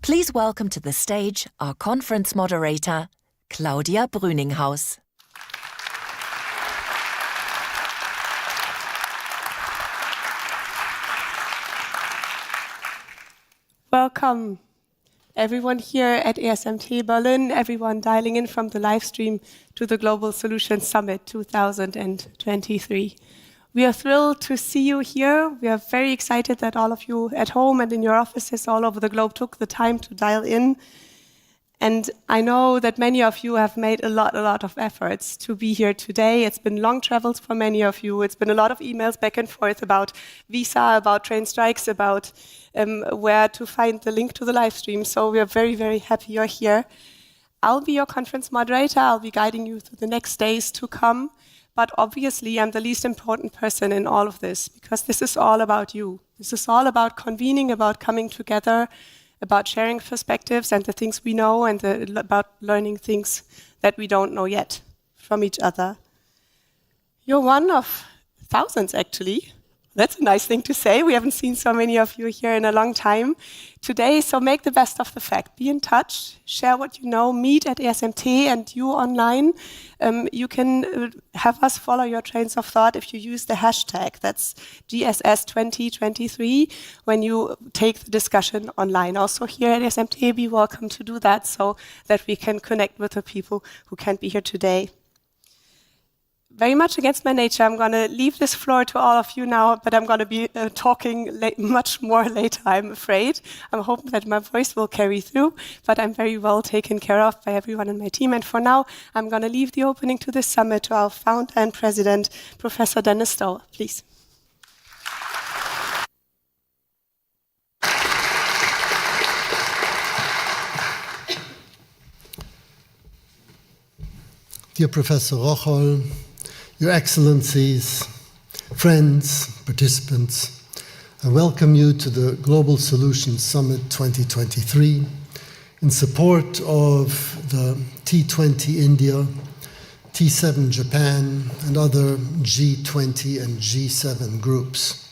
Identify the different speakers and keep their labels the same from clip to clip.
Speaker 1: Please welcome to the stage our conference moderator, Claudia Brüninghaus.
Speaker 2: Welcome, everyone here at ESMT Berlin, everyone dialing in from the live stream to the Global Solutions Summit 2023. We are thrilled to see you here. We are very excited that all of you at home and in your offices all over the globe took the time to dial in. And I know that many of you have made a lot of efforts to be here today. It's been long travels for many of you. It's been a lot of emails back and forth about visa, about train strikes, about where to find the link to the live stream. So we are very happy you're here. I'll be your conference moderator. I'll be guiding you through the next days to come. But obviously, I'm the least important person in all of this, because this is all about you. This is all about convening, about coming together, about sharing perspectives and the things we know, and about learning things that we don't know yet from each other. You're one of thousands, actually. That's a nice thing to say. We haven't seen so many of you here in a long time today, so make the best of the fact. Be in touch, share what you know, meet at ESMT and you online. You can have us follow your trains of thought if you use the hashtag. That's GSS2023 when you take the discussion online. Also here at ESMT, be welcome to do that so that we can connect with the people who can't be here today. Very much against my nature, I'm going to leave this floor to all of you now, but I'm going to be talking much more later, I'm afraid. I'm hoping that my voice will carry through, but I'm very well taken care of by everyone in my team. And for now, I'm going to leave the opening to this summit to our founder and president, Professor Dennis Stoll. Please.
Speaker 3: Dear Professor Rocholl, Your Excellencies, friends, participants, I welcome you to the Global Solutions Summit 2023 in support of the T20 India, T7 Japan, and other G20 and G7 groups.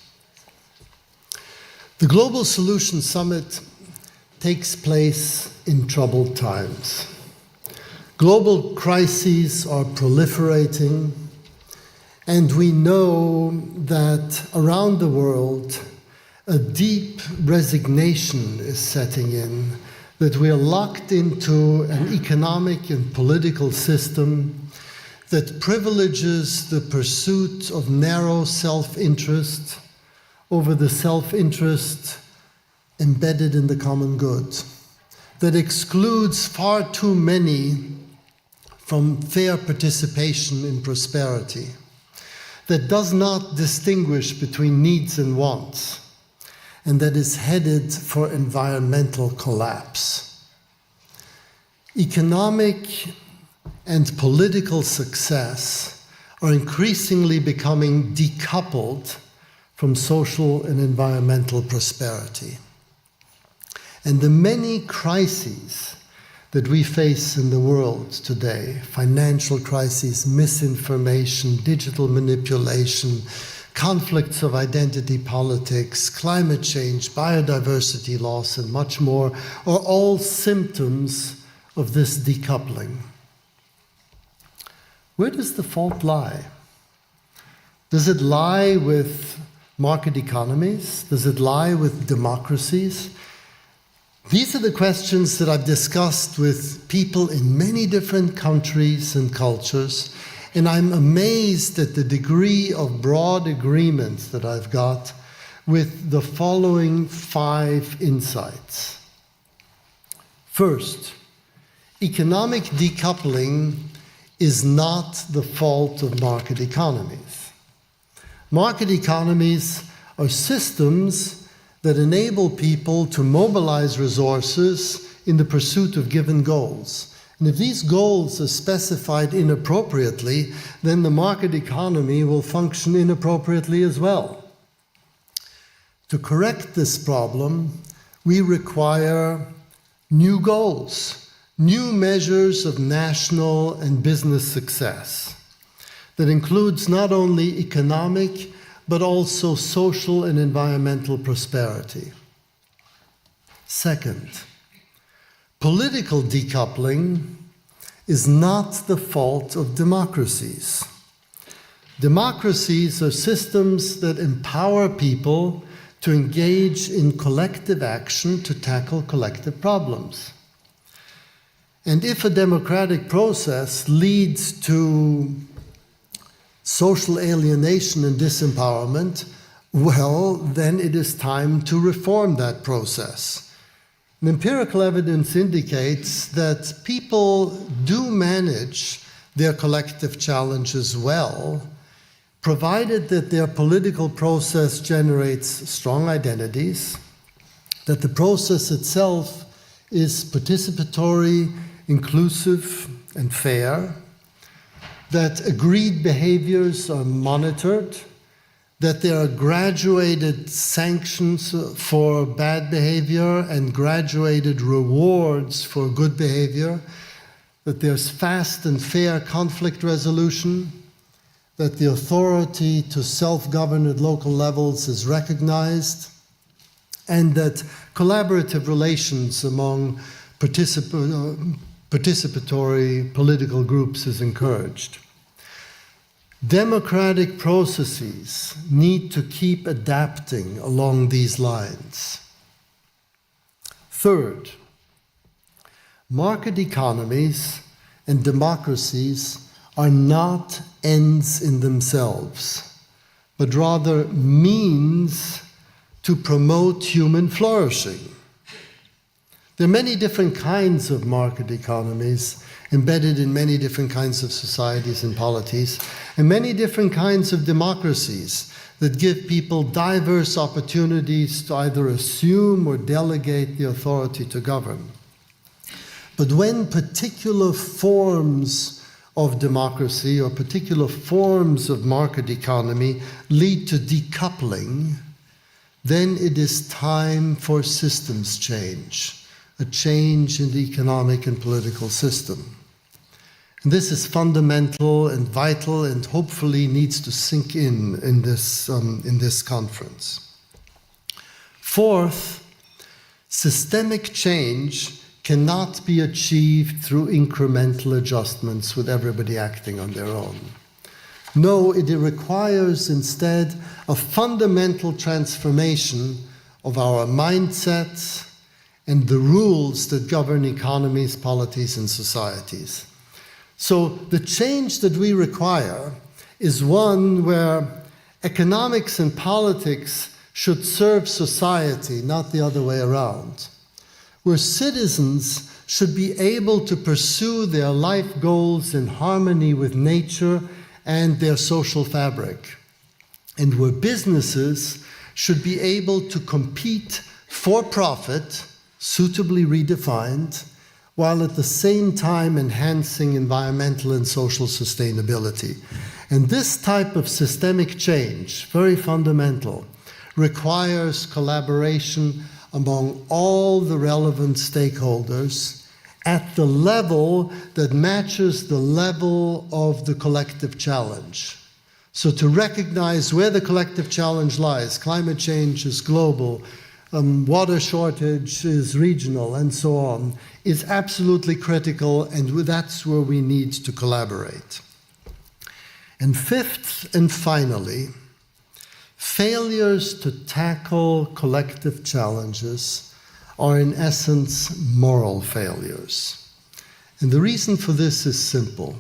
Speaker 3: The Global Solutions Summit takes place in troubled times. Global crises are proliferating, and we know that around the world, a deep resignation is setting in, that we are locked into an economic and political system that privileges the pursuit of narrow self-interest over the self-interest embedded in the common good, that excludes far too many from fair participation in prosperity, that does not distinguish between needs and wants, and that is headed for environmental collapse. Economic and political success are increasingly becoming decoupled from social and environmental prosperity. And the many crises that we face in the world today, financial crises, misinformation, digital manipulation, conflicts of identity politics, climate change, biodiversity loss, and much more, are all symptoms of this decoupling. Where does the fault lie? Does it lie with market economies? Does it lie with democracies? These are the questions that I've discussed with people in many different countries and cultures, and I'm amazed at the degree of broad agreement that I've got with the following 5 insights. First, economic decoupling is not the fault of market economies. Market economies are systems that enable people to mobilize resources in the pursuit of given goals. And if these goals are specified inappropriately, then the market economy will function inappropriately as well. To correct this problem, we require new goals, new measures of national and business success that includes not only economic, but also social and environmental prosperity. Second, Political decoupling is not the fault of democracies. Democracies are systems that empower people to engage in collective action to tackle collective problems. And if a democratic process leads to social alienation and disempowerment, well, then it is time to reform that process. And empirical evidence indicates that people do manage their collective challenges well, provided that their political process generates strong identities, that the process itself is participatory, inclusive, and fair, that agreed behaviors are monitored, that there are graduated sanctions for bad behavior and graduated rewards for good behavior, that there's fast and fair conflict resolution, that the authority to self-govern at local levels is recognized, and that collaborative relations among participatory political groups is encouraged. Democratic processes need to keep adapting along these lines. Third, market economies and democracies are not ends in themselves, but rather means to promote human flourishing. There are many different kinds of market economies embedded in many different kinds of societies and polities, and many different kinds of democracies that give people diverse opportunities to either assume or delegate the authority to govern. But when particular forms of democracy or particular forms of market economy lead to decoupling, then it is time for systems change, a change in the economic and political system. And this is fundamental and vital and hopefully needs to sink in this conference. Fourth, systemic change cannot be achieved through incremental adjustments with everybody acting on their own. No, it requires instead a fundamental transformation of our mindsets and the rules that govern economies, polities, and societies. So the change that we require is one where economics and politics should serve society, not the other way around, where citizens should be able to pursue their life goals in harmony with nature and their social fabric, and where businesses should be able to compete for profit, suitably redefined, while at the same time enhancing environmental and social sustainability. And this type of systemic change, very fundamental, requires collaboration among all the relevant stakeholders at the level that matches the level of the collective challenge. So to recognize where the collective challenge lies, climate change is global, water shortage is regional, and so on, is absolutely critical, and that's where we need to collaborate. And fifth and finally, failures to tackle collective challenges are in essence moral failures. And the reason for this is simple,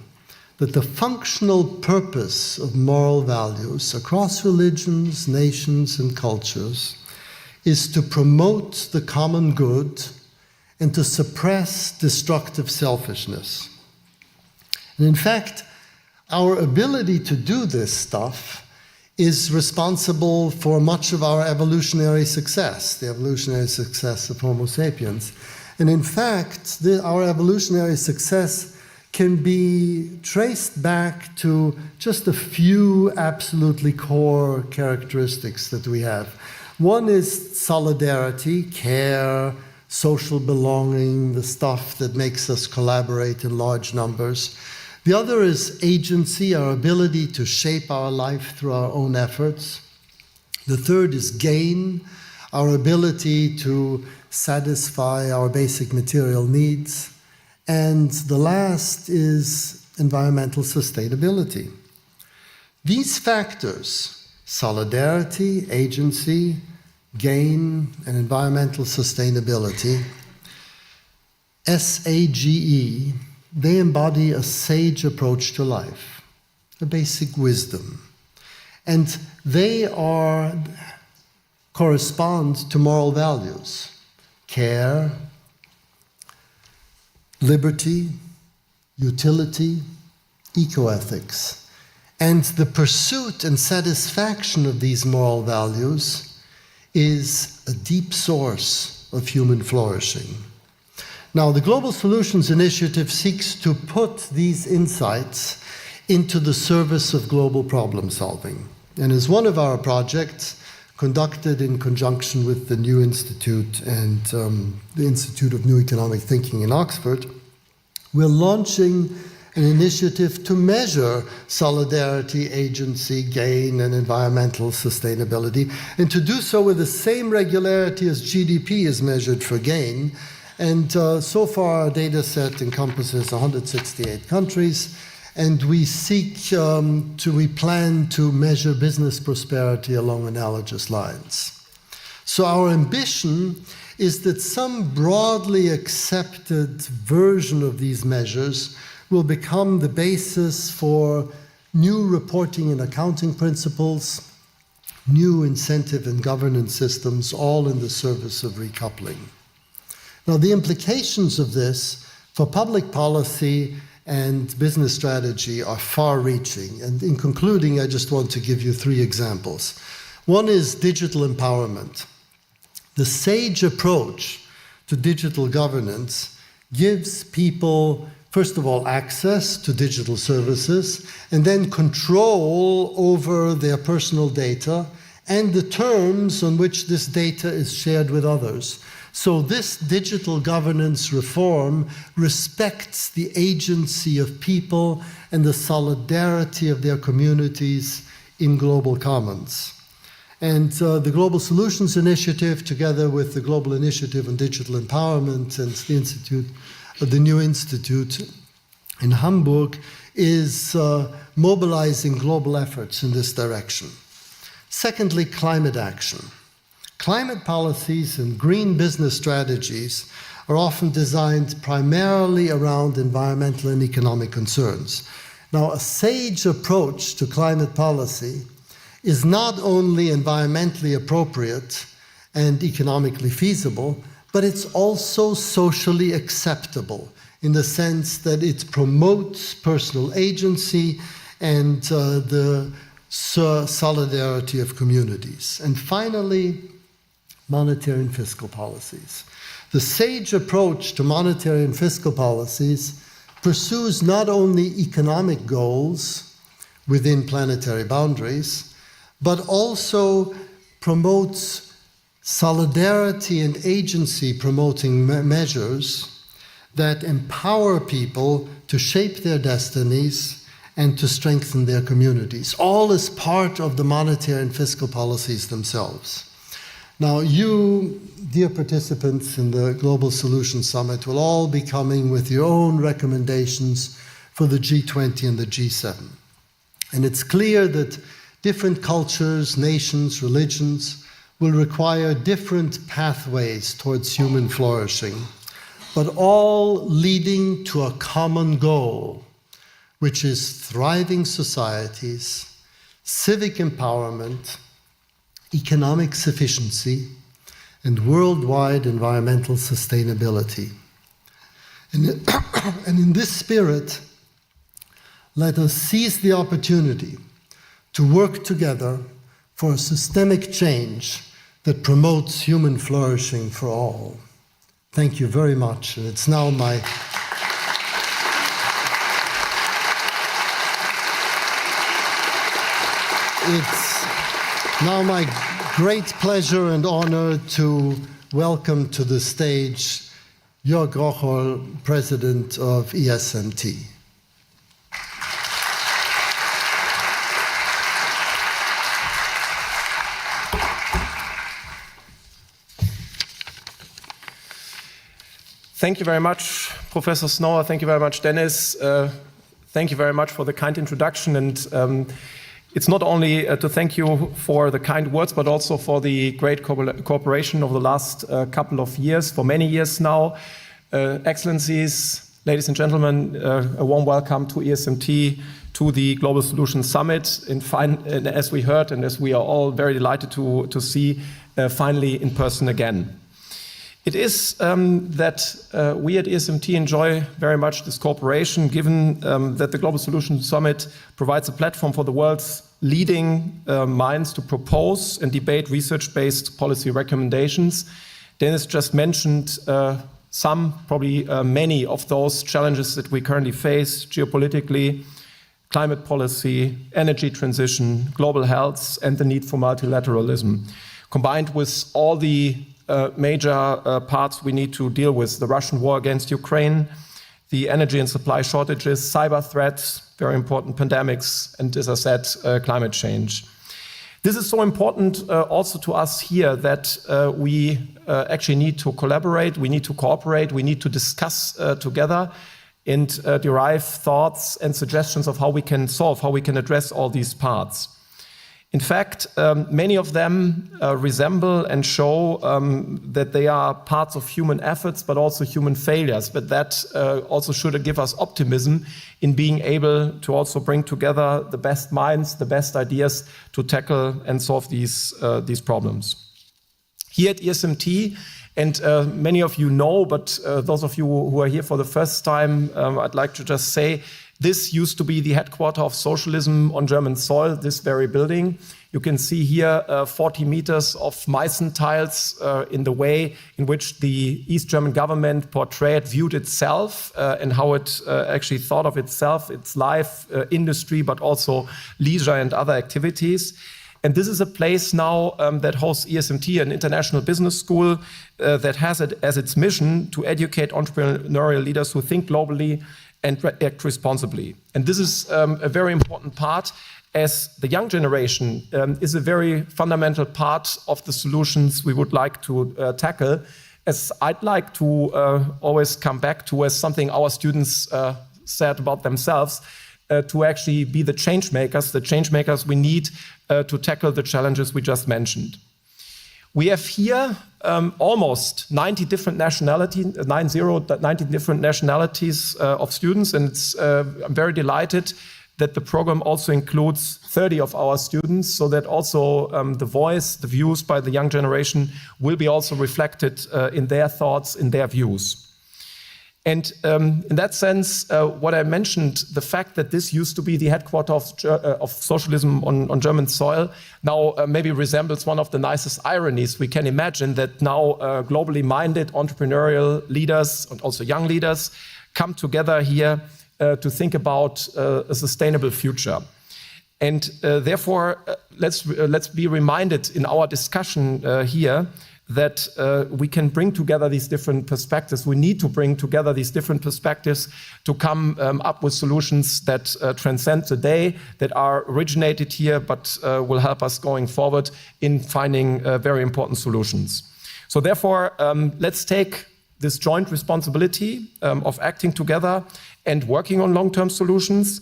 Speaker 3: that the functional purpose of moral values across religions, nations, and cultures is to promote the common good and to suppress destructive selfishness. And in fact, our ability to do this stuff is responsible for much of our evolutionary success, the evolutionary success of Homo sapiens. And in fact, our evolutionary success can be traced back to just a few absolutely core characteristics that we have. One is solidarity, care, social belonging, the stuff that makes us collaborate in large numbers. The other is agency, our ability to shape our life through our own efforts. The third is gain, our ability to satisfy our basic material needs. And the last is environmental sustainability. These factors, solidarity, agency, gain, and environmental sustainability, SAGE, they embody a sage approach to life, a basic wisdom. And they correspond to moral values: care, liberty, utility, ecoethics. And the pursuit and satisfaction of these moral values is a deep source of human flourishing. Now, the Global Solutions Initiative seeks to put these insights into the service of global problem solving. And as one of our projects, conducted in conjunction with the New Institute and the Institute of New Economic Thinking in Oxford, we're launching an initiative to measure solidarity, agency, gain, and environmental sustainability, and to do so with the same regularity as GDP is measured for gain. And so far, our data set encompasses 168 countries, and we plan to measure business prosperity along analogous lines. So our ambition is that some broadly accepted version of these measures will become the basis for new reporting and accounting principles, new incentive and governance systems, all in the service of recoupling. Now, the implications of this for public policy and business strategy are far-reaching. And in concluding, I just want to give you 3 examples. One is digital empowerment. The SAGE approach to digital governance gives people, first of all, access to digital services, and then control over their personal data and the terms on which this data is shared with others. So this digital governance reform respects the agency of people and the solidarity of their communities in global commons. And the Global Solutions Initiative, together with the Global Initiative on Digital Empowerment and the New Institute in Hamburg, is mobilizing global efforts in this direction. Secondly, climate action. Climate policies and green business strategies are often designed primarily around environmental and economic concerns. Now, a SAGE approach to climate policy is not only environmentally appropriate and economically feasible, but it's also socially acceptable in the sense that it promotes personal agency and the solidarity of communities. And finally, monetary and fiscal policies. The SAGE approach to monetary and fiscal policies pursues not only economic goals within planetary boundaries, but also promotes solidarity and agency promoting measures that empower people to shape their destinies and to strengthen their communities, all as part of the monetary and fiscal policies themselves. Now, you, dear participants in the Global Solutions Summit, will all be coming with your own recommendations for the G20 and the G7. And it's clear that different cultures, nations, religions will require different pathways towards human flourishing, but all leading to a common goal, which is thriving societies, civic empowerment, economic sufficiency, and worldwide environmental sustainability. And in this spirit, let us seize the opportunity to work together for a systemic change that promotes human flourishing for all. Thank you very much, and it's now my great pleasure and honor to welcome to the stage Jörg Rocholl, President of ESMT.
Speaker 4: Thank you very much, Professor Snower. Thank you very much, Dennis. Thank you very much for the kind introduction. And it's not only to thank you for the kind words, but also for the great cooperation over the last couple of years, for many years now. Excellencies, ladies and gentlemen, a warm welcome to ESMT, to the Global Solutions Summit. And as we heard, and as we are all very delighted to see finally in person again. It is that we at ESMT enjoy very much this cooperation, given that the Global Solutions Summit provides a platform for the world's leading minds to propose and debate research-based policy recommendations. Dennis just mentioned some, probably many of those challenges that we currently face geopolitically: climate policy, energy transition, global health, and the need for multilateralism, combined with all the major parts we need to deal with: the Russian war against Ukraine, the energy and supply shortages, cyber threats, very important pandemics, and, as I said, climate change. This is so important also to us here that we actually need to collaborate, we need to cooperate, we need to discuss together and derive thoughts and suggestions of how we can solve, how we can address all these parts. In fact, many of them resemble and show that they are parts of human efforts, but also human failures. But that also should give us optimism in being able to also bring together the best minds, the best ideas to tackle and solve these problems. Here at ESMT, and many of you know, but those of you who are here for the first time, I'd like to just say, this used to be the headquarters of socialism on German soil, this very building. You can see here 40 meters of Meissen tiles in the way in which the East German government viewed itself and how it actually thought of itself, its life, industry, but also leisure and other activities. And this is a place now that hosts ESMT, an international business school that has it as its mission to educate entrepreneurial leaders who think globally and act responsibly. And this is a very important part, as the young generation is a very fundamental part of the solutions we would like to tackle, as I'd like to always come back to as something our students said about themselves, to actually be the change makers we need to tackle the challenges we just mentioned. We have here almost 90 different nationalities, 90 different nationalities of students, and I'm very delighted that the program also includes 30 of our students, so that also the voice, the views by the young generation will be also reflected in their thoughts, in their views. And in that sense, what I mentioned, the fact that this used to be the headquarters of socialism on German soil, now maybe resembles one of the nicest ironies we can imagine, that now globally minded entrepreneurial leaders and also young leaders come together here to think about a sustainable future. And therefore, let's be reminded in our discussion here that we can bring together these different perspectives. We need to bring together these different perspectives to come up with solutions that transcend the day, that are originated here, but will help us going forward in finding very important solutions. So therefore, let's take this joint responsibility of acting together and working on long-term solutions.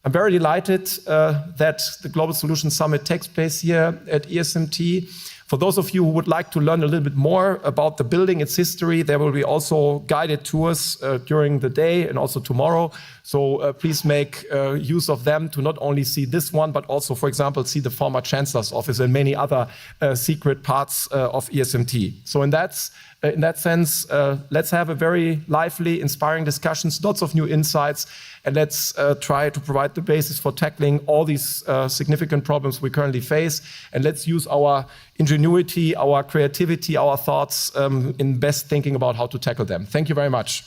Speaker 4: I'm very delighted that the Global Solutions Summit takes place here at ESMT. For those of you who would like to learn a little bit more about the building, its history, there will be also guided tours during the day and also tomorrow. So please make use of them to not only see this one, but also, for example, see the former Chancellor's office and many other secret parts of ESMT. So in that sense, let's have a very lively, inspiring discussions, lots of new insights, and let's try to provide the basis for tackling all these significant problems we currently face. And let's use our ingenuity, our creativity, our thoughts in best thinking about how to tackle them. Thank you very much.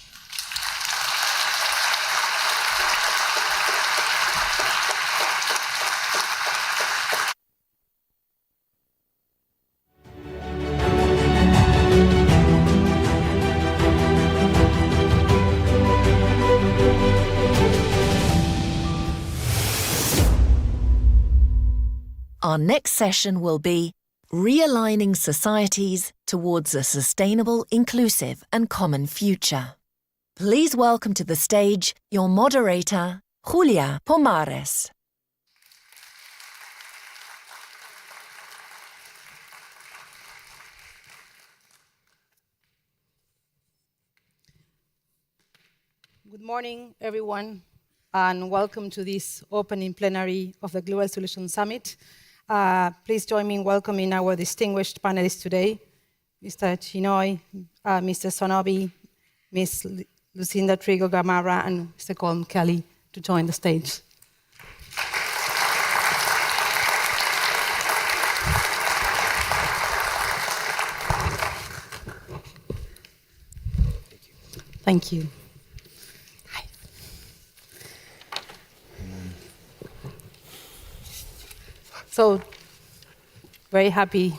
Speaker 1: Our next session will be Realigning societies towards a sustainable, inclusive and common future. Please welcome to the stage your moderator, Julia Pomares.
Speaker 5: Good morning, everyone, and welcome to this opening plenary of the Global Solutions Summit. Please join me in welcoming our distinguished panelists today, Mr. Chinoy, Mr. Sonobi, Ms. Lucinda Trigo Gamarra, and Mr. Colm Kelly to join the stage. Thank you. Hi. So, very happy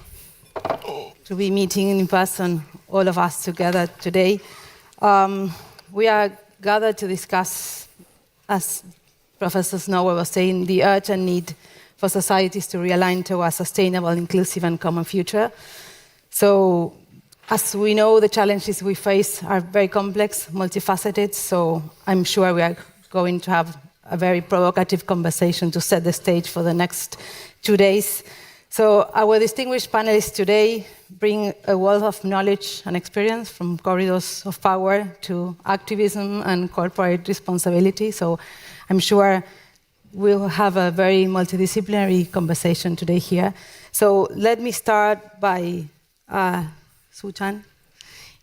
Speaker 5: to be meeting in person, all of us together today. We are gathered to discuss, as Professor Snow was saying, the urgent need for societies to realign to a sustainable, inclusive, and common future. So, as we know, the challenges we face are very complex, multifaceted, so I'm sure we are going to have a very provocative conversation to set the stage for the next 2 days. So our distinguished panelists today bring a wealth of knowledge and experience from corridors of power to activism and corporate responsibility. So I'm sure we'll have a very multidisciplinary conversation today here. So let me start by Suchan.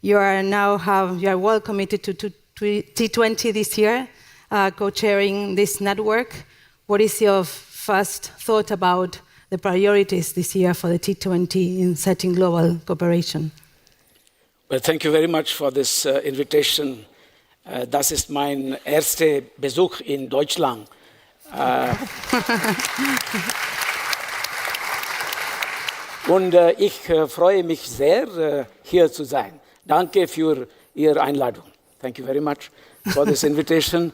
Speaker 5: You are well committed to T20 this year, co-chairing this network. What is your first thought about the priorities this year for the T20 in setting global cooperation?
Speaker 6: Well, thank you very much for this invitation. Das ist mein erster Besuch in Deutschland. Und ich freue mich sehr, hier zu sein. Danke für Ihre Einladung. Thank you very much for this invitation.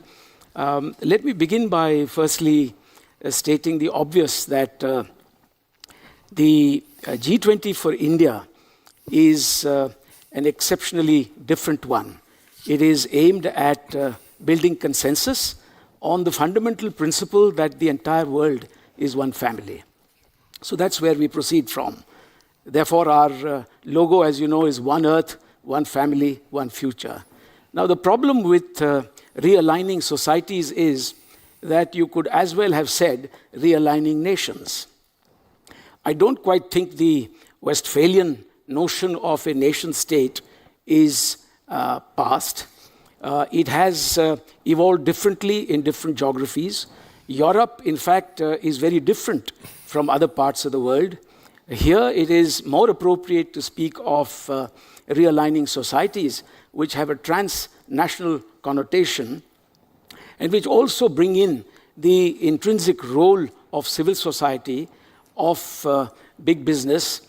Speaker 6: Let me begin by firstly stating the obvious that the G20 for India is an exceptionally different one. It is aimed at building consensus on the fundamental principle that the entire world is one family. So that's where we proceed from. Therefore, our logo, as you know, is one earth, one family, one future. Now, the problem with realigning societies is that you could as well have said realigning nations. I don't quite think the Westphalian notion of a nation state is past. It has evolved differently in different geographies. Europe, in fact, is very different from other parts of the world. Here, it is more appropriate to speak of realigning societies which have a transnational connotation and which also bring in the intrinsic role of civil society, of big business,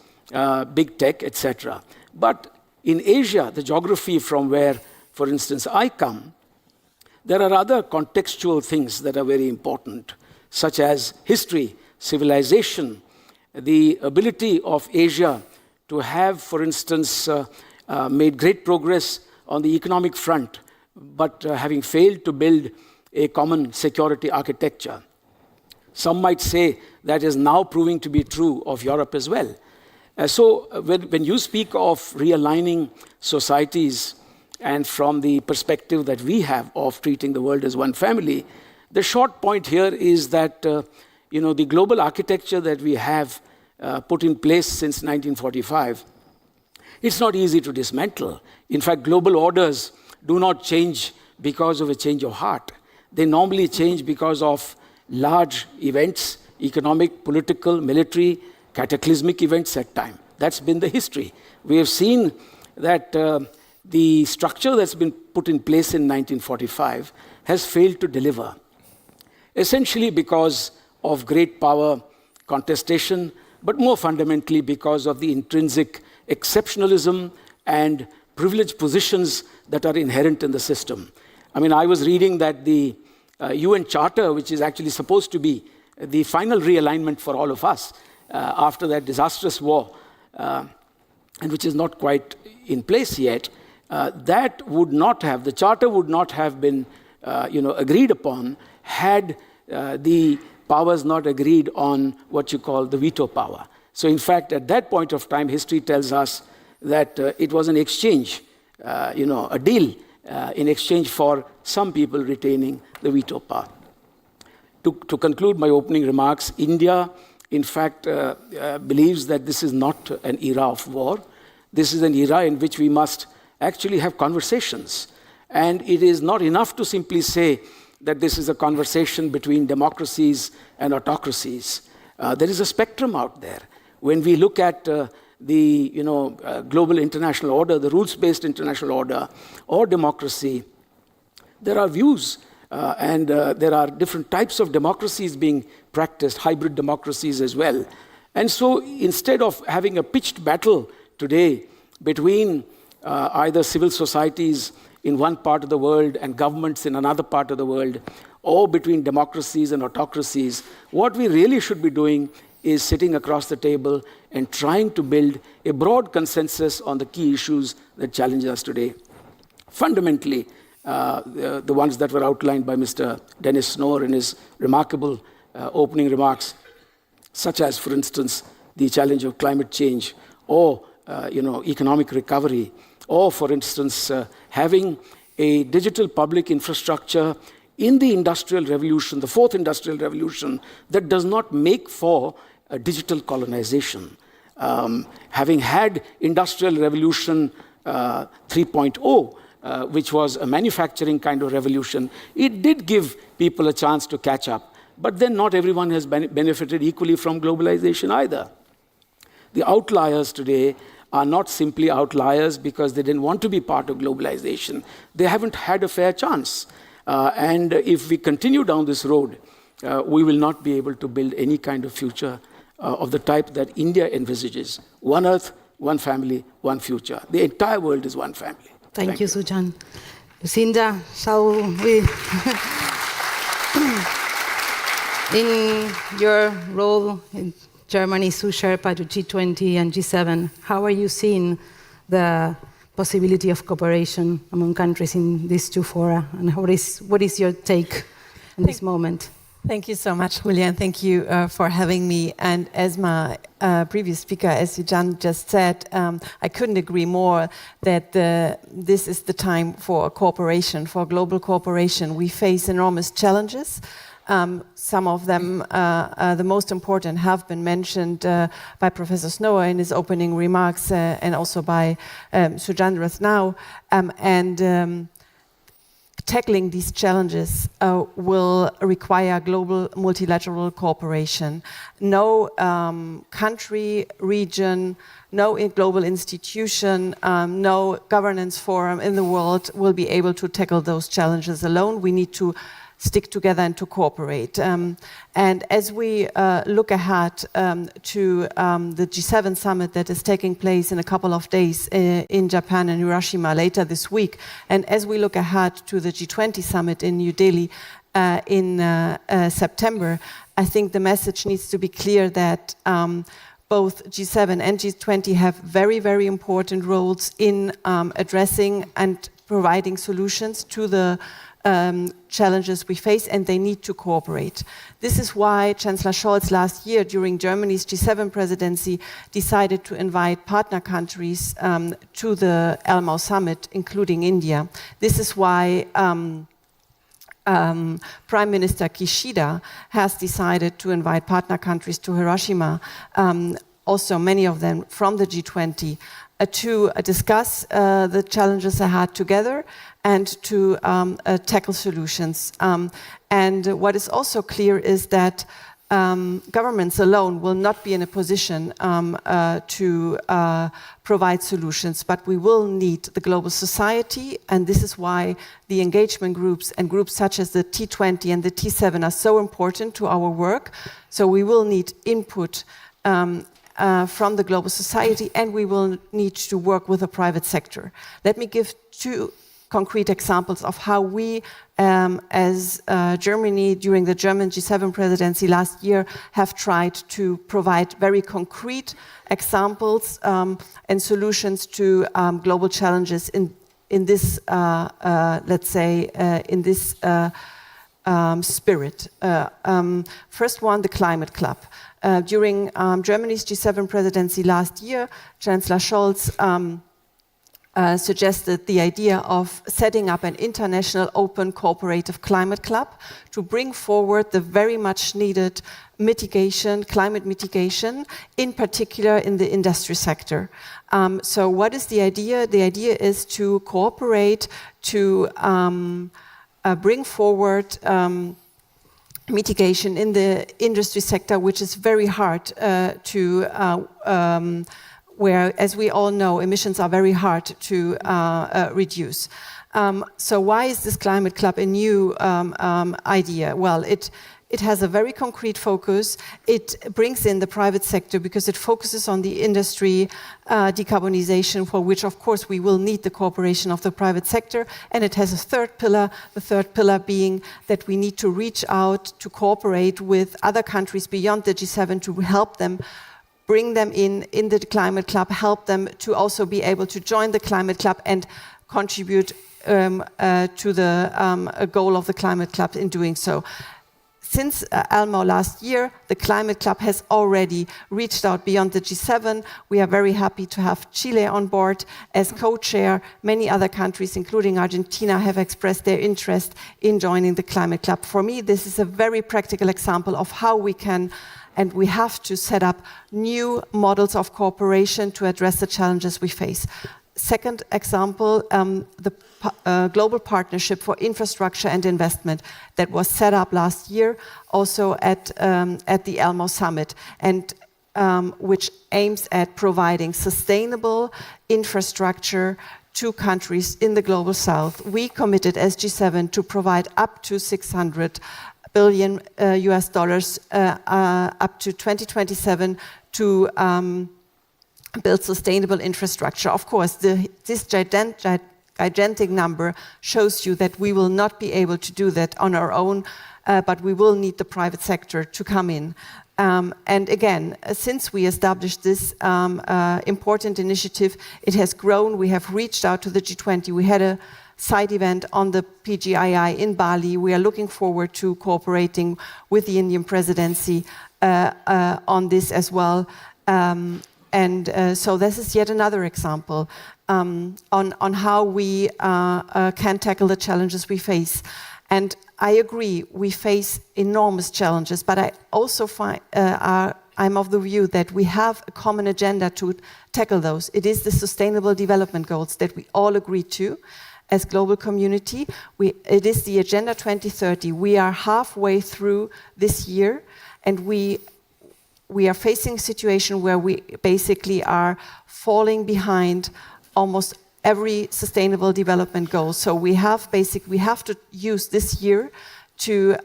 Speaker 6: big tech, etc. But in Asia, the geography from where, for instance, I come, there are other contextual things that are very important, such as history, civilization, the ability of Asia to have, for instance, made great progress on the economic front, but having failed to build a common security architecture. Some might say that is now proving to be true of Europe as well. So when you speak of realigning societies and from the perspective that we have of treating the world as one family, the short point here is that the global architecture that we have put in place since 1945, it's not easy to dismantle. In fact, global orders do not change because of a change of heart. They normally change because of large events, economic, political, military, cataclysmic events at time. That's been the history. We have seen that the structure that's been put in place in 1945 has failed to deliver, essentially because of great power contestation, but more fundamentally because of the intrinsic exceptionalism and privileged positions that are inherent in the system. I mean, I was reading that the UN Charter, which is actually supposed to be the final realignment for all of us, after that disastrous war, and which is not quite in place yet, that would not have, the charter would not have been agreed upon had the powers not agreed on what you call the veto power. So in fact, at that point of time, history tells us that it was an exchange, a deal in exchange for some people retaining the veto power. To conclude my opening remarks, India, in fact, believes that this is not an era of war. This is an era in which we must actually have conversations. And it is not enough to simply say that this is a conversation between democracies and autocracies. There is a spectrum out there. When we look at the global international order, the rules-based international order, or democracy, there are views and there are different types of democracies being practiced, hybrid democracies as well. And so instead of having a pitched battle today between either civil societies in one part of the world and governments in another part of the world, or between democracies and autocracies, what we really should be doing is sitting across the table and trying to build a broad consensus on the key issues that challenge us today. Fundamentally, the ones that were outlined by Mr. Dennis Snow in his remarkable opening remarks, such as, for instance, the challenge of climate change, or economic recovery, or, for instance, having a digital public infrastructure in the industrial revolution, the fourth industrial revolution, that does not make for a digital colonization. Having had industrial revolution 3.0, which was a manufacturing kind of revolution, it did give people a chance to catch up. But then not everyone has benefited equally from globalization either. The outliers today are not simply outliers because they didn't want to be part of globalization. They haven't had a fair chance. And if we continue down this road, we will not be able to build any kind of future of the type that India envisages. One earth, one family, one future. The entire world is one family.
Speaker 5: Thank you, Sujan. Lucinda, shall we? In your role in Germany, Sous Sherpa to G20 and G7, how are you seeing the possibility of cooperation among countries in these two fora? And what is your take in this moment?
Speaker 7: Thank you so much, Julia, and thank you for having me. And as my previous speaker, as Sujan just said, I couldn't agree more that this is the time for cooperation, for global cooperation. We face enormous challenges. Some of them, the most important, have been mentioned by Professor Snow in his opening remarks and also by Sujan now. Tackling these challenges will require global multilateral cooperation. No country, region, no global institution, no governance forum in the world will be able to tackle those challenges alone. We need to stick together and to cooperate. And as we look ahead to the G7 summit that is taking place in a couple of days in Japan and Hiroshima later this week, and as we look ahead to the G20 summit in New Delhi in September, I think the message needs to be clear that both G7 and G20 have very, very important roles in addressing and providing solutions to the challenges we face, and they need to cooperate. This is why Chancellor Scholz last year, during Germany's G7 presidency, decided to invite partner countries to the Elmau summit, including India. This is why Prime Minister Kishida has decided to invite partner countries to Hiroshima, also many of them from the G20, to discuss the challenges ahead together and to tackle solutions. And what is also clear is that governments alone will not be in a position to provide solutions, but we will need the global society, and this is why the engagement groups and groups such as the T20 and the T7 are so important to our work. So we will need input from the global society, and we will need to work with the private sector. Let me give two concrete examples of how we, as Germany, during the German G7 presidency last year, have tried to provide very concrete examples and solutions to global challenges in this, let's say, in this spirit. First one, the Climate Club. During Germany's G7 presidency last year, Chancellor Scholz suggested the idea of setting up an international open cooperative climate club to bring forward the very much needed mitigation, climate mitigation, in particular in the industry sector. So what is the idea? The idea is to cooperate, to bring forward mitigation in the industry sector, which is very hard to where, as we all know, emissions are very hard to reduce. So why is this climate club a new idea? Well, it has a very concrete focus. It brings in the private sector because it focuses on the industry decarbonization, for which, of course, we will need the cooperation of the private sector. And it has a third pillar, the third pillar being that we need to reach out to cooperate with other countries beyond the G7 to help them, bring them in the climate club, help them to also be able to join the climate club and contribute to the goal of the climate club in doing so. Since Elmo last year, the Climate Club has already reached out beyond the G7. We are very happy to have Chile on board as co-chair. Many other countries, including Argentina, have expressed their interest in joining the Climate Club. For me, this is a very practical example of how we can and we have to set up new models of cooperation to address the challenges we face. Second example, the Global Partnership for Infrastructure and Investment that was set up last year, also at the Elmo Summit, and which aims at providing sustainable infrastructure to countries in the Global South. We committed as G7 to provide up to $600 billion US dollars up to 2027 to build sustainable infrastructure. Of course, this gigantic number shows you that we will not be able to do that on our own, but we will need the private sector to come in. And again, since we established this important initiative, it has grown. We have reached out to the G20. We had a side event on the PGII in Bali. We are looking forward to cooperating with the Indian presidency on this as well. So this is yet another example on how we can tackle the challenges we face. And I agree, we face enormous challenges, but I also find I'm of the view that we have a common agenda to tackle those. It is the Sustainable Development Goals that we all agree to as global community. It is the Agenda 2030. We are halfway through this year, and we are facing a situation where we basically are falling behind almost every sustainable development goal. So we have to use this year to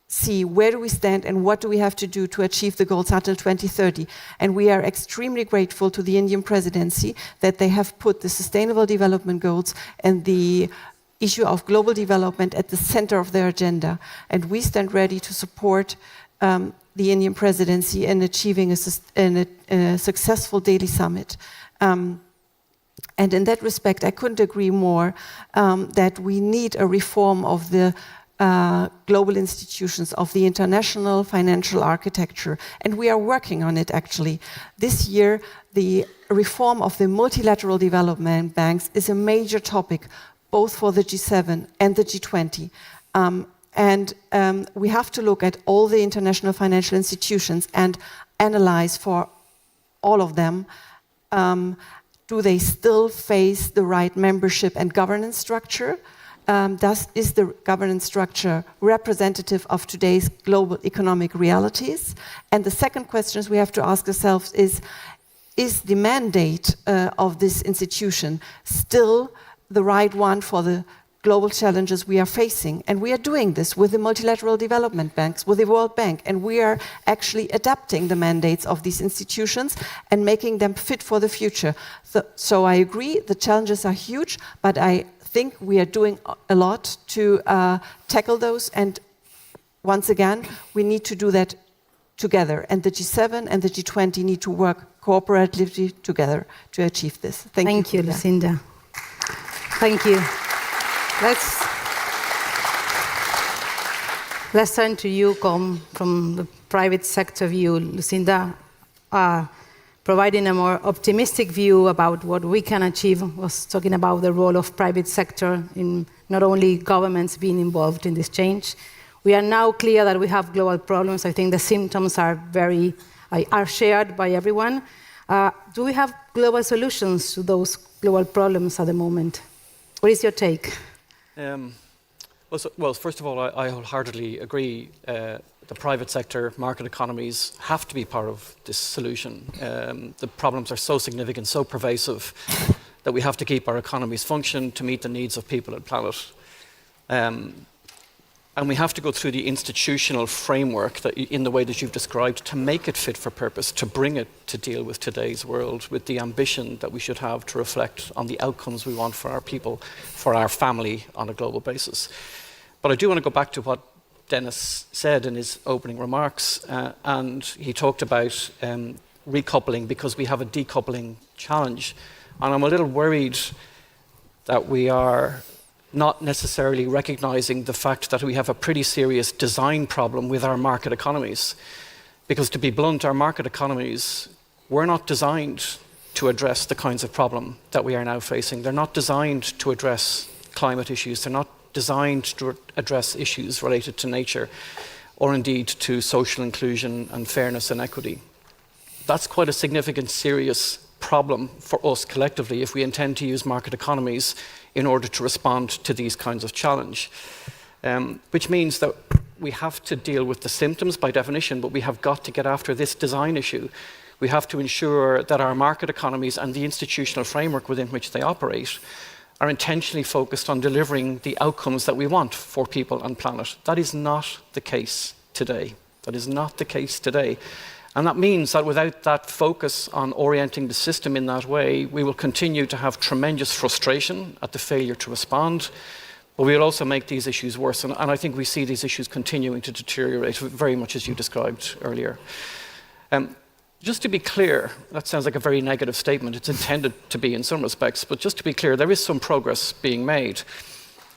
Speaker 7: see where do we stand and what do we have to do to achieve the goals until 2030. And we are extremely grateful to the Indian presidency that they have put the sustainable development goals and the issue of global development at the center of their agenda. And we stand ready to support the Indian presidency in achieving a successful Delhi summit. And in that respect, I couldn't agree more that we need a reform of the global institutions, of the international financial architecture. And we are working on it, actually. This year, the reform of the multilateral development banks is a major topic, both for the G7 and the G20. And we have to look at all the international financial institutions and analyze for all of them, do they still face the right membership and governance structure? Is the governance structure representative of today's global economic realities? And the second question we have to ask ourselves is the mandate of this institution still the right one for the global challenges we are facing? And we are doing this with the multilateral development banks, with the World Bank, and we are actually adapting the mandates of these institutions and making them fit for the future. So I agree, the challenges are huge, but I think we are doing a lot to tackle those. And once again, we need to do that together. And the G7 and the G20 need to work cooperatively together to achieve this.
Speaker 5: Thank you, Lucinda. Thank you. Let's turn to you, Com, from the private sector view. Lucinda, providing a more optimistic view about what we can achieve, was talking about the role of private sector in not only governments being involved in this change. We are now clear that we have global problems. I think the symptoms are shared by everyone. Do we have global solutions to those global problems at the moment? What is your take?
Speaker 8: Well, first of all, I wholeheartedly agree. The private sector, market economies have to be part of this solution. The problems are so significant, so pervasive, that we have to keep our economies function to meet the needs of people and planet. And we have to go through the institutional framework that, in the way that you've described, to make it fit for purpose, to bring it to deal with today's world, with the ambition that we should have to reflect on the outcomes we want for our people, for our family on a global basis. But I do want to go back to what Dennis said in his opening remarks, and he talked about recoupling, because we have a decoupling challenge. And I'm a little worried that we are not necessarily recognizing the fact that we have a pretty serious design problem with our market economies. Because to be blunt, our market economies were not designed to address the kinds of problem that we are now facing. They're not designed to address climate issues. They're not designed to address issues related to nature, or indeed to social inclusion and fairness and equity. That's quite a significant, serious problem for us collectively if we intend to use market economies in order to respond to these kinds of challenge. Which means that we have to deal with the symptoms by definition, but we have got to get after this design issue. We have to ensure that our market economies and the institutional framework within which they operate are intentionally focused on delivering the outcomes that we want for people and planet. That is not the case today. That is not the case today. And that means that without that focus on orienting the system in that way, we will continue to have tremendous frustration at the failure to respond, but we'll also make these issues worse. And I think we see these issues continuing to deteriorate very much as you described earlier. Just to be clear, that sounds like a very negative statement. It's intended to be in some respects, but just to be clear, there is some progress being made.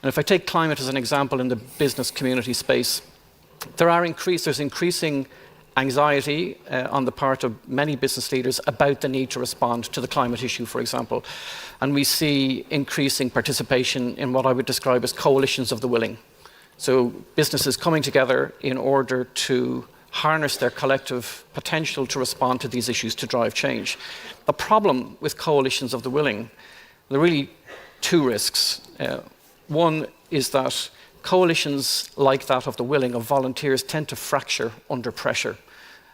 Speaker 8: And if I take climate as an example in the business community space, there's increasing anxiety on the part of many business leaders about the need to respond to the climate issue, for example. And we see increasing participation in what I would describe as coalitions of the willing. So businesses coming together in order to harness their collective potential to respond to these issues to drive change. The problem with coalitions of the willing, there are really two risks. One is that coalitions like that of the willing, of volunteers, tend to fracture under pressure.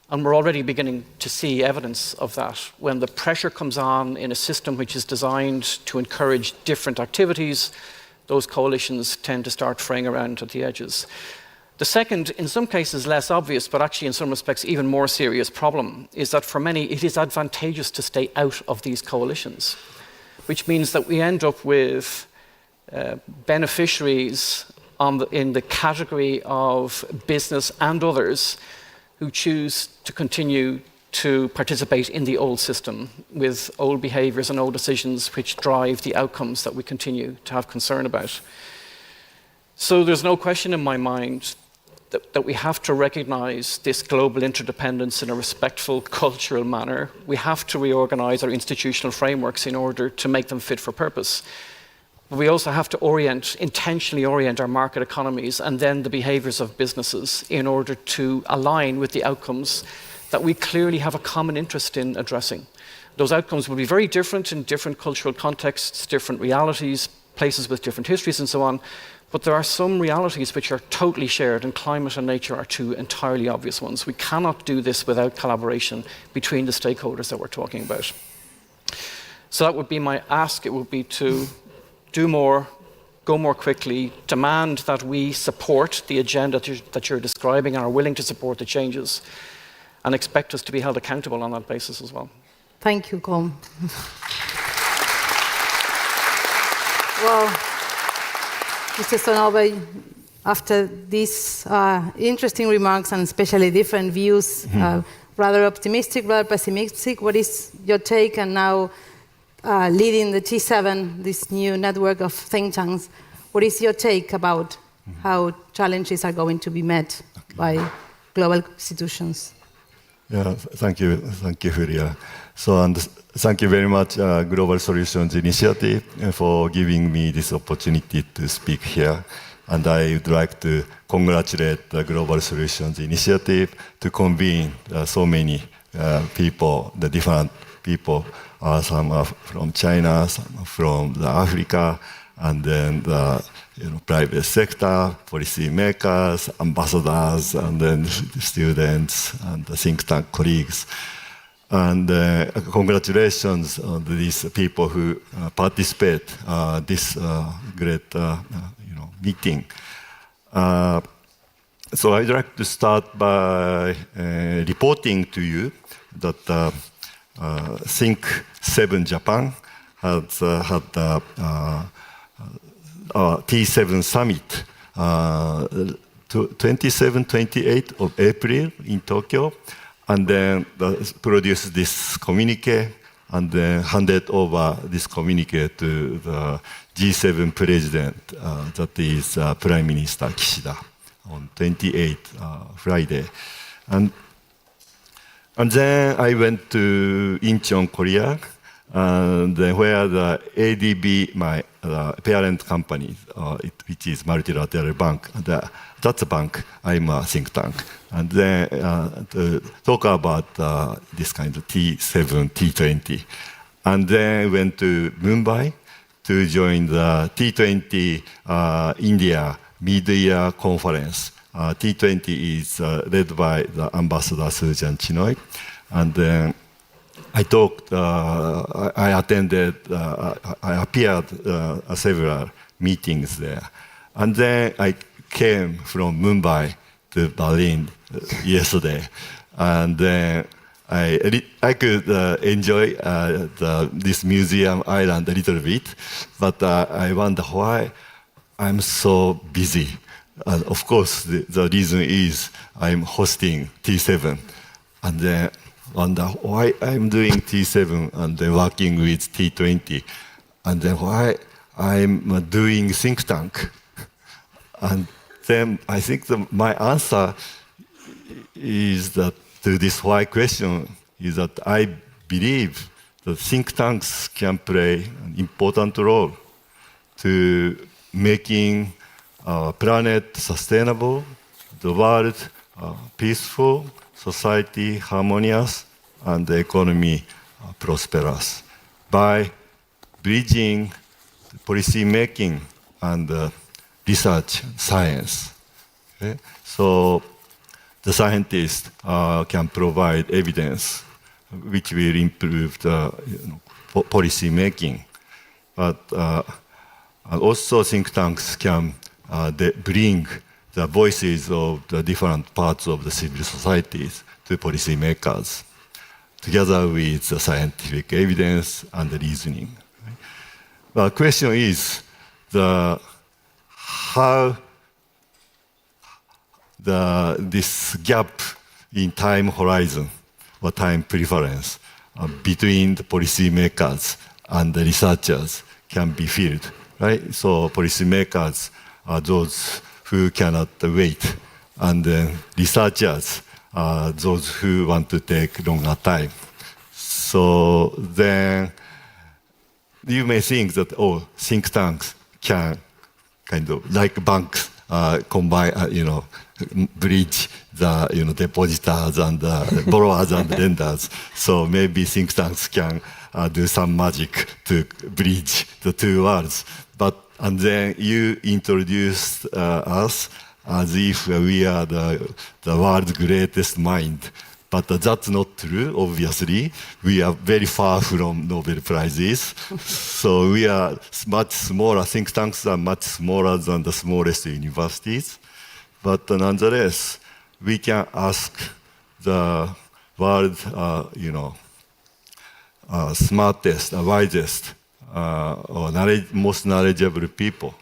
Speaker 8: And we're already beginning to see evidence of that. When the pressure comes on in a system which is designed to encourage different activities, those coalitions tend to start fraying around at the edges. The second, in some cases less obvious, but actually in some respects even more serious problem, is that for many it is advantageous to stay out of these coalitions, which means that we end up with beneficiaries in the category of business and others who choose to continue to participate in the old system with old behaviours and old decisions which drive the outcomes that we continue to have concern about. So there's no question in my mind that we have to recognise this global interdependence in a respectful cultural manner. We have to reorganise our institutional frameworks in order to make them fit for purpose. But we also have to intentionally orient our market economies and then the behaviours of businesses in order to align with the outcomes that we clearly have a common interest in addressing. Those outcomes will be very different in different cultural contexts, different realities, places with different histories and so on, but there are some realities which are totally shared, and climate and nature are two entirely obvious ones. We cannot do this without collaboration between the stakeholders that we're talking about. So that would be my ask. It would be to do more, go more quickly, demand that we support the agenda that you're describing and are willing to support the changes, and expect us to be held accountable on that basis as well.
Speaker 5: Thank you, Com. Well, Mr. Sonobe, after these interesting remarks and especially different views, rather optimistic, rather pessimistic, what is your take? And now leading the G7, this new network of think tanks, what is your take about how challenges are going to be met by global institutions?
Speaker 9: Yeah, thank you, Julia. So, and thank you very much, Global Solutions Initiative, for giving me this opportunity to speak here. And I would like to congratulate the Global Solutions Initiative to convene so many people, the different people. Some are from China, some are from Africa, and then the private sector, policy makers, ambassadors, and then students and the think tank colleagues. And congratulations on these people who participate this great meeting. So I'd like to start by reporting to you that Think 7 Japan has had T7 summit 27-28 of April in Tokyo, and then produced this communique and then handed over this communique to the G7 president, that is Prime Minister Kishida, on 28 Friday. And then I went to Incheon, Korea, and where the ADB, my parent company, which is multilateral bank, that's a bank, I'm a think tank. And then to talk about this kind of T7, T20. And then went to Mumbai to join the T20 India mid-year conference. T20 is led by the Ambassador Sujan Chinoy. And then I talked, I attended, I appeared at several meetings there. And then I came from Mumbai to Berlin yesterday. And then I could enjoy this museum island a little bit, but I wonder why I'm so busy. And of course, the reason is I'm hosting T7. And then wonder why I'm doing T7 and then working with T20, and then why I'm doing think tank. And then I think my answer is that to this why question is that I believe that think tanks can play an important role to making our planet sustainable, the world peaceful, society harmonious, and the economy prosperous by bridging policy making and research science. Okay? So the scientists can provide evidence which will improve the policy making. But also think tanks can bring the voices of the different parts of the civil societies to policymakers, together with the scientific evidence and the reasoning. The question is how this gap in time horizon or time preference between the policymakers and the researchers can be filled, right? So policymakers are those who cannot wait, and then researchers are those who want to take longer time. So then you may think that, think tanks can kind of, like banks, combine, bridge the, depositors and borrowers and lenders. So maybe think tanks can do some magic to bridge the two worlds. And then you introduced us as if we are the world's greatest mind. But that's not true, obviously. We are very far from Nobel Prizes. So we are much smaller. Think tanks are much smaller than the smallest universities. But nonetheless, we can ask the world, smartest, wisest, or most knowledgeable people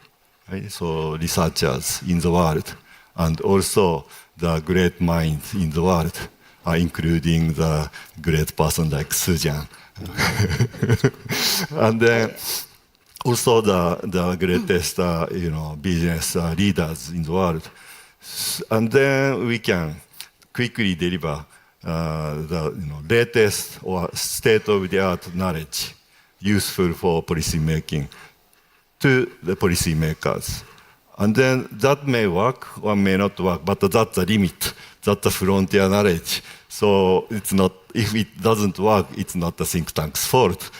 Speaker 9: right? So researchers in the world, and also the great minds in the world, including the great person like Sujan. And then also the greatest business leaders in the world. And then we can quickly deliver the latest or state-of-the-art knowledge useful for policy making to the policy makers. And then that may work or may not work, but that's the limit, that's the frontier knowledge. So it's not, if it doesn't work, it's not the think tank's fault.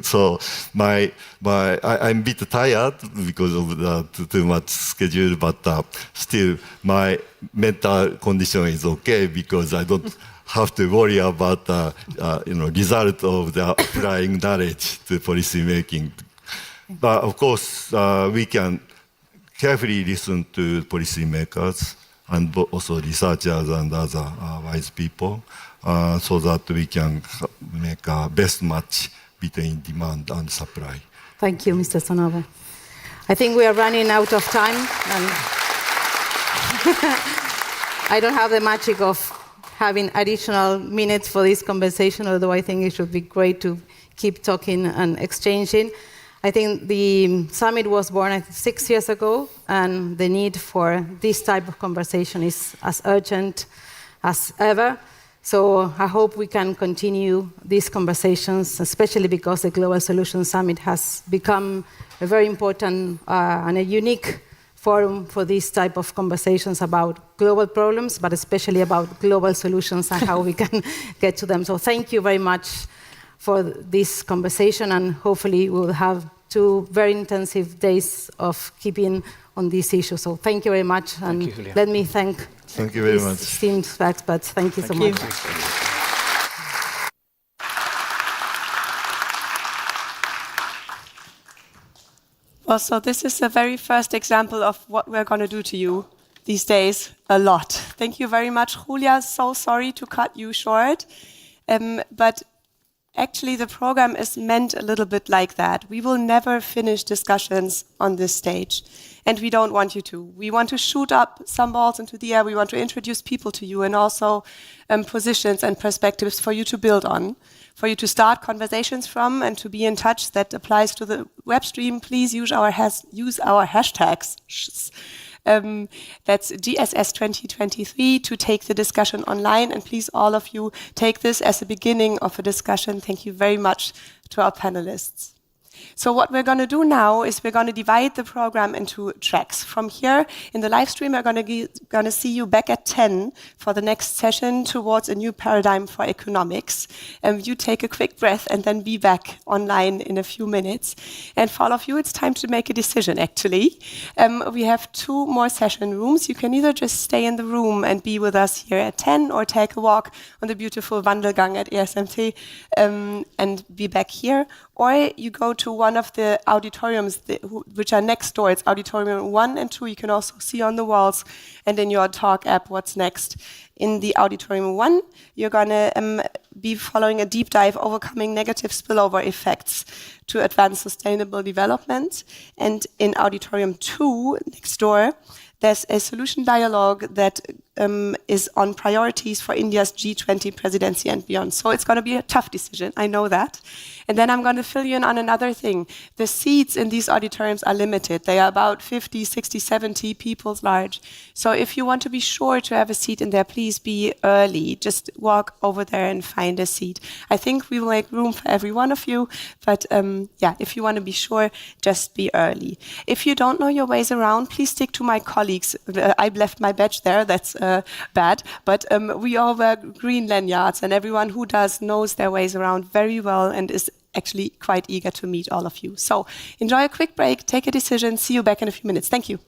Speaker 9: So I'm a bit tired because of the too much schedule, but still my mental condition is okay because I don't have to worry about the result of the applying knowledge to policy making. But of course, we can carefully listen to policymakers and also researchers and other wise people so that we can make a best match between demand and supply.
Speaker 5: Thank you, Mr. Sonova. I think we are running out of time. And I don't have the magic of having additional minutes for this conversation, although I think it should be great to keep talking and exchanging. I think the summit was born 6 years ago, and the need for this type of conversation is as urgent as ever. So I hope we can continue these conversations, especially because the Global Solutions Summit has become a very important and a unique forum for these type of conversations about global problems, but especially about global solutions and how we can get to them. So thank you very much for this conversation, and hopefully we will have 2 very intensive days of keeping on this issue. So thank you very much, and let me thank
Speaker 9: you very much.
Speaker 5: Esteemed experts. Thank you so much.
Speaker 2: Well, so this is the very first example of what we're going to do to you these days a lot. Thank you very much, Julia. So sorry to cut you short, but actually, the program is meant a little bit like that. We will never finish discussions on this stage, and we don't want you to. We want to shoot up some balls into the air. We want to introduce people to you and also positions and perspectives for you to build on, for you to start conversations from and to be in touch. That applies to the web stream. Please use our hashtags. That's GSS 2023 to take the discussion online. And please, all of you, take this as a beginning of a discussion. Thank you very much to our panelists. So what we're going to do now is we're going to divide the program into tracks. From here in the live stream, we're going to see you back at 10 for the next session towards a new paradigm for economics. You take a quick breath and then be back online in a few minutes. And for all of you, it's time to make a decision, actually. We have 2 more session rooms. You can either just stay in the room and be with us here at 10 or take a walk on the beautiful Wandelgang at ESMT and be back here. Or you go to one of the auditoriums which are next door. It's auditorium 1 and 2. You can also see on the walls and in your talk app what's next. In the auditorium 1, you're going to be following a deep dive overcoming negative spillover effects to advance sustainable development. And in auditorium 2, next door, there's a solution dialogue that is on priorities for India's G20 presidency and beyond. So it's going to be a tough decision, I know that. And then I'm going to fill you in on another thing. The seats in these auditoriums are limited. They are about 50, 60, 70 people large. So if you want to be sure to have a seat in there, please be early. Just walk over there and find a seat. I think we will make room for every one of you. But if you want to be sure, just be early. If you don't know your ways around, please stick to my colleagues. I've left my badge there. That's bad. But we all wear green lanyards, and everyone who does knows their ways around very well and is actually quite eager to meet all of you. So enjoy a quick break, take a decision, see you back in a few minutes. Thank you.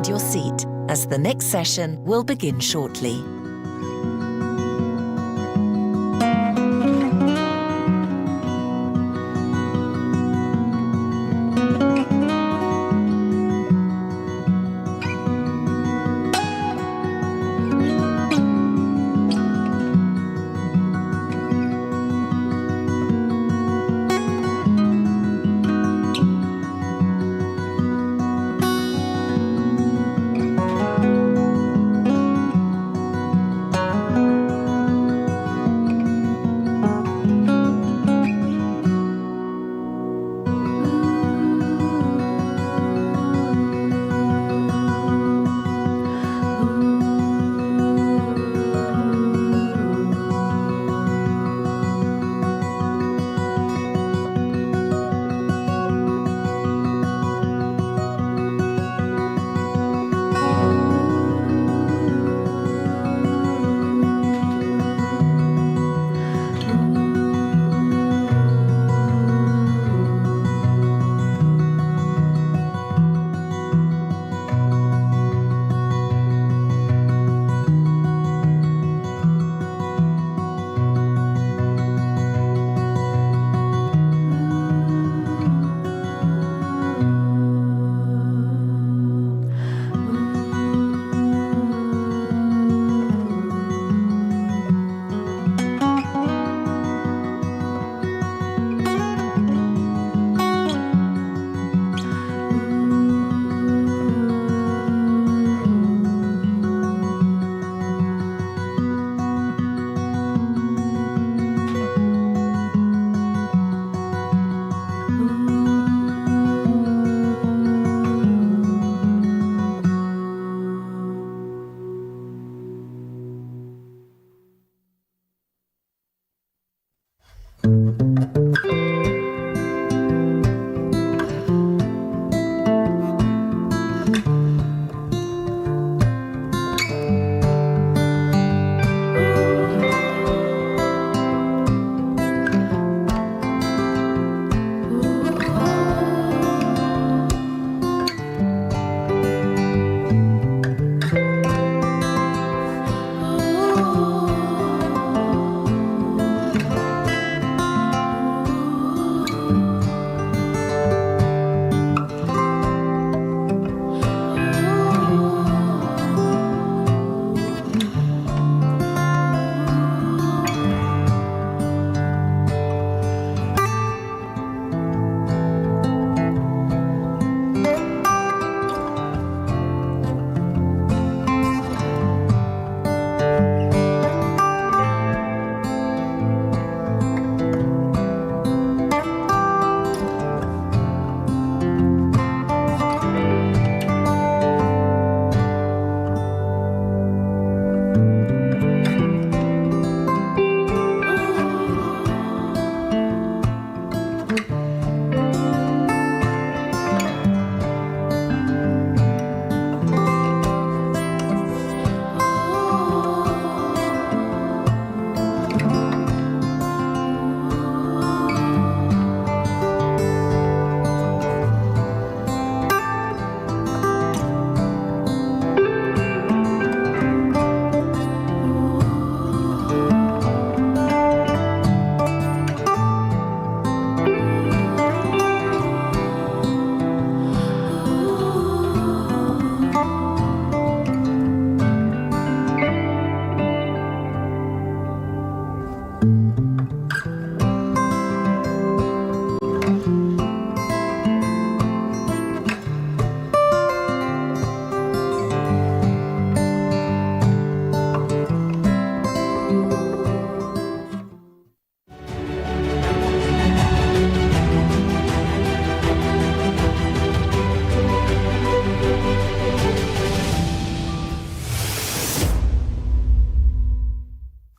Speaker 1: find your seat, as the next session will begin shortly.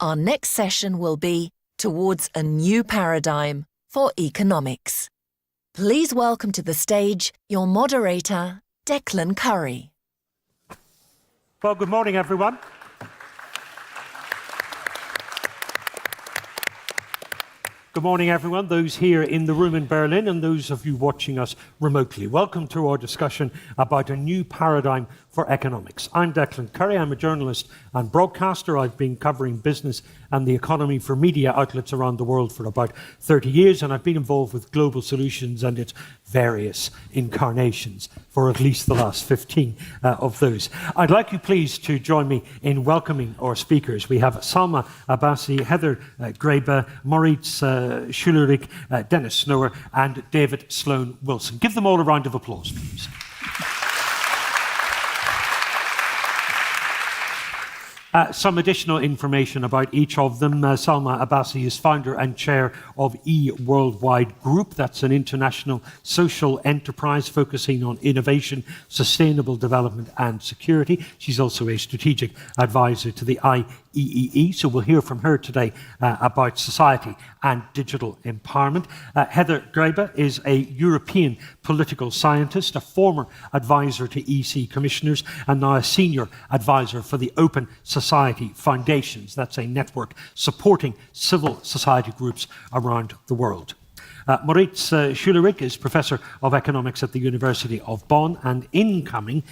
Speaker 1: Our next session will be Towards a New Paradigm for Economics. Please welcome to the stage your moderator, Declan Curry.
Speaker 10: Well, good morning, everyone. Good morning, everyone, those here in the room in Berlin and those of you watching us remotely. Welcome to our discussion about a new paradigm for economics. I'm Declan Curry. I'm a journalist and broadcaster. I've been covering business and the economy for media outlets around the world for about 30 years, and I've been involved with Global Solutions and its various incarnations for at least the last 15 of those. I'd like you please to join me in welcoming our speakers. We have Salma Abbasi, Heather Graeber, Moritz Schullerich, Dennis Snower, and David Sloan Wilson. Give them all a round of applause, please. Some additional information about each of them. Salma Abbasi is founder and chair of eWorldwide Group. That's an international social enterprise focusing on innovation, sustainable development and security. She's also a strategic advisor to the IEEE, so we'll hear from her today about society and digital empowerment. Heather Graeber is a European political scientist, a former advisor to EC commissioners, and now a senior advisor for the Open Society Foundations. That's a network supporting civil society groups around the world. Moritz Schullerich is Professor of Economics at the University of Bonn and incoming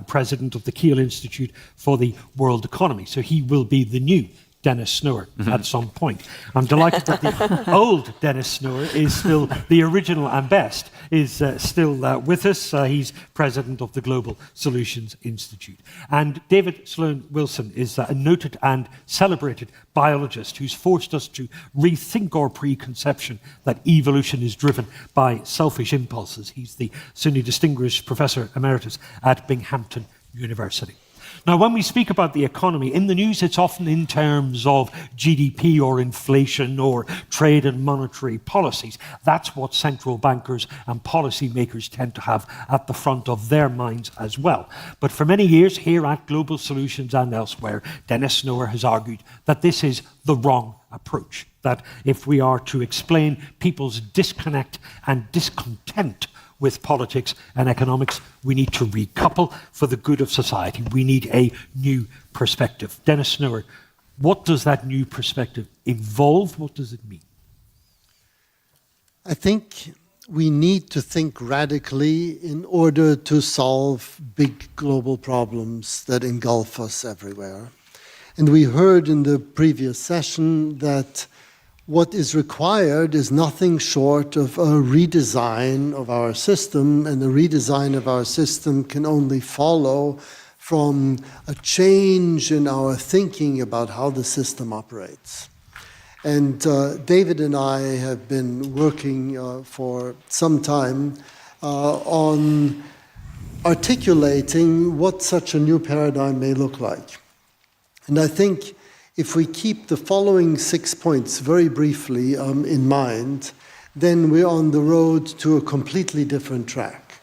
Speaker 10: President of the Kiel Institute for the World Economy. So he will be the new Dennis Snower at some point. I'm delighted that the old Dennis Snower is still the original and best, is still with us. He's president of the Global Solutions Institute. And David Sloan Wilson is a noted and celebrated biologist who's forced us to rethink our preconception that evolution is driven by selfish impulses. He's the SUNY Distinguished Professor Emeritus at Binghamton University. Now, when we speak about the economy, in the news it's often in terms of GDP or inflation or trade and monetary policies. That's what central bankers and policymakers tend to have at the front of their minds as well. But for many years here at Global Solutions and elsewhere, Dennis Snower has argued that this is the wrong approach, that if we are to explain people's disconnect and discontent with politics and economics, we need to recouple for the good of society. We need a new perspective. Dennis Snower, what does that new perspective involve? What does it mean?
Speaker 3: I think we need to think radically in order to solve big global problems that engulf us everywhere. And we heard in the previous session that what is required is nothing short of a redesign of our system, and the redesign of our system can only follow from a change in our thinking about how the system operates. And David and I have been working for some time on articulating what such a new paradigm may look like. And I think if we keep the following 6 points very briefly in mind, then we're on the road to a completely different track.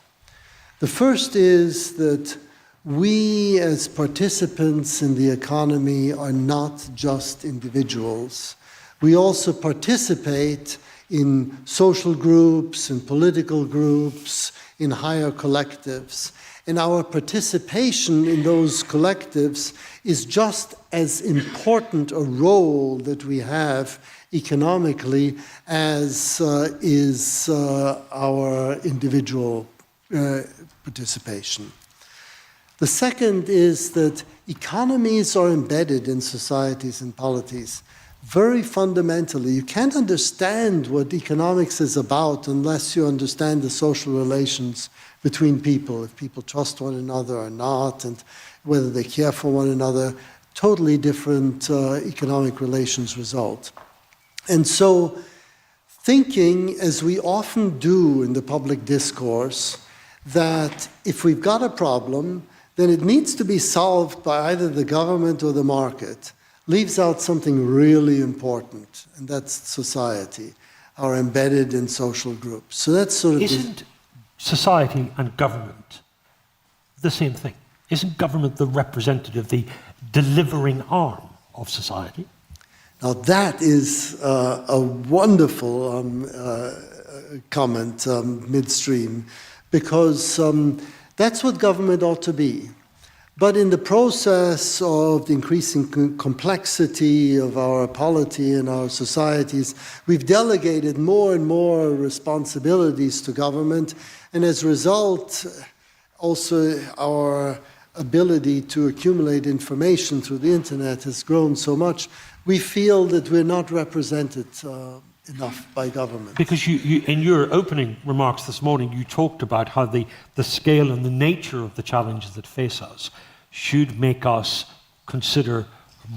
Speaker 3: The first is that we as participants in the economy are not just individuals. We also participate in social groups, in political groups, in higher collectives. And our participation in those collectives is just as important a role that we have economically as is our individual participation. The second is that economies are embedded in societies and polities very fundamentally. You can't understand what economics is about unless you understand the social relations between people, if people trust one another or not, and whether they care for one another. Totally different economic relations result. And so thinking, as we often do in the public discourse, that if we've got a problem, then it needs to be solved by either the government or the market, leaves out something really important, and that's society, our embedded in social groups. So that's sort of...
Speaker 10: Isn't society and government the same thing? Isn't government the representative, the delivering arm of society?
Speaker 3: Now that is a wonderful comment midstream, because that's what government ought to be. But in the process of the increasing complexity of our polity and our societies, we've delegated more and more responsibilities to government, and as a result, also our ability to accumulate information through the internet has grown so much, we feel that we're not represented enough by government.
Speaker 10: Because you, in your opening remarks this morning, you talked about how the scale and the nature of the challenges that face us should make us consider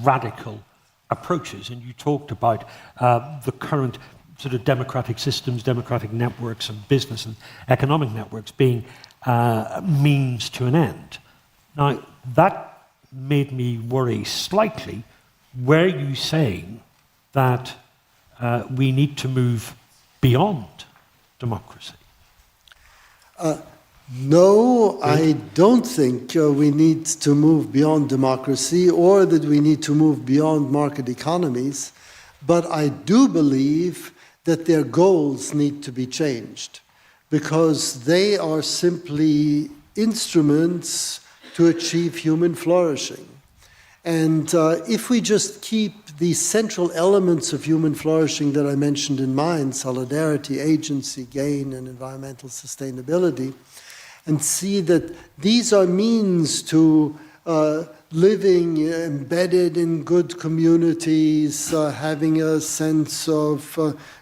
Speaker 10: radical approaches. And you talked about the current sort of democratic systems, democratic networks, and business and economic networks being means to an end. Now, that made me worry slightly. Were you saying that we need to move beyond democracy?
Speaker 3: No, I don't think we need to move beyond democracy or that we need to move beyond market economies, but I do believe that their goals need to be changed because they are simply instruments to achieve human flourishing. And if we just keep these central elements of human flourishing that I mentioned in mind, solidarity, agency, gain, and environmental sustainability, and see that these are means to living embedded in good communities, having a sense of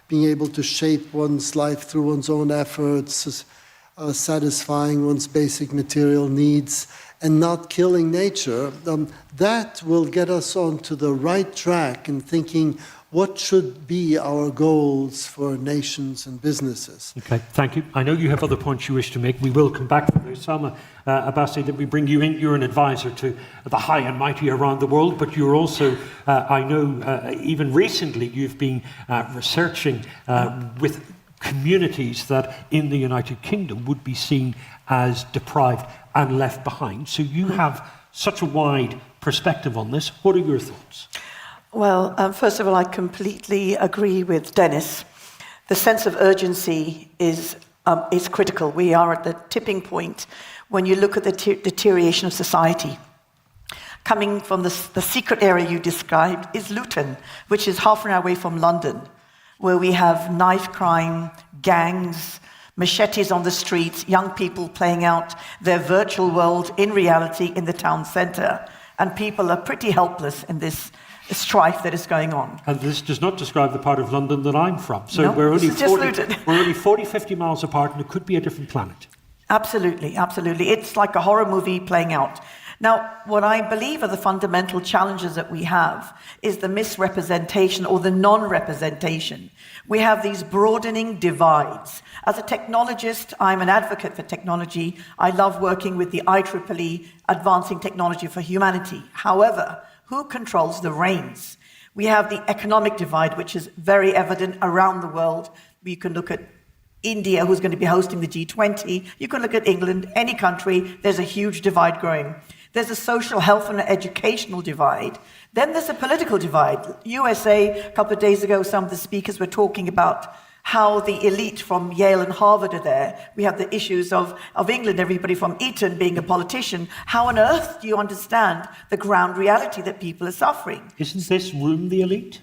Speaker 3: being able to shape one's life through one's own efforts, satisfying one's basic material needs, and not killing nature, that will get us onto the right track in thinking what should be our goals for nations and businesses.
Speaker 10: Okay, thank you. I know you have other points you wish to make. We will come back to those. Salma Abbasi, that we bring you in. You're an advisor to the high and mighty around the world, but you're also, I know, even recently you've been researching with communities that in the United Kingdom would be seen as deprived and left behind. So you have such a wide perspective on this. What are your thoughts?
Speaker 11: Well, first of all, I completely agree with Dennis. The sense of urgency is critical. We are at the tipping point when you look at the deterioration of society. Coming from the secret area you described is Luton, which is half an hour away from London, where we have knife crime, gangs, machetes on the streets, young people playing out their virtual world in reality in the town centre. And people are pretty helpless in this strife that is going on.
Speaker 10: And this does not describe the part of London that I'm from. So
Speaker 11: no,
Speaker 10: we're only 40, 50 miles apart, and it could be a different planet.
Speaker 11: Absolutely, absolutely. It's like a horror movie playing out. Now, what I believe are the fundamental challenges that we have is the misrepresentation or the non-representation. We have these broadening divides. As a technologist, I'm an advocate for technology. I love working with the IEEE, Advancing Technology for Humanity. However, who controls the reins? We have the economic divide, which is very evident around the world. You can look at India, who's going to be hosting the G20. You can look at England, any country. There's a huge divide growing. There's a social health and educational divide. Then there's a political divide. USA, a couple of days ago, some of the speakers were talking about how the elite from Yale and Harvard are there. We have the issues of England, everybody from Eton being a politician. How on earth do you understand the ground reality that people are suffering?
Speaker 10: Isn't this room the elite?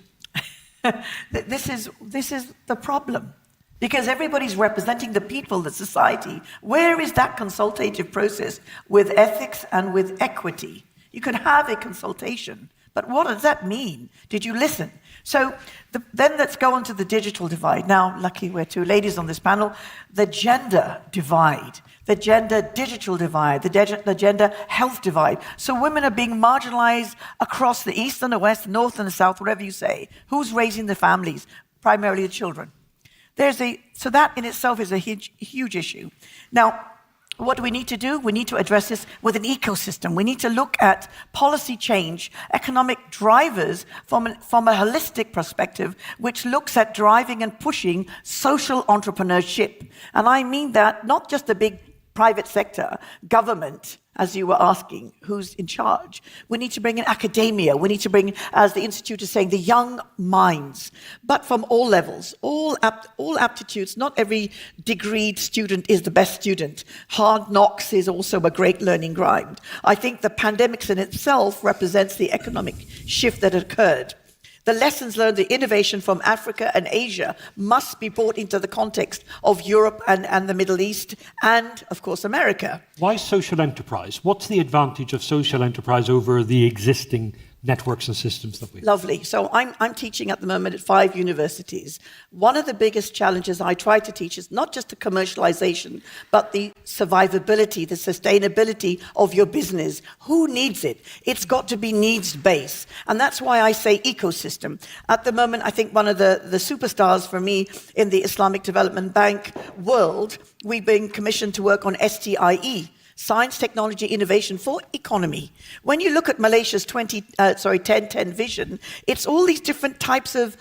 Speaker 11: This is the problem. Because everybody's representing the people, the society. Where is that consultative process with ethics and with equity? You can have a consultation, but what does that mean? Did you listen? So then let's go on to the digital divide. Now, lucky we're two ladies on this panel. The gender divide, the gender digital divide, the gender health divide. So women are being marginalized across the east and the west, the north and the south, whatever you say. Who's raising the families? Primarily the children. So that in itself is a huge issue. Now, what do we need to do? We need to address this with an ecosystem. We need to look at policy change, economic drivers from a holistic perspective, which looks at driving and pushing social entrepreneurship. And I mean that not just the big private sector, government, as you were asking, who's in charge. We need to bring in academia. We need to bring, as the Institute is saying, the young minds, but from all levels, all aptitudes. Not every degreed student is the best student. Hard knocks is also a great learning grind. I think the pandemics in itself represents the economic shift that occurred. The lessons learned, the innovation from Africa and Asia must be brought into the context of Europe and the Middle East and, of course, America.
Speaker 10: Why social enterprise? What's the advantage of social enterprise over the existing networks and systems that we have?
Speaker 11: Lovely. So I'm teaching at the moment at 5 universities. One of the biggest challenges I try to teach is not just the commercialization, but the survivability, the sustainability of your business. Who needs it? It's got to be needs-based. And that's why I say ecosystem. At the moment, I think one of the superstars for me in the Islamic Development Bank world, we've been commissioned to work on STIE, Science, Technology, Innovation for Economy. When you look at Malaysia's 10-10 vision, it's all these different types of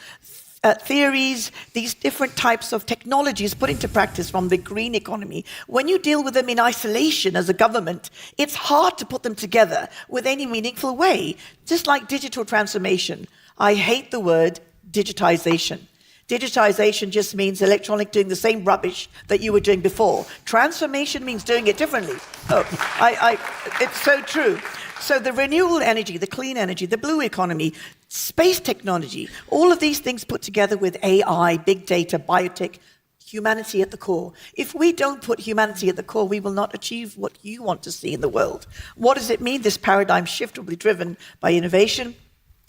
Speaker 11: theories, these different types of technologies put into practice from the green economy. When you deal with them in isolation as a government, it's hard to put them together with any meaningful way. Just like digital transformation. I hate the word digitization. Digitization just means electronic doing the same rubbish that you were doing before. Transformation means doing it differently. It's so true. So the renewable energy, the clean energy, the blue economy, space technology, all of these things put together with AI, big data, biotech, humanity at the core. If we don't put humanity at the core, we will not achieve what you want to see in the world. What does it mean? This paradigm shift will be driven by innovation,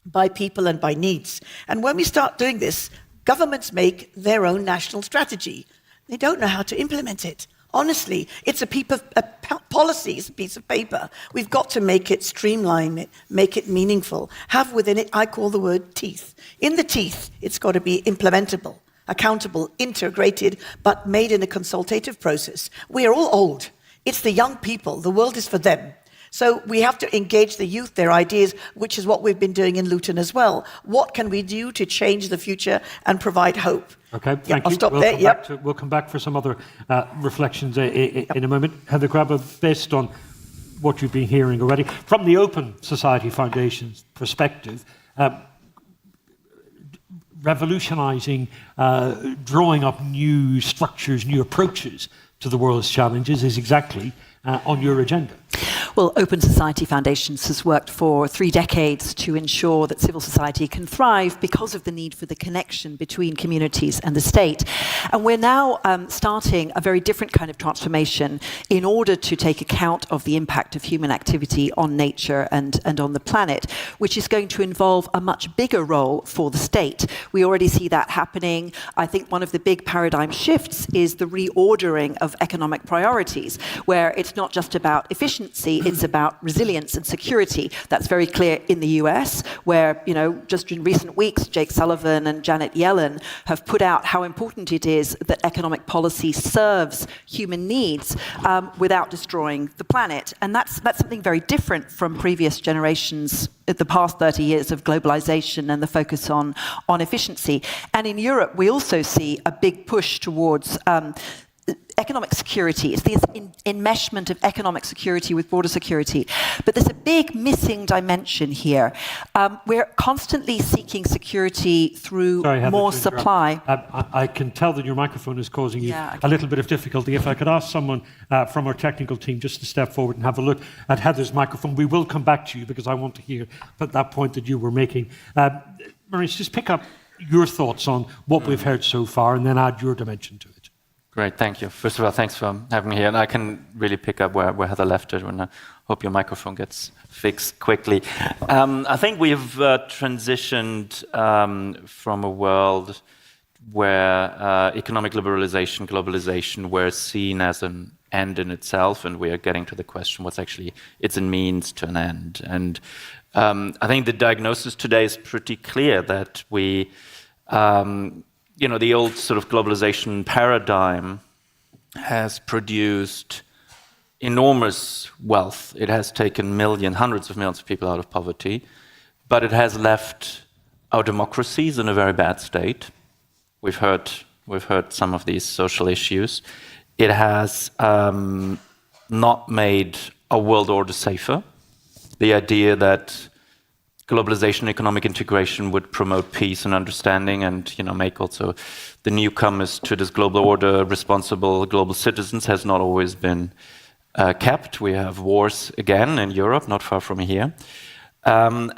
Speaker 11: by people, and by needs. And when we start doing this, governments make their own national strategy. They don't know how to implement it. Honestly, it's a policy, it's a piece of paper. We've got to make it, streamline it, make it meaningful. Have within it, I call the word teeth. In the teeth, it's got to be implementable, accountable, integrated, but made in a consultative process. We are all old. It's the young people. The world is for them. So we have to engage the youth, their ideas, which is what we've been doing in Luton as well. What can we do to change the future and provide hope?
Speaker 10: Okay, thank you.
Speaker 11: I'll stop there.
Speaker 10: We'll come back for some other reflections in a moment. Heather Grabber, based on what you've been hearing already, from the Open Society Foundation's perspective, revolutionising, drawing up new structures, new approaches to the world's challenges is exactly on your agenda.
Speaker 12: Well, Open Society Foundations has worked for 3 decades to ensure that civil society can thrive because of the need for the connection between communities and the state. And we're now starting a very different kind of transformation in order to take account of the impact of human activity on nature and on the planet, which is going to involve a much bigger role for the state. We already see that happening. I think one of the big paradigm shifts is the reordering of economic priorities, where it's not just about efficiency, it's about resilience and security. That's very clear in the US, where, just in recent weeks, Jake Sullivan and Janet Yellen have put out how important it is that economic policy serves human needs without destroying the planet. And that's something very different from previous generations, the past 30 years of globalization and the focus on efficiency. And in Europe, we also see a big push towards economic security. It's this enmeshment of economic security with border security. But there's a big missing dimension here. We're constantly seeking security through more supply.
Speaker 10: I can tell that your microphone is causing you a little bit of difficulty. If I could ask someone from our technical team just to step forward and have a look at Heather's microphone. We will come back to you because I want to hear that point that you were making. Maurice, just pick up your thoughts on what we've heard so far and then add your dimension to it.
Speaker 13: Great, thank you. First of all, thanks for having me here. And I can really pick up where Heather left it, and I hope your microphone gets fixed quickly. I think we've transitioned from a world where economic liberalization, globalization were seen as an end in itself, and we are getting to the question what's actually it's a means to an end. And I think the diagnosis today is pretty clear that we the old sort of globalization paradigm has produced enormous wealth. It has taken hundreds of millions of people out of poverty, but it has left our democracies in a very bad state. We've heard some of these social issues. It has not made our world order safer. The idea that globalization, economic integration would promote peace and understanding and make also the newcomers to this global order responsible global citizens has not always been kept. We have wars again in Europe, not far from here. There's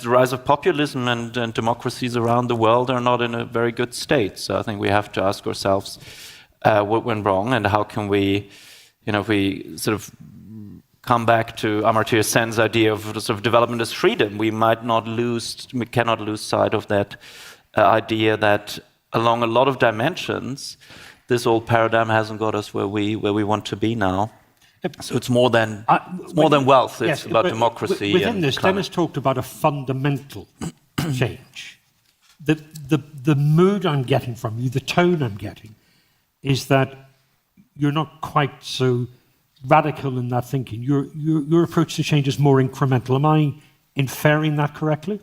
Speaker 13: the rise of populism and democracies around the world are not in a very good state. So I think we have to ask ourselves what went wrong and how can we, if we sort of come back to Amartya Sen's idea of sort of development as freedom, we cannot lose sight of that idea that along a lot of dimensions, this old paradigm hasn't got us where we want to be now. So it's more than wealth. It's about democracy.
Speaker 10: Within this, Dennis talked about a fundamental change. The mood I'm getting from you, the tone I'm getting, is that you're not quite so radical in that thinking. Your approach to change is more incremental. Am I inferring that correctly?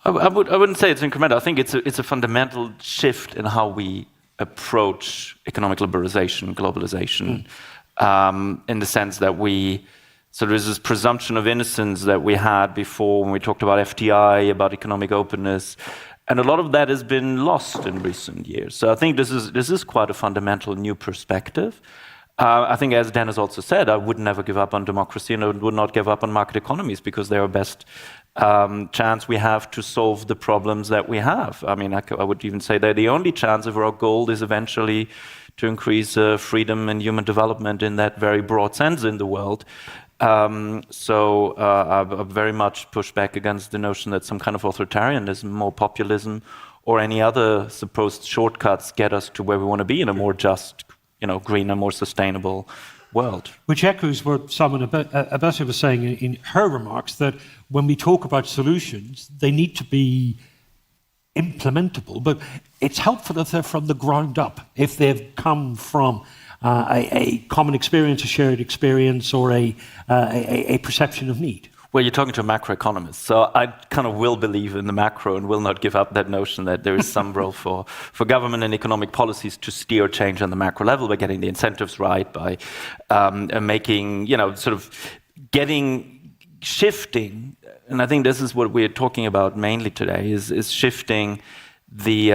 Speaker 13: I wouldn't say it's incremental. I think it's a fundamental shift in how we approach economic liberalization, globalization. In the sense that there's this presumption of innocence that we had before when we talked about FDI, about economic openness, and a lot of that has been lost in recent years. So I think this is quite a fundamental new perspective. I think, as Dennis also said, I would never give up on democracy and I would not give up on market economies because they're our best chance we have to solve the problems that we have. I mean, I would even say they're the only chance if our goal is eventually to increase freedom and human development in that very broad sense in the world. So I very much push back against the notion that some kind of authoritarianism or populism or any other supposed shortcuts get us to where we want to be in a more just, greener, more sustainable world.
Speaker 10: Which echoes what Salman Abbasi was saying in her remarks, that when we talk about solutions, they need to be implementable, but it's helpful if they're from the ground up, if they've come from a common experience, a shared experience, or a perception of need.
Speaker 13: Well, you're talking to a macroeconomist, so I kind of will believe in the macro and will not give up that notion that there is some role for government and economic policies to steer change on the macro level by getting the incentives right, by making, shifting, and I think this is what we're talking about mainly today, is shifting the,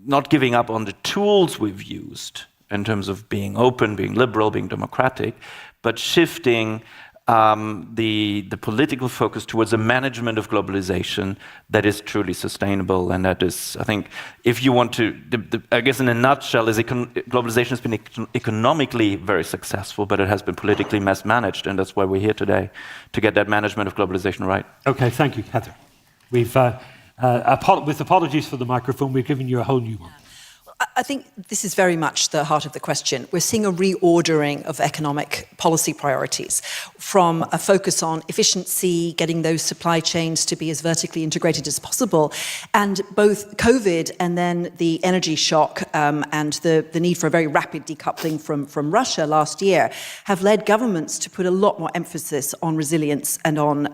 Speaker 13: not giving up on the tools we've used in terms of being open, being liberal, being democratic, but shifting the political focus towards a management of globalization that is truly sustainable, and that is, I think, if you want to, I guess in a nutshell, globalization has been economically very successful, but it has been politically mismanaged, and that's why we're here today, to get that management of globalization right.
Speaker 10: Okay, thank you, Heather. We've, with apologies for the microphone, we've given you a whole new one.
Speaker 14: I think this is very much the heart of the question. We're seeing a reordering of economic policy priorities from a focus on efficiency, getting those supply chains to be as vertically integrated as possible, and both COVID and then the energy shock and the need for a very rapid decoupling from Russia last year have led governments to put a lot more emphasis on resilience and on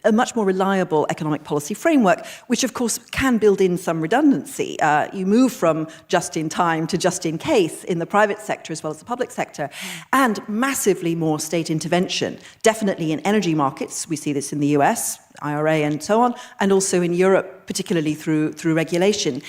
Speaker 14: a much more reliable economic policy framework, which of course can build in some redundancy. You move from just in time to just in case in the private sector as well as the public sector, and massively more state intervention, definitely in energy markets. We see this in the US, IRA and so on, and also in Europe, particularly through regulation.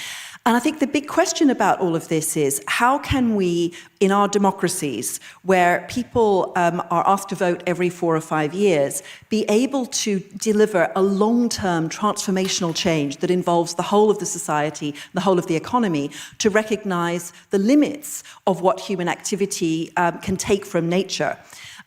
Speaker 14: And I think the big question about all of this is, how can we, in our democracies, where people are asked to vote every 4 or 5 years, be able to deliver a long-term transformational change that involves the whole of the society, the whole of the economy, to recognize the limits of what human activity can take from nature?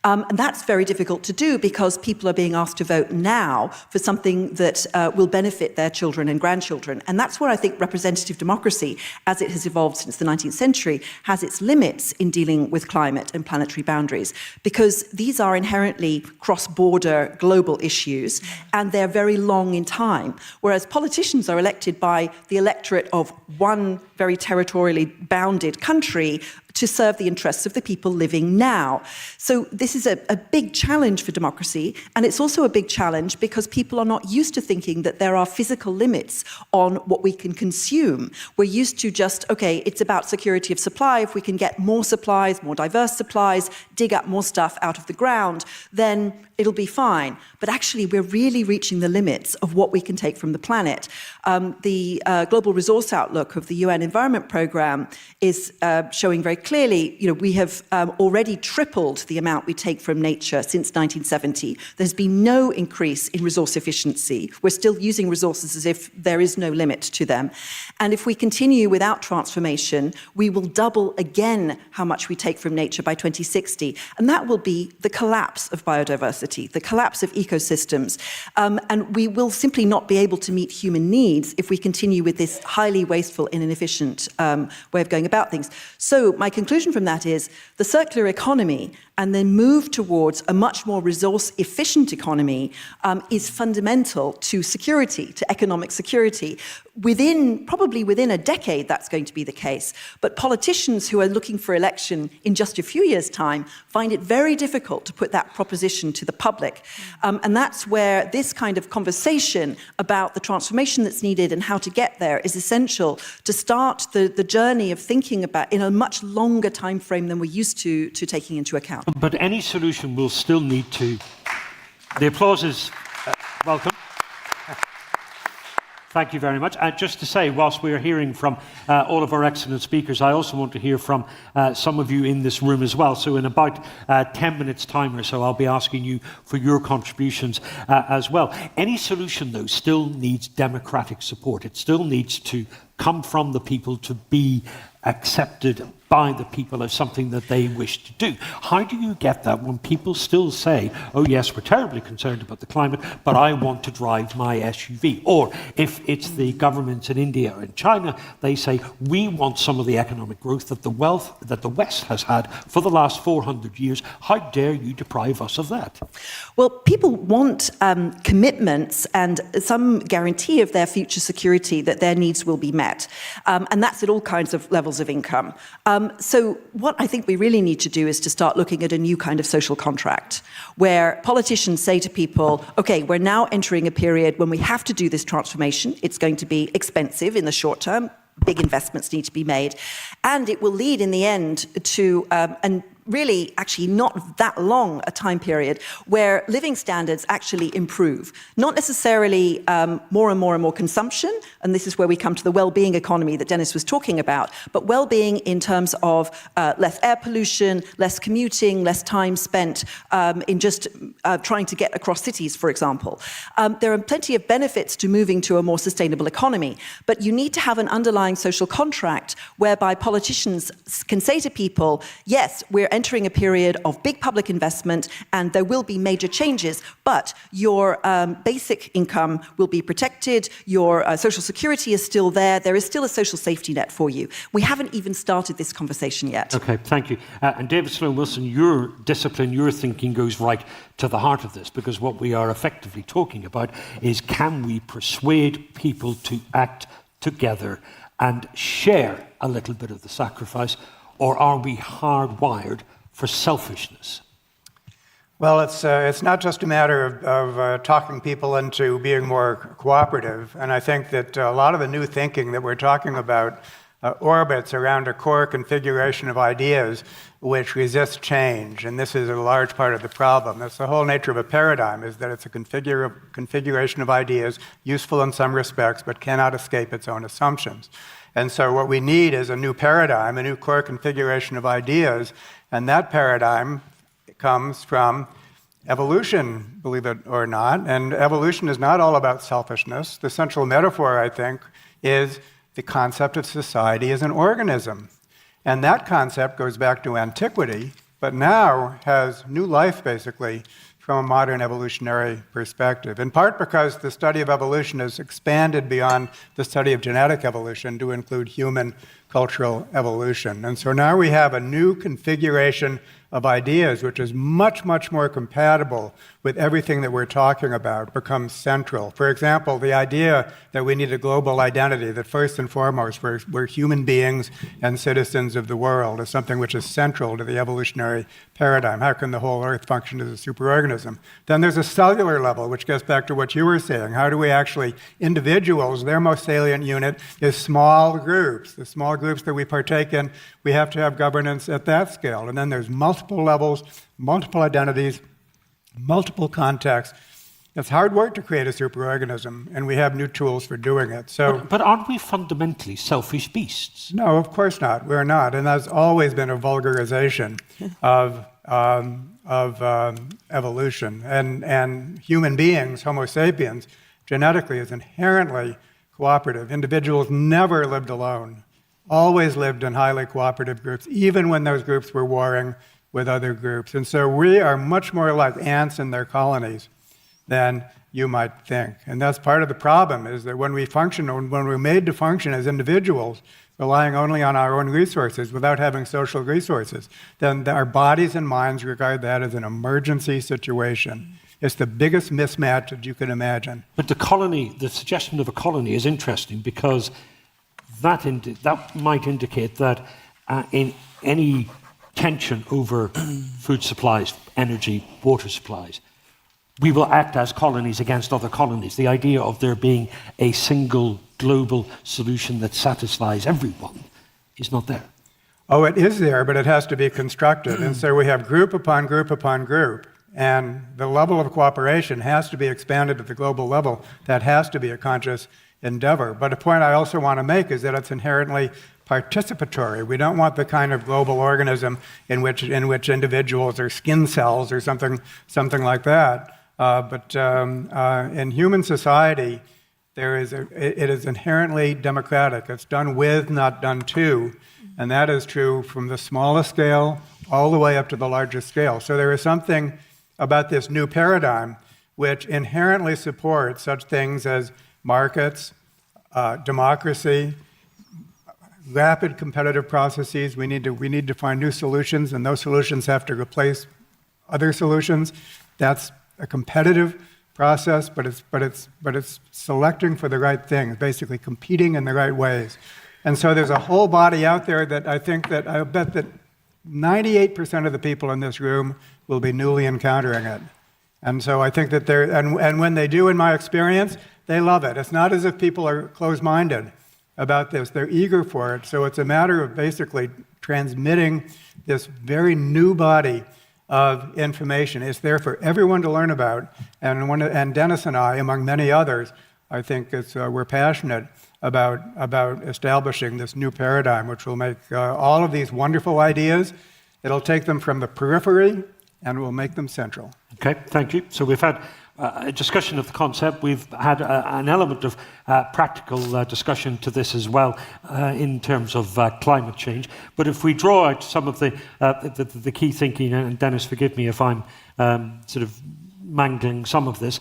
Speaker 14: And that's very difficult to do because people are being asked to vote now for something that will benefit their children and grandchildren. And that's where I think representative democracy, as it has evolved since the 19th century, has its limits in dealing with climate and planetary boundaries, because these are inherently cross-border global issues, and they're very long in time, whereas politicians are elected by the electorate of one very territorially bounded country to serve the interests of the people living now. So this is a big challenge for democracy, and it's also a big challenge because people are not used to thinking that there are physical limits on what we can consume. We're used to just, okay, it's about security of supply. If we can get more supplies, more diverse supplies, dig up more stuff out of the ground, then it'll be fine. But actually, we're really reaching the limits of what we can take from the planet. The Global Resource Outlook of the UN Environment Programme is showing very clearly, we have already tripled the amount we take from nature since 1970. There's been no increase in resource efficiency. We're still using resources as if there is no limit to them. And if we continue without transformation, we will double again how much we take from nature by 2060. And that will be the collapse of biodiversity, the collapse of ecosystems. And we will simply not be able to meet human needs if we continue with this highly wasteful and inefficient way of going about things. So my conclusion from that is the circular economy and then move towards a much more resource-efficient economy is fundamental to security, to economic security. Probably within a decade, that's going to be the case. But politicians who are looking for election in just a few years' time find it very difficult to put that proposition to the public. And that's where this kind of conversation about the transformation that's needed and how to get there is essential to start the journey of thinking about in a much longer time frame than we're used to taking into account.
Speaker 10: But any solution will still need to... The applause is welcome. Thank you very much. And just to say, whilst we are hearing from all of our excellent speakers, I also want to hear from some of you in this room as well. So in about 10 minutes' time or so, I'll be asking you for your contributions as well. Any solution, though, still needs democratic support. It still needs to come from the people, to be accepted by the people as something that they wish to do. How do you get that when people still say, oh yes, we're terribly concerned about the climate, but I want to drive my SUV? Or if it's the governments in India and China, they say, we want some of the economic growth that the West has had for the last 400 years. How dare you deprive us of that?
Speaker 14: Well, people want commitments and some guarantee of their future security that their needs will be met. And that's at all kinds of levels of income. So what I think we really need to do is to start looking at a new kind of social contract, where politicians say to people, okay, we're now entering a period when we have to do this transformation. It's going to be expensive in the short term. Big investments need to be made. And it will lead in the end to really actually not that long a time period where living standards actually improve. Not necessarily more and more consumption, and this is where we come to the well-being economy that Dennis was talking about, but well-being in terms of less air pollution, less commuting, less time spent in just trying to get across cities, for example. There are plenty of benefits to moving to a more sustainable economy, but you need to have an underlying social contract whereby politicians can say to people, yes, we're entering a period of big public investment and there will be major changes, but your basic income will be protected, your social security is still there is still a social safety net for you. We haven't even started this conversation yet.
Speaker 10: Okay, thank you. And David Sloan-Wilson, your discipline, your thinking goes right to the heart of this, because what we are effectively talking about is, can we persuade people to act together and share a little bit of the sacrifice, or are we hardwired for selfishness?
Speaker 15: Well, it's not just a matter of talking people into being more cooperative, and I think that a lot of the new thinking that we're talking about orbits around a core configuration of ideas which resist change, and this is a large part of the problem. That's the whole nature of a paradigm, is that it's a configuration of ideas, useful in some respects, but cannot escape its own assumptions. And so what we need is a new paradigm, a new core configuration of ideas, and that paradigm comes from evolution, believe it or not. And evolution is not all about selfishness. The central metaphor, I think, is the concept of society as an organism. And that concept goes back to antiquity, but now has new life, basically, from a modern evolutionary perspective, in part because the study of evolution has expanded beyond the study of genetic evolution to include human cultural evolution. And so now we have a new configuration of ideas, which is much, much more compatible with everything that we're talking about, becomes central. For example, the idea that we need a global identity, that first and foremost we're human beings and citizens of the world, is something which is central to the evolutionary paradigm. How can the whole Earth function as a superorganism? Then there's a cellular level, which gets back to what you were saying. How do we actually, individuals, their most salient unit is small groups. The small groups that we partake in, we have to have governance at that scale. And then there's multiple levels, multiple identities, multiple contexts. It's hard work to create a superorganism, and we have new tools for doing it. So,
Speaker 10: but aren't we fundamentally selfish beasts?
Speaker 15: No, of course not. We're not, and that's always been a vulgarization of evolution. And human beings, Homo sapiens, genetically is inherently cooperative. Individuals never lived alone, always lived in highly cooperative groups, even when those groups were warring with other groups. And so we are much more like ants in their colonies than you might think. And that's part of the problem, is that when we function, when we're made to function as individuals, relying only on our own resources without having social resources, then our bodies and minds regard that as an emergency situation. It's the biggest mismatch that you can imagine.
Speaker 10: But the suggestion of a colony is interesting, because that might indicate that in any tension over food supplies, energy, water supplies, we will act as colonies against other colonies. The idea of there being a single global solution that satisfies everyone is not there.
Speaker 15: Oh, it is there, but it has to be constructed. And so we have group upon group upon group. And the level of cooperation has to be expanded at the global level. That has to be a conscious endeavor. But a point I also want to make is that it's inherently participatory. We don't want the kind of global organism in which individuals are skin cells or something like that. But in human society, it is inherently democratic. It's done with, not done to. And that is true from the smallest scale all the way up to the largest scale. So there is something about this new paradigm which inherently supports such things as markets, democracy, rapid competitive processes. We need to find new solutions, and those solutions have to replace other solutions. That's a competitive process, but it's selecting for the right things, basically competing in the right ways. And so there's a whole body out there that I bet that 98% of the people in this room will be newly encountering it. And so I think that and when they do, in my experience, they love it. It's not as if people are closed-minded about this. They're eager for it. So it's a matter of basically transmitting this very new body of information. It's there for everyone to learn about. And Dennis and I, among many others, I think we're passionate about establishing this new paradigm, which will make all of these wonderful ideas, it'll take them from the periphery and will make them central.
Speaker 10: Okay, thank you. So we've had a discussion of the concept. We've had an element of practical discussion to this as well in terms of climate change. But if we draw out some of the key thinking, and Dennis, forgive me if I'm sort of mangling some of this,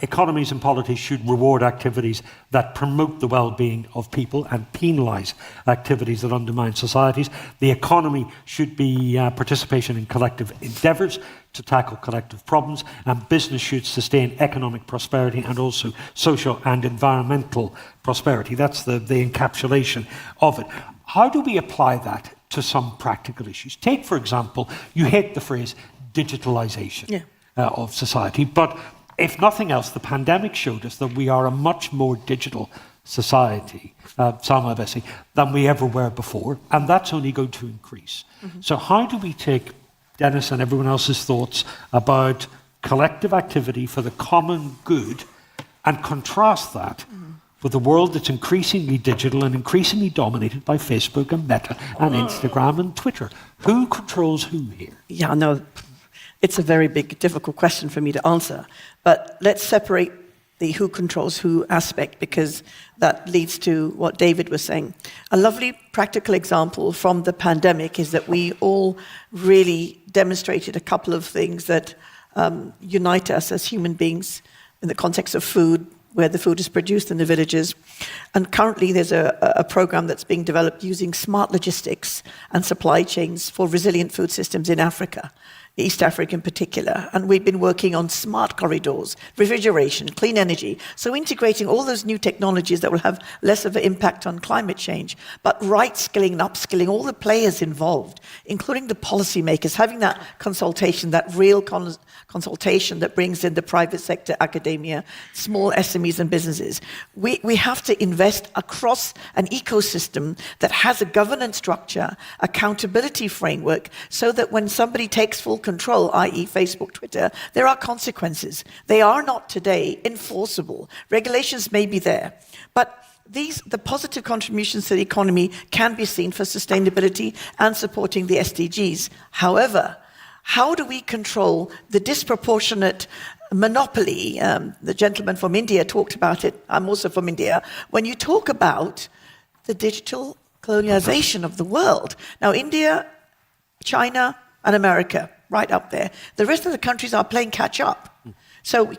Speaker 10: economies and polities should reward activities that promote the well-being of people and penalise activities that undermine societies. The economy should be participation in collective endeavours to tackle collective problems, and business should sustain economic prosperity and also social and environmental prosperity. That's the encapsulation of it. How do we apply that to some practical issues? Take, for example, you hate the phrase digitalisation. Yeah. Of society. But if nothing else, the pandemic showed us that we are a much more digital society, Salma Bessie, than we ever were before, and that's only going to increase. Mm-hmm. So how do we take Dennis and everyone else's thoughts about collective activity for the common good and contrast that with a world that's increasingly digital and increasingly dominated by Facebook and Meta and Instagram and Twitter? Who controls who here?
Speaker 11: Yeah, no. It's a very big, difficult question for me to answer. But let's separate the who controls who aspect, because that leads to what David was saying. A lovely practical example from the pandemic is that we all really demonstrated a couple of things that unite us as human beings in the context of food, where the food is produced in the villages. And currently there's a program that's being developed using smart logistics and supply chains for resilient food systems in Africa, East Africa in particular. And we've been working on smart corridors, refrigeration, clean energy. So integrating all those new technologies that will have less of an impact on climate change, but right skilling and upskilling all the players involved, including the policymakers, having that consultation, that real consultation that brings in the private sector, academia, small SMEs and businesses. We have to invest across an ecosystem that has a governance structure, accountability framework, so that when somebody takes full control, i.e. Facebook, Twitter, there are consequences. They are not today enforceable. Regulations may be there, but the positive contributions to the economy can be seen for sustainability and supporting the SDGs. However, how do we control the disproportionate monopoly? The gentleman from India talked about it. I'm also from India. When you talk about the digital colonialization of the world. Now, India, China, and America, right up there. The rest of the countries are playing catch up. So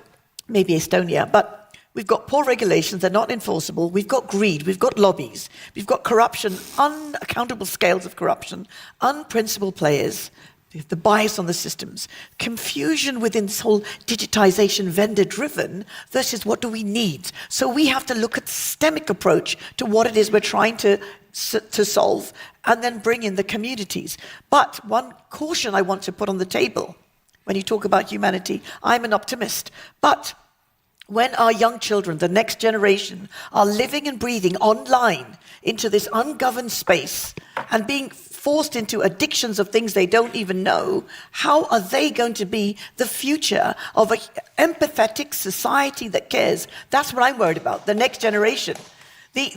Speaker 11: maybe Estonia, but we've got poor regulations, they're not enforceable, we've got greed, we've got lobbies, we've got corruption, unaccountable scales of corruption, unprincipled players, the bias on the systems, confusion within this whole digitization, vendor-driven, versus what do we need? So we have to look at the systemic approach to what it is we're trying to solve, and then bring in the communities. But one caution I want to put on the table, when you talk about humanity, I'm an optimist, but when our young children, the next generation, are living and breathing online into this ungoverned space and being forced into addictions of things they don't even know, how are they going to be the future of an empathetic society that cares? That's what I'm worried about, the next generation. The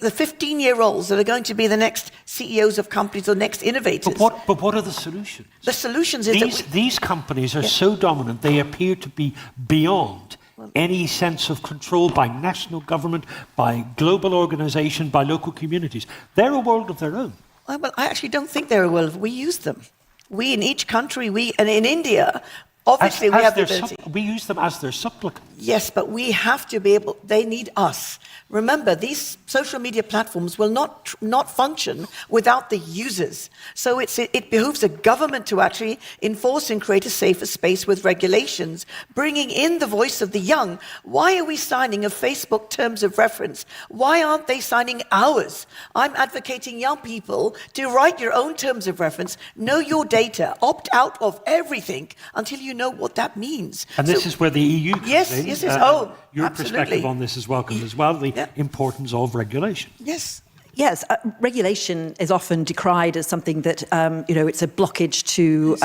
Speaker 11: 15-year-olds that are going to be the next CEOs of companies or next innovators.
Speaker 10: But what are the solutions?
Speaker 11: The solutions is
Speaker 10: these companies are so dominant, they appear to be beyond any sense of control by national government, by global organization, by local communities. They're a world of their own.
Speaker 11: Well, I actually don't think they're a world. We use them. We in each country, and in India, obviously we have the ability.
Speaker 10: We use them as their supplicants.
Speaker 11: Yes, but we have to be able, they need us. Remember, these social media platforms will not function without the users. So it behooves a government to actually enforce and create a safer space with regulations, bringing in the voice of the young. Why are we signing a Facebook terms of reference? Why aren't they signing ours? I'm advocating young people to write your own terms of reference, know your data, opt out of everything until you know what that means.
Speaker 10: And this is where the EU comes in.
Speaker 11: Yes.
Speaker 10: Your
Speaker 11: absolutely.
Speaker 10: perspective on this is welcome as well, the importance of regulation.
Speaker 11: Yes.
Speaker 14: Yes, regulation is often decried as something that, it's a blockage to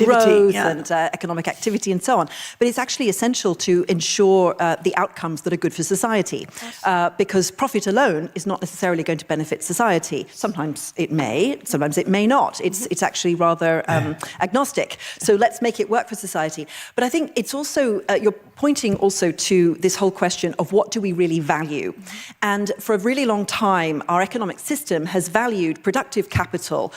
Speaker 14: growth and economic activity and so on. But it's actually essential to ensure the outcomes that are good for society. Because profit alone is not necessarily going to benefit society. Sometimes it may, sometimes it may not. It's actually rather agnostic. So let's make it work for society. But I think it's also, you're pointing also to this whole question of what do we really value? And for a really long time, our economic system has valued productive capital,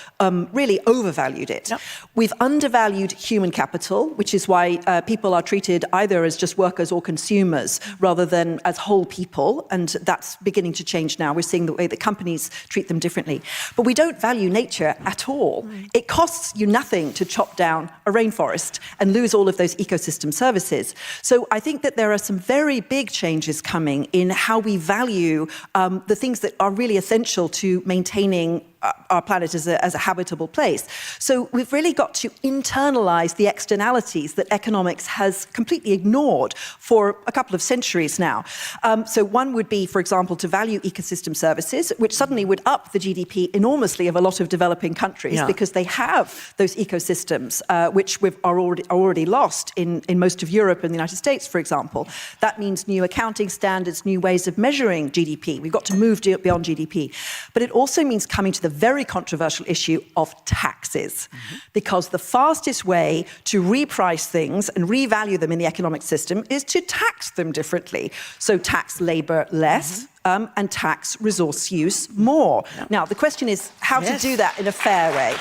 Speaker 14: really overvalued it. Yep. We've undervalued human capital, which is why people are treated either as just workers or consumers rather than as whole people, and that's beginning to change now. We're seeing the way that companies treat them differently. But we don't value nature at all. It costs you nothing to chop down a rainforest and lose all of those ecosystem services. So I think that there are some very big changes coming in how we value the things that are really essential to maintaining our planet as a habitable place. So we've really got to internalize the externalities that economics has completely ignored for a couple of centuries now. So one would be, for example, to value ecosystem services, which suddenly would up the GDP enormously of a lot of developing countries because they have those ecosystems, which we've already lost in most of Europe and the United States, for example. That means new accounting standards, new ways of measuring GDP. We've got to move beyond GDP. But it also means coming to the very controversial issue of taxes, because the fastest way to reprice things and revalue them in the economic system is to tax them differently. So tax labor less and tax resource use more. Now, the question is how to do that in a fair way.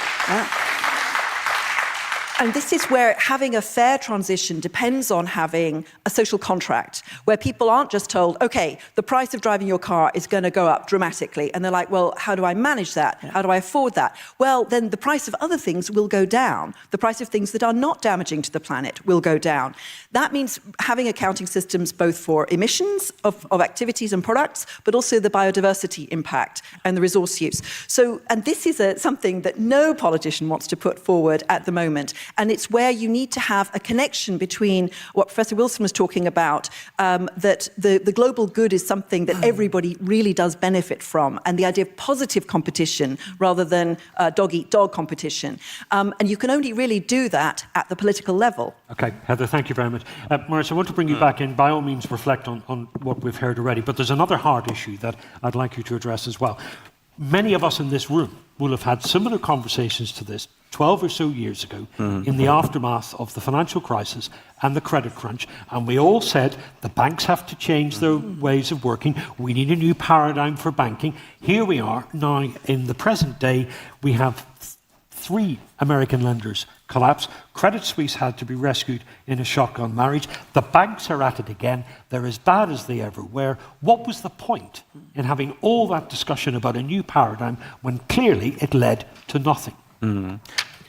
Speaker 12: And this is where having a fair transition depends on having a social contract where people aren't just told, okay, the price of driving your car is going to go up dramatically. And they're like, well, how do I manage that? How do I afford that? Well, then the price of other things will go down. The price of things that are not damaging to the planet will go down. That means having accounting systems both for emissions of activities and products, but also the biodiversity impact and the resource use. So, and this is something that no politician wants to put forward at the moment. And it's where you need to have a connection between what Professor Wilson was talking about, that the global good is something that everybody really does benefit from, and the idea of positive competition rather than dog-eat-dog competition. And you can only really do that at the political level.
Speaker 10: Okay, Heather, thank you very much. Maurice, I want to bring you back in. By all means, reflect on what we've heard already, but there's another hard issue that I'd like you to address as well. Many of us in this room will have had similar conversations to this 12 or so years ago in the aftermath of the financial crisis and the credit crunch. And we all said the banks have to change their ways of working. We need a new paradigm for banking. Here we are now in the present day. We have 3 American lenders collapse. Credit Suisse had to be rescued in a shotgun marriage. The banks are at it again. They're as bad as they ever were. What was the point in having all that discussion about a new paradigm when clearly it led to nothing?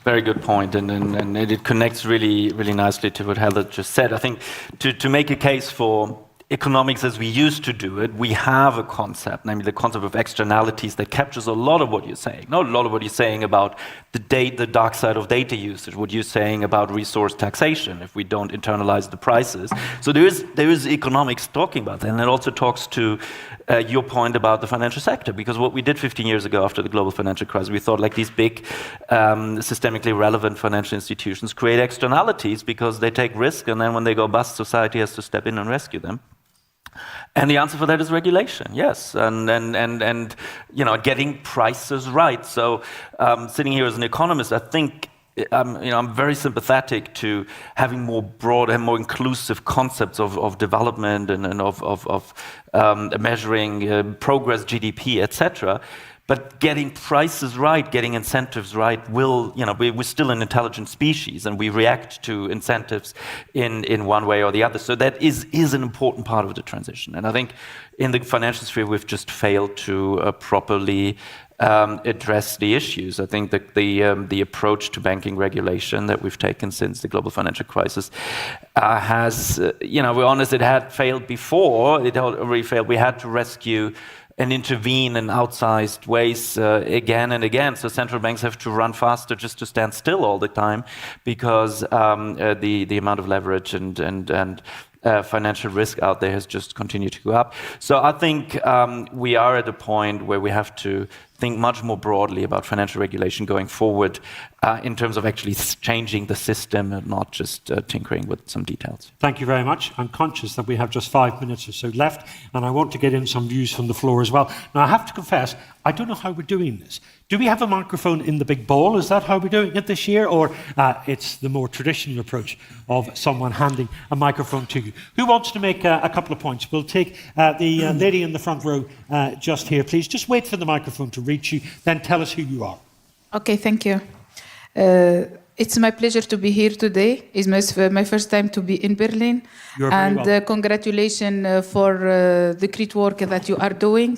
Speaker 13: Very good point, and it connects really, really nicely to what Heather just said. I think to make a case for economics as we used to do it, we have a concept, namely the concept of externalities, that captures a lot of what you're saying. Not a lot of what you're saying about the dark side of data usage, what you're saying about resource taxation if we don't internalize the prices. So there is economics talking about that, and it also talks to your point about the financial sector, because what we did 15 years ago after the global financial crisis, we thought like these big systemically relevant financial institutions create externalities because they take risk, and then when they go bust, society has to step in and rescue them. And the answer for that is regulation, yes, and getting prices right. So sitting here as an economist, I think I'm very sympathetic to having more broad and more inclusive concepts of development and of measuring progress, GDP, etc. But getting prices right, getting incentives right, we're still an intelligent species, and we react to incentives in one way or the other. So that is an important part of the transition. And I think in the financial sphere, we've just failed to properly address the issues. I think that the approach to banking regulation that we've taken since the global financial crisis has, we're honest, it had failed before. It already failed. We had to rescue and intervene in outsized ways again and again. So central banks have to run faster just to stand still all the time, because the amount of leverage and financial risk out there has just continued to go up. So I think we are at a point where we have to think much more broadly about financial regulation going forward in terms of actually changing the system and not just tinkering with some details.
Speaker 10: Thank you very much. I'm conscious that we have just 5 minutes or so left, and I want to get in some views from the floor as well. Now, I have to confess, I don't know how we're doing this. Do we have a microphone in the big ball? Is that how we're doing it this year? Or it's the more traditional approach of someone handing a microphone to you? Who wants to make a couple of points? We'll take the lady in the front row just here, please. Just wait for the microphone to reach you, then tell us who you are.
Speaker 16: Okay, thank you. It's my pleasure to be here today. It's my first time to be in Berlin.
Speaker 10: You're very welcome.
Speaker 16: And congratulations for the great work that you are doing.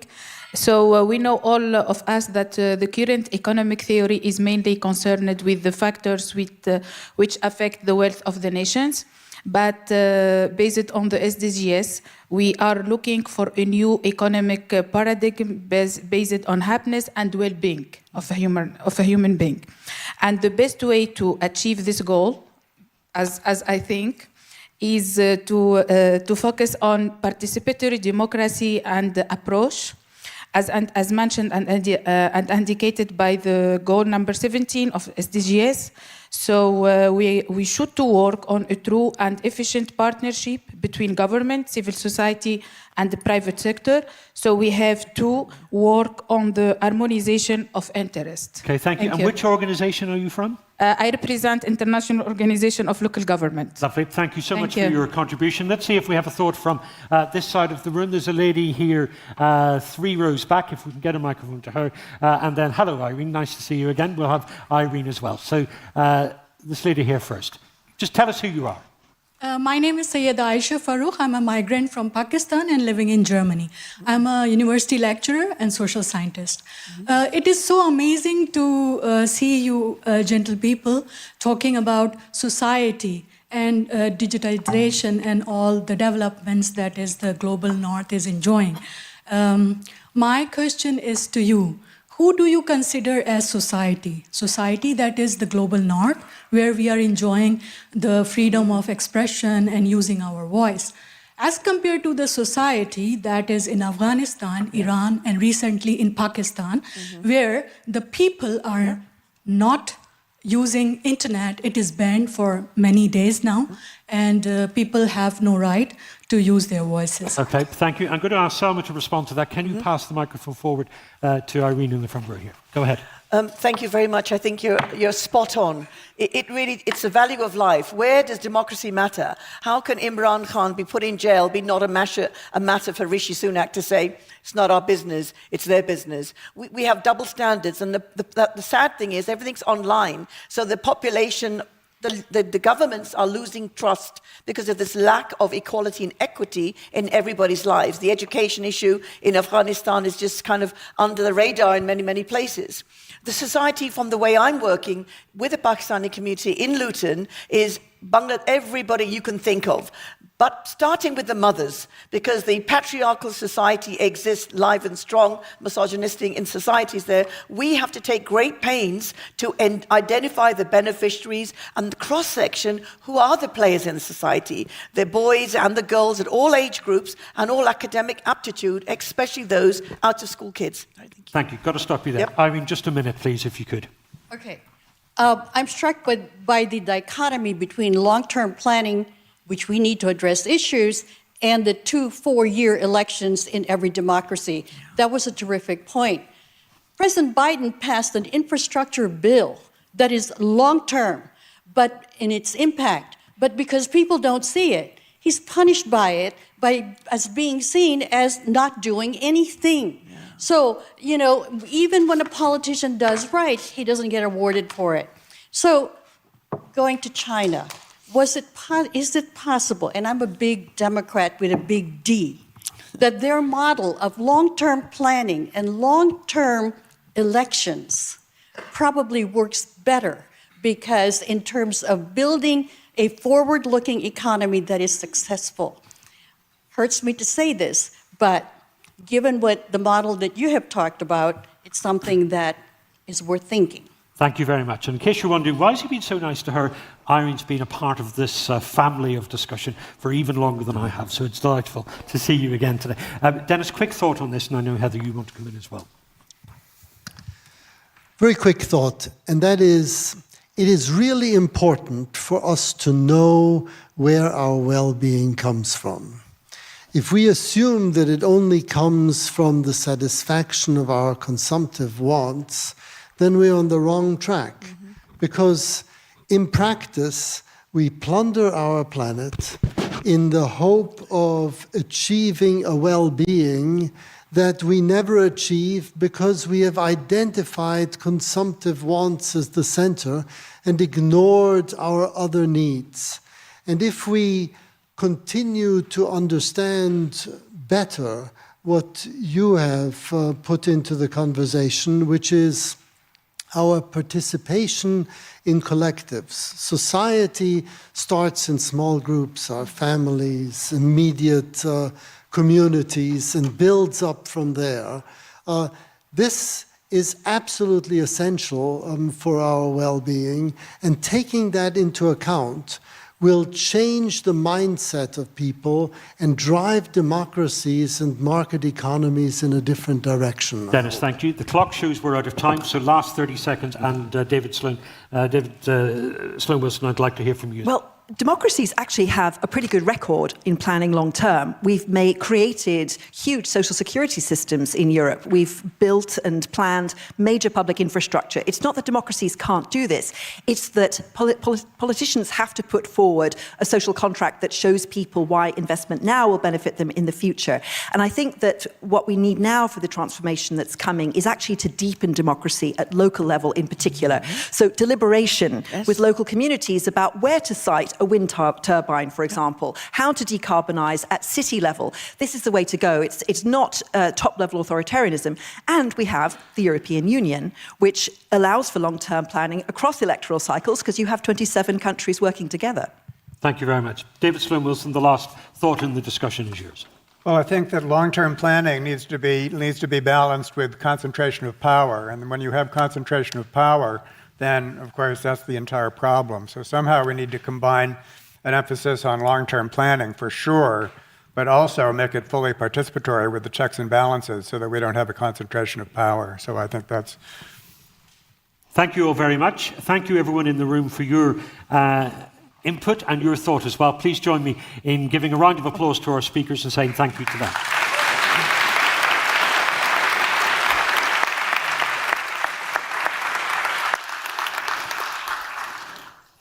Speaker 16: So we know all of us that the current economic theory is mainly concerned with the factors which affect the wealth of the nations. But based on the SDGs, we are looking for a new economic paradigm based on happiness and well-being of a human being. And the best way to achieve this goal, as I think, is to focus on participatory democracy and approach, as mentioned and indicated by the goal number 17 of SDGs. So we should to work on a true and efficient partnership between government, civil society, and the private sector. So we have to work on the harmonization of interest.
Speaker 10: Okay, thank you. And which organization are you from?
Speaker 16: I represent International Organization of Local Government.
Speaker 10: Lovely. Thank you so much for your contribution. Let's see if we have a thought from this side of the room. There's a lady here 3 rows back, if we can get a microphone to her. And then, hello, Irene. Nice to see you again. We'll have Irene as well. So this lady here first. Just tell us who you are.
Speaker 17: My name is Sayyeda Aisha Farooq. I'm a migrant from Pakistan and living in Germany. I'm a university lecturer and social scientist. It is so amazing to see you gentle people talking about society and digitalization and all the developments that is the global north is enjoying. My question is to you. Who do you consider as society? Society that is the global north, where we are enjoying the freedom of expression and using our voice, as compared to the society that is in Afghanistan, Iran, and recently in Pakistan, where the people are not using internet. It is banned for many days now, and people have no right to use their voices.
Speaker 10: Okay, thank you. I'm going to ask Selma to respond to that. Can you pass the microphone forward to Irene in the front row here? Go ahead.
Speaker 11: Thank you very much. I think you're spot on. It's the value of life. Where does democracy matter? How can Imran Khan be put in jail, be not a matter for Rishi Sunak to say, it's not our business, it's their business? We have double standards, and the sad thing is everything's online, so the population, the governments are losing trust because of this lack of equality and equity in everybody's lives. The education issue in Afghanistan is just kind of under the radar in many, many places. The society, from the way I'm working with the Pakistani community in Luton, is Bangladesh, everybody you can think of. But starting with the mothers, because the patriarchal society exists live and strong, misogynistic in societies there, we have to take great pains to identify the beneficiaries and the cross-section who are the players in the society. The boys and the girls at all age groups and all academic aptitude, especially those out-of-school kids.
Speaker 10: Thank you. Got to stop you there.
Speaker 11: Yep.
Speaker 10: Irene, just a minute, please, if you could.
Speaker 18: Okay. I'm struck by the dichotomy between long-term planning, which we need to address issues, and the 2 4-year elections in every democracy. That was a terrific point. President Biden passed an infrastructure bill that is long-term, but in its impact, but because people don't see it, he's punished by it as being seen as not doing anything. So, you know, even when a politician does right, he doesn't get awarded for it. So, going to China, is it possible, and I'm a big Democrat with a big D, that their model of long-term planning and long-term elections probably works better, because in terms of building a forward-looking economy that is successful? Hurts me to say this, but given what the model that you have talked about, it's something that is worth thinking.
Speaker 10: Thank you very much. And in case you're wondering, why has he been so nice to her? Irene's been a part of this family of discussion for even longer than I have, so it's delightful to see you again today. Dennis, quick thought on this, and I know, Heather, you want to come in as well.
Speaker 3: Very quick thought, and that is, it is really important for us to know where our well-being comes from. If we assume that it only comes from the satisfaction of our consumptive wants, then we're on the wrong track. Because in practice, we plunder our planet in the hope of achieving a well-being that we never achieve because we have identified consumptive wants as the center and ignored our other needs. And if we continue to understand better what you have put into the conversation, which is our participation in collectives. Society starts in small groups, our families, immediate communities, and builds up from there. This is absolutely essential for our well-being, and taking that into account will change the mindset of people and drive democracies and market economies in a different direction.
Speaker 10: Dennis, thank you. The clock shows we're out of time, so last 30 seconds, and David Sloan Wilson, I'd like to hear from you.
Speaker 11: Well,
Speaker 12: democracies actually have a pretty good record in planning long term. We've created huge social security systems in Europe. We've built and planned major public infrastructure. It's not that democracies can't do this. It's that politicians have to put forward a social contract that shows people why investment now will benefit them in the future. And I think that what we need now for the transformation that's coming is actually to deepen democracy at local level in particular. So deliberation with local communities about where to site a wind turbine, for example, how to decarbonise at city level. This is the way to go. It's not top-level authoritarianism. And we have the European Union, which allows for long-term planning across electoral cycles because you have 27 countries working together.
Speaker 10: Thank you very much. David Sloan-Wilson, the last thought in the discussion is yours.
Speaker 15: Well, I think that long-term planning needs to be balanced with concentration of power. And when you have concentration of power, then, of course, that's the entire problem. So somehow we need to combine an emphasis on long-term planning, for sure, but also make it fully participatory with the checks and balances so that we don't have a concentration of power. So I think that's...
Speaker 10: Thank you all very much. Thank you, everyone in the room, for your input and your thought as well. Please join me in giving a round of applause to our speakers and saying thank you to them.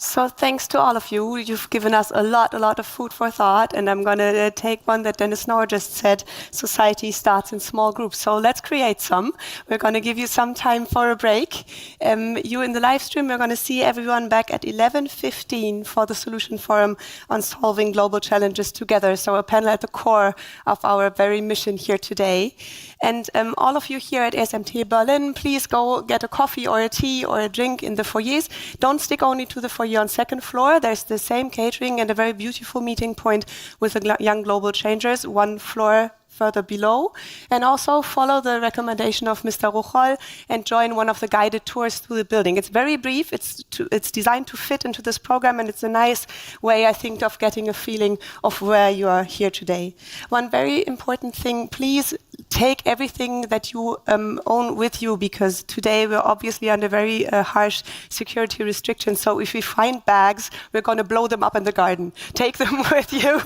Speaker 2: So thanks to all of you. You've given us a lot of food for thought, and I'm going to take one that Dennis Nauer just said, society starts in small groups. So let's create some. We're going to give you some time for a break. You in the live stream, we're going to see everyone back at 11:15 for the Solution Forum on Solving Global Challenges Together. So a panel at the core of our very mission here today. And all of you here at ASMT Berlin, please go get a coffee or a tea or a drink in the foyers. Don't stick only to the foyer on second floor. There's the same catering and a very beautiful meeting point with the young global changers, one floor further below. And also follow the recommendation of Mr. Ruchol and join one of the guided tours through the building. It's very brief. It's designed to fit into this program, and it's a nice way, I think, of getting a feeling of where you are here today. One very important thing, please take everything that you own with you, because today we're obviously under very harsh security restrictions. So if we find bags, we're going to blow them up in the garden. Take them with you.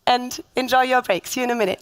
Speaker 2: And enjoy your break. See you in a minute.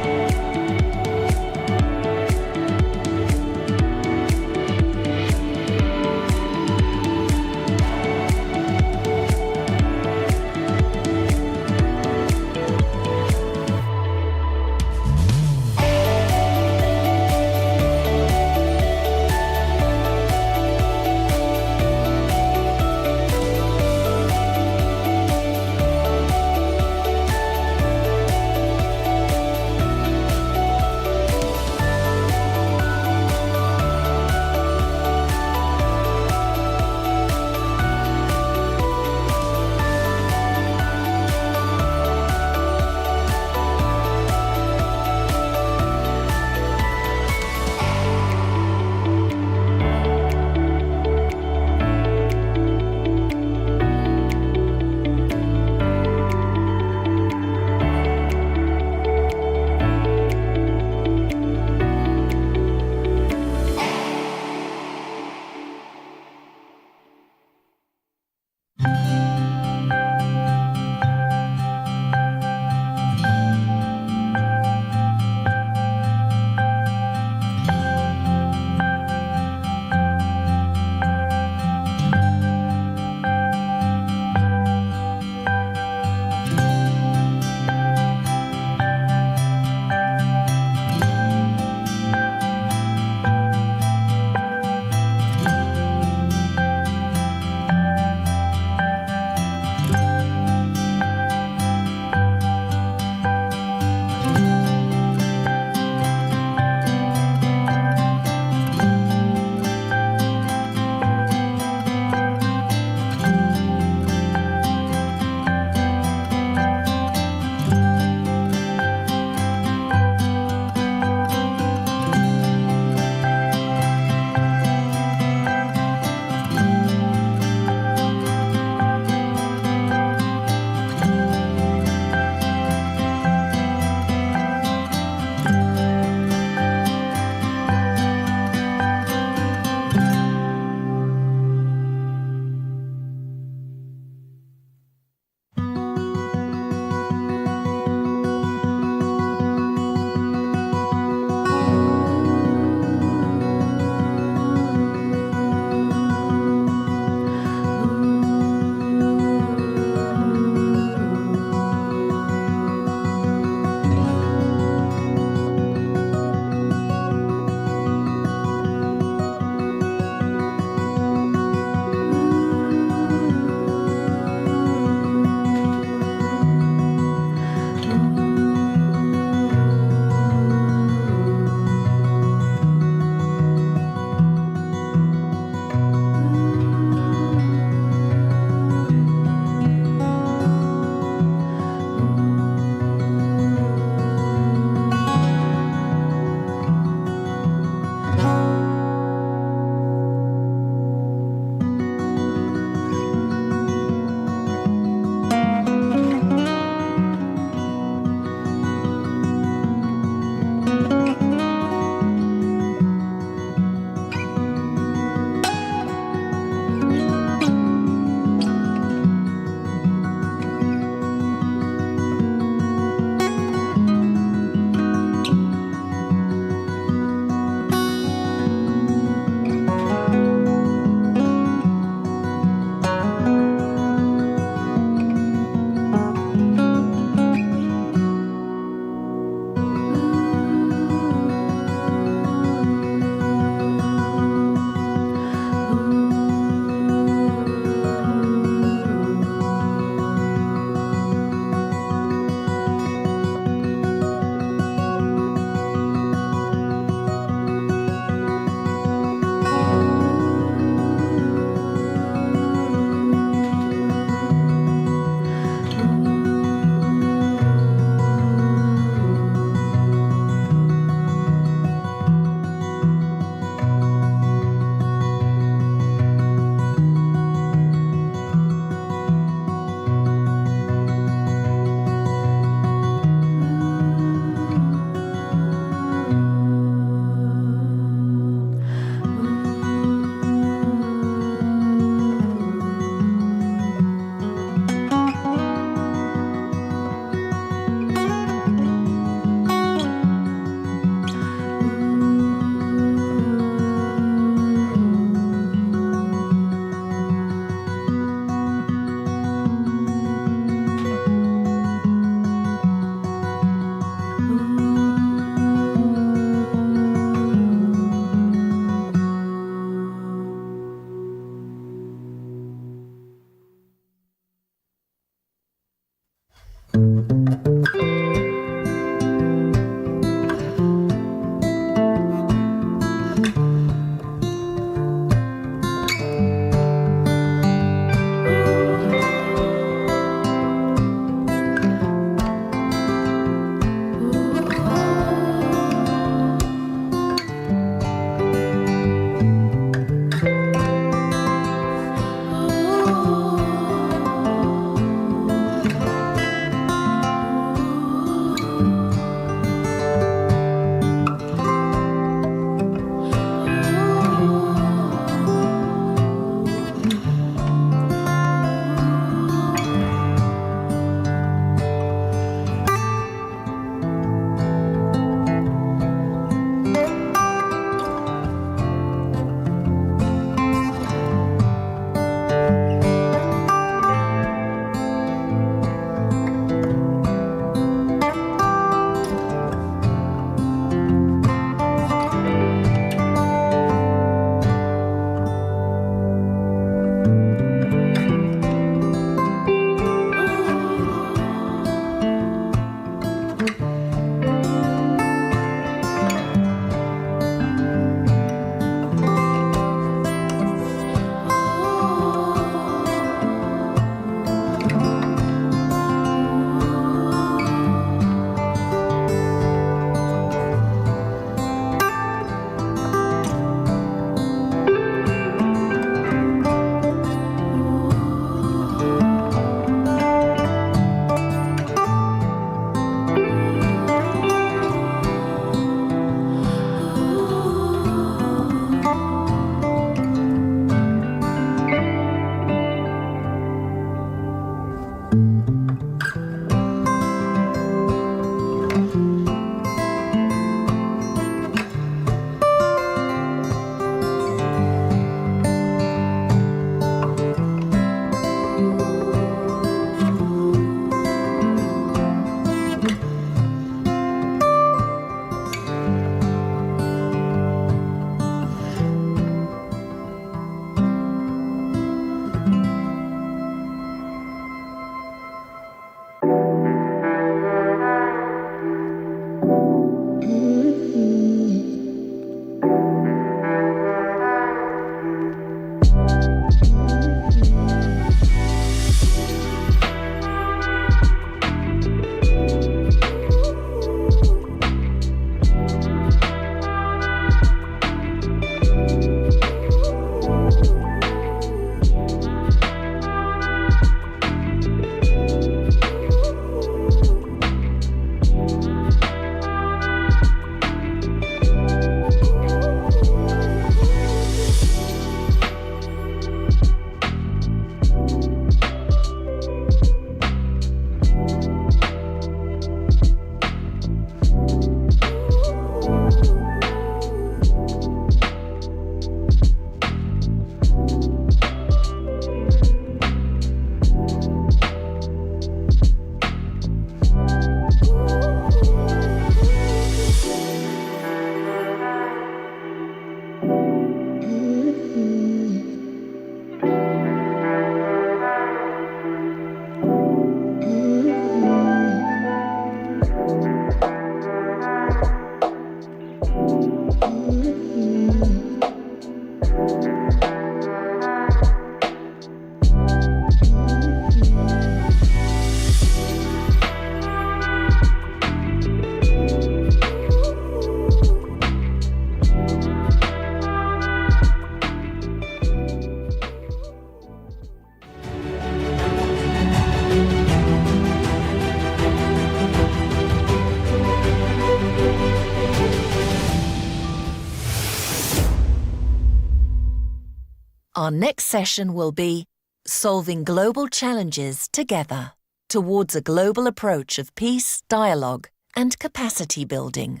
Speaker 1: Our next session will be Solving Global Challenges Together towards a global approach of peace, dialogue, and capacity building.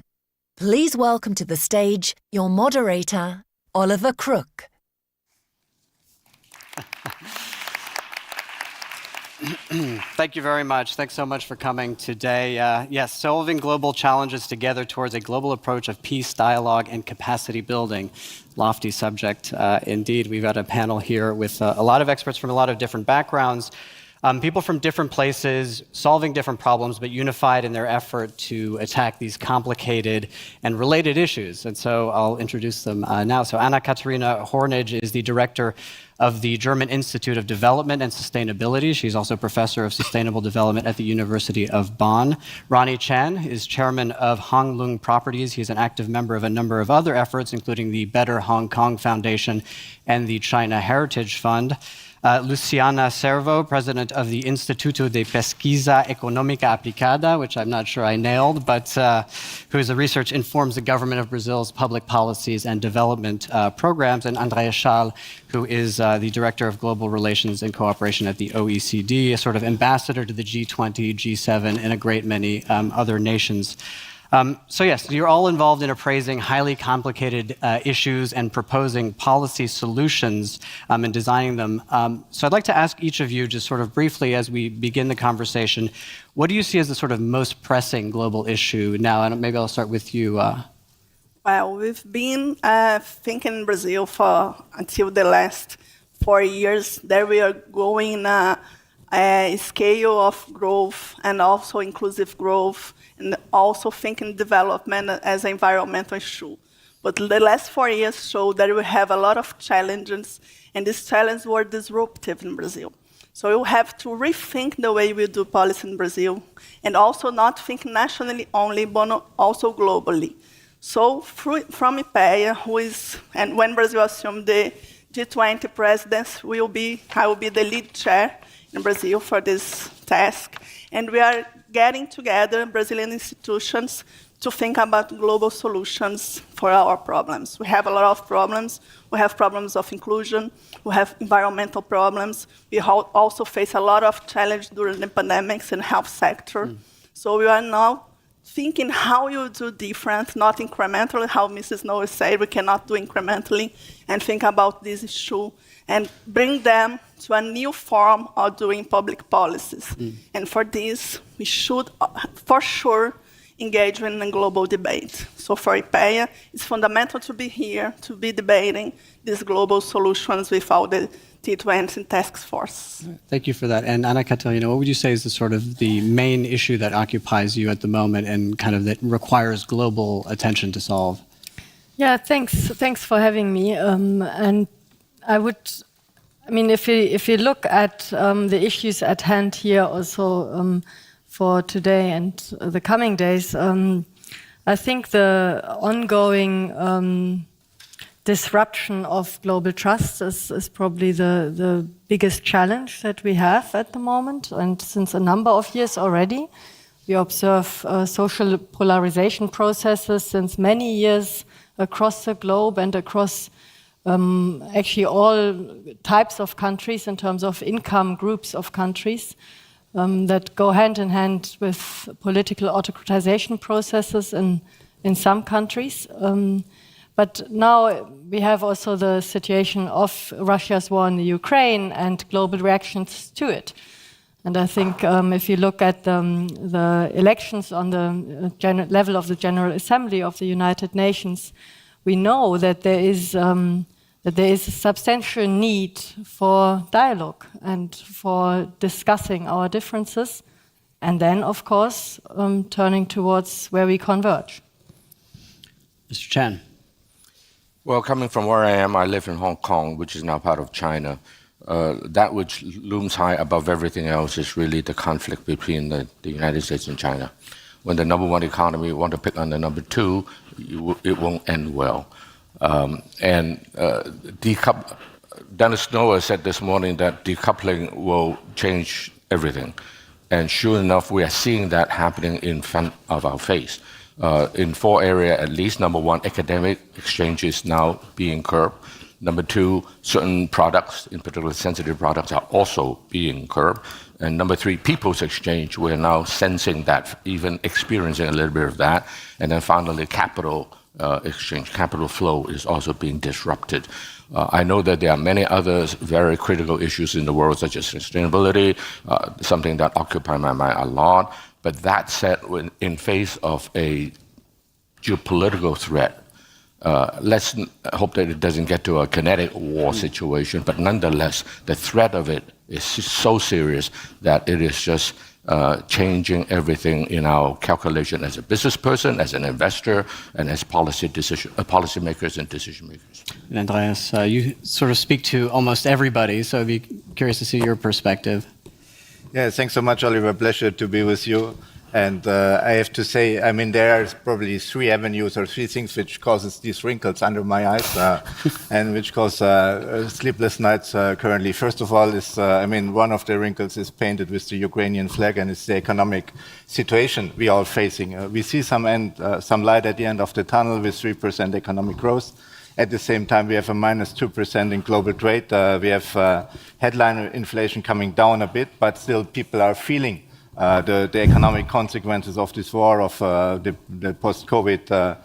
Speaker 1: Please welcome to the stage your moderator, Oliver Crook.
Speaker 19: Thank you very much. Thanks so much for coming today. Yes, solving global challenges together towards a global approach of peace, dialogue, and capacity building. Lofty subject indeed. We've got a panel here with a lot of experts from a lot of different backgrounds. People from different places, solving different problems, but unified in their effort to attack these complicated and related issues. And so I'll introduce them now. So Anna-Katharina Hornage is the director of the German Institute of Development and Sustainability. She's also professor of sustainable development at the University of Bonn. Ronnie Chan is chairman of Hong Lung Properties. He's an active member of a number of other efforts, including the Better Hong Kong Foundation and the China Heritage Fund. Luciana Servo, president of the Instituto de Pesquisa Económica Aplicada, which I'm not sure I nailed, but whose research informs the government of Brazil's public policies and development programs, and Andrea Schall, who is the director of global relations and cooperation at the OECD, a sort of ambassador to the G20, G7, and a great many other nations. So yes, you're all involved in appraising highly complicated issues and proposing policy solutions and designing them. So I'd like to ask each of you just sort of briefly as we begin the conversation, what do you see as the sort of most pressing global issue now? And maybe I'll start with you.
Speaker 20: Well, we've been thinking in Brazil for until the last 4 years that we are going a scale of growth and also inclusive growth, and also thinking development as an environmental issue. But the last 4 years show that we have a lot of challenges, and these challenges were disruptive in Brazil. So we have to rethink the way we do policy in Brazil, and also not think nationally only, but also globally. So from IPEA, and when Brazil assumed the G20 presidency, I will be the lead chair in Brazil for this task. And we are getting together Brazilian institutions to think about global solutions for our problems. We have a lot of problems. We have problems of inclusion. We have environmental problems. We also face a lot of challenges during the pandemics in the health sector. So we are now thinking how you do different, not incrementally, how Mrs. Noah said, we cannot do incrementally, and think about this issue and bring them to a new form of doing public policies. And for this, we should, for sure, engage in a global debate. So for IPEA, it's fundamental to be here, to be debating these global solutions with all the T20 task force.
Speaker 19: Thank you for that. And Anna-Katharina, what would you say is the sort of the main issue that occupies you at the moment and kind of that requires global attention to solve?
Speaker 21: Yeah, thanks for having me. And if you look at the issues at hand here also for today and the coming days, I think the ongoing disruption of global trust is probably the biggest challenge that we have at the moment. And since a number of years already, we observe social polarization processes since many years across the globe and across actually all types of countries in terms of income groups of countries that go hand in hand with political autocratization processes in some countries. But now we have also the situation of Russia's war in the Ukraine and global reactions to it. And I think if you look at the elections on the level of the General Assembly of the United Nations, we know that there is a substantial need for dialogue and for discussing our differences, and then, of course, turning towards where we converge.
Speaker 19: Mr. Chan.
Speaker 22: Well, coming from where I am, I live in Hong Kong, which is now part of China. That which looms high above everything else is really the conflict between the United States and China. When the number one economy want to pick on the number two, it won't end well. Dennis Noah said this morning that decoupling will change everything. And sure enough, we are seeing that happening in front of our face. In 4 areas at least. Number 1, academic exchange is now being curbed. Number 2, certain products, in particular sensitive products, are also being curbed. And number 3, people's exchange, we're now sensing that, even experiencing a little bit of that. And then finally, capital exchange, capital flow is also being disrupted. I know that there are many other very critical issues in the world, such as sustainability, something that occupies my mind a lot. But that said, in face of a geopolitical threat, Let's hope that it doesn't get to a kinetic war situation, but nonetheless, the threat of it is so serious that it is just changing everything in our calculation as a business person, as an investor, and as policymakers and decision makers.
Speaker 19: And Andreas, you sort of speak to almost everybody, so I'd be curious to see your perspective.
Speaker 4: Yeah, thanks so much, Oliver. Pleasure to be with you. And I have to say, I mean, there are probably three avenues or three things which causes these wrinkles under my eyes and which cause sleepless nights currently. First of all is, I mean, one of the wrinkles is painted with the Ukrainian flag, and it's the economic situation we are facing. We see some light at the end of the tunnel with 3% economic growth. At the same time, we have a -2% in global trade. We have headline inflation coming down a bit, but still people are feeling the economic consequences of this war, of the post-COVID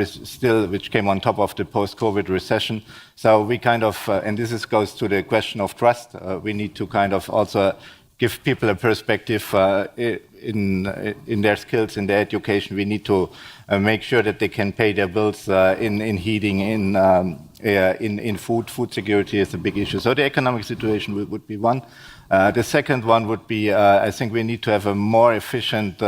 Speaker 4: still, which came on top of the post-COVID recession. So we kind of, and this goes to the question of trust. We need to kind of also give people a perspective in their skills, in their education. We need to make sure that they can pay their bills in heating, in food. Food security is a big issue. So the economic situation would be one. The second one would be, I think we need to have a more efficient,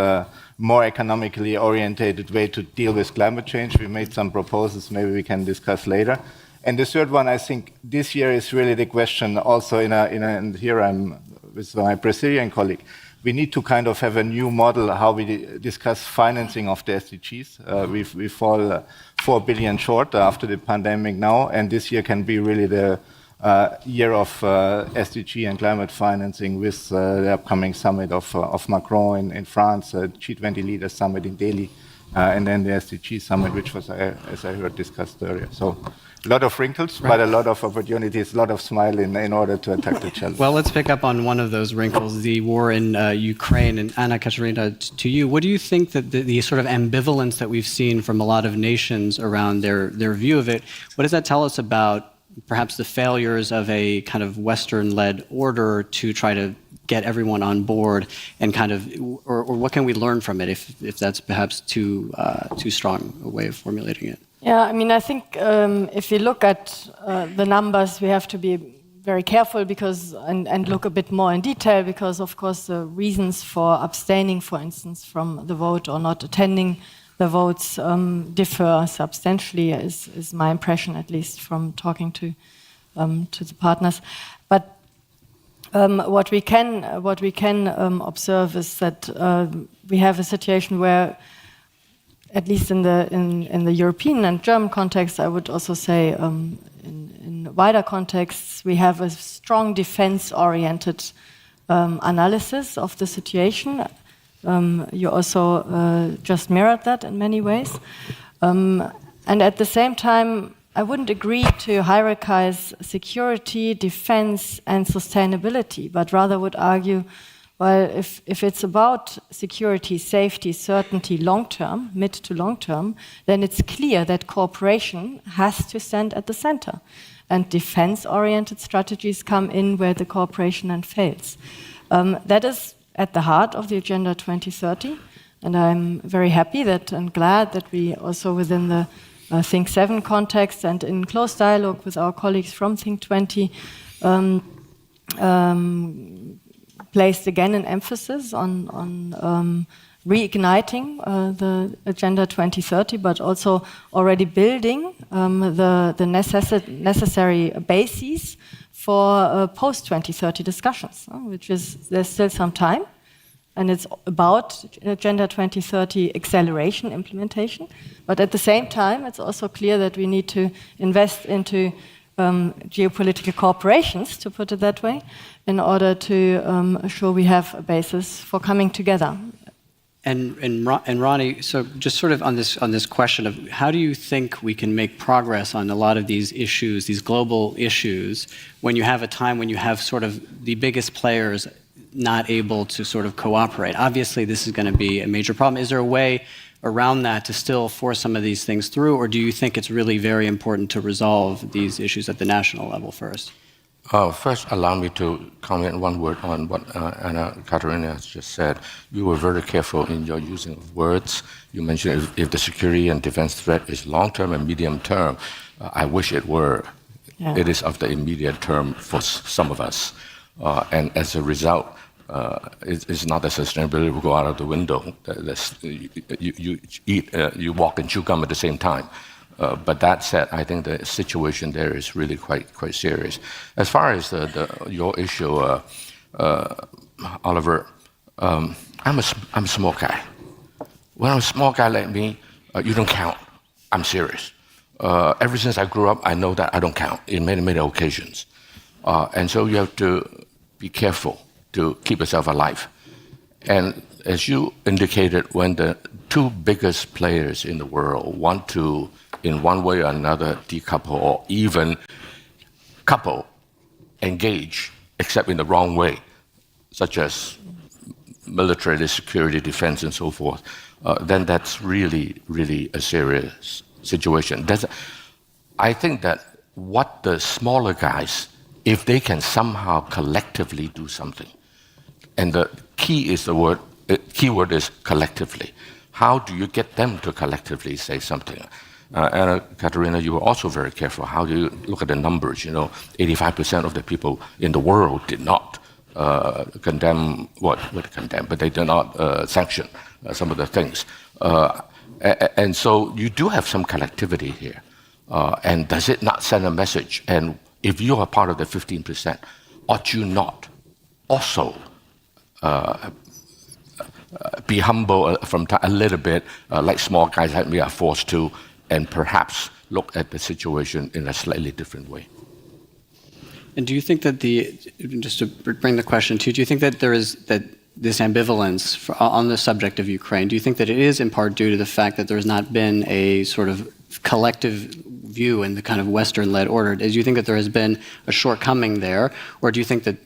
Speaker 4: more economically orientated way to deal with climate change. We made some proposals, maybe we can discuss later. And the third one, I think this year is really the question also and here I'm with my Brazilian colleague, we need to kind of have a new model how we discuss financing of the SDGs. We fall 4 billion short after the pandemic now, and this year can be really the year of SDG and climate financing with the upcoming summit of Macron in France, G20 Leaders Summit in Delhi, and then the SDG Summit, which was, as I heard, discussed earlier. So a lot of wrinkles, but a lot of opportunities, a lot of smile in order to attack the challenge.
Speaker 19: Well, let's pick up on one of those wrinkles, the war in Ukraine. And Anna Katerina, to you, what do you think that the sort of ambivalence that we've seen from a lot of nations around their view of it, what does that tell us about perhaps the failures of a kind of Western-led order to try to get everyone on board and kind of, or what can we learn from it if that's perhaps too strong a way of formulating it?
Speaker 21: Yeah, I mean, I think if we look at the numbers, we have to be very careful and look a bit more in detail because, of course, the reasons for abstaining, for instance, from the vote or not attending the votes differ substantially, is my impression, at least from talking to the partners. But what we can observe is that we have a situation where, at least in the European and German context, I would also say in wider contexts, we have a strong defense-oriented analysis of the situation. You also just mirrored that in many ways. And at the same time, I wouldn't agree to hierarchize security, defense, and sustainability, but rather would argue, well, if it's about security, safety, certainty, long-term, mid to long-term, then it's clear that cooperation has to stand at the center. And defense-oriented strategies come in where the cooperation then fails. That is at the heart of the Agenda 2030. And I'm very happy and glad that we also within the Think 7 context and in close dialogue with our colleagues from Think 20 placed again an emphasis on reigniting the Agenda 2030, but also already building the necessary bases for post-2030 discussions, which is, there's still some time, and it's about Agenda 2030 acceleration, implementation, but at the same time, it's also clear that we need to invest into geopolitical corporations, to put it that way, in order to assure we have a basis for coming together.
Speaker 19: And Ronnie, so just sort of on this question of how do you think we can make progress on a lot of these issues, these global issues, when you have a time when you have sort of the biggest players not able to sort of cooperate? Obviously, this is going to be a major problem. Is there a way around that to still force some of these things through, or do you think it's really very important to resolve these issues at the national level first?
Speaker 22: First, allow me to comment one word on what Anna Katerina has just said. You were very careful in your using of words. You mentioned if the security and defense threat is long-term and medium-term. I wish it were. Yeah. It is of the immediate term for some of us. And as a result, it's not that sustainability will go out of the window. You walk and chew gum at the same time. But that said, I think the situation there is really quite serious. As far as your issue, Oliver, I'm a small guy. When I'm a small guy like me, you don't count. I'm serious. Ever since I grew up, I know that I don't count in many occasions. And so you have to be careful to keep yourself alive. And as you indicated, when the two biggest players in the world want to, in one way or another, decouple or even couple, engage, except in the wrong way, such as military, security, defense, and so forth, then that's really a serious situation. I think that what the smaller guys, if they can somehow collectively do something, and the key word is collectively. How do you get them to collectively say something? And Katerina, you were also very careful. How do you look at the numbers? 85% of the people in the world did not condemn, but they did not sanction some of the things. And so you do have some collectivity here. And does it not send a message? And if you are part of the 15%, ought you not also be humble from a little bit, like small guys like me are forced to, and perhaps look at the situation in a slightly different way?
Speaker 19: And do you think that just to bring the question to you, do you think that there is this ambivalence on the subject of Ukraine, do you think that it is in part due to the fact that there's not been a sort of collective view in the kind of Western-led order? Do you think that there has been a shortcoming there, or do you think that,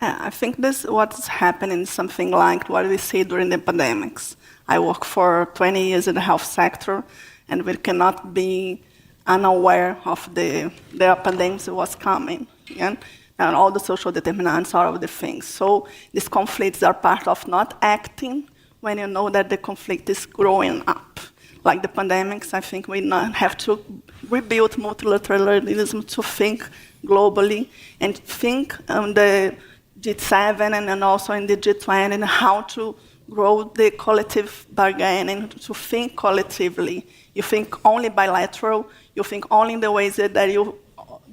Speaker 20: I think this what's happening something like what we see during the pandemics. I work for 20 years in the health sector, and we cannot be unaware of the pandemic was coming, and all the social determinants, all of the things. So these conflicts are part of not acting when you know that the conflict is growing up. Like the pandemics, I think we have to rebuild multilateralism to think globally and think the G7 and then also in the G20 and how to grow the collective bargaining, to think collectively. You think only bilateral, you think only in the ways that you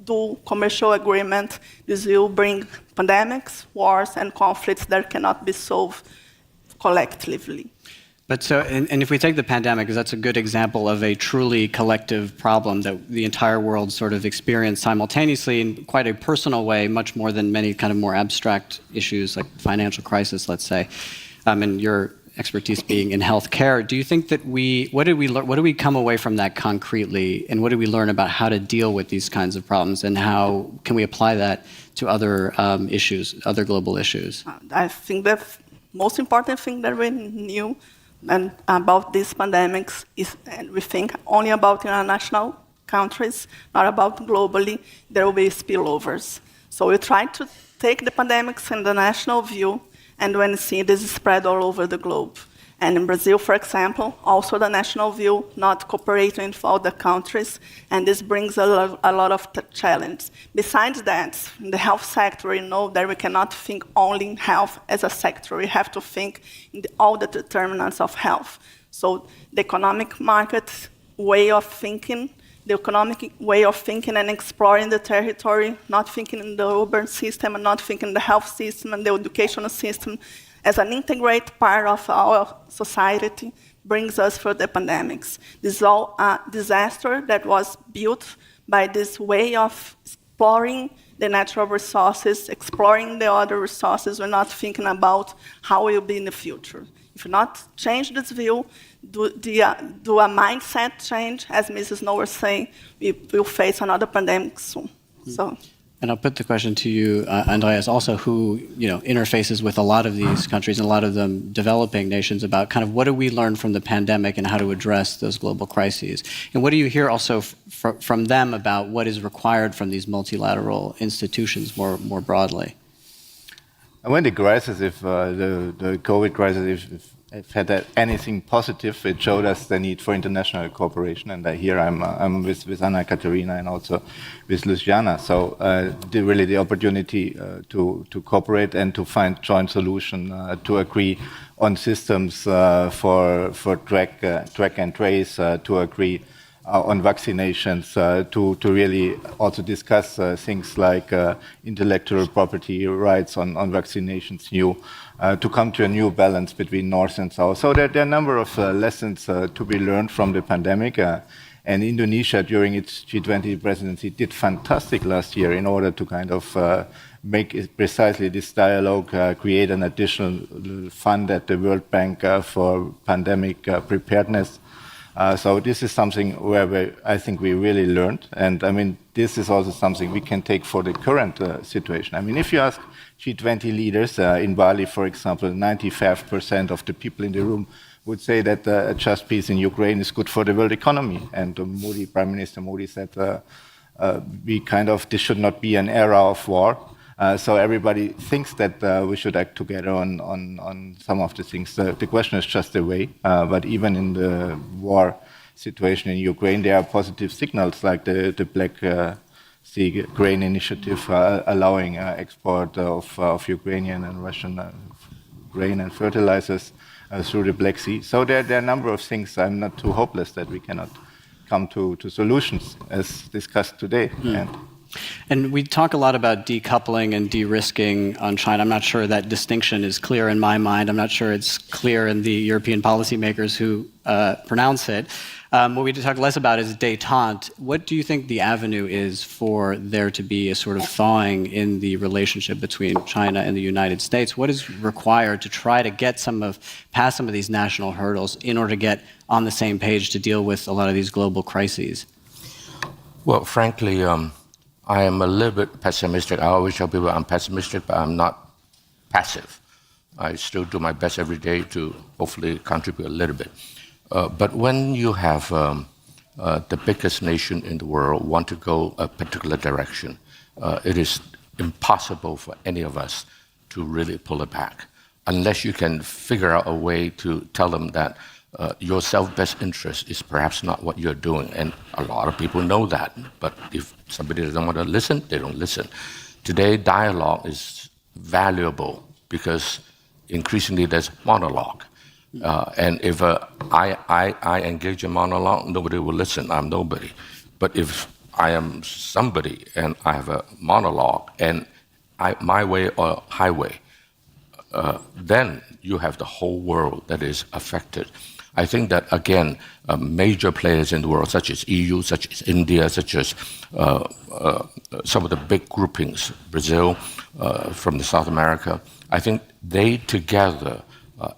Speaker 20: do commercial agreement. This will bring pandemics, wars, and conflicts that cannot be solved collectively.
Speaker 19: But so, and if we take the pandemic, because that's a good example of a truly collective problem that the entire world sort of experienced simultaneously in quite a personal way, much more than many kind of more abstract issues like financial crisis, let's say, and your expertise being in healthcare. Do you think that what do we come away from that concretely, and what do we learn about how to deal with these kinds of problems, and how can we apply that to other issues, other global issues?
Speaker 20: I think the most important thing that we knew and about these pandemics is we think only about international countries, not about globally. There will be spillovers. So we try to take the pandemics in the national view, and when we see this spread all over the globe. And in Brazil, for example, also the national view, not cooperating with all the countries, and this brings a lot of challenge. Besides that, in the health sector, we know that we cannot think only in health as a sector. We have to think in all the determinants of health. So the economic market way of thinking, the economic way of thinking and exploring the territory, not thinking in the urban system and not thinking in the health system and the educational system as an integrated part of our society brings us through the pandemics. This is all a disaster that was built by this way of exploring the natural resources, exploring the other resources. We're not thinking about how it will be in the future. If you not change this view, do a mindset change, as Mrs. Noah was saying, we will face another pandemic soon. So.
Speaker 19: And I'll put the question to you, Andreas, also who interfaces with a lot of these countries and a lot of them developing nations about kind of what do we learn from the pandemic and how to address those global crises. And what do you hear also from them about what is required from these multilateral institutions more broadly?
Speaker 4: When the crisis, if the COVID crisis, if had anything positive, it showed us the need for international cooperation. And here I'm with Anna Katerina and also with Luciana. So really the opportunity to cooperate and to find joint solution, to agree on systems for track and trace, to agree on vaccinations, to really also discuss things like intellectual property rights on vaccinations, to come to a new balance between North and South. So there are a number of lessons to be learned from the pandemic. And Indonesia, during its G20 presidency, did fantastic last year in order to kind of make it precisely this dialogue, create an additional fund at the World Bank for pandemic preparedness. So this is something where I think we really learned. And I mean, this is also something we can take for the current situation. I mean, if you ask G20 leaders in Bali, for example, 95% of the people in the room would say that a just peace in Ukraine is good for the world economy. And Prime Minister Modi said this should not be an era of war. So everybody thinks that we should act together on some of the things. The question is just the way. But even in the war situation in Ukraine, there are positive signals like the Black Sea Grain Initiative allowing export of Ukrainian and Russian grain and fertilizers through the Black Sea. So there are a number of things. I'm not too hopeless that we cannot come to solutions as discussed today.
Speaker 19: And we talk a lot about decoupling and de-risking on China. I'm not sure that distinction is clear in my mind. I'm not sure it's clear in the European policymakers who pronounce it. What we talk less about is détente. What do you think the avenue is for there to be a sort of thawing in the relationship between China and the United States? What is required to try to get past some of these national hurdles in order to get on the same page to deal with a lot of these global crises?
Speaker 22: Well, frankly, I am a little bit pessimistic. I always tell people I'm pessimistic, but I'm not passive. I still do my best every day to hopefully contribute a little bit. But when you have the biggest nation in the world want to go a particular direction, it is impossible for any of us to really pull it back unless you can figure out a way to tell them that your self-best interest is perhaps not what you're doing. And a lot of people know that. But if somebody doesn't want to listen, they don't listen. Today, dialogue is valuable because increasingly there's monologue. And if I engage in monologue, nobody will listen. I'm nobody. But if I am somebody and I have a monologue and my way or highway, then you have the whole world that is affected. I think that, again, major players in the world, such as EU, such as India, such as some of the big groupings, Brazil, from the South America, I think they together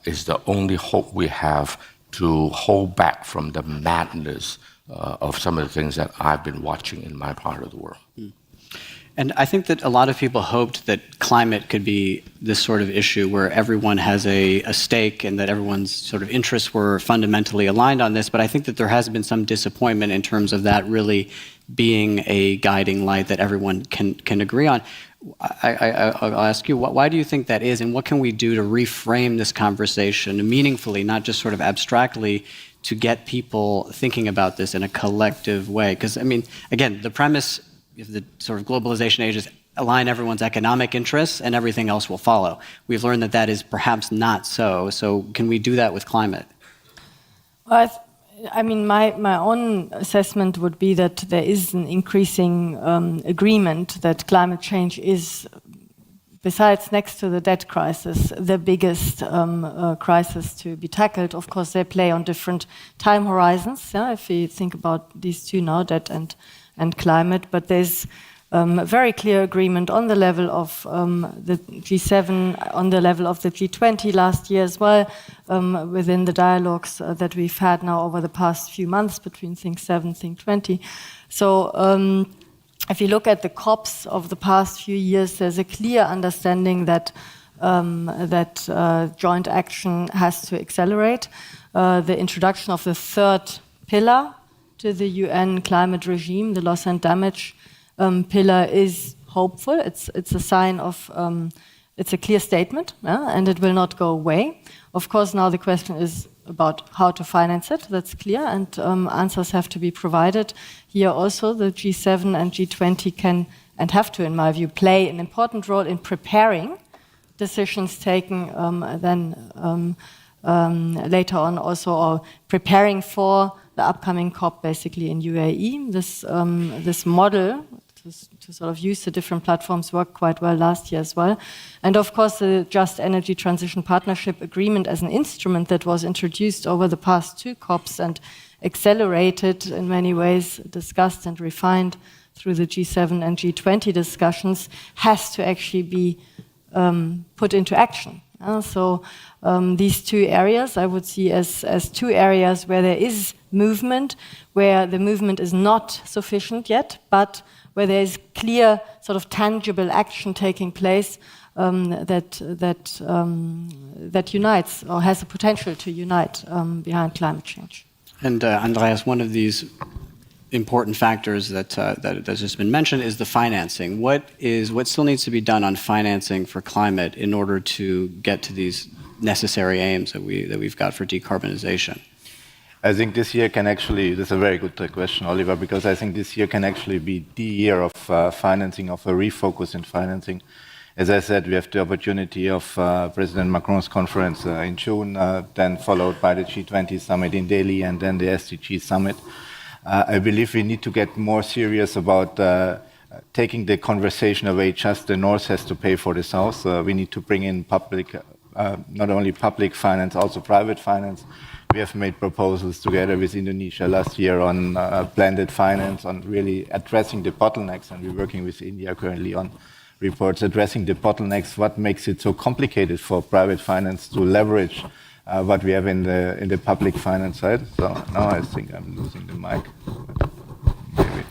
Speaker 22: is the only hope we have to hold back from the madness of some of the things that I've been watching in my part of the world.
Speaker 19: And I think that a lot of people hoped that climate could be this sort of issue where everyone has a stake and that everyone's sort of interests were fundamentally aligned on this. But I think that there has been some disappointment in terms of that really being a guiding light that everyone can agree on. I'll ask you, why do you think that is? And what can we do to reframe this conversation meaningfully, not just sort of abstractly, to get people thinking about this in a collective way? Because, I mean, again, the premise of the sort of globalization age is align everyone's economic interests and everything else will follow. We've learned that that is perhaps not so. So can we do that with climate?
Speaker 21: Well, I mean, my own assessment would be that there is an increasing agreement that climate change is, besides next to the debt crisis, the biggest crisis to be tackled. Of course, they play on different time horizons. Yeah? If you think about these two now, debt and climate, but there's a very clear agreement on the level of the G7, on the level of the G20 last year as well, within the dialogues that we've had now over the past few months between Think 7, Think 20. So if you look at the COPs of the past few years, there's a clear understanding that joint action has to accelerate. The introduction of the third pillar to the UN climate regime, the loss and damage pillar, is hopeful. It's a sign of, it's a clear statement, and it will not go away. Of course, now the question is about how to finance it. That's clear, and answers have to be provided. Here also, the G7 and G20 can and have to, in my view, play an important role in preparing decisions taken later on also, or preparing for the upcoming COP basically in UAE. This model to sort of use the different platforms worked quite well last year as well. And of course, the Just Energy Transition Partnership Agreement as an instrument that was introduced over the past 2 COPs and accelerated in many ways, discussed and refined through the G7 and G20 discussions, has to actually be put into action. So these 2 areas I would see as 2 areas where there is movement, where the movement is not sufficient yet, but where there is clear sort of tangible action taking place that unites or has the potential to unite behind climate change.
Speaker 19: And Andreas, one of these important factors that's just been mentioned is the financing. What still needs to be done on financing for climate in order to get to these necessary aims that we've got for decarbonization?
Speaker 4: I think this year can actually, this is a very good question, Oliver, because I think this year can actually be the year of financing, of a refocus in financing. As I said, we have the opportunity of President Macron's conference in June, then followed by the G20 summit in Delhi, and then the SDG summit. I believe we need to get more serious about taking the conversation away just the North has to pay for the South. We need to bring in public, not only public finance, also private finance. We have made proposals together with Indonesia last year on blended finance, on really addressing the bottlenecks, and we're working with India currently on reports addressing the bottlenecks. What makes it so complicated for private finance to leverage what we have in the public finance side? So now I think I'm losing the mic. Maybe.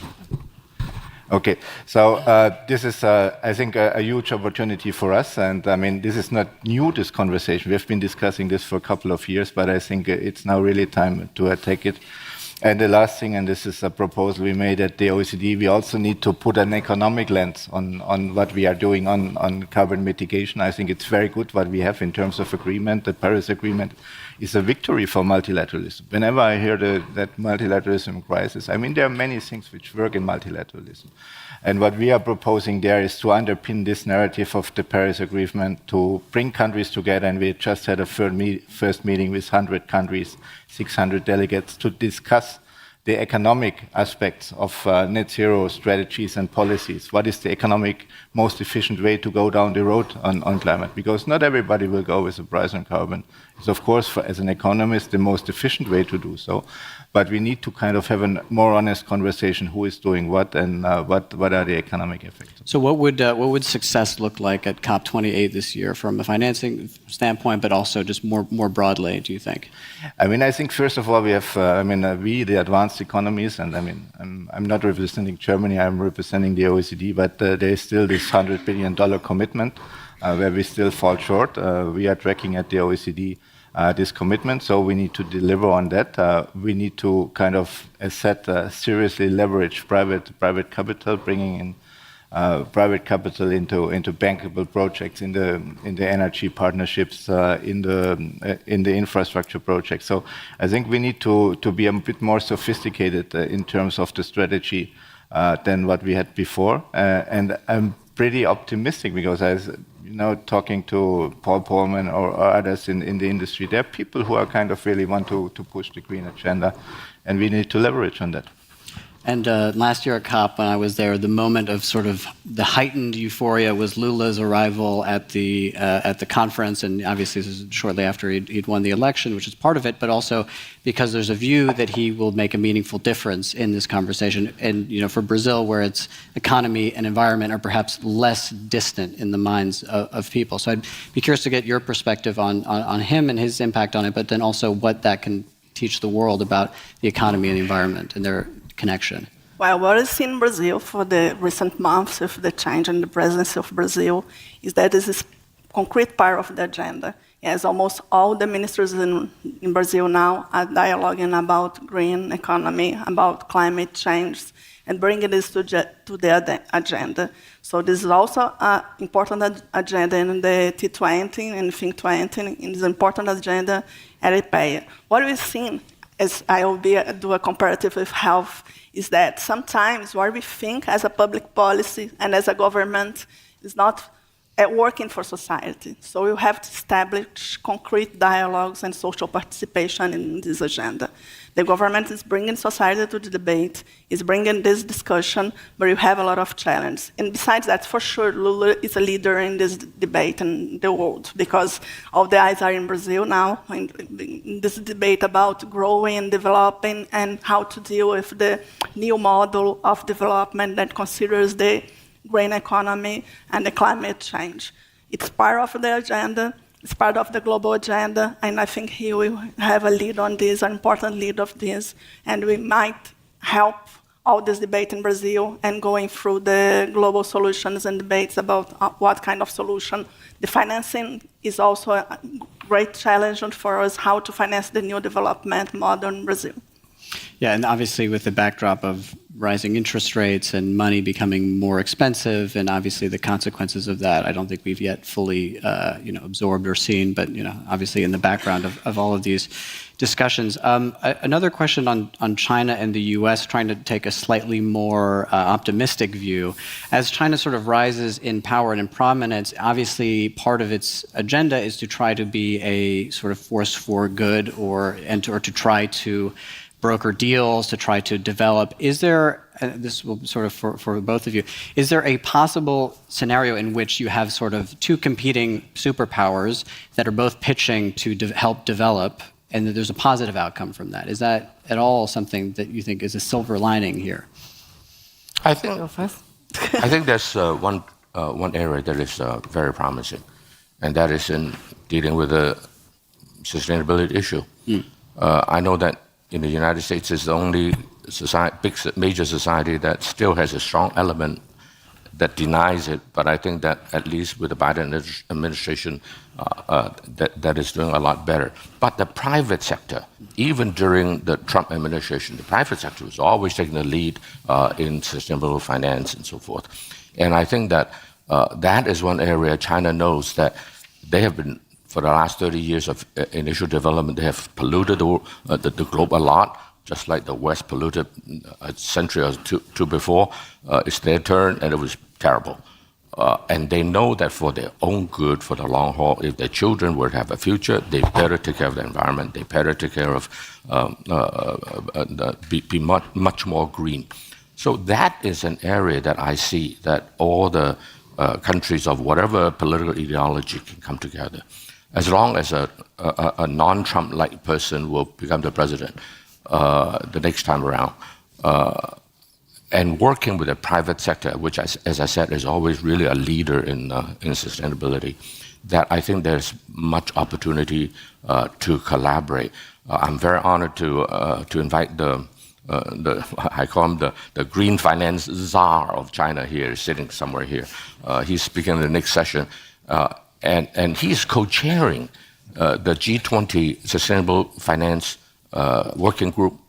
Speaker 4: Okay, so this is, I think, a huge opportunity for us. And I mean, this is not new, this conversation. We have been discussing this for a couple of years, but I think it's now really time to take it. And the last thing, and this is a proposal we made at the OECD, we also need to put an economic lens on what we are doing on carbon mitigation. I think it's very good what we have in terms of agreement. The Paris Agreement is a victory for multilateralism. Whenever I hear that multilateralism crisis, I mean, there are many things which work in multilateralism. And what we are proposing there is to underpin this narrative of the Paris Agreement, to bring countries together. And we just had a first meeting with 100 countries, 600 delegates, to discuss the economic aspects of net zero strategies and policies. What is the economic most efficient way to go down the road on climate? Because not everybody will go with a price on carbon. It's of course, as an economist, the most efficient way to do so. But we need to kind of have a more honest conversation, who is doing what and what are the economic effects.
Speaker 19: So what would success look like at COP28 this year from a financing standpoint, but also just more broadly, do you think?
Speaker 4: I mean, I think first of all, we have, we, the advanced economies, and I mean, I'm not representing Germany, I'm representing the OECD, but there is still this $100 billion commitment where we still fall short. We are tracking at the OECD this commitment, so we need to deliver on that. We need to kind of seriously leverage private capital, bringing in private capital into bankable projects, in the energy partnerships, in the infrastructure projects. So I think we need to be a bit more sophisticated in terms of the strategy than what we had before. And I'm pretty optimistic because talking to Paul Polman or others in the industry, there are people who are kind of really want to push the green agenda, and we need to leverage on that.
Speaker 19: And last year at COP, when I was there, the moment of sort of the heightened euphoria was Lula's arrival at the conference, and obviously this is shortly after he'd won the election, which is part of it, but also because there's a view that he will make a meaningful difference in this conversation. And for Brazil, where its economy and environment are perhaps less distant in the minds of people. So I'd be curious to get your perspective on him and his impact on it, but then also what that can teach the world about the economy and the environment and their connection.
Speaker 20: Well, what is in Brazil for the recent months of the change in the presidency of Brazil is that this is concrete part of the agenda. Yes, almost all the ministers in Brazil now are dialoguing about green economy, about climate change, and bringing this to the agenda. So this is also an important agenda in the T20 and Think 20, and it's an important agenda at IPEA. What we've seen, as I will do a comparative with health, is that sometimes what we think as a public policy and as a government is not working for society. So we have to establish concrete dialogues and social participation in this agenda. The government is bringing society to the debate, is bringing this discussion, but you have a lot of challenge. And besides that, for sure, Lula is a leader in this debate in the world, because all the eyes are in Brazil now, in this debate about growing and developing and how to deal with the new model of development that considers the green economy and the climate change. It's part of the agenda, it's part of the global agenda, and I think he will have a lead on this, an important lead of this, and we might help all this debate in Brazil and going through the global solutions and debates about what kind of solution. The financing is also a great challenge for us, how to finance the new development model in Brazil.
Speaker 19: Yeah, and obviously with the backdrop of rising interest rates and money becoming more expensive, and obviously the consequences of that, I don't think we've yet fully, absorbed or seen. But obviously in the background of all of these discussions, another question on China and the U.S. trying to take a slightly more optimistic view. As China sort of rises in power and in prominence, obviously part of its agenda is to try to be a sort of force for good, or to try to broker deals, to try to develop. Is there, this will sort of for both of you, is there a possible scenario in which you have sort of two competing superpowers that are both pitching to help develop, and that there's a positive outcome from that? Is that at all something that you think is a silver lining here?
Speaker 22: I think there's one area that is very promising, and that is in dealing with the sustainability issue. I know that in the United States, it's the only major society that still has a strong element that denies it. But I think that at least with the Biden administration, that is doing a lot better. But the private sector, even during the Trump administration, the private sector was always taking the lead in sustainable finance and so forth. And I think that that is one area China knows that they have been, for the last 30 years of initial development, they have polluted the globe a lot, just like the West polluted a century or two before. It's their turn, and it was terrible. And they know that for their own good, for the long haul, if their children were to have a future, they better take care of the environment, they better take care of, be much more green. So that is an area that I see that all the countries of whatever political ideology can come together. As long as a non-Trump-like person will become the president the next time around, and working with the private sector, which, as I said, is always really a leader in sustainability, that I think there's much opportunity to collaborate. I'm very honored to invite I call him the green finance czar of China here, sitting somewhere here. He's speaking in the next session. And he's co-chairing the G20 Sustainable Finance Working Group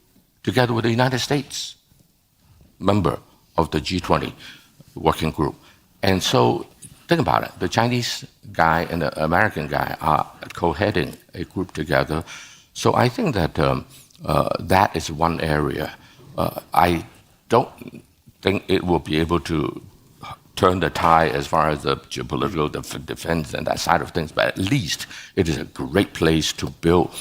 Speaker 22: together with the United States, member of the G20 Working Group. And so think about it. The Chinese guy and the American guy are co-heading a group together. So I think that that is one area. I don't think it will be able to turn the tide as far as the geopolitical defense and that side of things, but at least it is a great place to build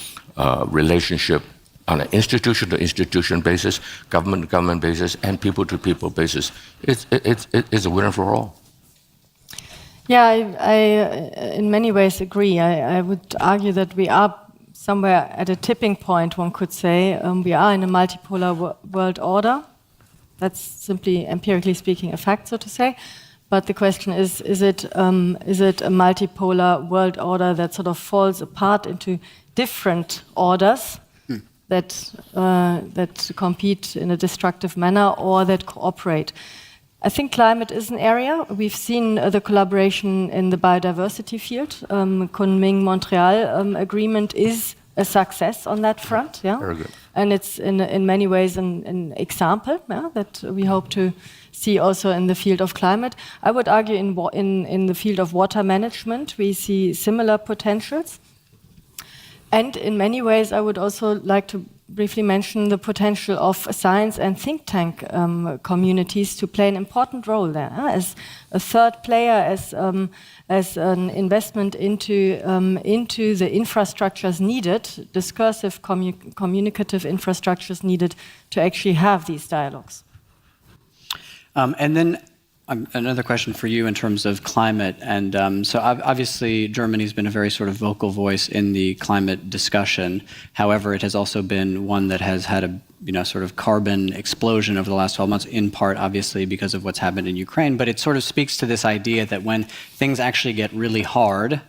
Speaker 22: relationship on an institution-to-institution basis, government-to-government basis, and people-to-people basis. It's a winner for all.
Speaker 21: Yeah, I in many ways agree. I would argue that we are somewhere at a tipping point, one could say. We are in a multipolar world order. That's simply, empirically speaking, a fact, so to say. But the question is it a multipolar world order that sort of falls apart into different orders that compete in a destructive manner or that cooperate. I think climate is an area. We've seen the collaboration in the biodiversity field. Kunming-Montreal agreement is a success on that front. Yeah?
Speaker 22: Very good.
Speaker 21: And it's in many ways an example that we hope to see also in the field of climate. I would argue in the field of water management, we see similar potentials. And in many ways, I would also like to briefly mention the potential of science and think tank communities to play an important role there as a third player, as an investment into the infrastructures needed, discursive, communicative infrastructures needed to actually have these dialogues.
Speaker 19: And then another question for you in terms of climate. And so obviously Germany's been a very sort of vocal voice in the climate discussion. However, it has also been one that has had a sort of carbon explosion over the last 12 months, in part obviously because of what's happened in Ukraine. But it sort of speaks to this idea that when things actually get really hard,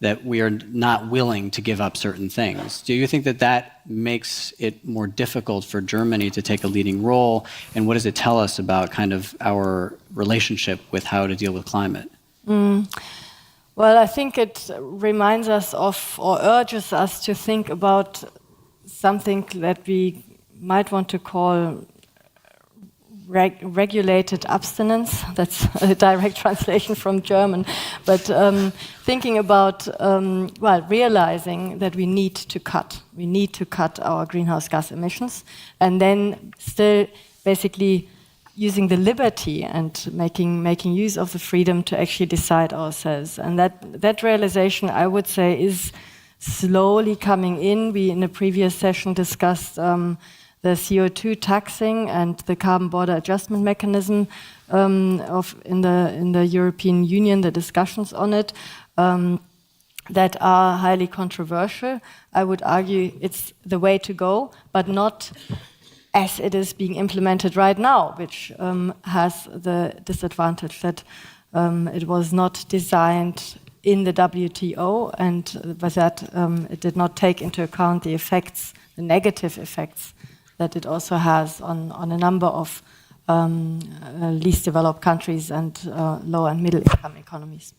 Speaker 19: that we are not willing to give up certain things. Do you think that that makes it more difficult for Germany to take a leading role? And what does it tell us about kind of our relationship with how to deal with climate?
Speaker 21: Well, I think it reminds us of, or urges us to think about something that we might want to call regulated abstinence. That's a direct translation from German. But thinking about, realizing that we need to cut. We need to cut our greenhouse gas emissions. And then still basically using the liberty and making use of the freedom to actually decide ourselves. And that realization, I would say, is slowly coming in. We, in a previous session, discussed the CO2 taxing and the carbon border adjustment mechanism in the European Union, the discussions on it, that are highly controversial. I would argue it's the way to go, but not as it is being implemented right now, which has the disadvantage that it was not designed in the WTO, and with that it did not take into account the effects, the negative effects that it also has on a number of least developed countries and low and middle income economies.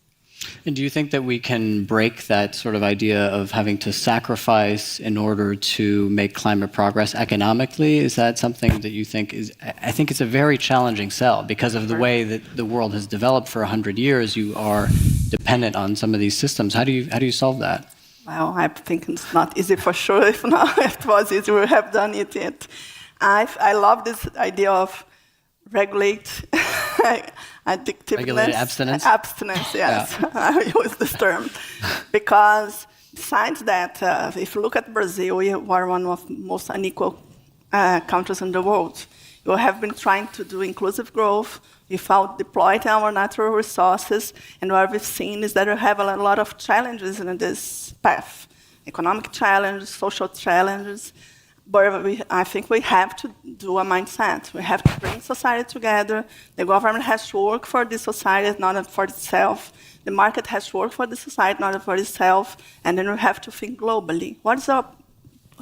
Speaker 19: And do you think that we can break that sort of idea of having to sacrifice in order to make climate progress economically? Is that something that you think is... I think it's a very challenging sell because of the way that the world has developed for 100 years. You are dependent on some of these systems. How do you solve that?
Speaker 20: Well, I think it's not easy for sure. If it was easy, we would have done it yet. I love this idea of regulate addictiveness.
Speaker 19: Regulated abstinence?
Speaker 20: Abstinence, yes. Yeah. I use this term. Because besides that, if you look at Brazil, we are one of the most unequal countries in the world. We have been trying to do inclusive growth without deploying our natural resources, and what we've seen is that we have a lot of challenges in this path. Economic challenges, social challenges, but I think we have to do a mindset. We have to bring society together. The government has to work for the society, not for itself. The market has to work for the society, not for itself, and then we have to think globally. What is our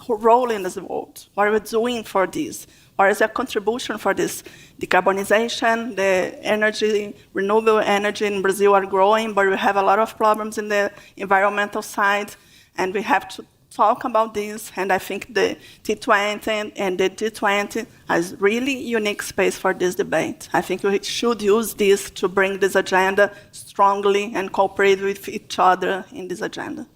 Speaker 20: role in this world? What are we doing for this? Or is there a contribution for this? Decarbonization, the energy, renewable energy in Brazil are growing, but we have a lot of problems in the environmental side, and we have to talk about this. And I think the T20 and the G20 is really unique space for this debate. I think we should use this to bring this agenda strongly and cooperate with each other in this agenda.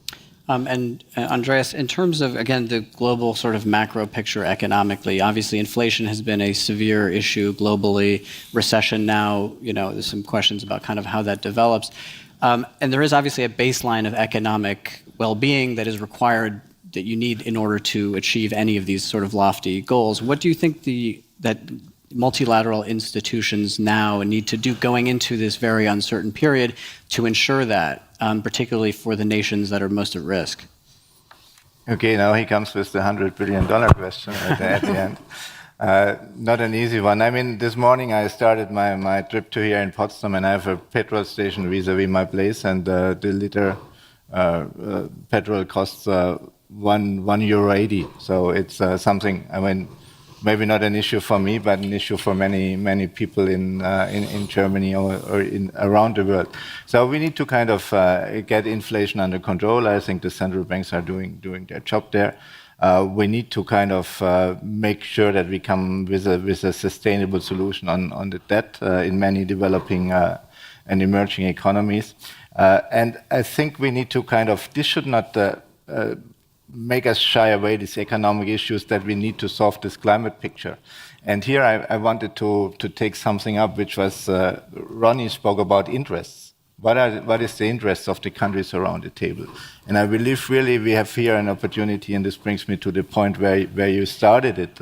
Speaker 19: And Andreas, in terms of, again, the global sort of macro picture economically, obviously inflation has been a severe issue globally. Recession now, there's some questions about kind of how that develops. And there is obviously a baseline of economic well-being that is required, that you need in order to achieve any of these sort of lofty goals. What do you think that multilateral institutions now need to do going into this very uncertain period to ensure that, particularly for the nations that are most at risk?
Speaker 4: Okay, now he comes with the $100 billion question at the end. Not an easy one. I mean, this morning I started my trip to here in Potsdam, and I have a petrol station vis-a-vis my place, and the liter petrol costs €1.80. So it's something, I mean, maybe not an issue for me, but an issue for many people in Germany or around the world. So we need to kind of get inflation under control. I think the central banks are doing their job there. We need to kind of make sure that we come with a sustainable solution on the debt in many developing and emerging economies. And I think we need to kind of, this should not make us shy away these economic issues that we need to solve this climate picture. And here I wanted to take something up, which was, Ronnie spoke about interests. What is the interest of the countries around the table? And I believe really we have here an opportunity, and this brings me to the point where you started it.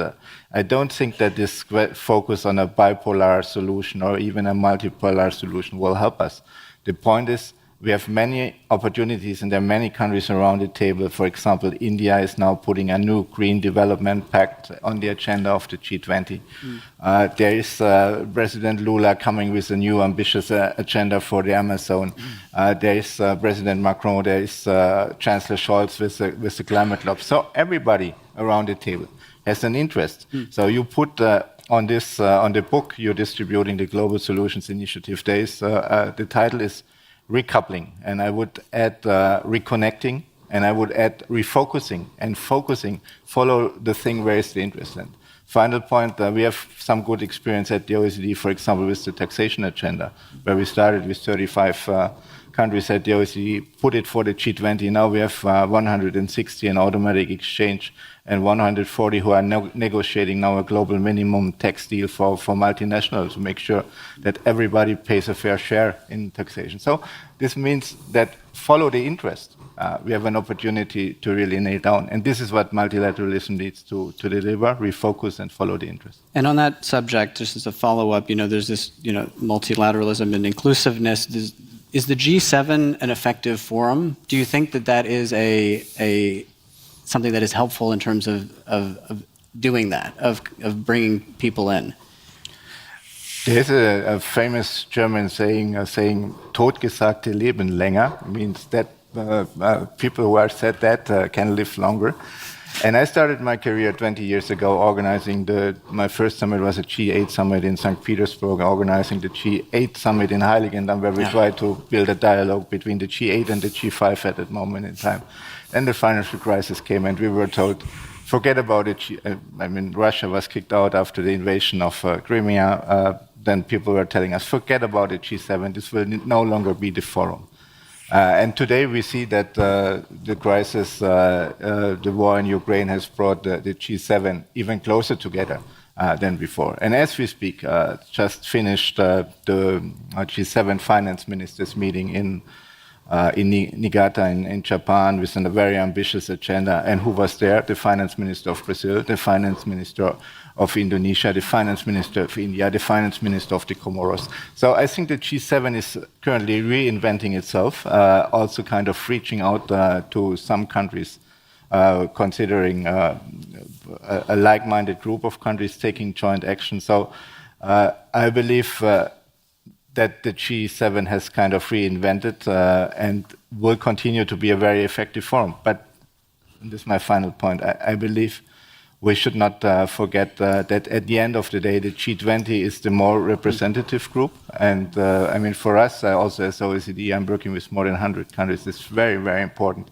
Speaker 4: I don't think that this focus on a bipolar solution or even a multipolar solution will help us. The point is, we have many opportunities, and there are many countries around the table. For example, India is now putting a new Green Development Pact on the agenda of the G20. There is President Lula coming with a new ambitious agenda for the Amazon. There is President Macron, there is Chancellor Scholz with the climate law. So everybody around the table has an interest. So you put on the book you're distributing, the Global Solutions Initiative Days, the title is Recoupling, and I would add reconnecting, and I would add refocusing and focusing. Follow the thing where is the interest. And final point, we have some good experience at the OECD, for example, with the taxation agenda, where we started with 35 countries at the OECD, put it for the G20. Now we have 160 in automatic exchange and 140 who are negotiating now a global minimum tax deal for multinationals to make sure that everybody pays a fair share in taxation. So this means that follow the interest. We have an opportunity to really nail down. And this is what multilateralism needs to deliver, refocus and follow the interest.
Speaker 19: And on that subject, just as a follow-up, there's this, multilateralism and inclusiveness. Is the G7 an effective forum? Do you think that is something that is helpful in terms of doing that, of bringing people in?
Speaker 4: There's a famous German saying, "Totgesagte leben länger," means that people who have said that can live longer. And I started my career 20 years ago organizing my first summit was a G8 summit in St. Petersburg, organizing the G8 summit in Heiligendamm, where we tried to build a dialogue between the G8 and the G5 at that moment in time. Then the financial crisis came, and we were told, forget about it. Russia was kicked out after the invasion of Crimea. Then people were telling us, forget about the G7. This will no longer be the forum. And today we see that the crisis, the war in Ukraine has brought the G7 even closer together than before. And as we speak, just finished the G7 finance ministers meeting in Niigata in Japan with a very ambitious agenda. And who was there? The finance minister of Brazil, the finance minister of Indonesia, the finance minister of India, the finance minister of the Comoros. So I think the G7 is currently reinventing itself, also kind of reaching out to some countries, considering a like-minded group of countries taking joint action. So I believe that the G7 has kind of reinvented and will continue to be a very effective forum. But and this is my final point. I believe we should not forget that at the end of the day, the G20 is the more representative group. And for us, also as OECD, I'm working with more than 100 countries. It's very, very important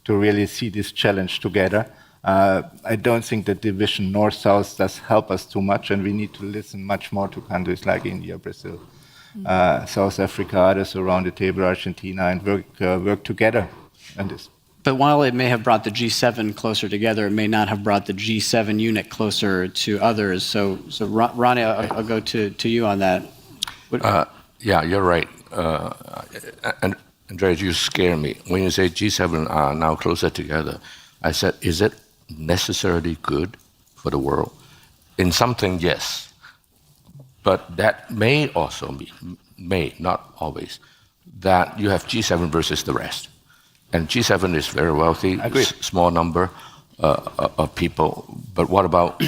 Speaker 4: to really see this challenge together. I don't think that division north-south does help us too much, and we need to listen much more to countries like India, Brazil, South Africa, others around the table, Argentina, and work together on this.
Speaker 19: But while it may have brought the G7 closer together, it may not have brought the G7 unit closer to others. So Ronnie, I'll go to you on that.
Speaker 22: Yeah, you're right. And Andreas, you scare me. When you say G7 are now closer together, I said, is it necessarily good for the world? In something, yes. But that may also be, not always, that you have G7 versus the rest. And G7 is very wealthy, small number of people. But what about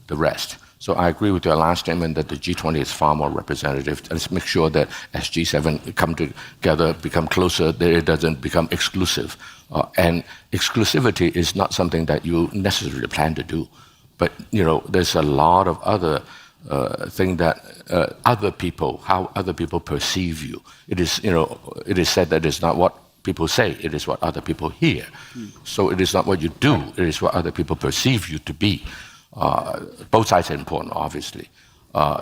Speaker 22: the rest? So I agree with your last statement that the G20 is far more representative. Let's make sure that as G7 come together, become closer, that it doesn't become exclusive. And exclusivity is not something that you necessarily plan to do. But there's a lot of other thing that other people, how other people perceive you. It is said that it's not what people say, it is what other people hear. So it is not what you do, it is what other people perceive you to be. Both sides are important, obviously.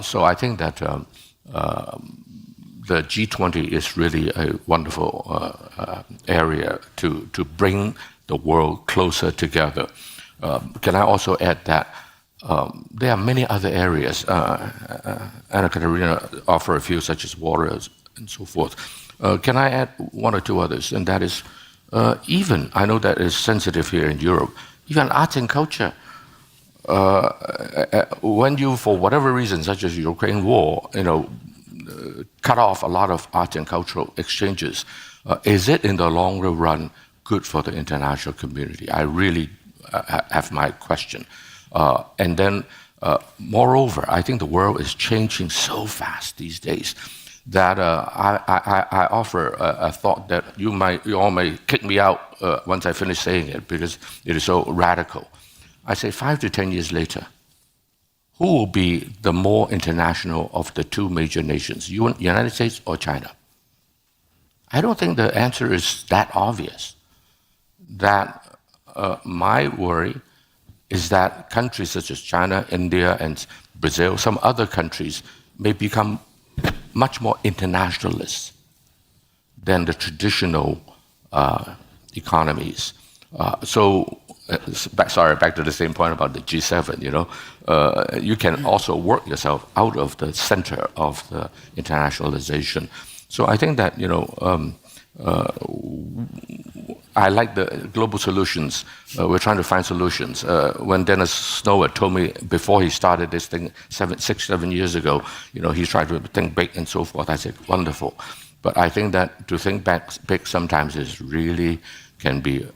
Speaker 22: So I think that the G20 is really a wonderful area to bring the world closer together. Can I also add that there are many other areas. Anna Katerina offered a few, such as water and so forth. Can I add one or two others? And that is, even, I know that is sensitive here in Europe, even arts and culture. When you, for whatever reason, such as Ukraine war, cut off a lot of art and cultural exchanges, is it in the longer run good for the international community? I really have my question. And then, moreover, I think the world is changing so fast these days that I offer a thought that you all may kick me out once I finish saying it because it is so radical. I say 5 to 10 years later, who will be the more international of the two major nations, United States or China? I don't think the answer is that obvious. That my worry is that countries such as China, India, and Brazil, some other countries, may become much more internationalist than the traditional economies. Back to the same point about the G7, you can also work yourself out of the center of the internationalization. So I think that, I like the global solutions. We're trying to find solutions. When Dennis Snow told me before he started this thing 7 years ago, he tried to think big and so forth. I said, wonderful. But I think that to think big sometimes is really can be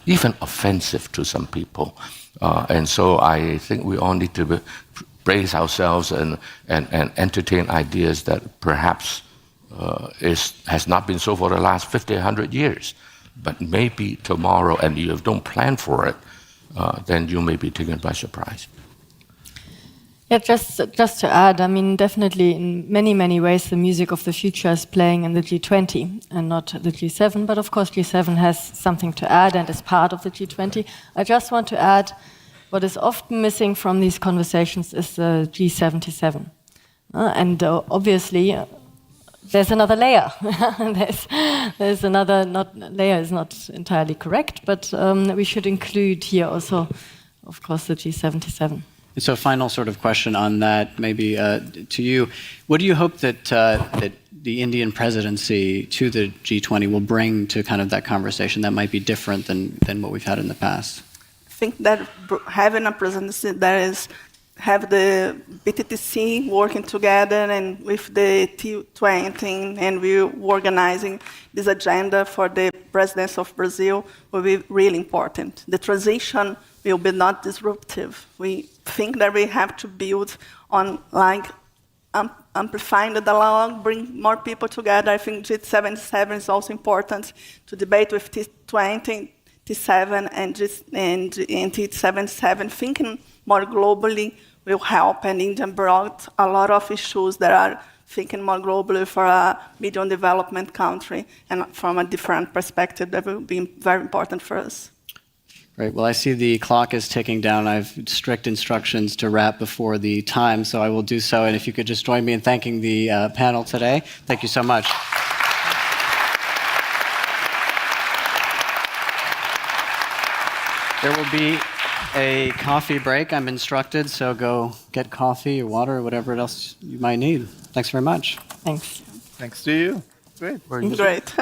Speaker 22: even offensive to some people. And so I think we all need to brace ourselves and entertain ideas that perhaps has not been so for the last 50, 100 years. But maybe tomorrow, and you don't plan for it, then you may be taken by surprise.
Speaker 21: Yeah, just to add, I mean, definitely in many, many ways, the music of the future is playing in the G20 and not the G7. But of course, G7 has something to add and is part of the G20. I just want to add what is often missing from these conversations is the G77. And obviously, there's another layer. there's another, layer is not entirely correct, but we should include here also, of course, the G77.
Speaker 19: So final sort of question on that, maybe to you. What do you hope that the Indian presidency to the G20 will bring to kind of that conversation that might be different than what we've had in the past?
Speaker 20: I think that having a presidency that is have the BTTC working together and with the T20, and we're organizing this agenda for the presidency of Brazil will be really important. The transition will be not disruptive. We think that we have to build on amplifying the dialogue, bring more people together. I think G77 is also important to debate with T20, T7 and T77. Thinking more globally will help, and India brought a lot of issues that are thinking more globally for a medium development country and from a different perspective that will be very important for us.
Speaker 19: Great. Well, I see the clock is ticking down. I have strict instructions to wrap before the time, so I will do so. And if you could just join me in thanking the panel today. Thank you so much. There will be a coffee break, I'm instructed, so go get coffee or water or whatever else you might need. Thanks very much.
Speaker 21: Thanks.
Speaker 4: Thanks to you. Great.
Speaker 20: Great.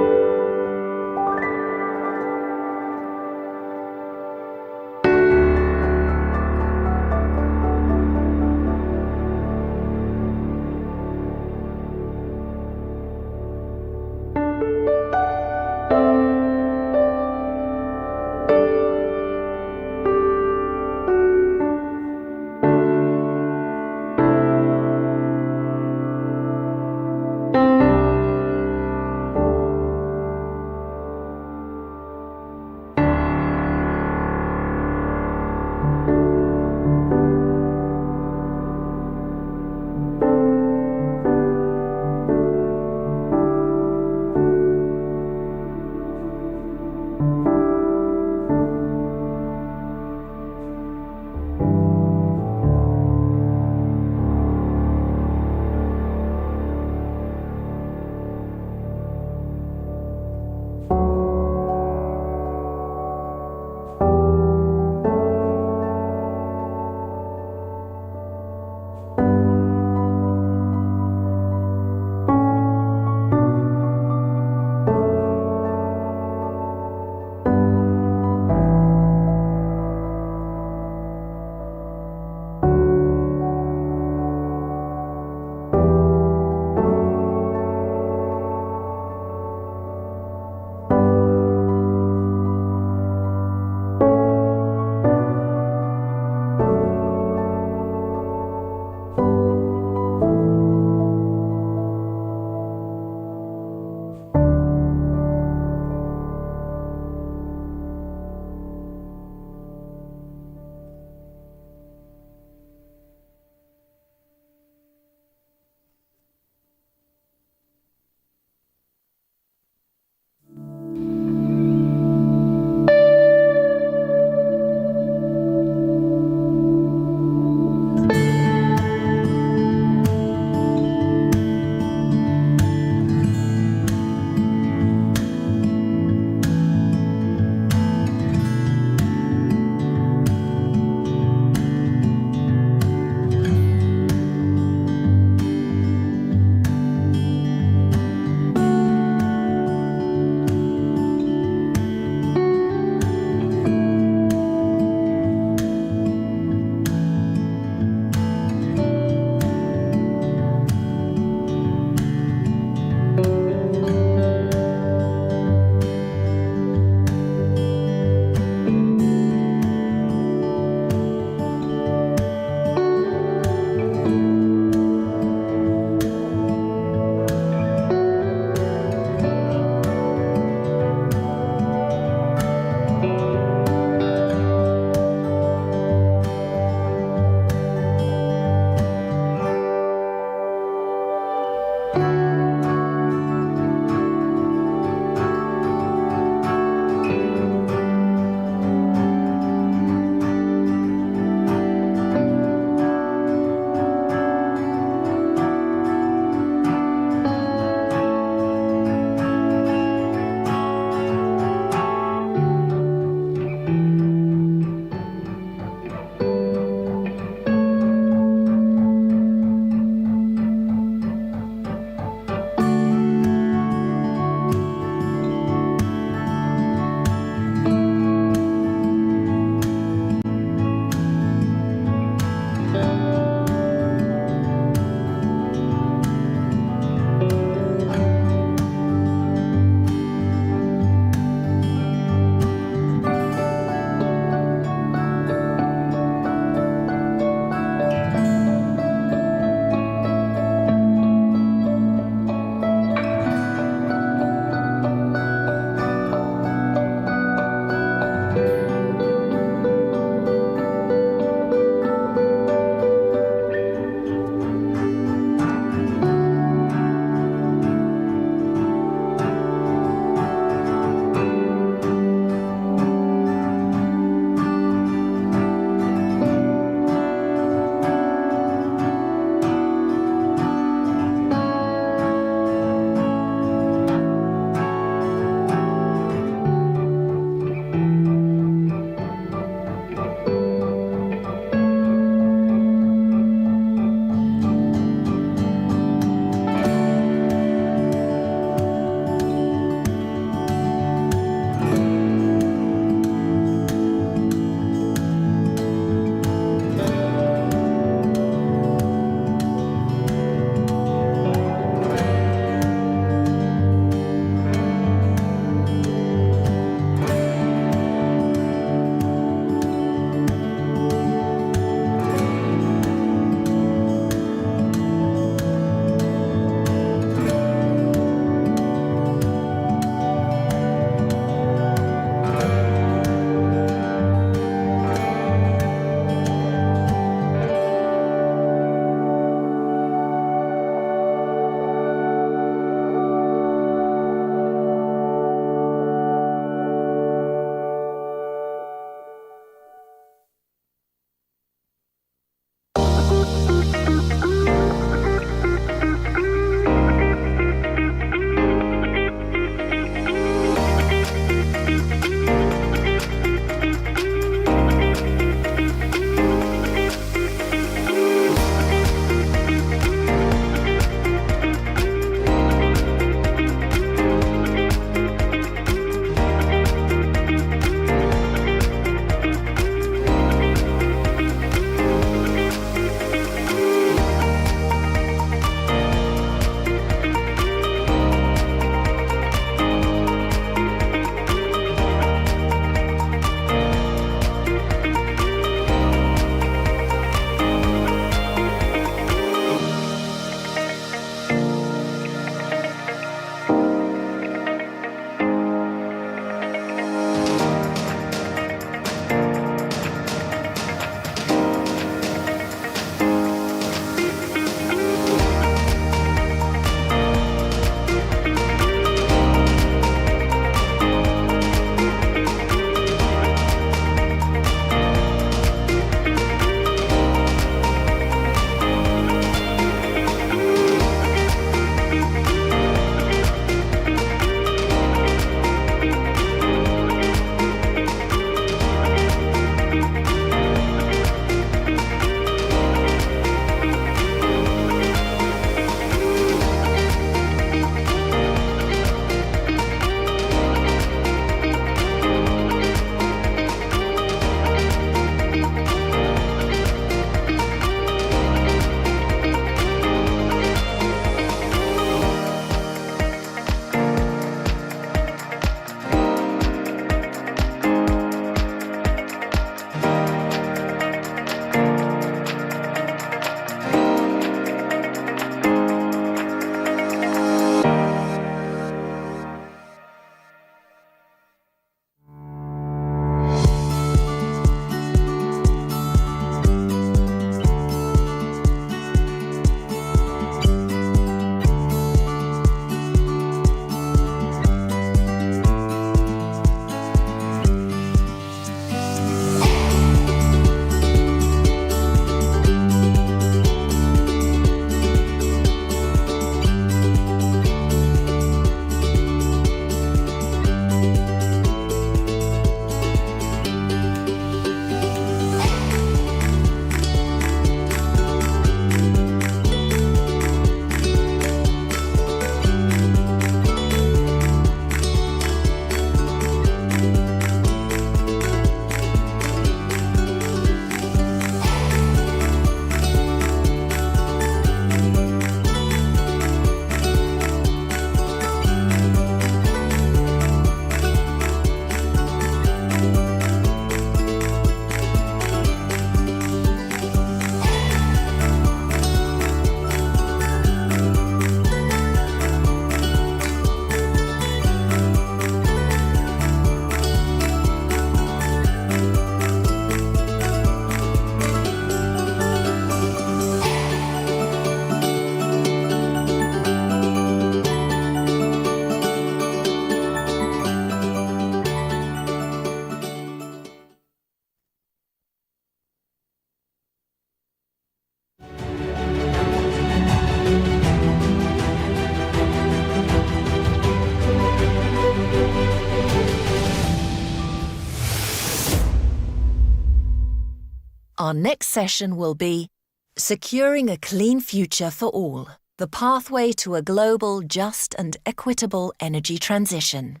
Speaker 1: Our next session will be Securing a Clean Future for All, the Pathway to a Global, Just and Equitable Energy Transition.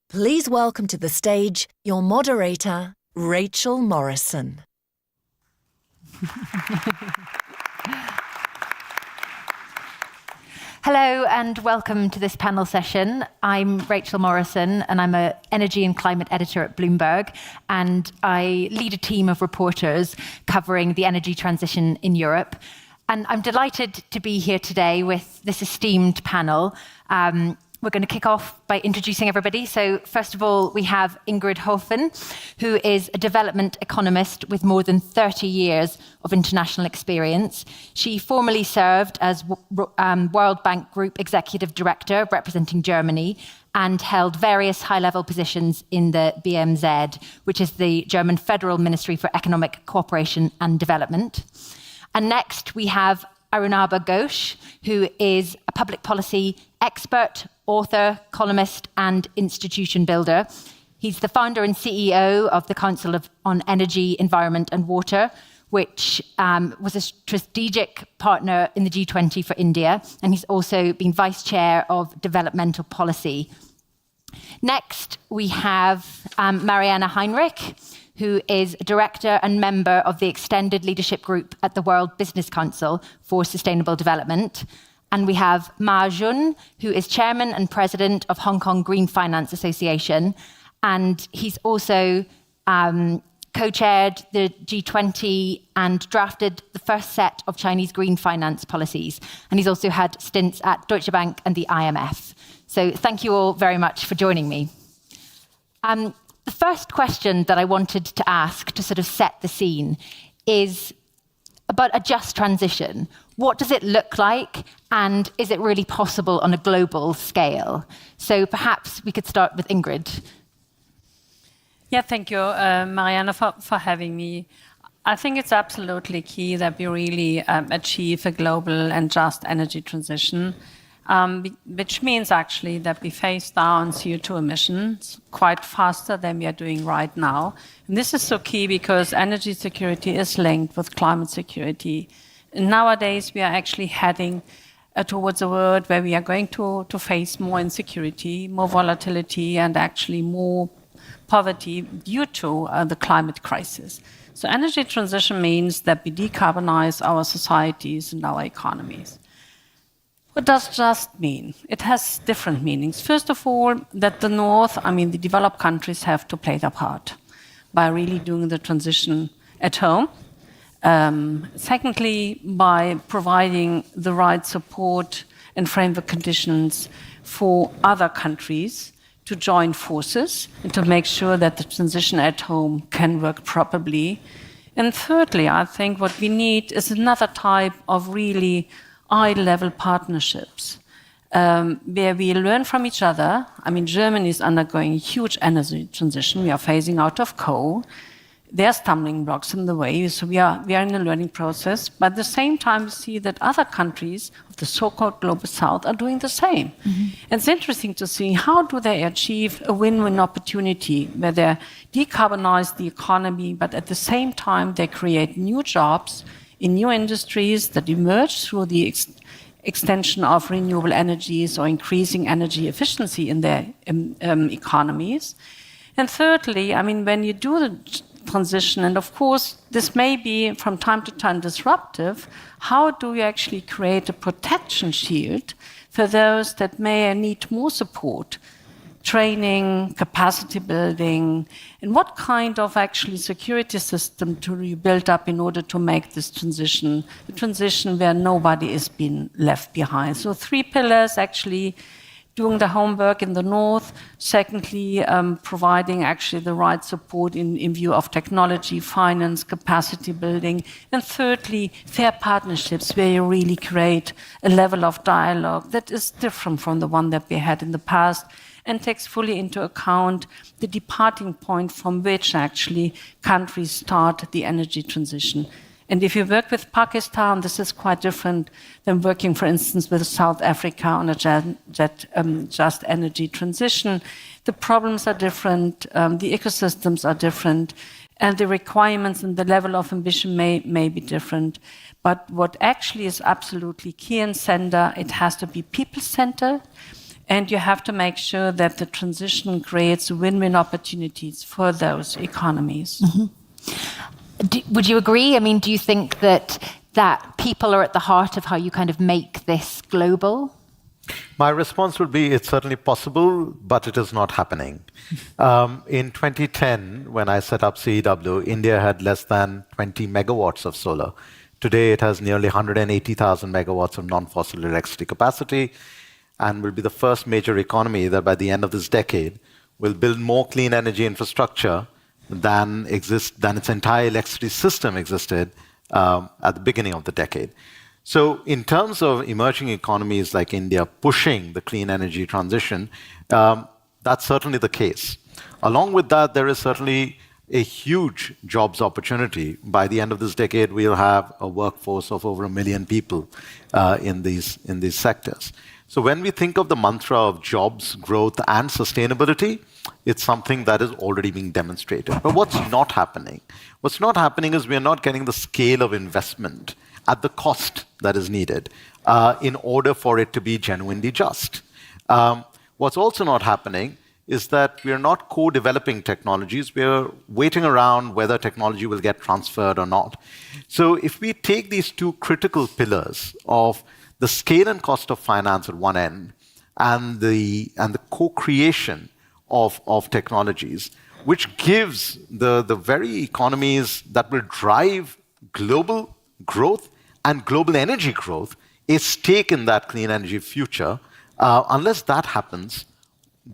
Speaker 1: Please welcome to the stage your moderator, Rachel Morrison.
Speaker 6: Hello and welcome to this panel session. I'm Rachel Morrison and I'm an energy and climate editor at Bloomberg, and I lead a team of reporters covering the energy transition in Europe. And I'm delighted to be here today with this esteemed panel. We're going to kick off by introducing everybody. So first of all, we have Ingrid Hofen, who is a development economist with more than 30 years of international experience. She formerly served as World Bank Group Executive Director representing Germany and held various high-level positions in the BMZ, which is the German Federal Ministry for Economic Cooperation and Development. And next, we have Arunabha Ghosh, who is a public policy expert, author, columnist, and institution builder. He's the founder and CEO of the Council on Energy, Environment and Water, which was a strategic partner in the G20 for India. And he's also been vice chair of developmental policy. Next, we have Marianne Heinrich, who is a director and member of the Extended Leadership Group at the World Business Council for Sustainable Development. And we have Ma Jun, who is chairman and president of Hong Kong Green Finance Association. And he's also co-chaired the G20 and drafted the first set of Chinese green finance policies. And he's also had stints at Deutsche Bank and the IMF. So thank you all very much for joining me. The first question that I wanted to ask to sort of set the scene is about a just transition. What does it look like, and is it really possible on a global scale? So perhaps we could start with Ingrid.
Speaker 7: Yeah, thank you, Marianne, for having me. I think it's absolutely key that we really achieve a global and just energy transition, which means actually that we phase down CO2 emissions quite faster than we are doing right now. And this is so key because energy security is linked with climate security. And nowadays, we are actually heading towards a world where we are going to face more insecurity, more volatility, and actually more poverty due to the climate crisis. So energy transition means that we decarbonize our societies and our economies. What does just mean? It has different meanings. First of all, that the North, the developed countries have to play their part by really doing the transition at home. Secondly, by providing the right support and framework conditions for other countries to join forces and to make sure that the transition at home can work properly. And thirdly, I think what we need is another type of really eye-level partnerships where we learn from each other. Germany is undergoing a huge energy transition. We are phasing out of coal. There are stumbling blocks in the way, so we are in a learning process. But at the same time, we see that other countries of the so-called Global South are doing the same. Mm-hmm. It's interesting to see how do they achieve a win-win opportunity where they decarbonize the economy, but at the same time, they create new jobs in new industries that emerge through the extension of renewable energies or increasing energy efficiency in their economies. And thirdly, when you do the transition, and of course, this may be from time to time disruptive, how do you actually create a protection shield for those that may need more support? Training, capacity building, and what kind of actually security system do you build up in order to make this transition, a transition where nobody is being left behind? So 3 pillars actually: doing the homework in the North, secondly, providing actually the right support in view of technology, finance, capacity building, and thirdly, fair partnerships where you really create a level of dialogue that is different from the one that we had in the past and takes fully into account the departing point from which actually countries start the energy transition. And if you work with Pakistan, this is quite different than working, for instance, with South Africa on a just energy transition. The problems are different, the ecosystems are different, and the requirements and the level of ambition may be different. But what actually is absolutely key and center, it has to be people-centered, and you have to make sure that the transition creates win-win opportunities for those economies.
Speaker 6: Would you agree? I mean, do you think that people are at the heart of how you kind of make this global?
Speaker 8: My response would be, it's certainly possible, but it is not happening. In 2010, when I set up CEW, India had less than 20 megawatts of solar. Today, it has nearly 180,000 megawatts of non-fossil electricity capacity, and will be the first major economy that by the end of this decade will build more clean energy infrastructure than its entire electricity system existed at the beginning of the decade. So in terms of emerging economies like India pushing the clean energy transition, that's certainly the case. Along with that, there is certainly a huge jobs opportunity. By the end of this decade, we'll have a workforce of over 1 million people in these sectors. So when we think of the mantra of jobs, growth, and sustainability, it's something that is already being demonstrated. But what's not happening? What's not happening is we are not getting the scale of investment at the cost that is needed in order for it to be genuinely just. What's also not happening is that we are not co-developing technologies. We are waiting around whether technology will get transferred or not. So if we take these two critical pillars of the scale and cost of finance at one end and the co-creation of technologies, which gives the very economies that will drive global growth and global energy growth a stake in that clean energy future, unless that happens,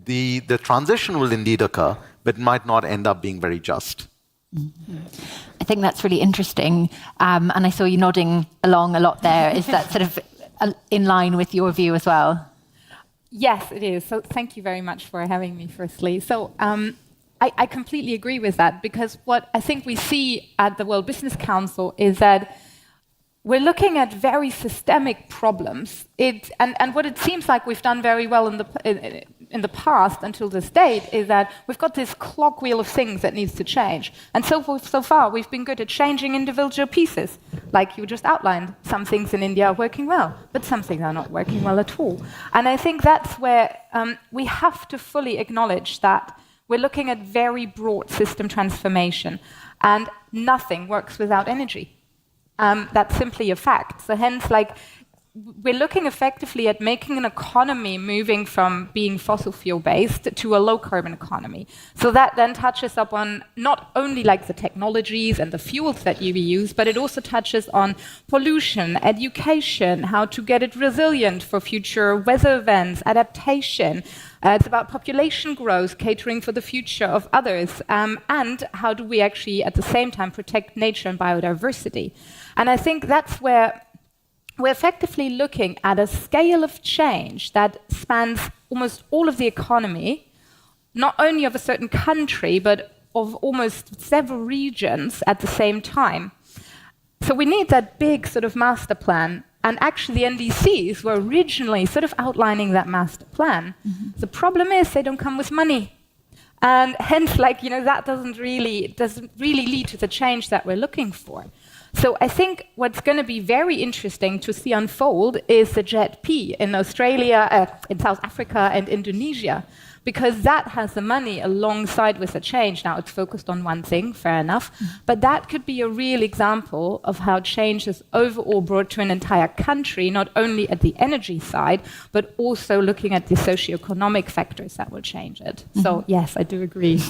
Speaker 8: the transition will indeed occur, but it might not end up being very just.
Speaker 6: I think that's really interesting. And I saw you nodding along a lot there. Is that sort of in line with your view as well?
Speaker 9: Yes, it is. So thank you very much for having me, firstly. So I completely agree with that, because what I think we see at the World Business Council is that we're looking at very systemic problems. And what it seems like we've done very well in the past until this date is that we've got this clock wheel of things that needs to change. And so far, we've been good at changing individual pieces. Like you just outlined, some things in India are working well, but some things are not working well at all. And I think that's where we have to fully acknowledge that we're looking at very broad system transformation, and nothing works without energy. That's simply a fact. So hence, we're looking effectively at making an economy moving from being fossil fuel based to a low carbon economy. So that then touches up on not only the technologies and the fuels that you use, but it also touches on pollution, education, how to get it resilient for future weather events, adaptation. It's about population growth, catering for the future of others, and how do we actually at the same time protect nature and biodiversity. And I think that's where we're effectively looking at a scale of change that spans almost all of the economy, not only of a certain country, but of almost several regions at the same time. So we need that big sort of master plan. And actually, the NDCs were originally sort of outlining that master plan. Mm-hmm. The problem is they don't come with money. And hence, that doesn't really lead to the change that we're looking for. So I think what's going to be very interesting to see unfold is the JET-P in Australia, in South Africa and Indonesia, because that has the money alongside with the change. Now it's focused on one thing, fair enough, but that could be a real example of how change is overall brought to an entire country, not only at the energy side, but also looking at the socioeconomic factors that will change it. Mm-hmm. So yes, I do agree.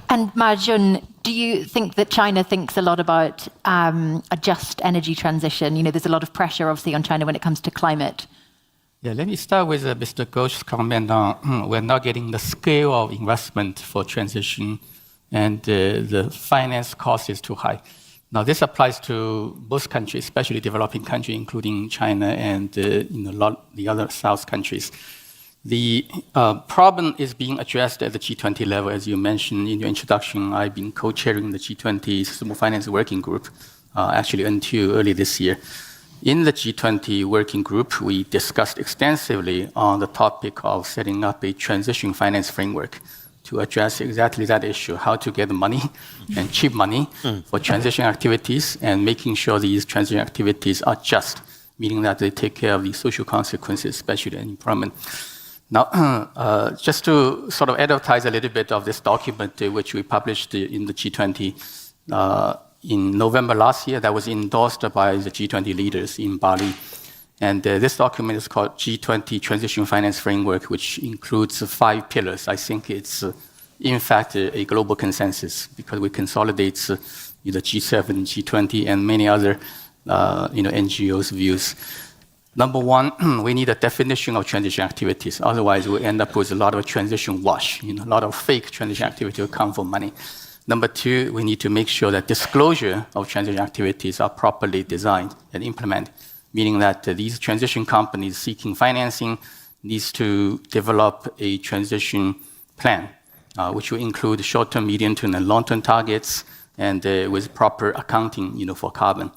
Speaker 6: And Marjun, do you think that China thinks a lot about a just energy transition? There's a lot of pressure, obviously, on China when it comes to climate.
Speaker 23: Yeah, let me start with Mr. Ghosh's comment on we're not getting the scale of investment for transition, and the finance cost is too high. Now, this applies to both countries, especially developing countries, including China and the other South countries. The problem is being addressed at the G20 level, as you mentioned in your introduction. I've been co-chairing the G20 Sustainable Finance Working Group, actually until early this year. In the G20 working group, we discussed extensively on the topic of setting up a transition finance framework to address exactly that issue, how to get money and cheap money for transition activities and making sure these transition activities are just, meaning that they take care of the social consequences, especially unemployment. Now, just to sort of advertise a little bit of this document, which we published in the G20 in November last year, that was endorsed by the G20 leaders in Bali. And this document is called G20 Transition Finance Framework, which includes 5 pillars. I think it's, in fact, a global consensus because we consolidate the G7, G20, and many other NGOs' views. Number one, we need a definition of transition activities. Otherwise, we end up with a lot of transition wash. A lot of fake transition activity will come for money. Number two, we need to make sure that disclosure of transition activities are properly designed and implemented, meaning that these transition companies seeking financing needs to develop a transition plan, which will include short-term, medium-term, and long-term targets, and with proper accounting, for carbon.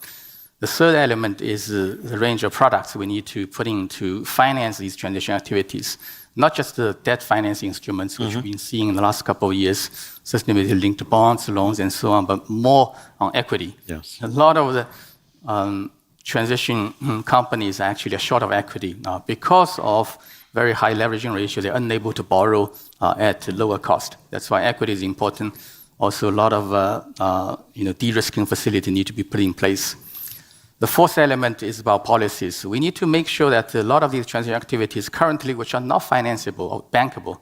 Speaker 23: The third element is the range of products we need to put in to finance these transition activities, not just the debt financing instruments, which we've been seeing in the last couple of years, sustainability-linked bonds, loans, and so on, but more on equity.
Speaker 8: Yes.
Speaker 23: A lot of the transition companies are actually short of equity because of very high leveraging ratio. They're unable to borrow at lower cost. That's why equity is important. Also, a lot of de-risking facility need to be put in place. The fourth element is about policies. We need to make sure that a lot of these transition activities currently, which are not financeable or bankable,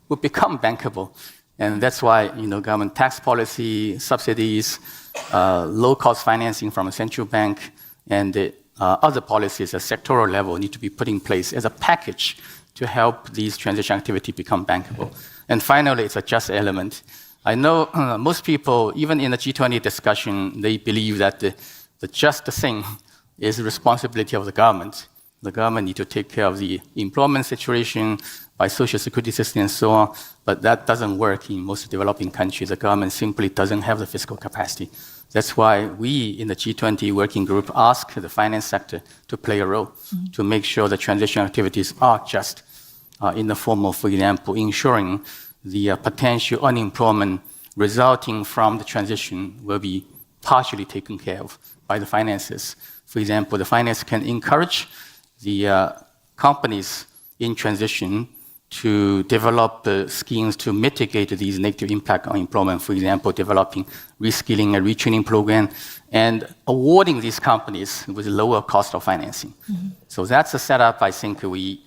Speaker 23: will become bankable. And that's why government tax policy, subsidies, low-cost financing from a central bank, and other policies at sectoral level need to be put in place as a package to help these transition activities become bankable. And finally, it's a just element. I know most people, even in the G20 discussion, they believe that the just thing is the responsibility of the government. The government needs to take care of the employment situation by social security system and so on, but that doesn't work in most developing countries. The government simply doesn't have the fiscal capacity. That's why we in the G20 working group ask the finance sector to play a role to make sure the transition activities are just in the form of, for example, ensuring the potential unemployment resulting from the transition will be partially taken care of by the finances. For example, the finance can encourage the companies in transition to develop schemes to mitigate these negative impact on employment. For example, developing reskilling and retraining program and awarding these companies with lower cost of financing. So that's a setup I think we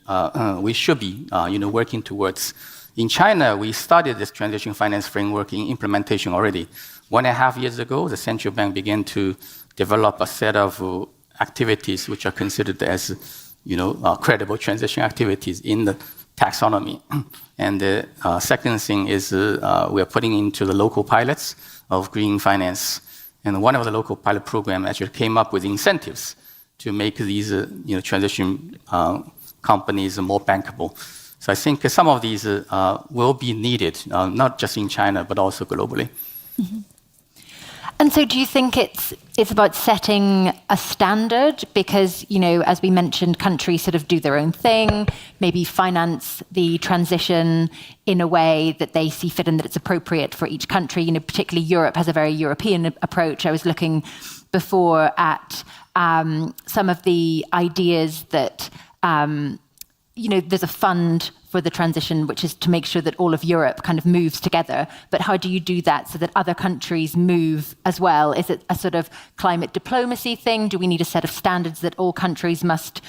Speaker 23: should be working towards. In China, we started this transition finance framework in implementation already. 1.5 years ago, the central bank began to develop a set of activities which are considered as credible transition activities in the taxonomy. And the second thing is we are putting into the local pilots of green finance. And one of the local pilot programs actually came up with incentives to make these transition companies more bankable. So I think some of these will be needed, not just in China, but also globally.
Speaker 6: And so do you think it's about setting a standard? Because, as we mentioned, countries sort of do their own thing, maybe finance the transition in a way that they see fit and that it's appropriate for each country. Particularly Europe has a very European approach. I was looking before at some of the ideas that, there's a fund for the transition, which is to make sure that all of Europe kind of moves together. But how do you do that so that other countries move as well? Is it a sort of climate diplomacy thing? Do we need a set of standards that all countries must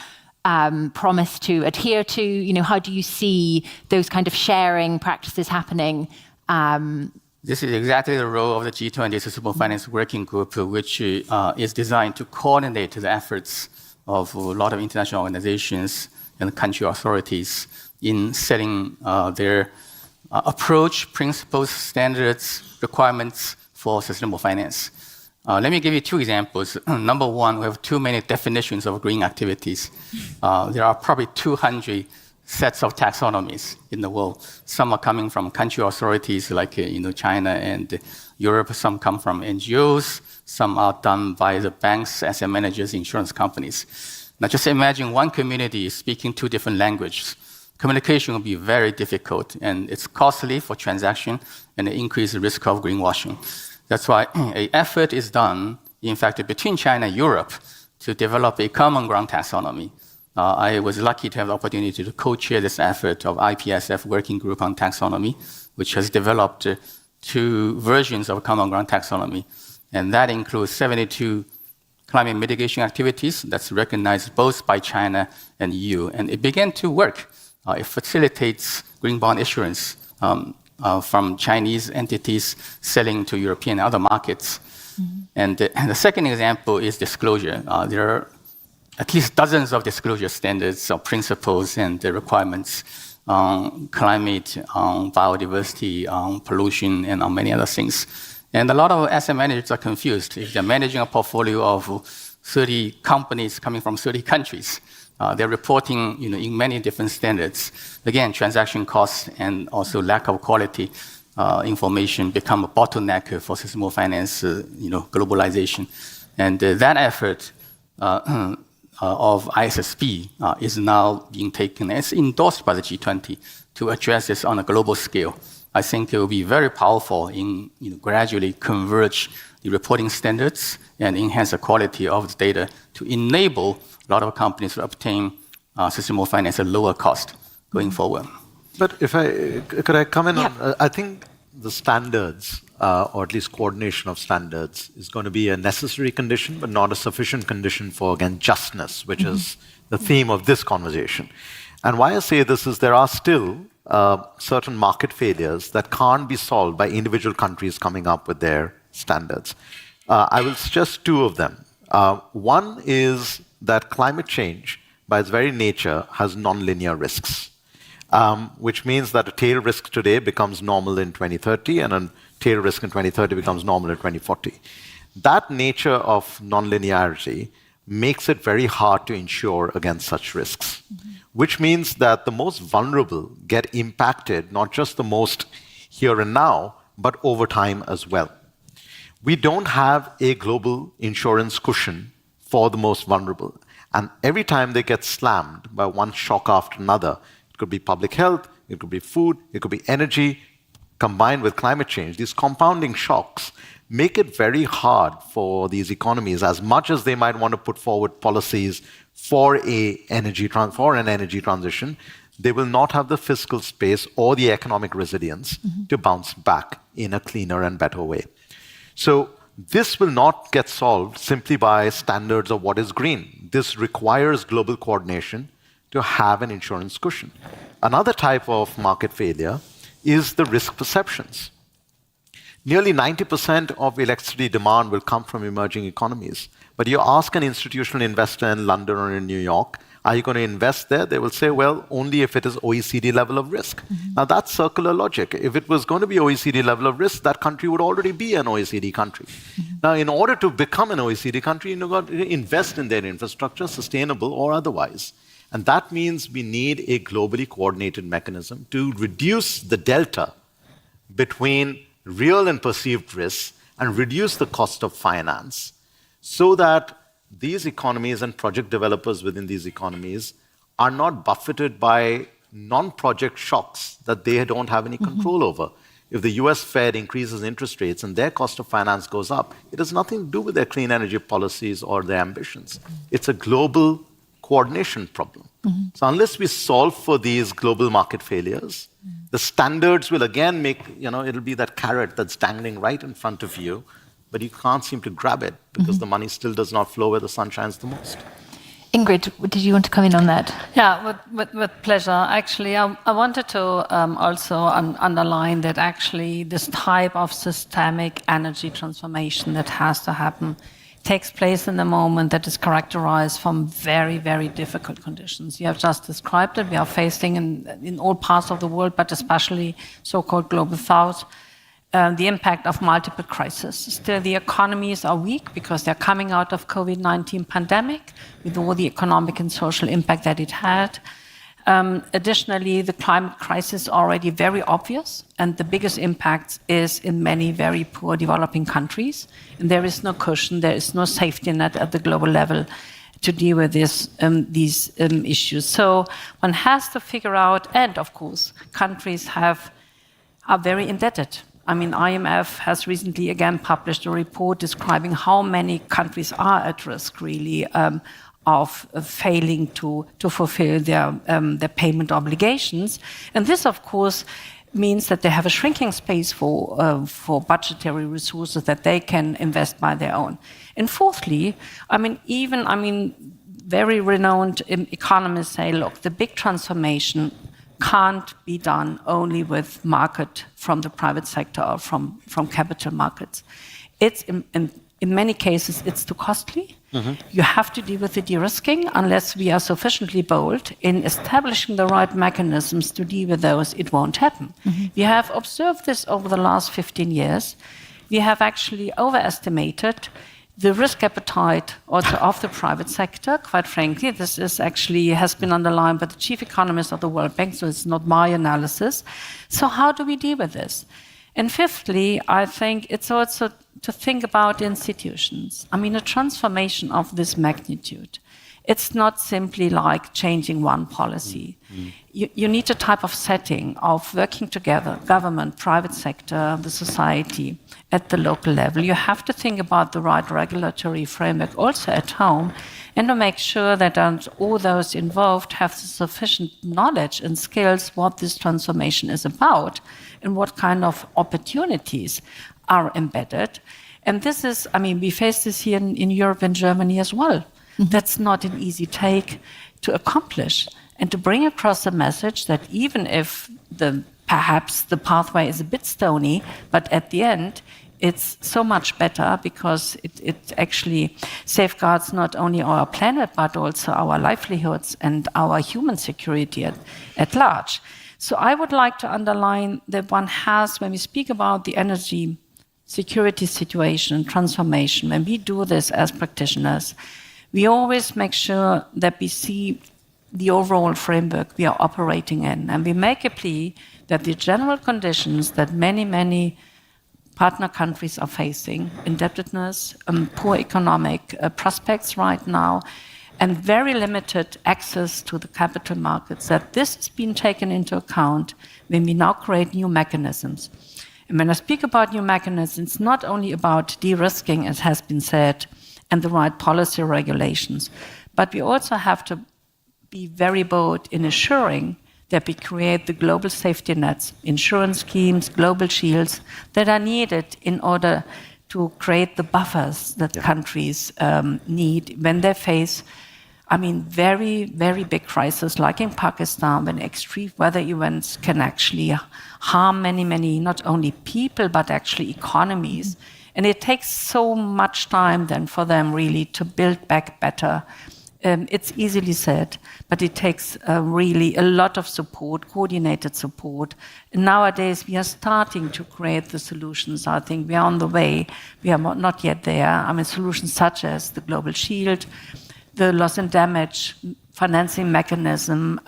Speaker 6: promise to adhere to? How do you see those kind of sharing practices happening?
Speaker 23: This is exactly the role of the G20 Sustainable Finance Working Group, which is designed to coordinate the efforts of a lot of international organizations and country authorities in setting their approach, principles, standards, requirements for sustainable finance. Let me give you 2 examples. Number one, we have too many definitions of green activities. There are probably 200 sets of taxonomies in the world. Some are coming from country authorities like China and Europe. Some come from NGOs. Some are done by the banks, asset managers, insurance companies. Now just imagine one community speaking 2 different languages, communication will be very difficult, and it's costly for transaction and it increases the risk of greenwashing. That's why an effort is done, in fact, between China and Europe to develop a common ground taxonomy. I was lucky to have the opportunity to co-chair this effort of IPSF Working Group on Taxonomy, which has developed 2 versions of common ground taxonomy. And that includes 72 climate mitigation activities that's recognized both by China and EU. And it began to work. It facilitates green bond issuance from Chinese entities selling to European and other markets. And the second example is disclosure. There are at least dozens of disclosure standards or principles and requirements on climate, on biodiversity, on pollution, and on many other things. And a lot of asset managers are confused. If they're managing a portfolio of 30 companies coming from 30 countries, they're reporting in many different standards. Again, transaction costs and also lack of quality information become a bottleneck for sustainable finance, globalization. And that effort of ISSP is now being taken. It's endorsed by the G20 to address this on a global scale. I think it will be very powerful in gradually converge the reporting standards and enhance the quality of the data to enable a lot of companies to obtain sustainable finance at lower cost going forward.
Speaker 8: But could I come in on, I think the standards, or at least coordination of standards, is going to be a necessary condition, but not a sufficient condition for, again, justness, which is the theme of this conversation. And why I say this is there are still certain market failures that can't be solved by individual countries coming up with their standards. I will suggest 2 of them. One is that climate change, by its very nature, has nonlinear risks. Which means that a tail risk today becomes normal in 2030, and a tail risk in 2030 becomes normal in 2040. That nature of nonlinearity makes it very hard to insure against such risks, which means that the most vulnerable get impacted, not just the most here and now, but over time as well. We don't have a global insurance cushion for the most vulnerable. And every time they get slammed by one shock after another, it could be public health, it could be food, it could be energy, combined with climate change. These compounding shocks make it very hard for these economies, as much as they might want to put forward policies for an energy transition, they will not have the fiscal space or the economic resilience to bounce back in a cleaner and better way. So this will not get solved simply by standards of what is green. This requires global coordination to have an insurance cushion. Another type of market failure is the risk perceptions. Nearly 90% of electricity demand will come from emerging economies. But you ask an institutional investor in London or in New York, are you going to invest there? They will say, well, only if it is OECD level of risk. Now, that's circular logic. If it was going to be OECD level of risk, that country would already be an OECD country. Now, in order to become an OECD country, you've got to invest in their infrastructure, sustainable or otherwise. And that means we need a globally coordinated mechanism to reduce the delta between real and perceived risks and reduce the cost of finance so that these economies and project developers within these economies are not buffeted by non-project shocks that they don't have any control over. If the US Fed increases interest rates and their cost of finance goes up, it has nothing to do with their clean energy policies or their ambitions. It's a global coordination problem. So unless we solve for these global market failures, the standards will again make, it'll be that carrot that's dangling right in front of you, but you can't seem to grab it because the money still does not flow where the sun shines the most.
Speaker 6: Ingrid, did you want to comment on that?
Speaker 7: Yeah, with pleasure. Actually, I wanted to also underline that actually this type of systemic energy transformation that has to happen takes place in a moment that is characterized from very, very difficult conditions. You have just described it. We are facing in all parts of the world, but especially so-called global south, the impact of multiple crises. Still, the economies are weak because they're coming out of COVID-19 pandemic with all the economic and social impact that it had. Additionally, the climate crisis is already very obvious, and the biggest impact is in many very poor developing countries. And there is no cushion, there is no safety net at the global level to deal with these issues. So one has to figure out, and of course, countries are very indebted. I mean, IMF has recently again published a report describing how many countries are at risk, really, of failing to fulfill their payment obligations. And this, of course, means that they have a shrinking space for budgetary resources that they can invest by their own. And fourthly, very renowned economists say, look, the big transformation can't be done only with market from the private sector or from capital markets. It's in many cases, it's too costly. You have to deal with the de-risking unless we are sufficiently bold in establishing the right mechanisms to deal with those, it won't happen. We have observed this over the last 15 years. We have actually overestimated the risk appetite also of the private sector. Quite frankly, this is actually has been underlined by the chief economist of the World Bank, so it's not my analysis. So how do we deal with this? And fifthly, I think it's also to think about institutions. I mean, a transformation of this magnitude. It's not simply like changing one policy. You need a type of setting of working together, government, private sector, the society, at the local level. You have to think about the right regulatory framework also at home, and to make sure that all those involved have the sufficient knowledge and skills what this transformation is about and what kind of opportunities are embedded. And this is, I mean, we face this here in Europe and Germany as well. That's not an easy take to accomplish, and to bring across a message that even if perhaps the pathway is a bit stony, but at the end, it's so much better because it actually safeguards not only our planet, but also our livelihoods and our human security at large. So I would like to underline that one has, when we speak about the energy security situation and transformation, when we do this as practitioners, we always make sure that we see the overall framework we are operating in, and we make a plea that the general conditions that many partner countries are facing, indebtedness, poor economic prospects right now, and very limited access to the capital markets, that this has been taken into account when we now create new mechanisms. And when I speak about new mechanisms, it's not only about de-risking, as has been said, and the right policy regulations, but we also have to be very bold in assuring that we create the global safety nets, insurance schemes, global shields that are needed in order to create the buffers that countries need when they face, very, very big crises like in Pakistan, when extreme weather events can actually harm many, not only people, but actually economies. And it takes so much time then for them really to build back better. It's easily said, but it takes really a lot of support, coordinated support. And nowadays, we are starting to create the solutions. I think we are on the way. We are not yet there. Solutions such as the Global Shield, the loss and damage financing mechanism,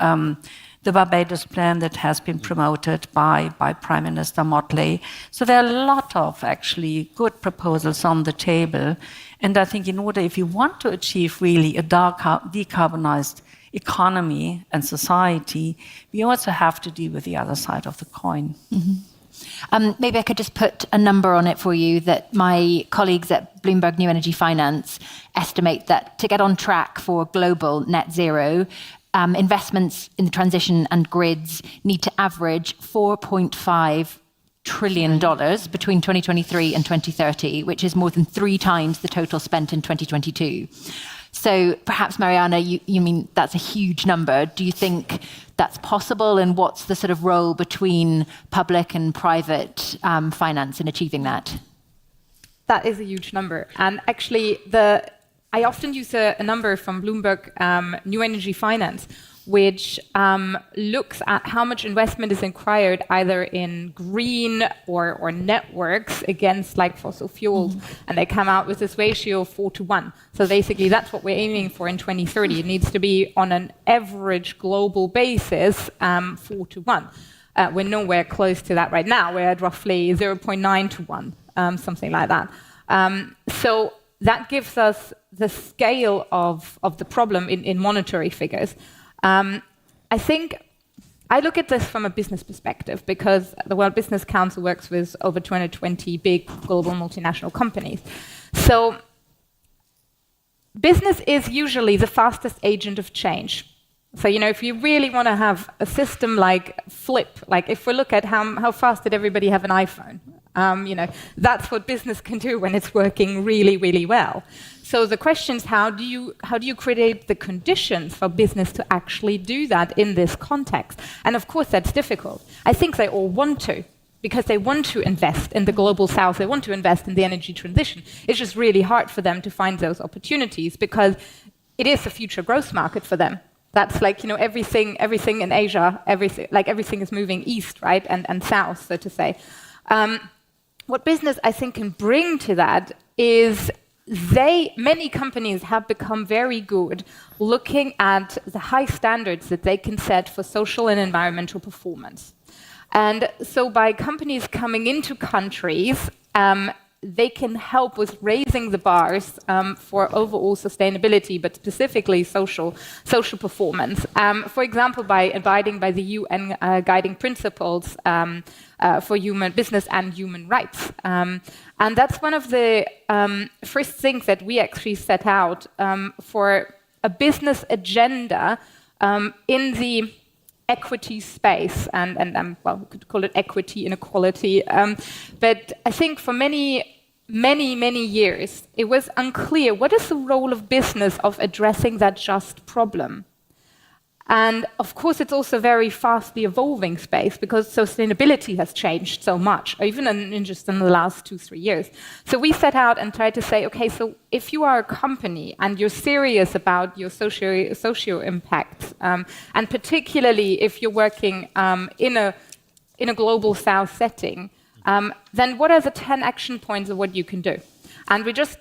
Speaker 7: the Barbados plan that has been promoted by Prime Minister Motley. So there are a lot of actually good proposals on the table. And I think in order, if you want to achieve really a decarbonized economy and society, we also have to deal with the other side of the coin.
Speaker 6: Maybe I could just put a number on it for you that my colleagues at Bloomberg New Energy Finance estimate that to get on track for global net zero, investments in the transition and grids need to average $4.5 trillion between 2023 and 2030, which is more than 3 times the total spent in 2022. So perhaps, Mariana, you mean that's a huge number. Do you think that's possible? And what's the sort of role between public and private finance in achieving that?
Speaker 9: That is a huge number. And actually, I often use a number from Bloomberg New Energy Finance, which looks at how much investment is required either in green or networks against like fossil fuels. And they come out with this ratio of 4:1. So basically, that's what we're aiming for in 2030. It needs to be on an average global basis 4:1. We're nowhere close to that right now. We're at roughly 0.9:1, something like that. So that gives us the scale of the problem in monetary figures. I think I look at this from a business perspective because the World Business Council works with over 220 big global multinational companies. So business is usually the fastest agent of change. So, if you really want to have a system like Flip, like if we look at how fast did everybody have an iPhone, that's what business can do when it's working really, really well. So the question is, how do you create the conditions for business to actually do that in this context? And of course, that's difficult. I think they all want to, because they want to invest in the global south, they want to invest in the energy transition. It's just really hard for them to find those opportunities because it is a future growth market for them. That's like, everything in Asia, everything is moving east, right, and south, so to say. What business, I think, can bring to that is many companies have become very good looking at the high standards that they can set for social and environmental performance. And so by companies coming into countries, they can help with raising the bars for overall sustainability, but specifically social performance. For example, by abiding by the UN guiding principles for human business and human rights. And that's one of the first things that we actually set out for a business agenda in the equity space, and well, we could call it equity inequality. But I think for many years, it was unclear what is the role of business of addressing that just problem. And of course, it's also a very fastly evolving space because sustainability has changed so much, even in just in the last 2-3 years. So we set out and tried to say, okay, so if you are a company and you're serious about your socio impact, and particularly if you're working in a global south setting, then what are the 10 action points of what you can do? And we just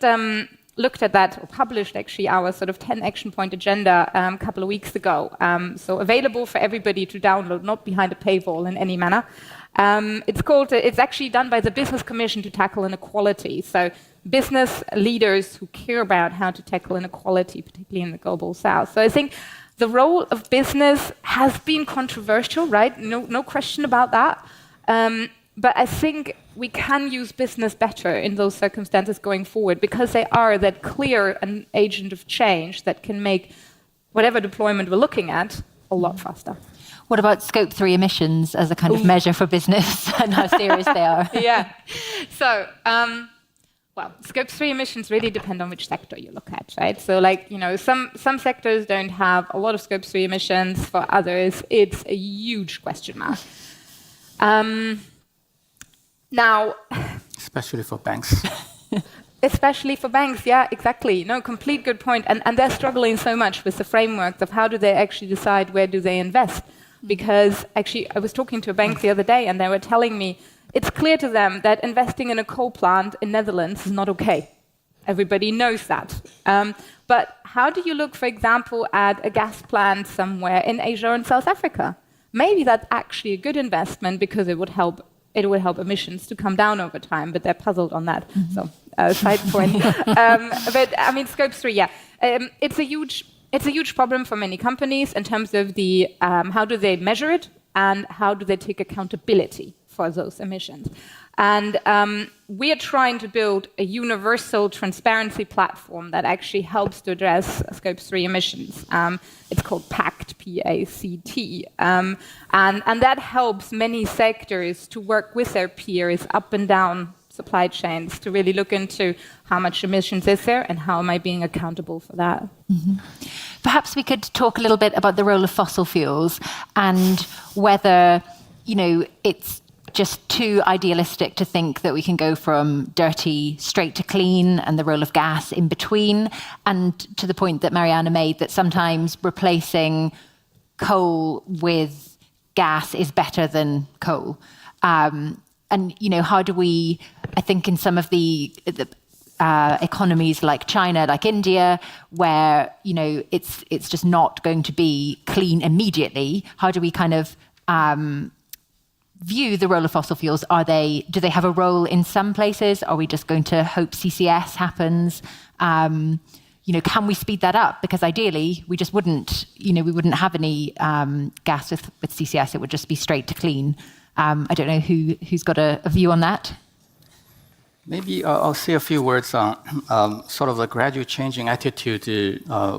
Speaker 9: looked at that, or published actually our sort of 10 action point agenda a couple of weeks ago. So available for everybody to download, not behind a paywall in any manner. It's actually done by the Business Commission to Tackle Inequality. So business leaders who care about how to tackle inequality, particularly in the global south. So I think the role of business has been controversial, right? No question about that. But I think we can use business better in those circumstances going forward because they are that clear an agent of change that can make whatever deployment we're looking at a lot faster.
Speaker 6: What about Scope 3 emissions as a kind of measure for business and how serious they are?
Speaker 9: Yeah. So, well, Scope 3 emissions really depend on which sector you look at, right? So, some sectors don't have a lot of Scope 3 emissions. For others, it's a huge question mark. Now,
Speaker 23: especially for banks.
Speaker 9: Especially for banks, yeah, exactly. No, complete good point. And they're struggling so much with the frameworks of how do they actually decide where do they invest. Because actually, I was talking to a bank the other day and they were telling me it's clear to them that investing in a coal plant in Netherlands is not okay. Everybody knows that. But how do you look, for example, at a gas plant somewhere in Asia and South Africa? Maybe that's actually a good investment because it would help emissions to come down over time, but they're puzzled on that. Mm-hmm. So, side point. But I mean, Scope 3, yeah, it's a huge problem for many companies in terms of the how do they measure it and how do they take accountability for those emissions. And we are trying to build a universal transparency platform that actually helps to address Scope 3 emissions. It's called PACT, P-A-C-T. And that helps many sectors to work with their peers up and down supply chains to really look into how much emissions is there and how am I being accountable for that.
Speaker 6: Mm-hmm. Perhaps we could talk a little bit about the role of fossil fuels and whether, it's just too idealistic to think that we can go from dirty straight to clean and the role of gas in between, and to the point that Mariana made that sometimes replacing coal with gas is better than coal. And, how do we, I think in some of the economies like China, like India, where, it's just not going to be clean immediately, how do we kind of view the role of fossil fuels? Do they have a role in some places? Are we just going to hope CCS happens? Can we speed that up? Because ideally, we just wouldn't, we wouldn't have any gas with CCS. It would just be straight to clean. I don't know who's got a view on that.
Speaker 23: Maybe I'll say a few words on sort of the gradual changing attitude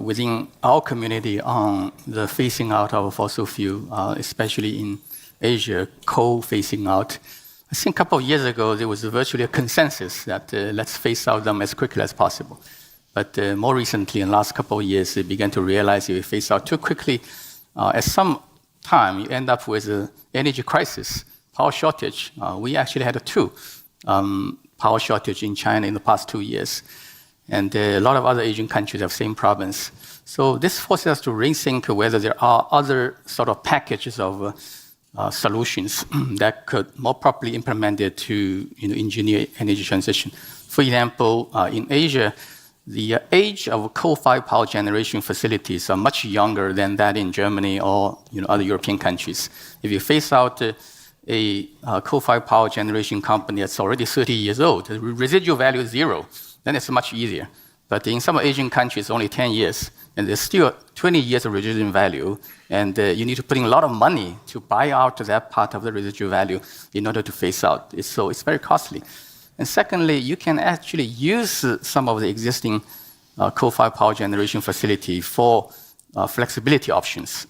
Speaker 23: within our community on the phasing out of fossil fuel, especially in Asia, coal phasing out. I think a couple of years ago, there was virtually a consensus that let's phase out them as quickly as possible. But more recently, in the last couple of years, they began to realize if we phase out too quickly, at some time, you end up with an energy crisis, power shortage. We actually had two power shortage in China in the past 2 years. And a lot of other Asian countries have same problems. So this forces us to rethink whether there are other sort of packages of solutions that could more properly implemented to engineer energy transition. For example, in Asia, the age of coal-fired power generation facilities are much younger than that in Germany or other European countries. If you phase out a coal-fired power generation company that's already 30 years old, the residual value is 0, then it's much easier. But in some Asian countries, only 10 years, and there's still 20 years of residual value, and you need to put in a lot of money to buy out that part of the residual value in order to phase out. So it's very costly. And secondly, you can actually use some of the existing coal-fired power generation facility for flexibility options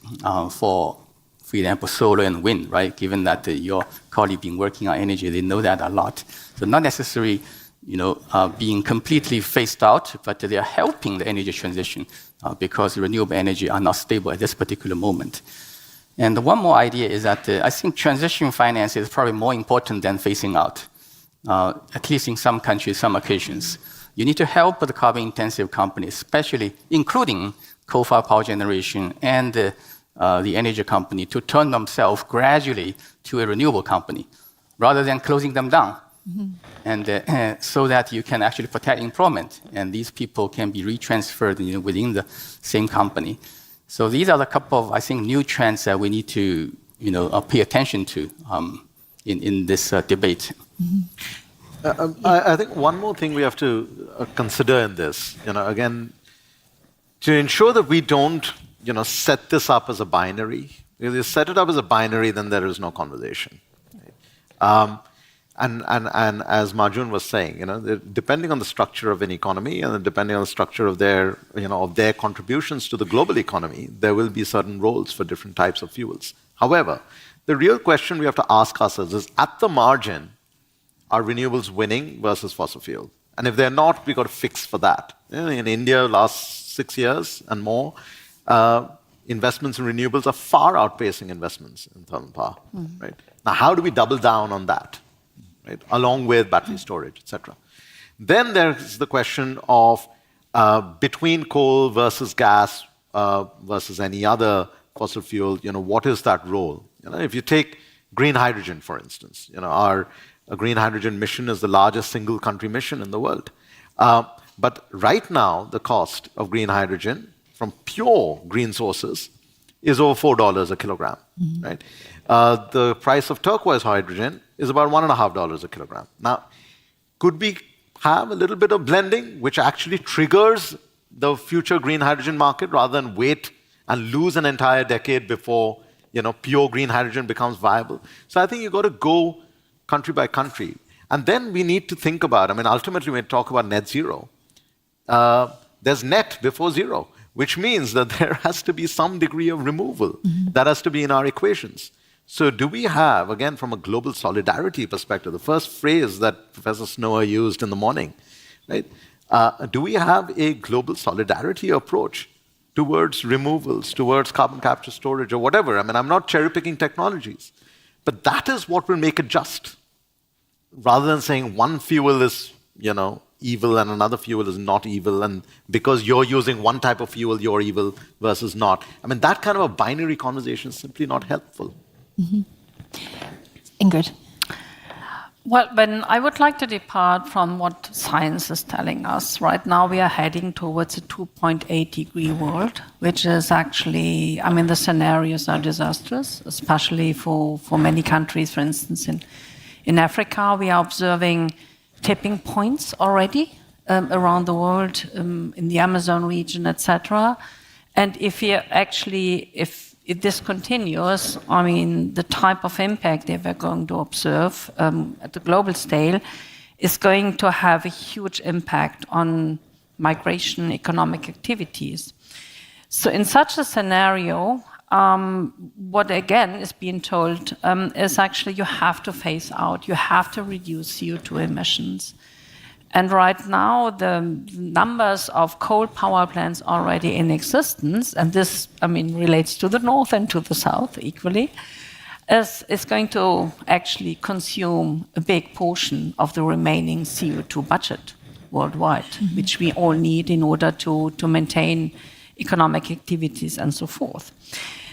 Speaker 23: for example, solar and wind, right? Given that your colleague been working on energy, they know that a lot. So not necessarily, being completely phased out, but they are helping the energy transition because renewable energy are not stable at this particular moment. And one more idea is that I think transition finance is probably more important than phasing out, at least in some countries, some occasions. You need to help the carbon-intensive companies, especially including coal-fired power generation and the energy company, to turn themselves gradually to a renewable company, rather than closing them down. Mm-hmm. And so that you can actually protect employment, and these people can be retransferred within the same company. So these are a couple of, I think, new trends that we need to pay attention to in this debate.
Speaker 8: Mm-hmm. I think one more thing we have to consider in this, again, to ensure that we don't set this up as a binary. If you set it up as a binary, then there is no conversation. And as Marjun was saying, depending on the structure of an economy and depending on the structure of their contributions to the global economy, there will be certain roles for different types of fuels. However, the real question we have to ask ourselves is, at the margin, are renewables winning versus fossil fuel? And if they're not, we've got to fix for that. In India, last 6 years and more, investments in renewables are far outpacing investments in thermal power. Mm-hmm. Right? Now, how do we double down on that? Right? Along with battery storage, etc. Then there's the question of between coal versus gas versus any other fossil fuel. What is that role? If you take green hydrogen, for instance, our green hydrogen mission is the largest single country mission in the world. But right now, the cost of green hydrogen from pure green sources is over $4 a kilogram. Mm-hmm. Right? The price of turquoise hydrogen is about $1.50 a kilogram. Now, could we have a little bit of blending, which actually triggers the future green hydrogen market, rather than wait and lose an entire decade before pure green hydrogen becomes viable? So I think you've got to go country by country. And then we need to think about, ultimately when we talk about net zero, there's net before zero, which means that there has to be some degree of removal. Mm-hmm. That has to be in our equations. So do we have, again, from a global solidarity perspective, the first phrase that Professor Snow used in the morning, right? Do we have a global solidarity approach towards removals, towards carbon capture storage or whatever? I'm not cherry-picking technologies, but that is what will make it just. Rather than saying one fuel is, evil and another fuel is not evil, and because you're using one type of fuel, you're evil versus not. That kind of a binary conversation is simply not helpful.
Speaker 6: Mm-hmm. Ingrid?
Speaker 7: Well, Ben, I would like to depart from what science is telling us. Right now, we are heading towards a 2.8 degree world, which is actually, the scenarios are disastrous, especially for many countries. For instance, in Africa, we are observing tipping points already around the world, in the Amazon region, etc. And if this continues, I mean, the type of impact that we're going to observe at the global scale is going to have a huge impact on migration, economic activities. So in such a scenario, what again is being told is actually you have to phase out, you have to reduce CO2 emissions. And right now, the numbers of coal power plants already in existence, and this, I mean, relates to the north and to the south equally, is going to actually consume a big portion of the remaining CO2 budget worldwide, which we all need in order to maintain economic activities and so forth.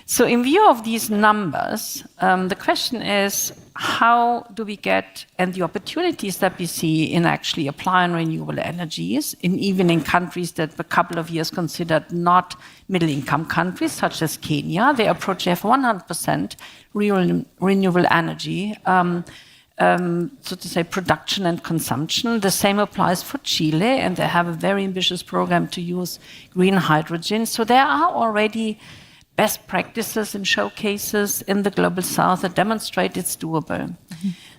Speaker 7: So in view of these numbers, the question is, how do we get, and the opportunities that we see in actually applying renewable energies, even in countries that a couple of years considered not middle-income countries, such as Kenya, they approach have 100% renewable energy, so to say, production and consumption. The same applies for Chile, and they have a very ambitious program to use green hydrogen. So there are already best practices and showcases in the global south that demonstrate it's doable.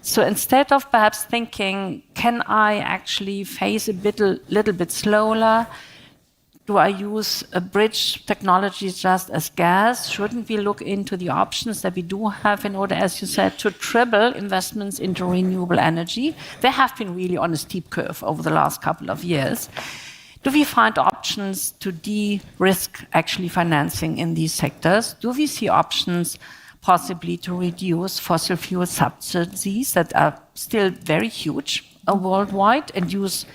Speaker 7: So instead of perhaps thinking, can I actually phase a little bit slower? Do I use a bridge technology just as gas? Shouldn't we look into the options that we do have in order, as you said, to triple investments into renewable energy? They have been really on a steep curve over the last couple of years. Do we find options to de-risk actually financing in these sectors? Do we see options possibly to reduce fossil fuel subsidies that are still very huge worldwide and use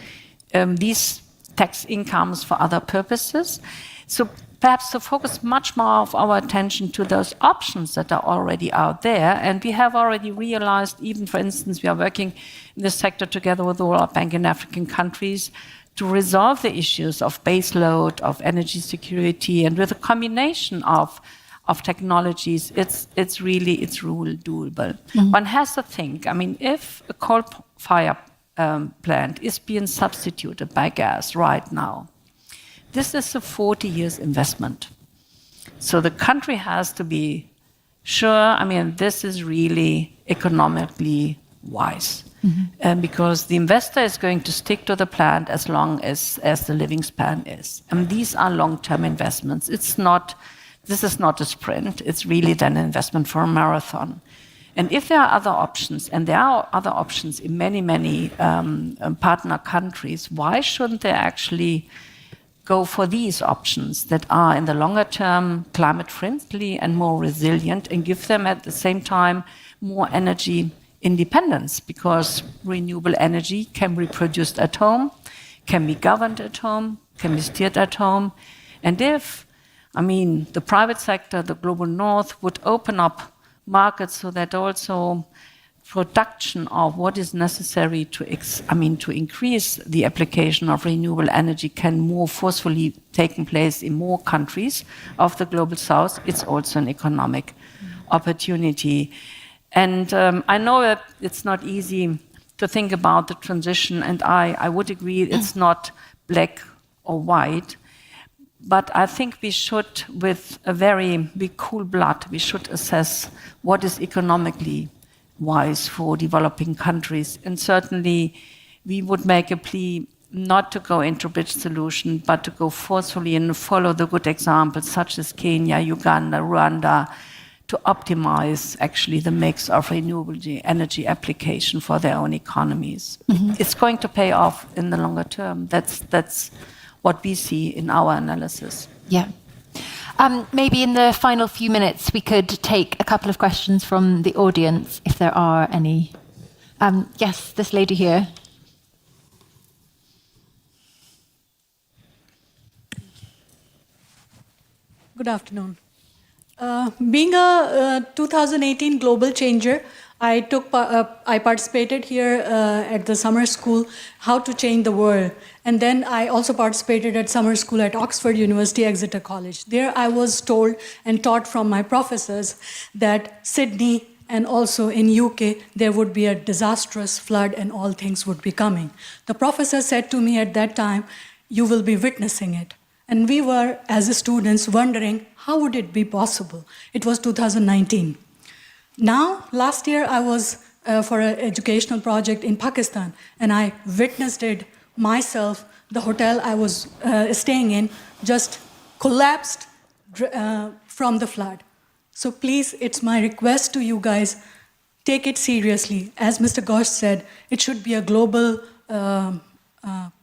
Speaker 7: these tax incomes for other purposes? So perhaps to focus much more of our attention to those options that are already out there. And we have already realized, even for instance, we are working in this sector together with the World Bank in African countries to resolve the issues of baseload, of energy security, and with a combination of technologies, it's really doable. One has to think, I mean, if a coal-fired plant is being substituted by gas right now, this is a 40 years investment. So the country has to be sure, I mean, this is really economically wise. Because the investor is going to stick to the plant as long as the living span is. And these are long-term investments. This is not a sprint, it's really then an investment for a marathon. And if there are other options, and there are other options in many, many partner countries, why shouldn't they actually go for these options that are in the longer term climate friendly and more resilient, and give them at the same time more energy independence, because renewable energy can be produced at home, can be governed at home, can be steered at home. And if, I mean, the private sector, the global north, would open up markets so that also production of what is necessary to increase the application of renewable energy can more forcefully take place in more countries of the global south, it's also an economic opportunity. And I know that it's not easy to think about the transition, and I would agree it's not black or white, but I think we should, with a very cool blood, we should assess what is economically wise for developing countries. And certainly we would make a plea not to go into bridge solution, but to go forcefully and follow the good examples such as Kenya, Uganda, Rwanda, to optimize actually the mix of renewable energy application for their own economies. It's going to pay off in the longer term. That's what we see in our analysis.
Speaker 6: Yeah. Maybe in the final few minutes, we could take a couple of questions from the audience, if there are any. Yes, this lady here.
Speaker 17: Good afternoon. Being a 2018 global changer, I participated here at the summer school, How to Change the World. And then I also participated at summer school at Oxford University, Exeter College. There I was told and taught from my professors that Sydney, and also in UK, there would be a disastrous flood and all things would be coming. The professor said to me at that time, you will be witnessing it. And we were, as students, wondering, how would it be possible? It was 2019. Now, last year, I was for an educational project in Pakistan, and I witnessed it myself. The hotel I was staying in just collapsed from the flood. So please, it's my request to you guys, take it seriously. As Mr. Ghosh said, it should be a global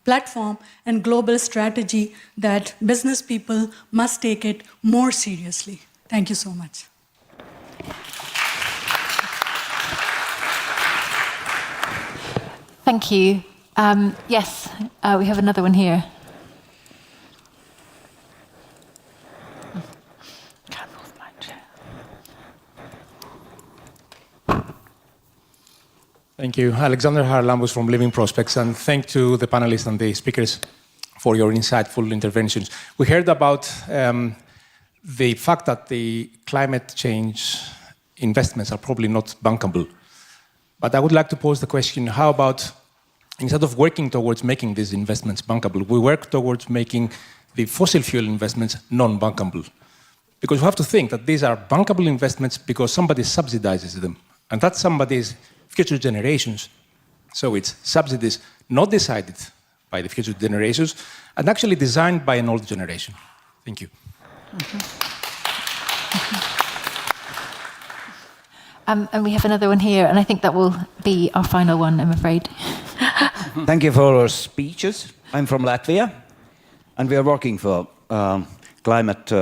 Speaker 17: platform and global strategy that business people must take it more seriously. Thank you so much.
Speaker 6: Thank you. Yes, we have another one here.
Speaker 5: Thank you. Alexander Harlambous from Living Prospects, and thank to the panelists and the speakers for your insightful interventions. We heard about the fact that the climate change investments are probably not bankable. But I would like to pose the question, how about, instead of working towards making these investments bankable, we work towards making the fossil fuel investments non-bankable? Because we have to think that these are bankable investments because somebody subsidizes them. And that somebody is future generations. So it's subsidies not decided by the future generations and actually designed by an old generation. Thank you.
Speaker 6: And we have another one here, and I think that will be our final one, I'm afraid.
Speaker 13: Thank you for your speeches. I'm from Latvia, and we are working for climate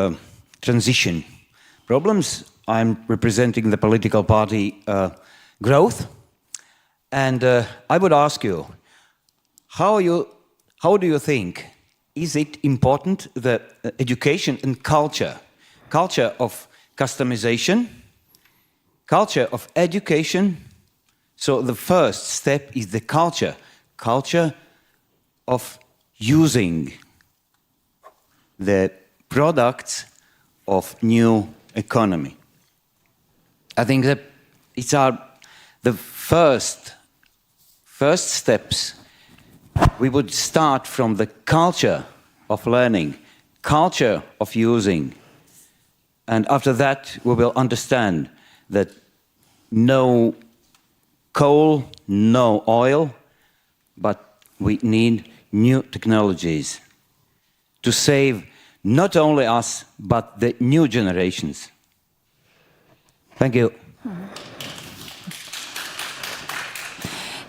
Speaker 13: transition problems. I'm representing the political party Growth. And I would ask you, how do you think, is it important that education and culture of customization, culture of education, so the first step is the culture of using the products of new economy. I think that it's the first steps. We would start from the culture of learning, culture of using, and after that we will understand that no coal, no oil, but we need new technologies to save not only us, but the new generations. Thank you.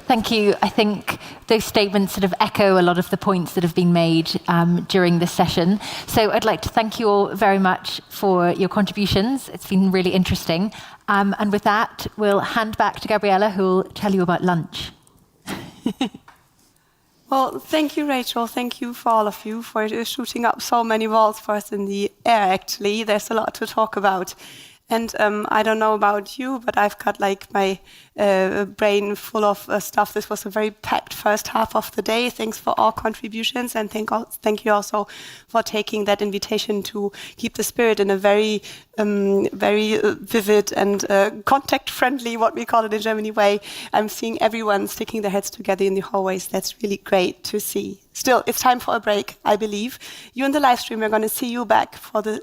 Speaker 6: Thank you. I think those statements sort of echo a lot of the points that have been made during this session. So I'd like to thank you all very much for your contributions. It's been really interesting. And with that, we'll hand back to Gabriella, who will tell you about lunch.
Speaker 2: Well, thank you, Rachel. Thank you for all of you for shooting up so many balls for us in the air, actually. There's a lot to talk about. And I don't know about you, but I've got like my brain full of stuff. This was a very packed first half of the day. Thanks for all contributions, and thank you also for taking that invitation to keep the spirit in a very vivid and contact-friendly, what we call it in Germany, way. I'm seeing everyone sticking their heads together in the hallways. That's really great to see. Still, it's time for a break, I believe. You in the live stream, we're going to see you back for the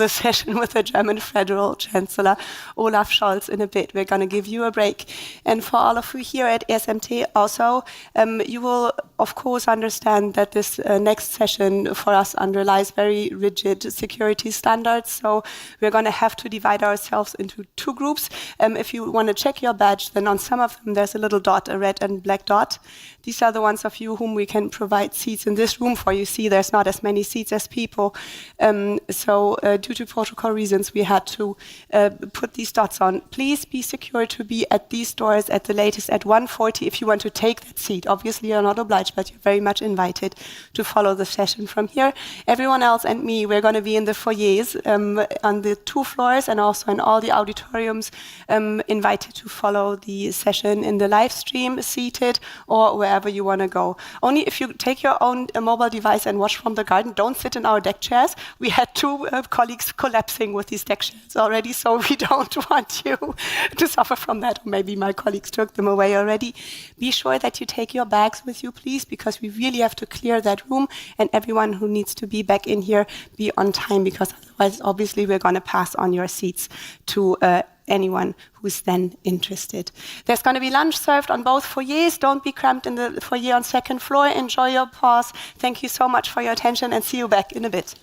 Speaker 2: session with the German Federal Chancellor, Olaf Scholz, in a bit. We're going to give you a break. And for all of you here at ESMT also, you will, of course, understand that this next session for us underlies very rigid security standards. So we're going to have to divide ourselves into two groups. If you want to check your badge, then on some of them there's a little dot, a red and black dot. These are the ones of you whom we can provide seats in this room for. You see there's not as many seats as people. So due to protocol reasons, we had to put these dots on. Please be secured to be at these doors at the latest at 1:40 if you want to take that seat. Obviously, you're not obliged, but you're very much invited to follow the session from here. Everyone else and me, we're going to be in the foyers on the 2 floors and also in all the auditoriums, invited to follow the session in the live stream, seated, or wherever you want to go. Only if you take your own mobile device and watch from the garden, don't sit in our deck chairs. We had 2 colleagues collapsing with these deck chairs already, so we don't want you to suffer from that. Or maybe my colleagues took them away already. Be sure that you take your bags with you, please, because we really have to clear that room, and everyone who needs to be back in here, be on time, because otherwise, obviously, we're going to pass on your seats to anyone who's then interested. There's going to be lunch served on both foyers. Don't be cramped in the foyer on 2nd floor. Enjoy your pause. Thank you so much for your attention, and see you back in a bit.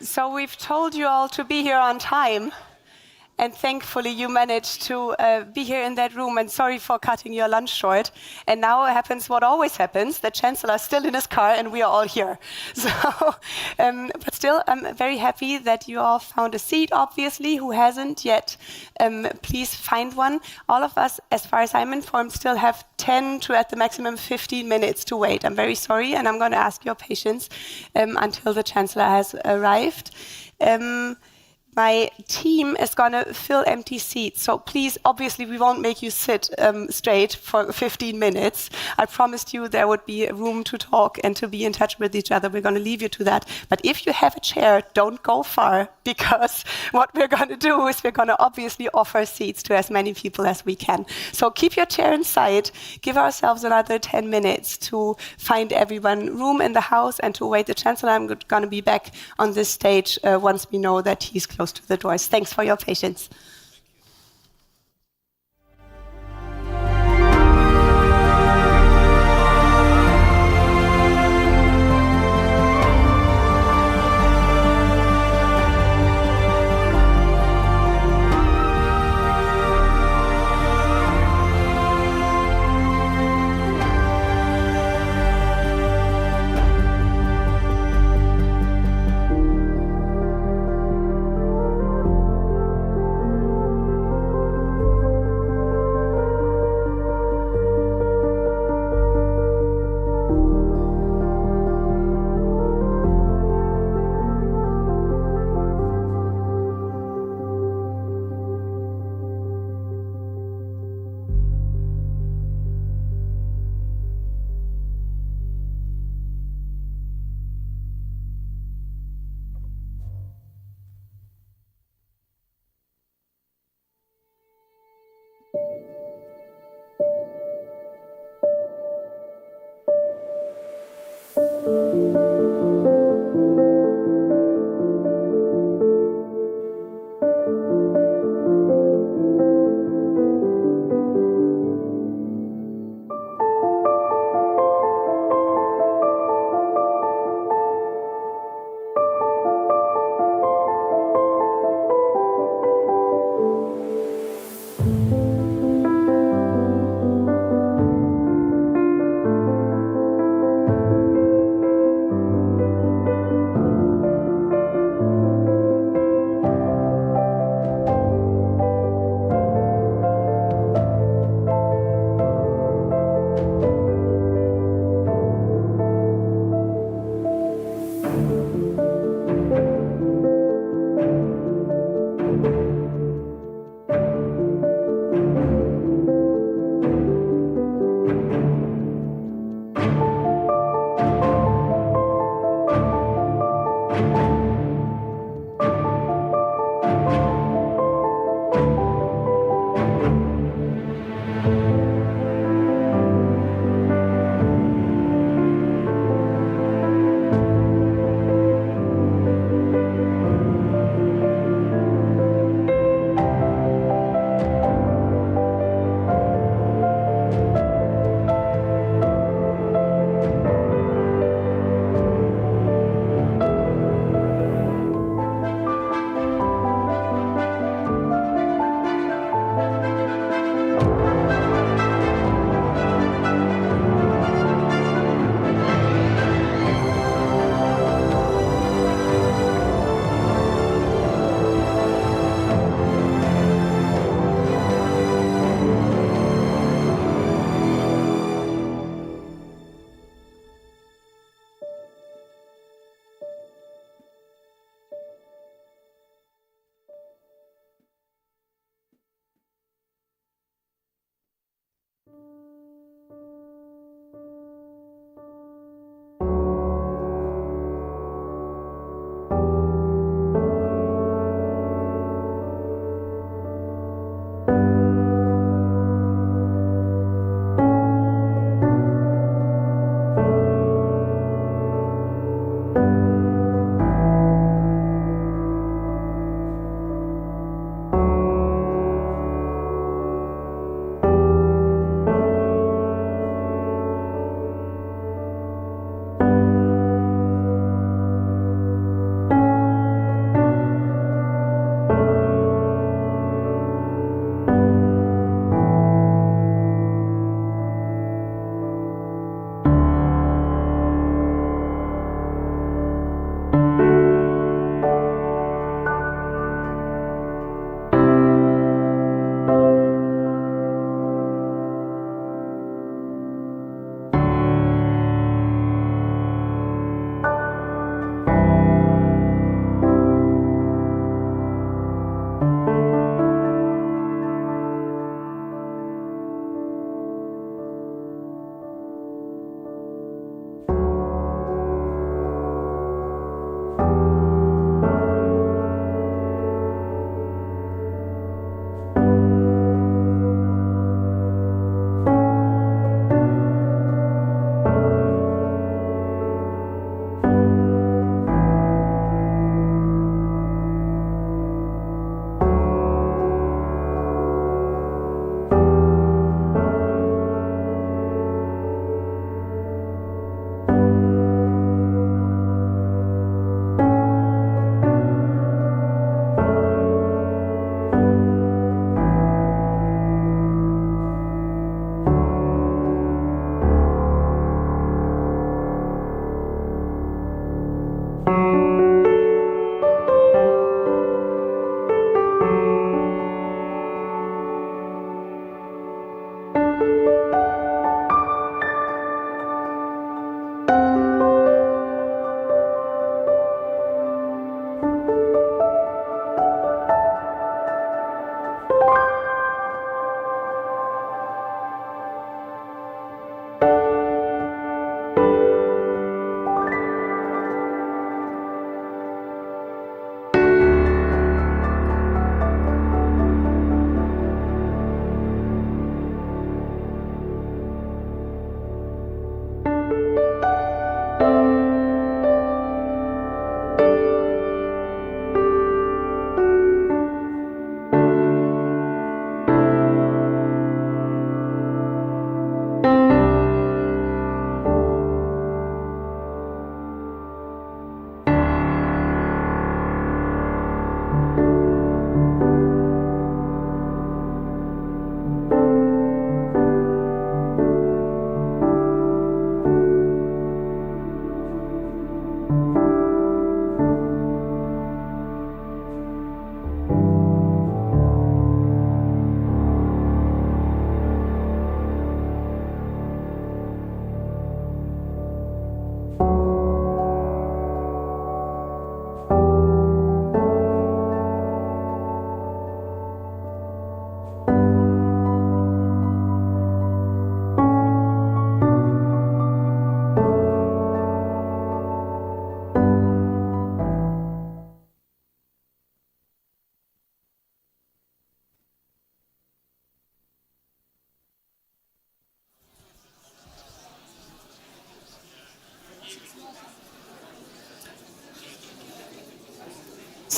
Speaker 2: So we've told you all to be here on time. And thankfully, you managed to be here in that room. And sorry for cutting your lunch short. And now happens what always happens: the Chancellor is still in his car, and we are all here. So, but still, I'm very happy that you all found a seat. Obviously, who hasn't yet, please find one. All of us, as far as I'm informed, still have 10 to at the maximum 15 minutes to wait. I'm very sorry, and I'm going to ask your patience until the Chancellor has arrived. My team is going to fill empty seats, so please, obviously, we won't make you sit straight for 15 minutes. I promised you there would be room to talk and to be in touch with each other. We're going to leave you to that. But if you have a chair, don't go far, because what we're going to do is we're going to obviously offer seats to as many people as we can. So keep your chair in sight. Give ourselves another 10 minutes to find everyone room in the house and to await the Chancellor. I'm going to be back on this stage once we know that he's close to the doors. Thanks for your patience.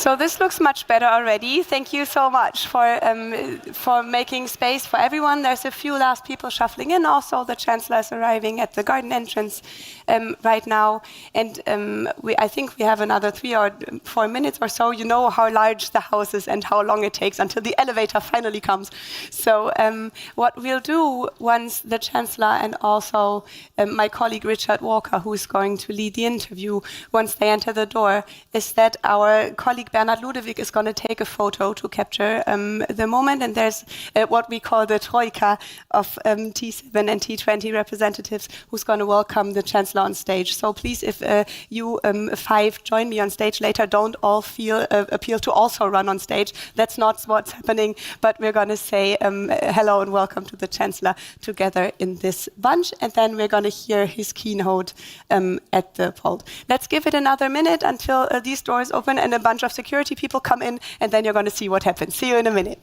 Speaker 2: So this looks much better already. Thank you so much for making space for everyone. There's a few last people shuffling in. Also, the Chancellor is arriving at the garden entrance right now. And I think we have another 3 or 4 minutes or so. You know how large the house is and how long it takes until the elevator finally comes. So what we'll do once the Chancellor and also my colleague Richard Walker, who is going to lead the interview, once they enter the door, is that our colleague Bernhard Ludewig is going to take a photo to capture the moment. And there's what we call the troika of T7 and T20 representatives who's going to welcome the Chancellor on stage. So please, if you 5 join me on stage later, don't all feel appeal to also run on stage. That's not what's happening, but we're going to say hello and welcome to the Chancellor together in this bunch. And then we're going to hear his keynote at the pult. Let's give it another minute until these doors open and a bunch of security people come in, and then you're going to see what happens. See you in a minute.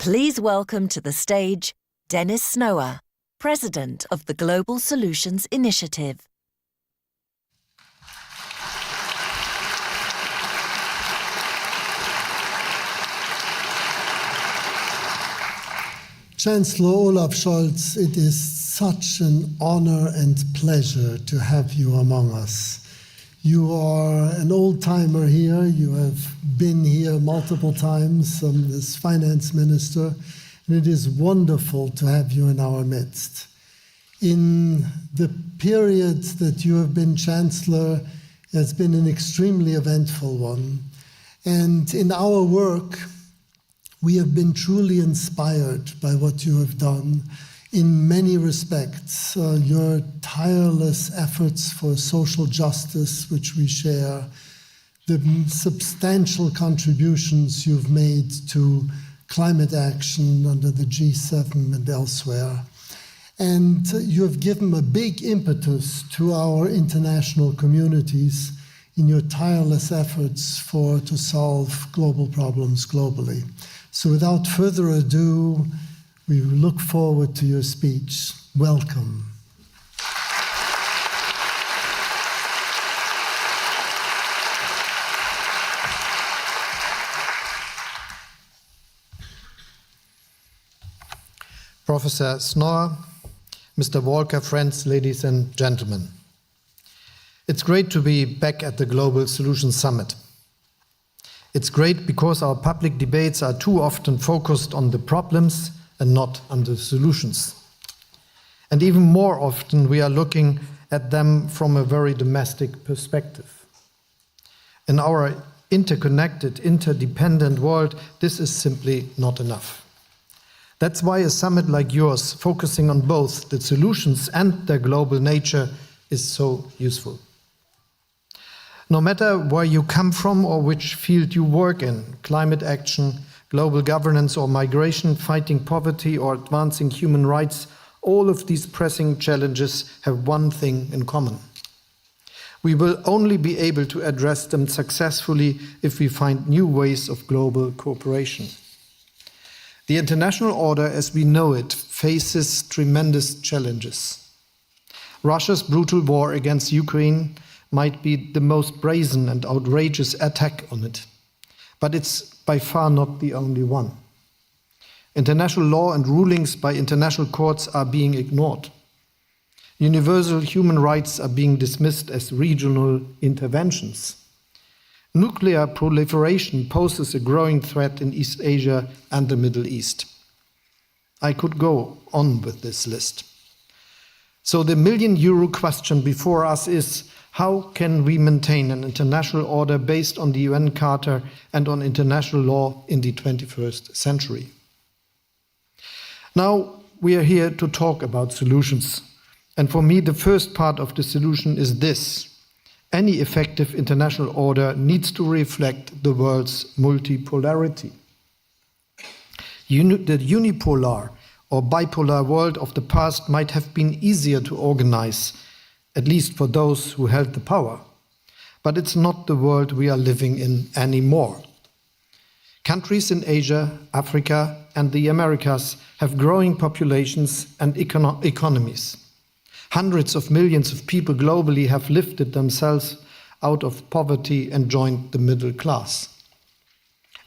Speaker 1: Please welcome to the stage Dennis Snower, President of the Global Solutions Initiative.
Speaker 3: Chancellor Olaf Scholz, it is such an honor and pleasure to have you among us. You are an old-timer here. You have been here multiple times as finance minister, and it is wonderful to have you in our midst. In the period that you have been Chancellor, it has been an extremely eventful one. And in our work, we have been truly inspired by what you have done in many respects. Your tireless efforts for social justice, which we share, the substantial contributions you've made to climate action under the G7 and elsewhere. And you have given a big impetus to our international communities in your tireless efforts to solve global problems globally. So without further ado, we look forward to your speech. Welcome.
Speaker 14: Professor Snower, Mr. Walker, friends, ladies and gentlemen. It's great to be back at the Global Solutions Summit. It's great because our public debates are too often focused on the problems and not on the solutions. And even more often, we are looking at them from a very domestic perspective. In our interconnected, interdependent world, this is simply not enough. That's why a summit like yours, focusing on both the solutions and their global nature, is so useful. No matter where you come from or which field you work in, climate action, global governance or migration, fighting poverty or advancing human rights, all of these pressing challenges have one thing in common. We will only be able to address them successfully if we find new ways of global cooperation. The international order as we know it faces tremendous challenges. Russia's brutal war against Ukraine might be the most brazen and outrageous attack on it, but it's by far not the only one. International law and rulings by international courts are being ignored. Universal human rights are being dismissed as regional interventions. Nuclear proliferation poses a growing threat in East Asia and the Middle East. I could go on with this list. So the million-euro question before us is, how can we maintain an international order based on the UN Charter and on international law in the 21st century? Now we are here to talk about solutions. And for me, the first part of the solution is this. Any effective international order needs to reflect the world's multipolarity. The unipolar or bipolar world of the past might have been easier to organize, at least for those who held the power. But it's not the world we are living in anymore. Countries in Asia, Africa, and the Americas have growing populations and economies. Hundreds of millions of people globally have lifted themselves out of poverty and joined the middle class.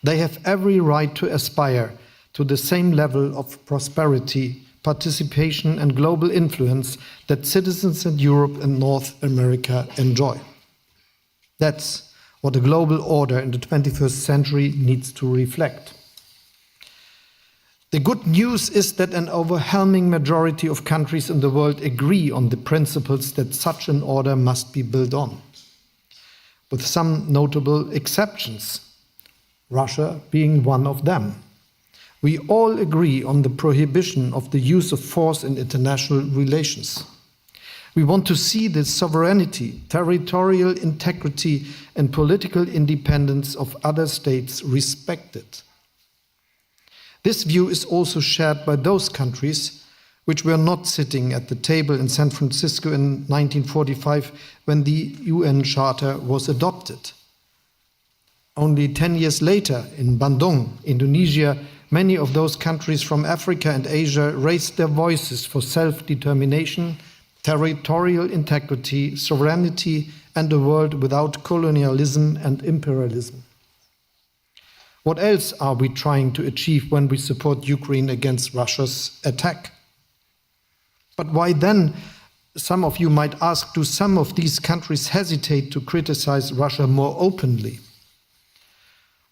Speaker 14: They have every right to aspire to the same level of prosperity, participation, and global influence that citizens in Europe and North America enjoy. That's what a global order in the 21st century needs to reflect. The good news is that an overwhelming majority of countries in the world agree on the principles that such an order must be built on, with some notable exceptions, Russia being one of them. We all agree on the prohibition of the use of force in international relations. We want to see the sovereignty, territorial integrity, and political independence of other states respected. This view is also shared by those countries which were not sitting at the table in San Francisco in 1945 when the UN Charter was adopted. Only 10 years later, in Bandung, Indonesia, many of those countries from Africa and Asia raised their voices for self-determination, territorial integrity, sovereignty, and a world without colonialism and imperialism. What else are we trying to achieve when we support Ukraine against Russia's attack? But why then, some of you might ask, do some of these countries hesitate to criticize Russia more openly?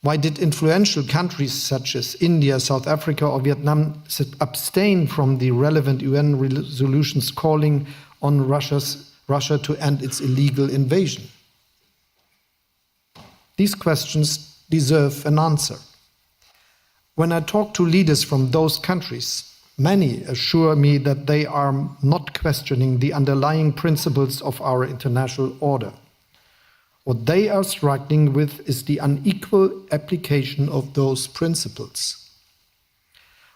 Speaker 14: Why did influential countries such as India, South Africa, or Vietnam abstain from the relevant UN resolutions calling on Russia to end its illegal invasion? These questions deserve an answer. When I talk to leaders from those countries, many assure me that they are not questioning the underlying principles of our international order. What they are struggling with is the unequal application of those principles.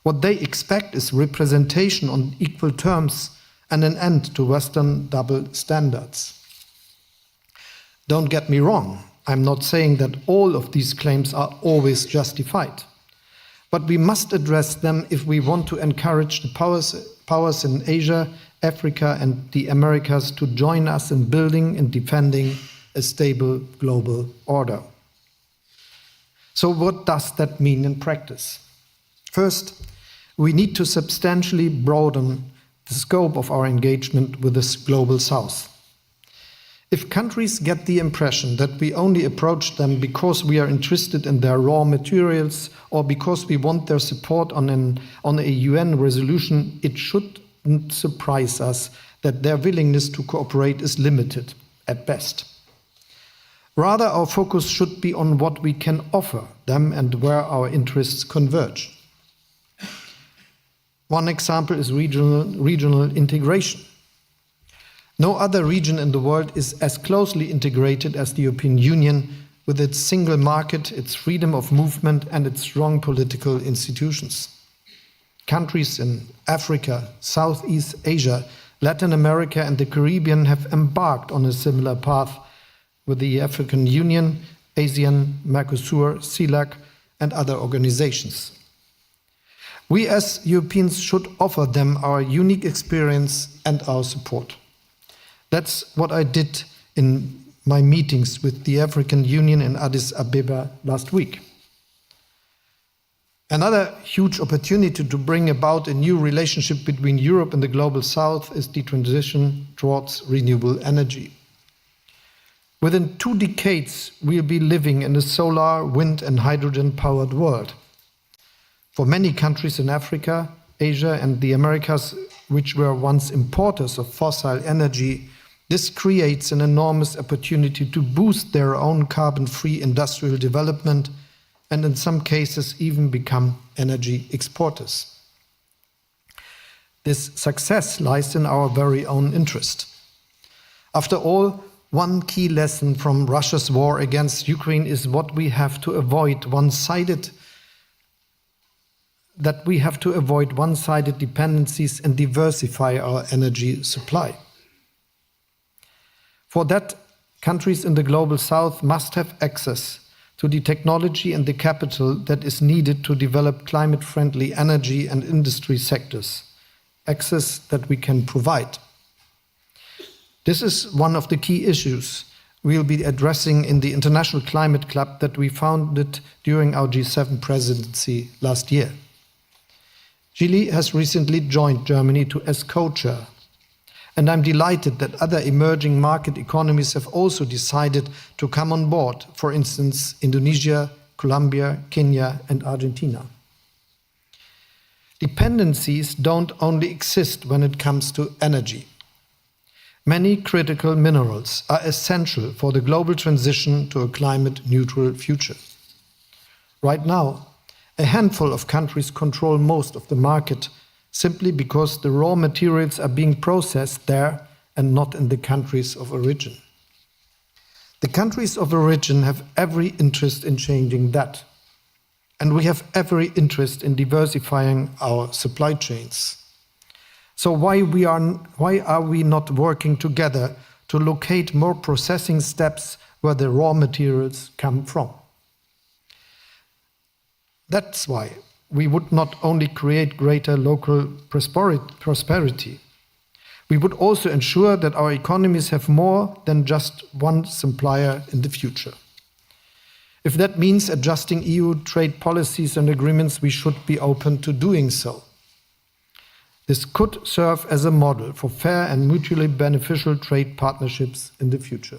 Speaker 14: What they expect is representation on equal terms and an end to Western double standards. Don't get me wrong, I'm not saying that all of these claims are always justified. But we must address them if we want to encourage the powers in Asia, Africa, and the Americas to join us in building and defending a stable global order. So what does that mean in practice? First, we need to substantially broaden the scope of our engagement with this global South. If countries get the impression that we only approach them because we are interested in their raw materials or because we want their support on a UN resolution, it shouldn't surprise us that their willingness to cooperate is limited, at best. Rather, our focus should be on what we can offer them and where our interests converge. One example is regional integration. No other region in the world is as closely integrated as the European Union, with its single market, its freedom of movement, and its strong political institutions. Countries in Africa, Southeast Asia, Latin America, and the Caribbean have embarked on a similar path with the African Union, ASEAN, Mercosur, CELAC, and other organizations. We as Europeans should offer them our unique experience and our support. That's what I did in my meetings with the African Union in Addis Ababa last week. Another huge opportunity to bring about a new relationship between Europe and the global South is the transition towards renewable energy. Within 2 decades, we'll be living in a solar, wind, and hydrogen-powered world. For many countries in Africa, Asia, and the Americas, which were once importers of fossil energy, this creates an enormous opportunity to boost their own carbon-free industrial development and in some cases even become energy exporters. This success lies in our very own interest. After all, one key lesson from Russia's war against Ukraine is that we have to avoid one-sided dependencies and diversify our energy supply. For that, countries in the global South must have access to the technology and the capital that is needed to develop climate-friendly energy and industry sectors, access that we can provide. This is one of the key issues we'll be addressing in the International Climate Club that we founded during our G7 presidency last year. Chile has recently joined Germany as co-chair, and I'm delighted that other emerging market economies have also decided to come on board, for instance, Indonesia, Colombia, Kenya, and Argentina. Dependencies don't only exist when it comes to energy. Many critical minerals are essential for the global transition to a climate-neutral future. Right now, a handful of countries control most of the market simply because the raw materials are being processed there and not in the countries of origin. The countries of origin have every interest in changing that, and we have every interest in diversifying our supply chains. So why are we not working together to locate more processing steps where the raw materials come from? That's why we would not only create greater local prosperity, we would also ensure that our economies have more than just one supplier in the future. If that means adjusting EU trade policies and agreements, we should be open to doing so. This could serve as a model for fair and mutually beneficial trade partnerships in the future.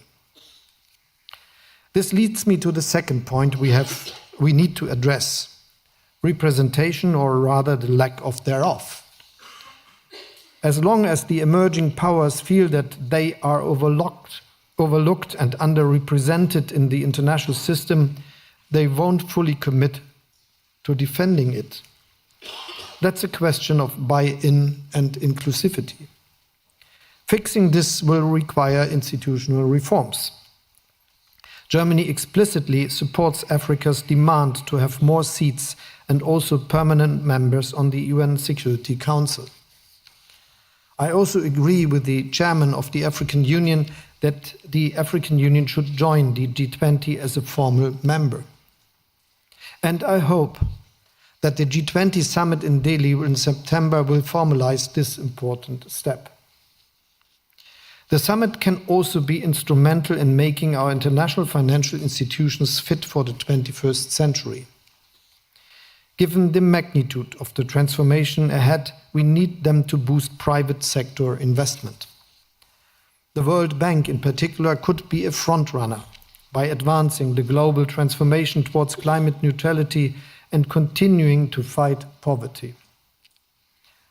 Speaker 14: This leads me to the second point we need to address: representation, or rather the lack of thereof. As long as the emerging powers feel that they are overlooked and underrepresented in the international system, they won't fully commit to defending it. That's a question of buy-in and inclusivity. Fixing this will require institutional reforms. Germany explicitly supports Africa's demand to have more seats and also permanent members on the UN Security Council. I also agree with the chairman of the African Union that the African Union should join the G20 as a formal member. And I hope that the G20 summit in Delhi in September will formalize this important step. The summit can also be instrumental in making our international financial institutions fit for the 21st century. Given the magnitude of the transformation ahead, we need them to boost private sector investment. The World Bank in particular could be a frontrunner by advancing the global transformation towards climate neutrality and continuing to fight poverty.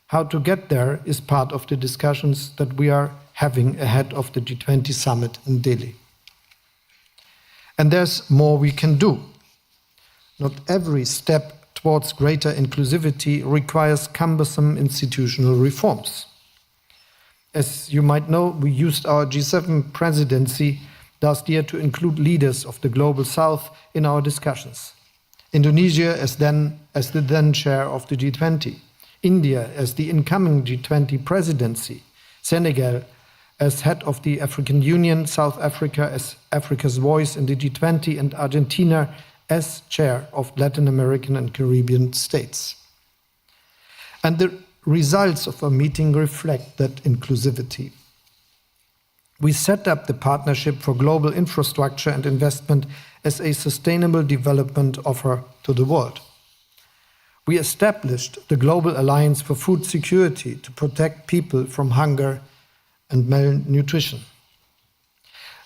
Speaker 14: How to get there is part of the discussions that we are having ahead of the G20 summit in Delhi. And there's more we can do. Not every step towards greater inclusivity requires cumbersome institutional reforms. As you might know, we used our G7 presidency last year to include leaders of the Global South in our discussions. Indonesia as the then chair of the G20, India as the incoming G20 presidency, Senegal as head of the African Union, South Africa as Africa's voice in the G20, and Argentina as chair of Latin American and Caribbean states. And the results of our meeting reflect that inclusivity. We set up the Partnership for Global Infrastructure and Investment as a sustainable development offer to the world. We established the Global Alliance for Food Security to protect people from hunger and malnutrition.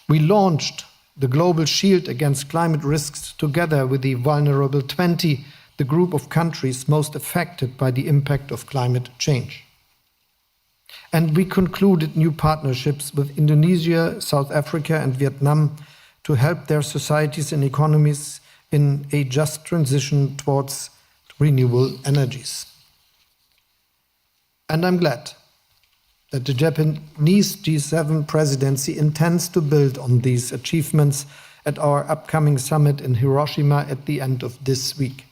Speaker 14: We launched the Global Shield Against Climate Risks together with the Vulnerable 20, the group of countries most affected by the impact of climate change. And we concluded new partnerships with Indonesia, South Africa, and Vietnam to help their societies and economies in a just transition towards renewable energies. And I'm glad that the Japanese G7 presidency intends to build on these achievements at our upcoming summit in Hiroshima at the end of this week.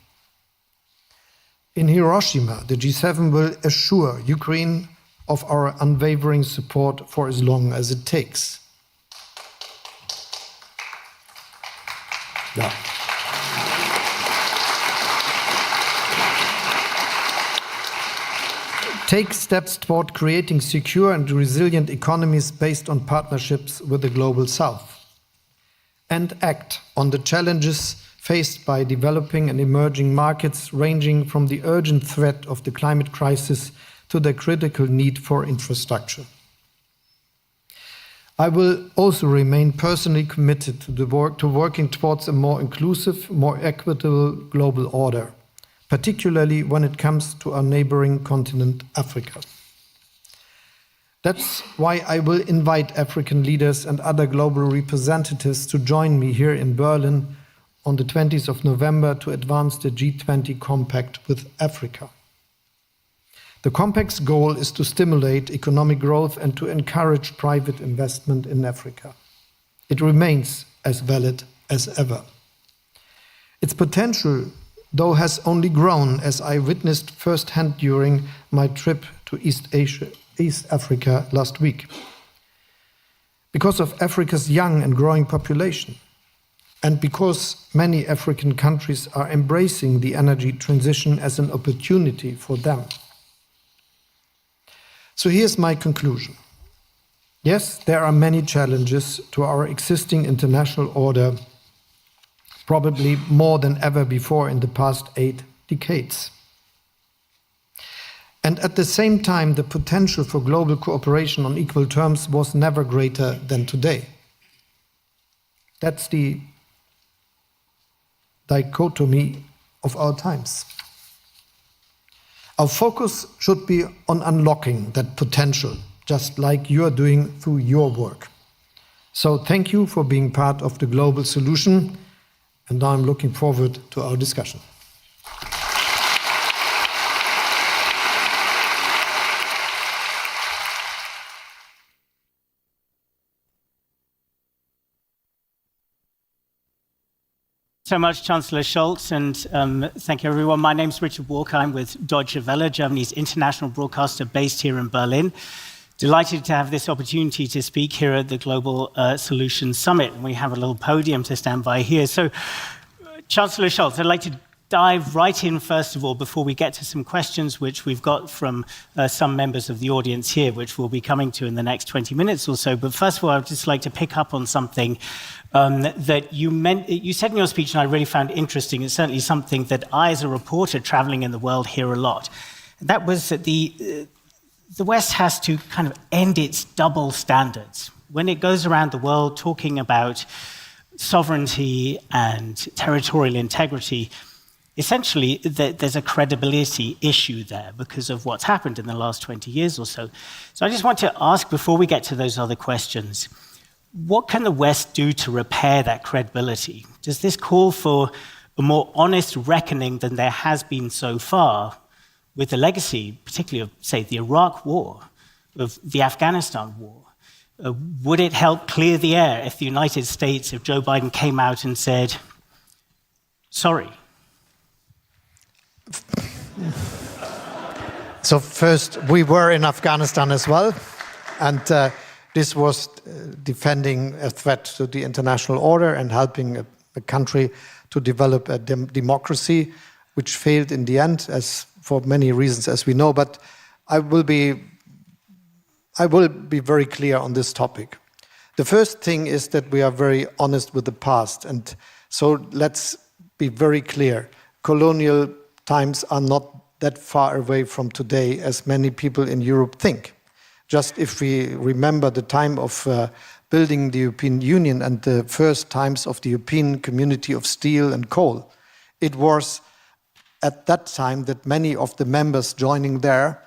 Speaker 14: In Hiroshima, the G7 will assure Ukraine of our unwavering support for as long as it takes. Yeah. Take steps toward creating secure and resilient economies based on partnerships with the Global South. And act on the challenges faced by developing and emerging markets, ranging from the urgent threat of the climate crisis to the critical need for infrastructure. I will also remain personally committed to working towards a more inclusive, more equitable global order, particularly when it comes to our neighboring continent, Africa. That's why I will invite African leaders and other global representatives to join me here in Berlin on the 20th of November to advance the G20 Compact with Africa. The Compact's goal is to stimulate economic growth and to encourage private investment in Africa. It remains as valid as ever. Its potential, though, has only grown, as I witnessed firsthand during my trip to East Africa last week. Because of Africa's young and growing population, and because many African countries are embracing the energy transition as an opportunity for them. So here's my conclusion. Yes, there are many challenges to our existing international order, probably more than ever before in the past 8 decades. And at the same time, the potential for global cooperation on equal terms was never greater than today. That's the dichotomy of our times. Our focus should be on unlocking that potential, just like you are doing through your work. So thank you for being part of the global solution, and now I'm looking forward to our discussion.
Speaker 11: So much, Chancellor Scholz, and thank you, everyone. My name's Richard Walker. I'm with Deutsche Welle, Germany's international broadcaster based here in Berlin. Delighted to have this opportunity to speak here at the Global Solutions Summit. We have a little podium to stand by here. So, Chancellor Scholz, I'd like to dive right in, first of all, before we get to some questions which we've got from some members of the audience here, which we'll be coming to in the next 20 minutes or so. But first of all, I'd just like to pick up on something that you said in your speech, and I really found interesting. It's certainly something that I, as a reporter traveling in the world, hear a lot. And that was that the West has to kind of end its double standards. When it goes around the world talking about sovereignty and territorial integrity, essentially there's a credibility issue there because of what's happened in the last 20 years or so. So I just want to ask, before we get to those other questions, what can the West do to repair that credibility? Does this call for a more honest reckoning than there has been so far with the legacy, particularly of, say, the Iraq War, of the Afghanistan War? Would it help clear the air if the United States, if Joe Biden came out and said, sorry?
Speaker 14: So first, we were in Afghanistan as well, and this was defending a threat to the international order and helping a country to develop a democracy, which failed in the end, as for many reasons, as we know. But I will be very clear on this topic. The first thing is that we are very honest with the past, and so let's be very clear. Colonial times are not that far away from today as many people in Europe think. Just if we remember the time of building the European Union and the first times of the European Community of Steel and Coal, it was at that time that many of the members joining there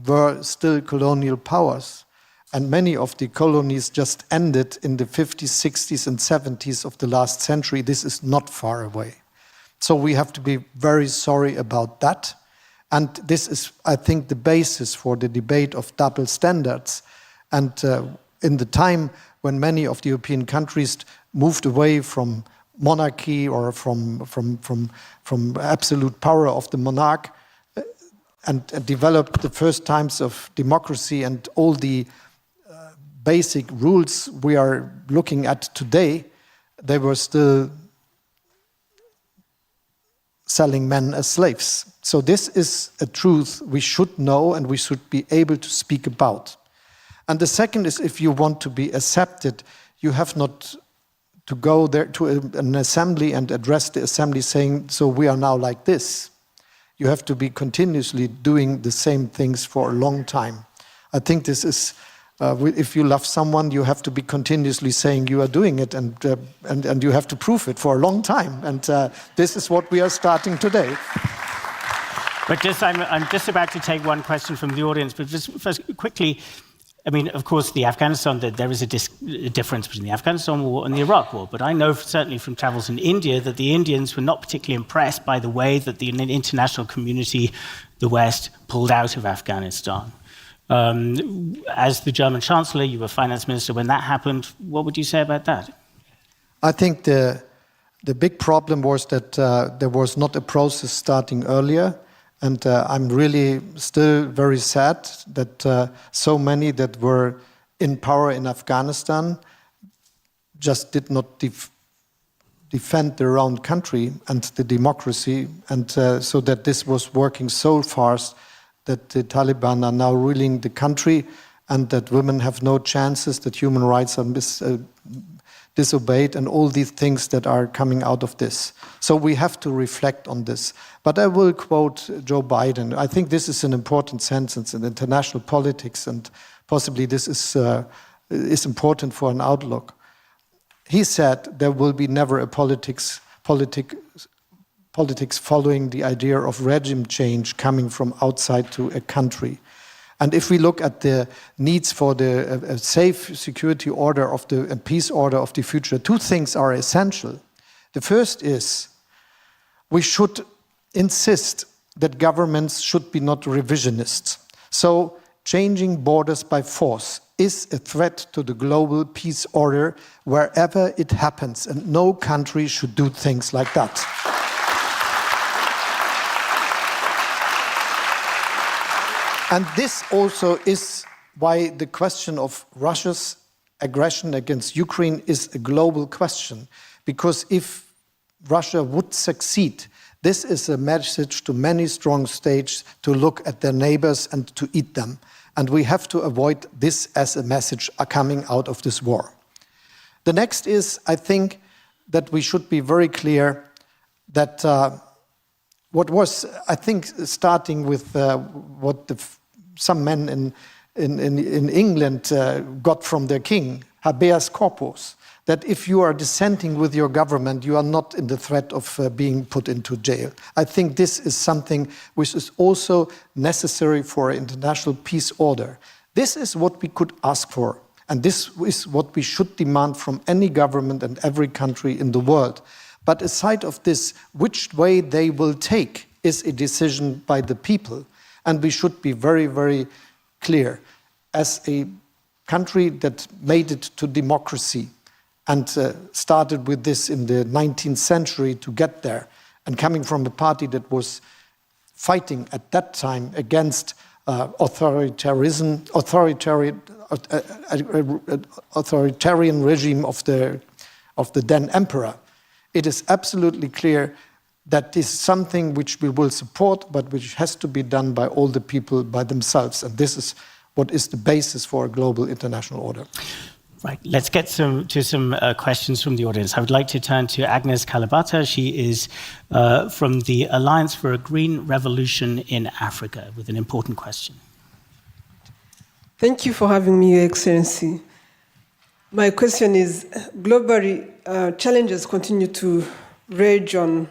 Speaker 14: were still colonial powers. And many of the colonies just ended in the 50s, 60s, and 70s of the last century. This is not far away. So we have to be very sorry about that. And this is, I think, the basis for the debate of double standards. And in the time when many of the European countries moved away from monarchy or from absolute power of the monarch and developed the first times of democracy and all the basic rules we are looking at today, they were still selling men as slaves. So this is a truth we should know and we should be able to speak about. And the second is, if you want to be accepted, you have not to go there to an assembly and address the assembly saying, so we are now like this. You have to be continuously doing the same things for a long time. I think this is, if you love someone, you have to be continuously saying you are doing it, and you have to prove it for a long time. And this is what we are starting today.
Speaker 11: But I'm just about to take one question from the audience, but just first, quickly, I mean, of course, there is a difference between the Afghanistan war and the Iraq war, but I know certainly from travels in India that the Indians were not particularly impressed by the way that the international community, the West, pulled out of Afghanistan. As the German Chancellor, you were finance minister when that happened. What would you say about that?
Speaker 14: I think the big problem was that there was not a process starting earlier. And I'm really still very sad that so many that were in power in Afghanistan just did not defend their own country and the democracy, and so that this was working so fast that the Taliban are now ruling the country, and that women have no chances, that human rights are disobeyed, and all these things that are coming out of this. So we have to reflect on this. But I will quote Joe Biden. I think this is an important sentence in international politics, and possibly this is important for an outlook. He said there will be never a politics following the idea of regime change coming from outside to a country. And if we look at the needs for the safe security order of the peace order of the future, two things are essential. The first is we should insist that governments should be not revisionists. So changing borders by force is a threat to the global peace order wherever it happens, and no country should do things like that. And this also is why the question of Russia's aggression against Ukraine is a global question. Because if Russia would succeed, this is a message to many strong states to look at their neighbors and to eat them. And we have to avoid this as a message coming out of this war. The next is, I think, that we should be very clear that what was, I think, starting with what some men in England got from their king, habeas corpus, that if you are dissenting with your government, you are not in the threat of being put into jail. I think this is something which is also necessary for an international peace order. This is what we could ask for, and this is what we should demand from any government and every country in the world. But aside of this, which way they will take is a decision by the people. And we should be very, very clear. As a country that made it to democracy and started with this in the 19th century to get there, and coming from a party that was fighting at that time against authoritarian regime of the then emperor, it is absolutely clear that is something which we will support, but which has to be done by all the people by themselves. And this is what is the basis for a global international order.
Speaker 11: Right, let's get to some questions from the audience. I would like to turn to Agnes Kalibata. She is from the Alliance for a Green Revolution in Africa with an important question.
Speaker 12: Thank you for having me, Your Excellency. My question is, globally, challenges continue to rage on.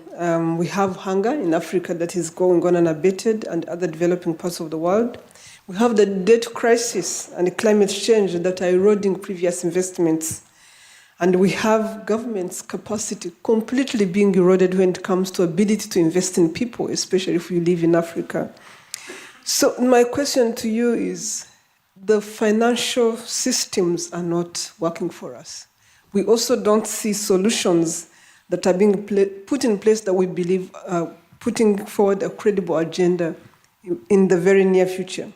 Speaker 12: We have hunger in Africa that is going on unabated and other developing parts of the world. We have the debt crisis and climate change that are eroding previous investments. And we have government's capacity completely being eroded when it comes to ability to invest in people, especially if you live in Africa. So my question to you is, the financial systems are not working for us. We also don't see solutions that are being put in place that we believe are putting forward a credible agenda in the very near future.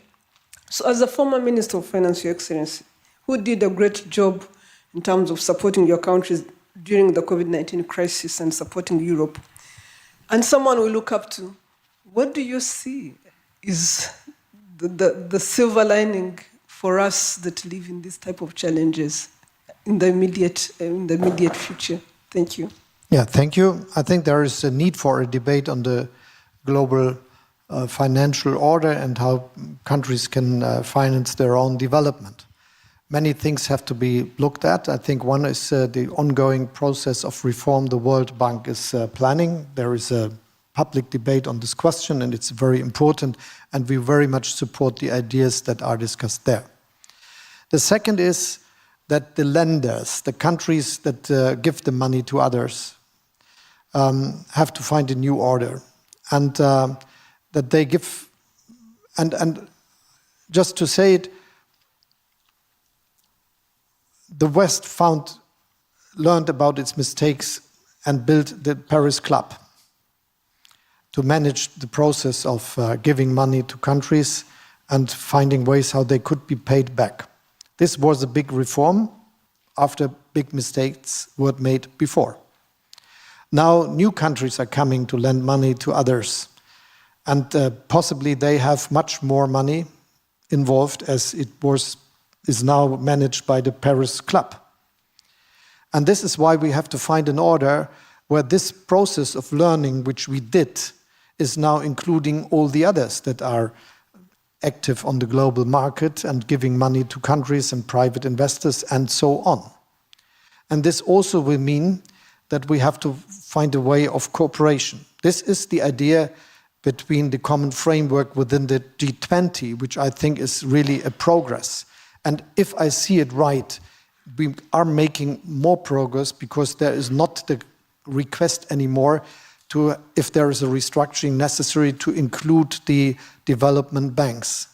Speaker 12: So as a former Minister of Finance, Your Excellency, who did a great job in terms of supporting your countries during the COVID-19 crisis and supporting Europe, and someone we look up to, what do you see is the silver lining for us that live in this type of challenges in the immediate future? Thank you.
Speaker 14: Yeah, thank you. I think there is a need for a debate on the global financial order and how countries can finance their own development. Many things have to be looked at. I think one is the ongoing process of reform the World Bank is planning. There is a public debate on this question, and it's very important, and we very much support the ideas that are discussed there. The second is that the lenders, the countries that give the money to others, have to find a new order, and that they give, and just to say it, the West learned about its mistakes and built the Paris Club to manage the process of giving money to countries and finding ways how they could be paid back. This was a big reform after big mistakes were made before. Now new countries are coming to lend money to others. And possibly they have much more money involved as is now managed by the Paris Club. And this is why we have to find an order where this process of learning, which we did, is now including all the others that are active on the global market and giving money to countries and private investors and so on. And this also will mean that we have to find a way of cooperation. This is the idea between the common framework within the G20, which I think is really a progress. And if I see it right, we are making more progress because there is not the request anymore to, if there is a restructuring necessary, to include the development banks.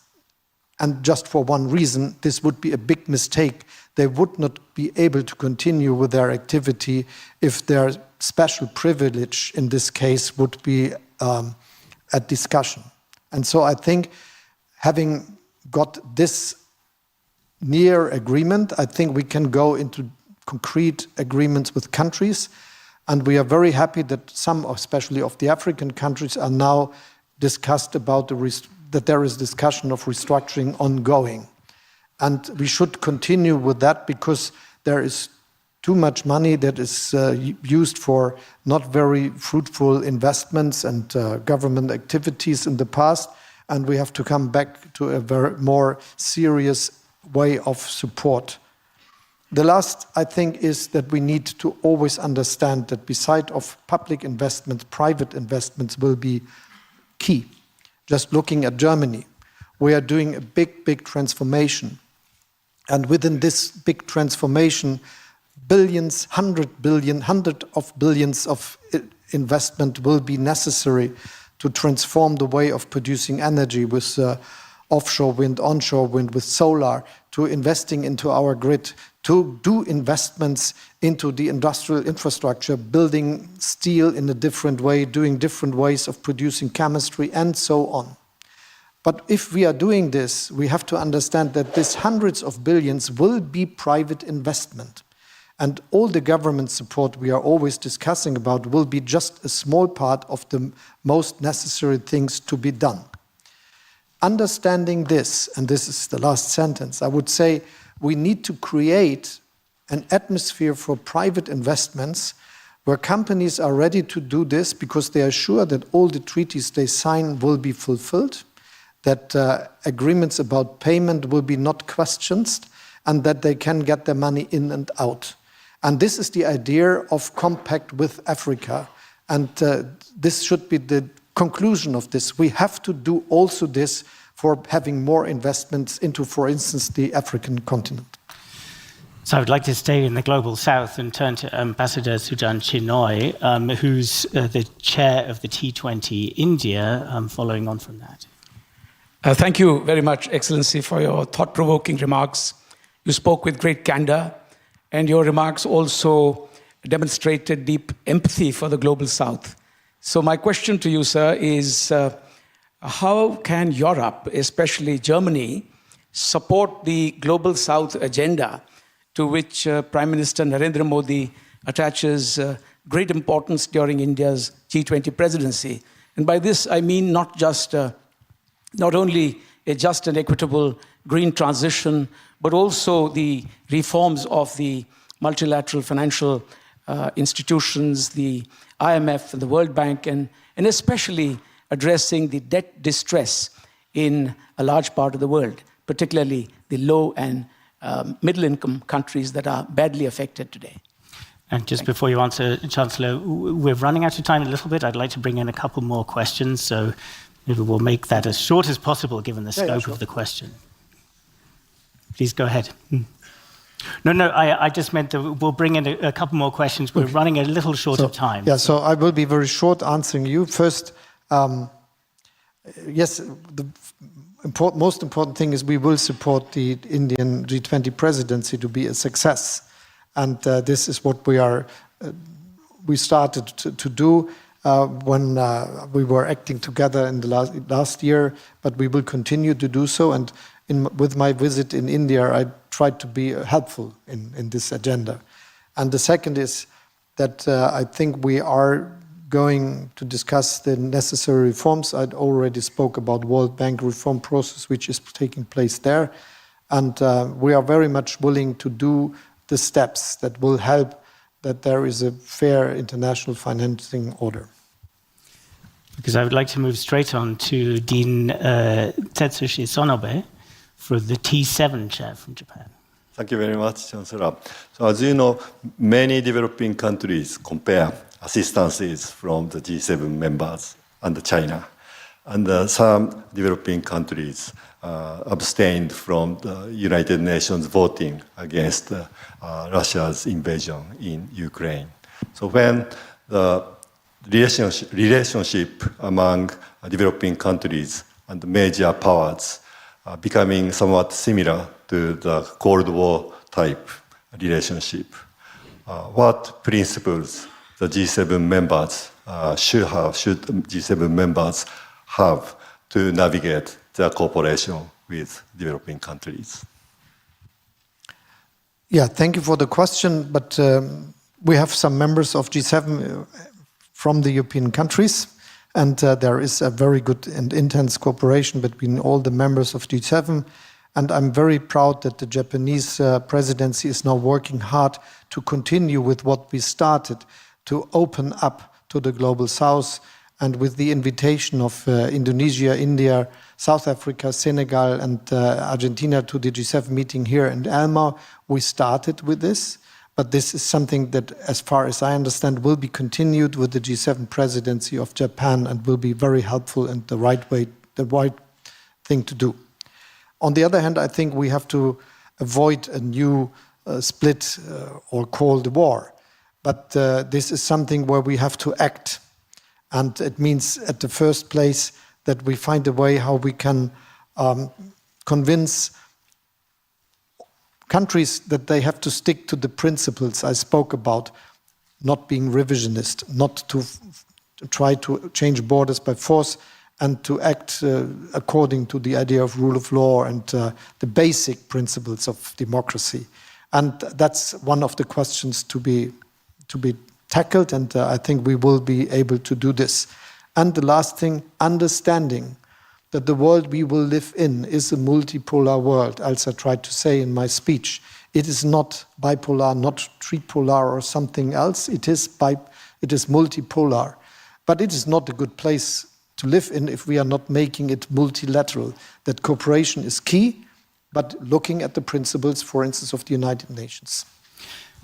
Speaker 14: And just for one reason, this would be a big mistake. They would not be able to continue with their activity if their special privilege in this case would be at discussion. And so I think having got this near agreement, I think we can go into concrete agreements with countries. And we are very happy that some, especially of the African countries, are now discussed about that there is discussion of restructuring ongoing. And we should continue with that because there is too much money that is used for not very fruitful investments and government activities in the past. And we have to come back to a very more serious way of support. The last, I think, is that we need to always understand that beside of public investments, private investments will be key. Just looking at Germany, we are doing a big, big transformation. And within this big transformation, billions, hundred of billions of investment will be necessary to transform the way of producing energy with offshore wind, onshore wind, with solar, to investing into our grid, to do investments into the industrial infrastructure, building steel in a different way, doing different ways of producing chemistry, and so on. But if we are doing this, we have to understand that this hundreds of billions will be private investment. And all the government support we are always discussing about will be just a small part of the most necessary things to be done. Understanding this, and this is the last sentence, I would say we need to create an atmosphere for private investments where companies are ready to do this because they are sure that all the treaties they sign will be fulfilled, that agreements about payment will be not questioned, and that they can get their money in and out. And this is the idea of compact with Africa. And this should be the conclusion of this. We have to do also this for having more investments into, for instance, the African continent.
Speaker 11: So I would like to stay in the Global South and turn to Ambassador Sujan Chinoy, who's the chair of the T20 India, following on from that.
Speaker 15: Thank you very much, Excellency, for your thought-provoking remarks. You spoke with great candor, and your remarks also demonstrated deep empathy for the Global South. So my question to you, sir, is how can Europe, especially Germany, support the Global South agenda to which Prime Minister Narendra Modi attaches great importance during India's G20 presidency? And by this, I mean not only a just and equitable green transition, but also the reforms of the multilateral financial institutions, the IMF and the World Bank, and especially addressing the debt distress in a large part of the world, particularly the low and middle-income countries that are badly affected today.
Speaker 11: And just before you answer, Chancellor, we're running out of time a little bit. I'd like to bring in a couple more questions, so maybe we'll make that as short as possible given the scope of the question. Please go ahead. No, I just meant that we'll bring in a couple more questions. We're running a little short of time.
Speaker 14: Yeah, so I will be very short answering you. First, yes, the most important thing is we will support the Indian G20 presidency to be a success. And this is what we started to do when we were acting together in the last year, but we will continue to do so. And with my visit in India, I tried to be helpful in this agenda. And the second is, that I think we are going to discuss the necessary reforms. I'd already spoke about World Bank reform process, which is taking place there. And we are very much willing to do the steps that will help that there is a fair international financing order.
Speaker 11: Because I would like to move straight on to Dean Tetsushi Sonobe for the T7 chair from Japan.
Speaker 10: Thank you very much, Chancellor. So as you know, many developing countries compare assistances from the G7 members and China. And some developing countries abstained from the United Nations voting against Russia's invasion in Ukraine. So when the relationship among developing countries and major powers becoming somewhat similar to the Cold War type relationship, what principles the G7 members should G7 members have to navigate their cooperation with developing countries?
Speaker 14: Yeah, thank you for the question, but we have some members of G7 from the European countries, and there is a very good and intense cooperation between all the members of G7. And I'm very proud that the Japanese presidency is now working hard to continue with what we started, to open up to the Global South, and with the invitation of Indonesia, India, South Africa, Senegal, and Argentina to the G7 meeting here in Elmau, we started with this. But this is something that, as far as I understand, will be continued with the G7 presidency of Japan and will be very helpful and the right thing to do. On the other hand, I think we have to avoid a new split or Cold War. But this is something where we have to act. And it means, at the first place, that we find a way how we can convince countries that they have to stick to the principles I spoke about, not being revisionist, not to try to change borders by force, and to act according to the idea of rule of law and the basic principles of democracy. And that's one of the questions to be tackled, and I think we will be able to do this. And the last thing, understanding that the world we will live in is a multipolar world, as I tried to say in my speech. It is not bipolar, not tripolar or something else. It is multipolar. But it is not a good place to live in if we are not making it multilateral. That cooperation is key, but looking at the principles, for instance, of the United Nations.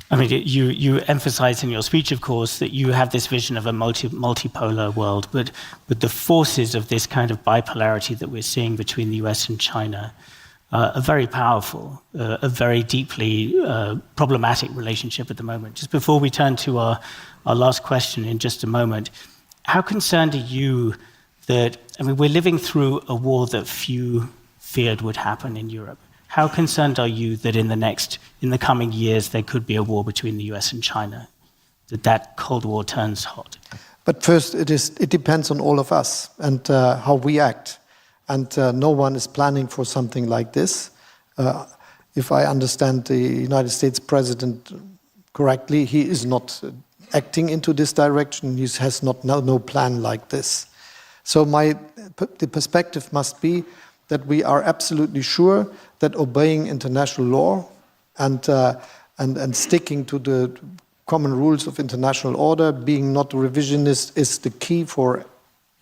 Speaker 11: I mean, you emphasize in your speech, of course, that you have this vision of a multipolar world, but the forces of this kind of bipolarity that we're seeing between the US and China are very powerful, a very deeply problematic relationship at the moment. Just before we turn to our last question in just a moment, how concerned are you that, I mean, we're living through a war that few feared would happen in Europe. How concerned are you that in the coming years, there could be a war between the US and China, that Cold War turns hot?
Speaker 14: But first, it depends on all of us and how we act. And no one is planning for something like this. If I understand the United States president correctly, he is not acting into this direction. He has no plan like this. So the perspective must be that we are absolutely sure that obeying international law and sticking to the common rules of international order, being not revisionist, is the key for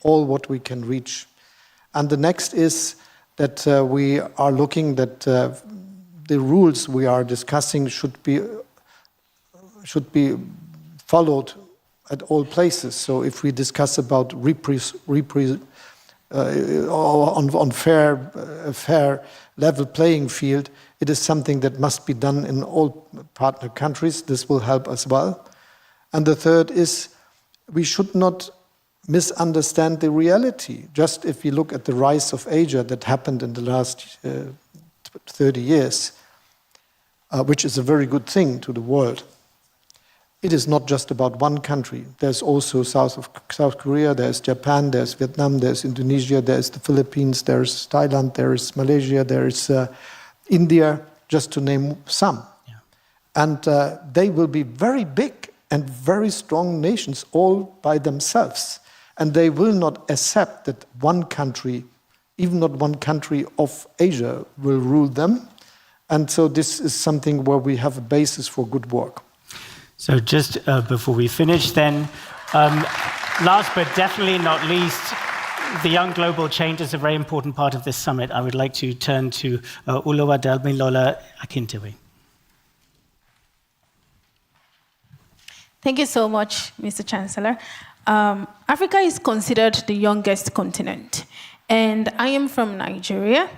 Speaker 14: all what we can reach. And the next is that we are looking that the rules we are discussing should be followed at all places. So if we discuss about on fair level playing field, it is something that must be done in all partner countries. This will help as well. And the third is we should not misunderstand the reality. Just if we look at the rise of Asia that happened in the last 30 years, which is a very good thing to the world. It is not just about one country. There's also South Korea, there's Japan, there's Vietnam, there's Indonesia, there's the Philippines, there's Thailand, there's Malaysia, there's India, just to name some. Yeah. And they will be very big and very strong nations all by themselves. And they will not accept that one country, even not one country of Asia, will rule them. And so this is something where we have a basis for good work.
Speaker 11: So just before we finish then, last but definitely not least, the Young Global Change is a very important part of this summit. I would like to turn to Oluwadamilola Akintoye.
Speaker 16: Thank you so much, Mr. Chancellor. Africa is considered the youngest continent, and I am from Nigeria.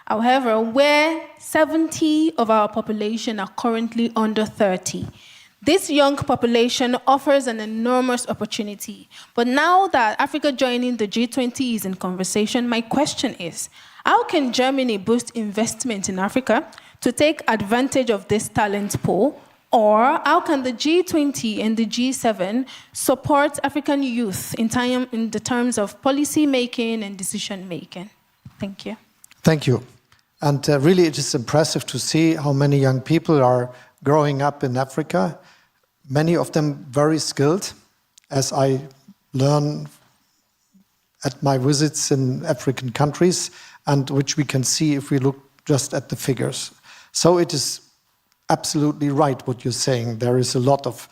Speaker 16: However, where 70% of our population are currently under 30. This young population offers an enormous opportunity. But now that Africa joining the G20 is in conversation, my question is, how can Germany boost investment in Africa to take advantage of this talent pool? Or how can the G20 and the G7 support African youth in the terms of policy making and decision making? Thank you.
Speaker 14: Thank you. And really, it is impressive to see how many young people are growing up in Africa. Many of them very skilled, as I learn at my visits in African countries, and which we can see if we look just at the figures. So it is absolutely right what you're saying. There is a lot of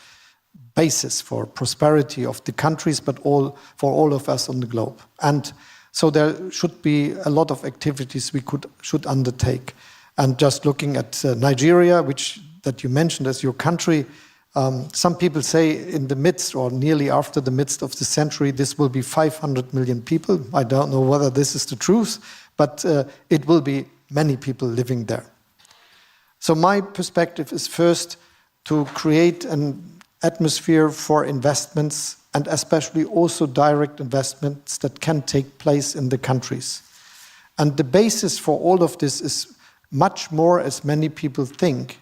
Speaker 14: basis for prosperity of the countries, but for all of us on the globe. And so there should be a lot of activities we should undertake. And just looking at Nigeria, that you mentioned as your country, some people say in the midst or nearly after the midst of the century, this will be 500 million people. I don't know whether this is the truth, but it will be many people living there. So my perspective is first to create an atmosphere for investments and especially also direct investments that can take place in the countries. And the basis for all of this is much more, as many people think,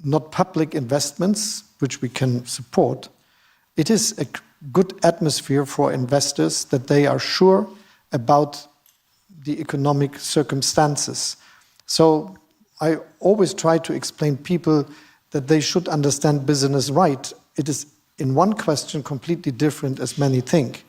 Speaker 14: not public investments, which we can support. It is a good atmosphere for investors that they are sure about the economic circumstances. So I always try to explain people that they should understand business right. It is in one question completely different as many think.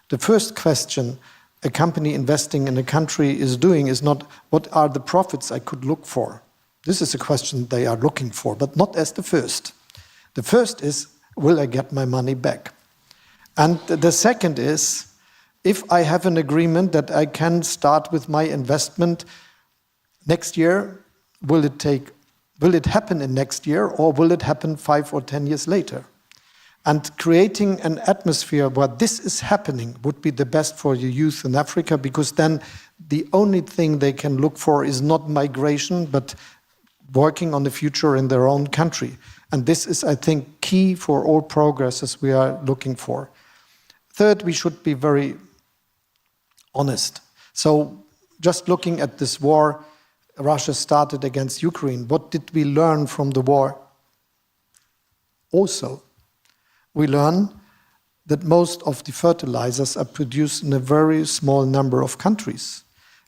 Speaker 14: The first question a company investing in a country is doing is not what are the profits I could look for. This is a question they are looking for, but not as the first. The first is, will I get my money back? And the second is, if I have an agreement that I can start with my investment next year, will it happen in next year, or will it happen 5 or 10 years later? And creating an atmosphere where this is happening would be the best for your youth in Africa, because then the only thing they can look for is not migration, but working on the future in their own country. And this is, I think, key for all progress as we are looking for. Third, we should be very honest. So just looking at this war Russia started against Ukraine, what did we learn from the war? Also, we learn that most of the fertilizers are produced in a very small number of countries.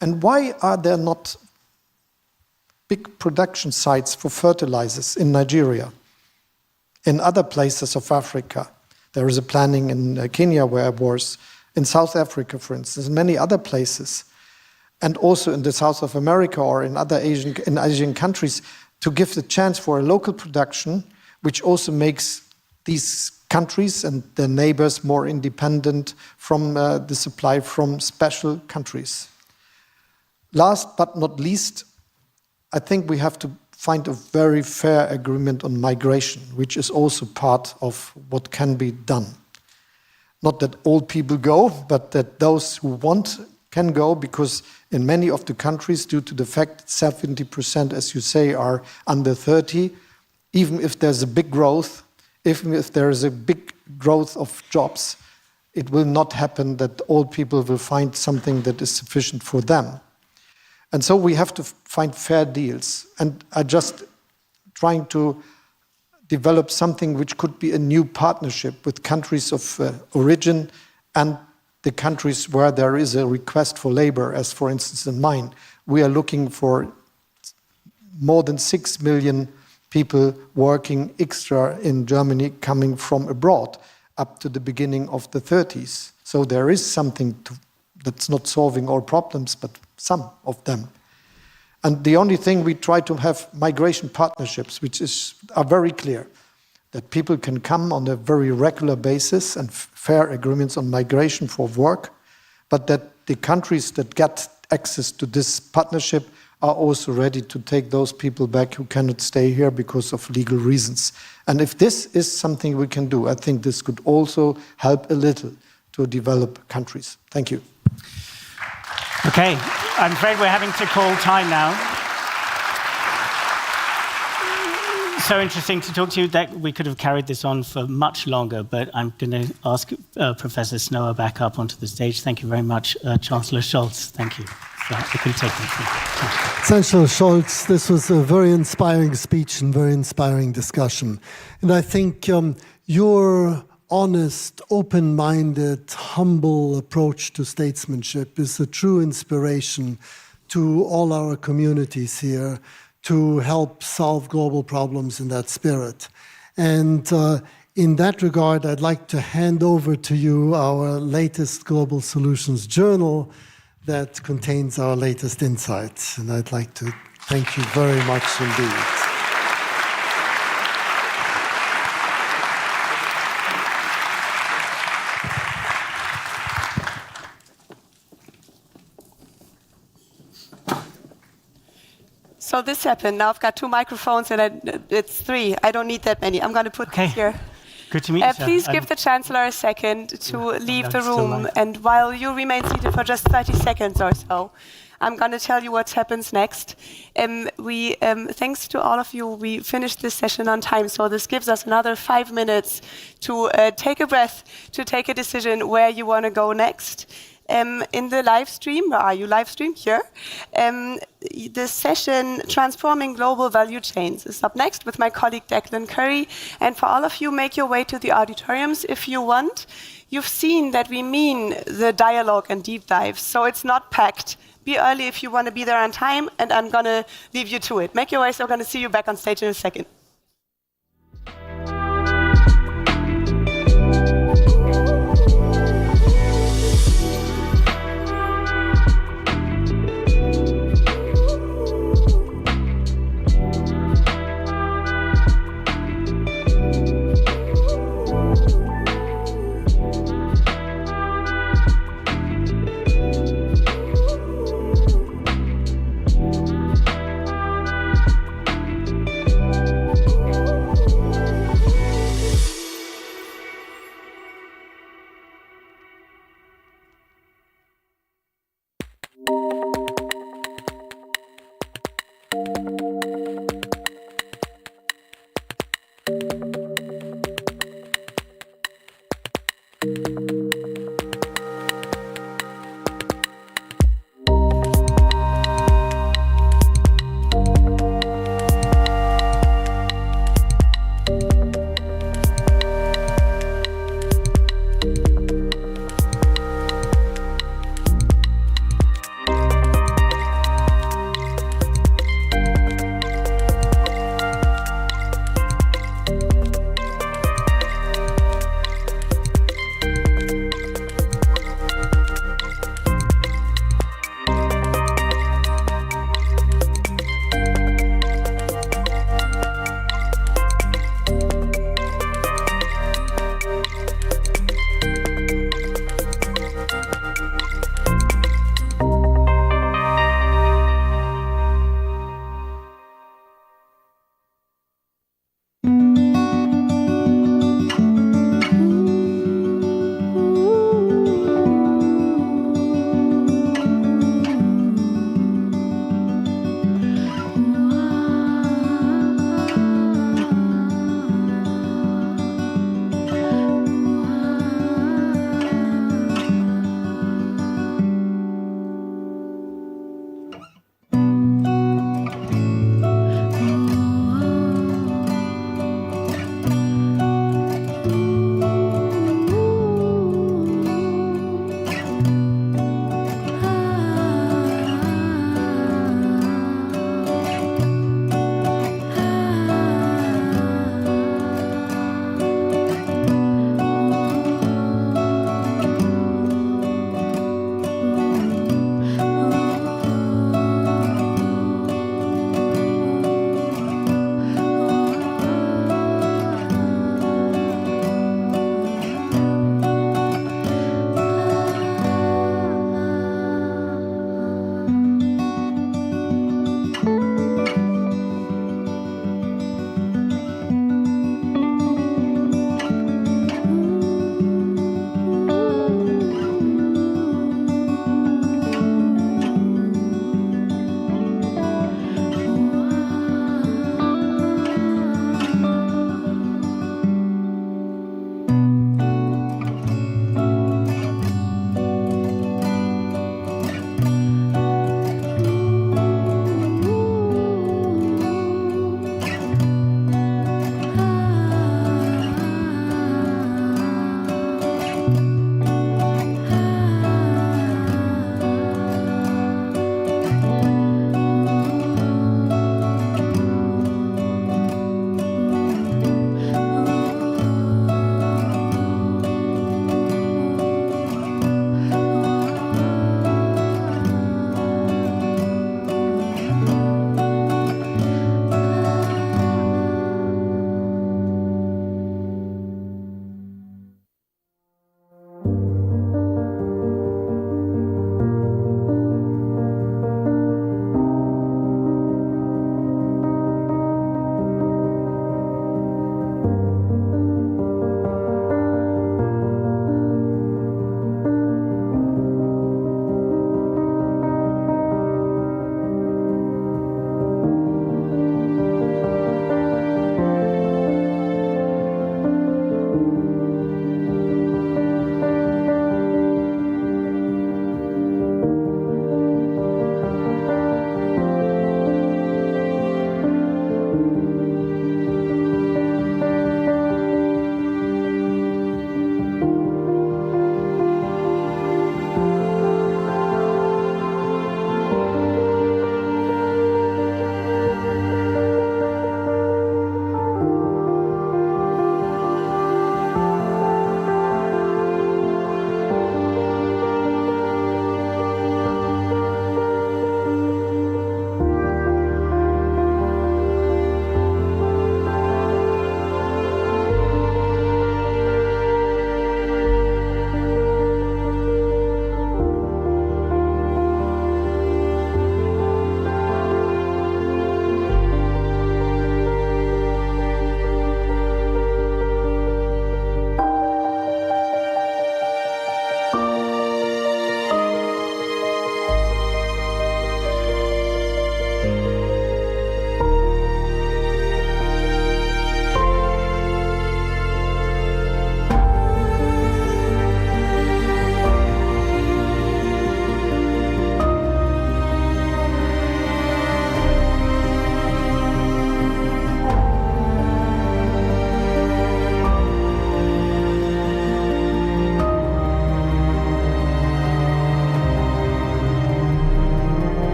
Speaker 14: And why are there not big production sites for fertilizers in Nigeria, in other places of Africa? There is a planning in Kenya where I was, in South Africa, for instance, and many other places, and also in the South of America or in other Asian countries, to give the chance for a local production, which also makes these countries and their neighbors more independent from the supply from special countries. Last but not least, I think we have to find a very fair agreement on migration, which is also part of what can be done. Not that all people go, but that those who want can go, because in many of the countries, due to the fact that 70%, as you say, are under 30, even if there's a big growth, even if there is a big growth of jobs, it will not happen that all people will find something that is sufficient for them. And so we have to find fair deals. And I'm just trying to develop something which could be a new partnership with countries of origin and the countries where there is a request for labor, as for instance in mine. We are looking for more than 6 million people working extra in Germany coming from abroad up to the beginning of the 30s. So there is something that's not solving all problems, but some of them. And the only thing we try to have migration partnerships, which are very clear, that people can come on a very regular basis and fair agreements on migration for work, but that the countries that get access to this partnership are also ready to take those people back who cannot stay here because of legal reasons. And if this is something we can do, I think this could also help a little to develop countries. Thank you.
Speaker 11: Okay, I'm afraid we're having to call time now. So interesting to talk to you that we could have carried this on for much longer, but I'm going to ask Professor Snow back up onto the stage. Thank you very much, Chancellor Scholz. Thank you. You can take it.
Speaker 3: Chancellor Scholz, this was a very inspiring speech and very inspiring discussion. And I think your honest, open-minded, humble approach to statesmanship is a true inspiration to all our communities here to help solve global problems in that spirit. And in that regard, I'd like to hand over to you our latest Global Solutions Journal that contains our latest insights. And I'd like to thank you very much indeed.
Speaker 2: So this happened. Now I've got 2 microphones and it's 3. I don't need that many. I'm going to put this here.
Speaker 11: Good to meet you, sir.
Speaker 2: Please give the Chancellor a second to leave the room. And while you remain seated for just 30 seconds or so, I'm going to tell you what happens next. Thanks to all of you, we finished this session on time. So this gives us another 5 minutes to take a breath, to take a decision where you want to go next. In the live stream, where are you live stream? Here. The session Transforming Global Value Chains is up next with my colleague Declan Curry. And for all of you, make your way to the auditoriums if you want. You've seen that we mean the dialogue and deep dives, so it's not packed. Be early if you want to be there on time, and I'm going to leave you to it. Make your way, so I'm going to see you back on stage in a second.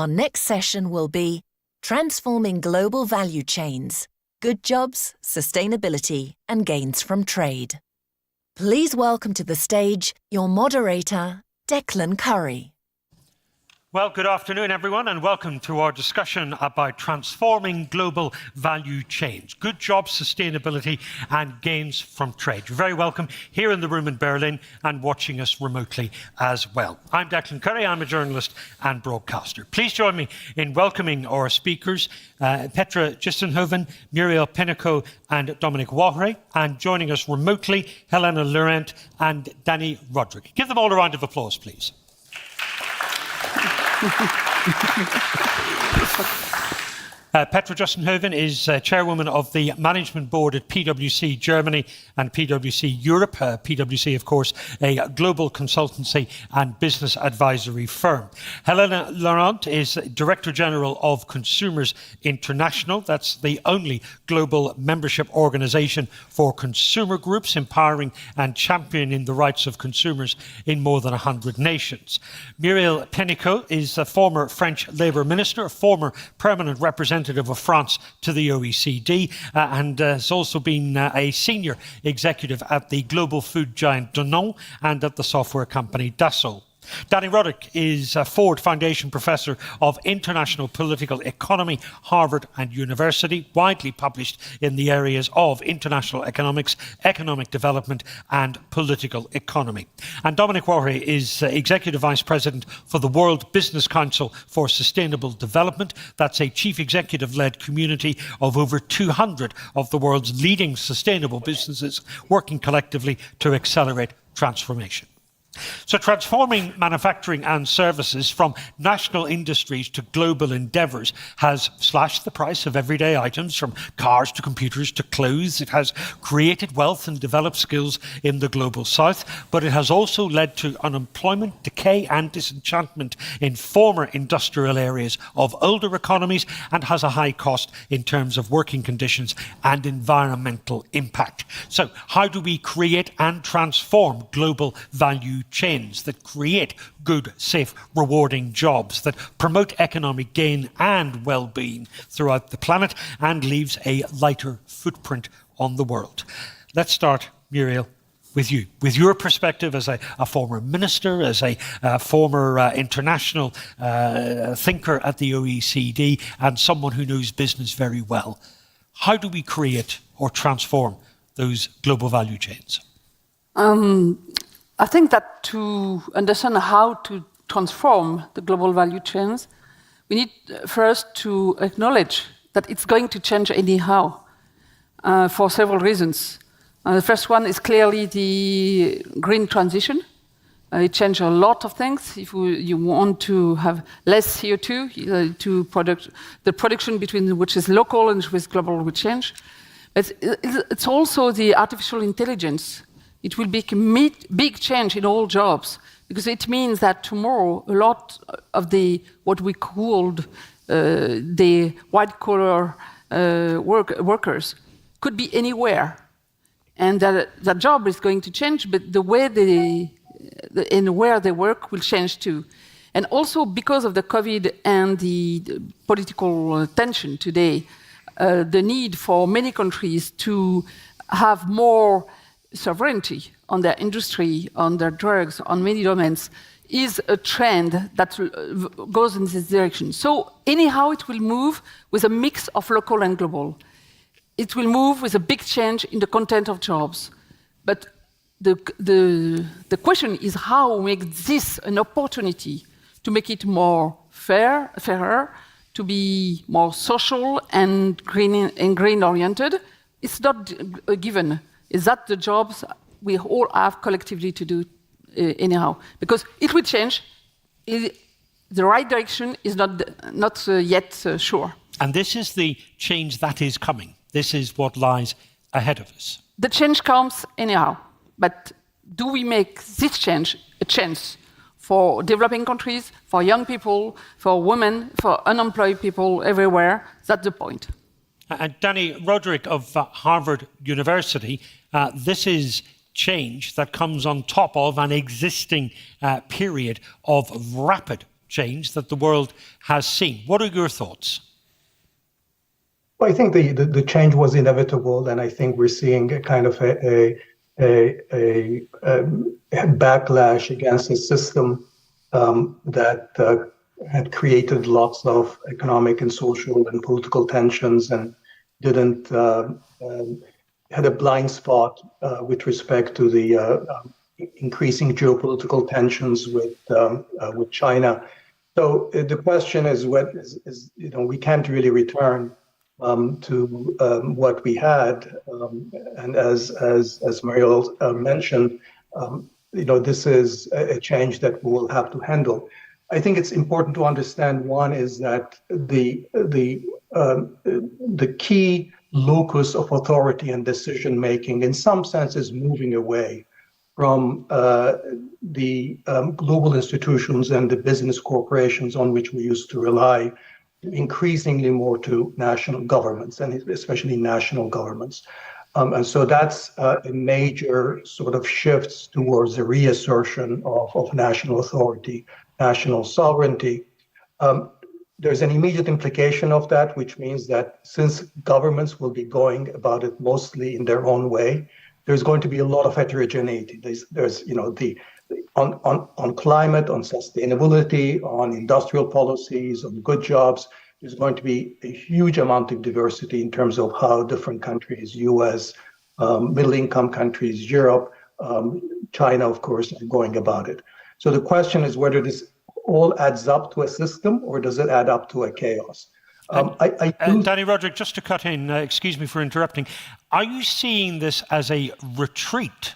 Speaker 1: Our next session will be Transforming Global Value Chains, Good Jobs, Sustainability and Gains from Trade. Please welcome to the stage your moderator, Declan Curry.
Speaker 18: Well, good afternoon, everyone, and welcome to our discussion about transforming global value chains, good jobs, sustainability, and gains from trade. You're very welcome here in the room in Berlin and watching us remotely as well. I'm Declan Curry. I'm a journalist and broadcaster. Please join me in welcoming our speakers, Petra Gistenhoven, Muriel Pinico, and Dominic Wahre, and joining us remotely, Helena Laurent and Danny Roderick. Give them all a round of applause, please. Petra Gistenhoven is chairwoman of the management board at PwC Germany and PwC Europe. PwC, of course, a global consultancy and business advisory firm. Helena Laurent is Director General of Consumers International. That's the only global membership organization for consumer groups, empowering and championing the rights of consumers in more than 100 nations. Muriel Pinico is a former French Labour Minister, a former permanent representative of France to the OECD, and has also been a senior executive at the global food giant Danone and at the software company Dassault. Danny Roderick is a Ford Foundation Professor of International Political Economy, Harvard and University, widely published in the areas of international economics, economic development and political economy. And Dominic Wahre is Executive Vice President for the World Business Council for Sustainable Development. That's a chief executive-led community of over 200 of the world's leading sustainable businesses working collectively to accelerate transformation. So transforming manufacturing and services from national industries to global endeavours has slashed the price of everyday items from cars to computers to clothes. It has created wealth and developed skills in the global south, but it has also led to unemployment, decay and disenchantment in former industrial areas of older economies and has a high cost in terms of working conditions and environmental impact. So how do we create and transform global value chains that create good, safe, rewarding jobs that promote economic gain and well-being throughout the planet and leaves a lighter footprint on the world? Let's start, Muriel, with you, with your perspective as a former minister, as a former international thinker at the OECD and someone who knows business very well. How do we create or transform those global value chains?
Speaker 19: I think that to understand how to transform the global value chains, we need first to acknowledge that it's going to change anyhow for several reasons. The first one is clearly the green transition. It changes a lot of things. If you want to have less CO2, the production between which is local and which is global will change. It's also the artificial intelligence. It will be a big change in all jobs, because it means that tomorrow a lot of what we called the white-collar workers could be anywhere. And that job is going to change, but the way and where they work will change too. And also because of the COVID and the political tension today, the need for many countries to have more sovereignty on their industry, on their drugs, on many domains, is a trend that goes in this direction. So anyhow, it will move with a mix of local and global. It will move with a big change in the content of jobs. But the question is how make this an opportunity to make it more fairer, to be more social and green-oriented. It's not a given. Is that the jobs we all have collectively to do anyhow? Because it will change. The right direction is not yet sure.
Speaker 18: And this is the change that is coming. This is what lies ahead of us.
Speaker 19: The change comes anyhow. But do we make this change a chance for developing countries, for young people, for women, for unemployed people everywhere? That's the point.
Speaker 18: And Danny Roderick of Harvard University, this is change that comes on top of an existing period of rapid change that the world has seen. What are your thoughts?
Speaker 4: Well, I think the change was inevitable, and I think we're seeing a kind of a backlash against a system that had created lots of economic and social and political tensions, and didn't had a blind spot with respect to the increasing geopolitical tensions with China. So the question is, we can't really return to what we had, and as Mariel mentioned, this is a change that we will have to handle. I think it's important to understand, one is that the key locus of authority and decision making in some sense is moving away from the global institutions and the business corporations on which we used to rely, increasingly more to national governments, and especially national governments. And so that's a major sort of shifts towards a reassertion of national authority, national sovereignty. There's an immediate implication of that, which means that since governments will be going about it mostly in their own way, there's going to be a lot of heterogeneity. There's on climate, on sustainability, on industrial policies, on good jobs, there's going to be a huge amount of diversity in terms of how different countries, US, middle-income countries, Europe, China, of course, are going about it. So the question is whether this all adds up to a system or does it add up to a chaos?
Speaker 18: Danny Roderick, just to cut in, excuse me for interrupting, are you seeing this as a retreat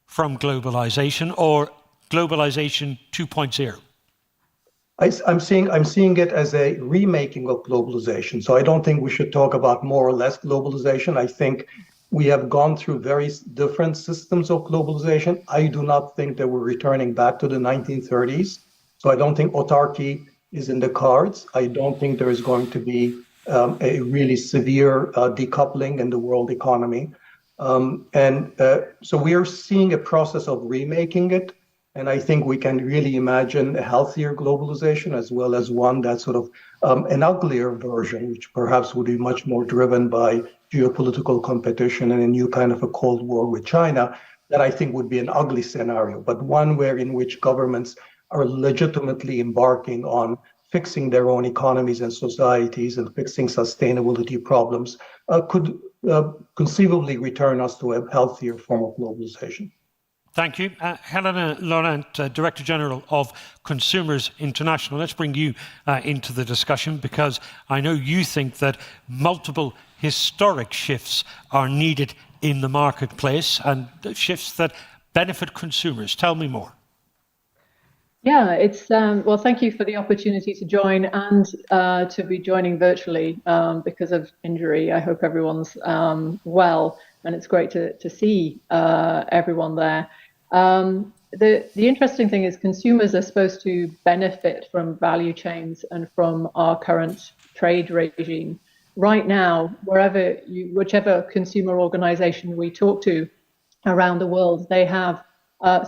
Speaker 18: from globalization or globalization 2.0?
Speaker 4: I'm seeing it as a remaking of globalization. So I don't think we should talk about more or less globalization. I think we have gone through very different systems of globalization. I do not think that we're returning back to the 1930s. So I don't think autarky is in the cards. I don't think there is going to be a really severe decoupling in the world economy. So we are seeing a process of remaking it. And I think we can really imagine a healthier globalization as well as one that's sort of an uglier version, which perhaps would be much more driven by geopolitical competition and a new kind of a Cold War with China, that I think would be an ugly scenario, but one where in which governments are legitimately embarking on fixing their own economies and societies and fixing sustainability problems could conceivably return us to a healthier form of globalization.
Speaker 18: Thank you. Helena Laurent, Director General of Consumers International. Let's bring you into the discussion, because I know you think that multiple historic shifts are needed in the marketplace and shifts that benefit consumers. Tell me more.
Speaker 21: Yeah, it's well, thank you for the opportunity to join and to be joining virtually because of injury. I hope everyone's well, and it's great to see everyone there. The interesting thing is consumers are supposed to benefit from value chains and from our current trade regime. Right now, whichever consumer organization we talk to around the world, they have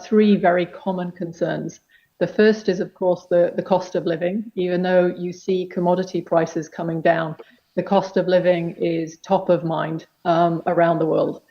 Speaker 21: three very common concerns. The first is, of course, the cost of living. Even though you see commodity prices coming down, the cost of living is top of mind around the world.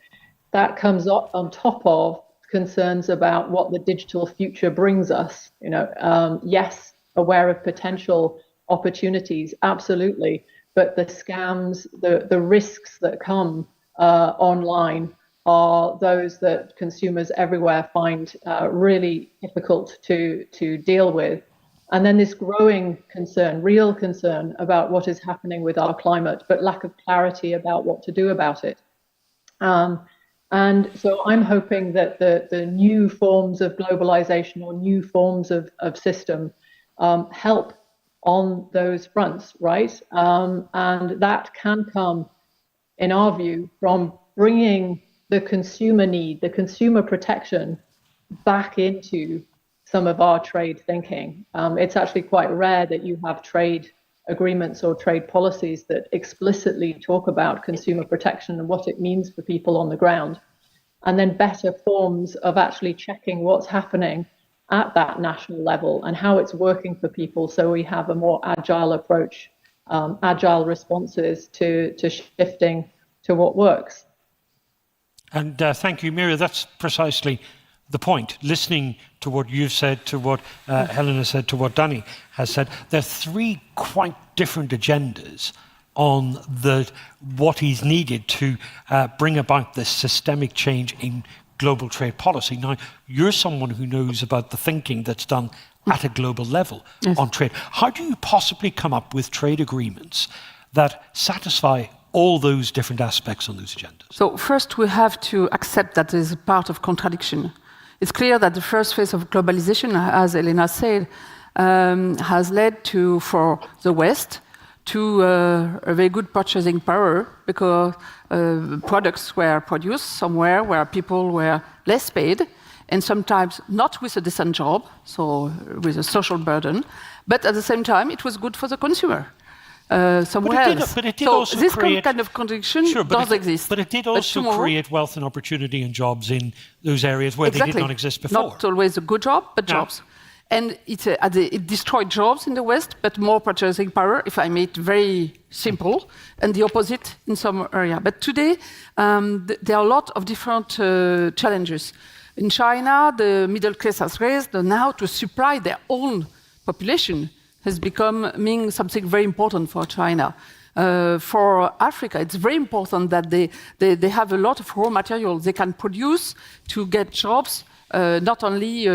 Speaker 21: That comes up on top of concerns about what the digital future brings us. Yes, aware of potential opportunities, absolutely, but the scams, the risks that come online are those that consumers everywhere find really difficult to deal with. And then this growing concern, real concern about what is happening with our climate, but lack of clarity about what to do about it. And so I'm hoping that the new forms of globalization or new forms of system help on those fronts, right? And that can come, in our view, from bringing the consumer need, the consumer protection back into some of our trade thinking. It's actually quite rare that you have trade agreements or trade policies that explicitly talk about consumer protection and what it means for people on the ground, and then better forms of actually checking what's happening at that national level and how it's working for people, so we have a more agile approach, agile responses to shifting to what works.
Speaker 18: And thank you, Mira. That's precisely the point. Listening to what you've said, to what Helena said, to what Danny has said, there are three quite different agendas on what is needed to bring about this systemic change in global trade policy. Now, you're someone who knows about the thinking that's done at a global level on trade. How do you possibly come up with trade agreements that satisfy all those different aspects on those agendas?
Speaker 19: So first we have to accept that there is a part of contradiction. It's clear that the first phase of globalization, as Elena said, has led to, for the West, to a very good purchasing power, because products were produced somewhere where people were less paid, and sometimes not with a decent job, so with a social burden, but at the same time it was good for the consumer. Somewhere else.
Speaker 18: But it did
Speaker 19: so
Speaker 18: also
Speaker 19: this
Speaker 18: create,
Speaker 19: kind of contradiction does exist.
Speaker 18: But it did also create wealth and opportunity and jobs in those areas where they did not exist before.
Speaker 19: Not always a good job, but jobs. And it destroyed jobs in the West, but more purchasing power, if I make it very simple, and the opposite in some area. But today, there are a lot of different challenges. In China, the middle class has raised now to supply their own population has become something very important for China. For Africa, it's very important that they have a lot of raw materials they can produce to get jobs, not only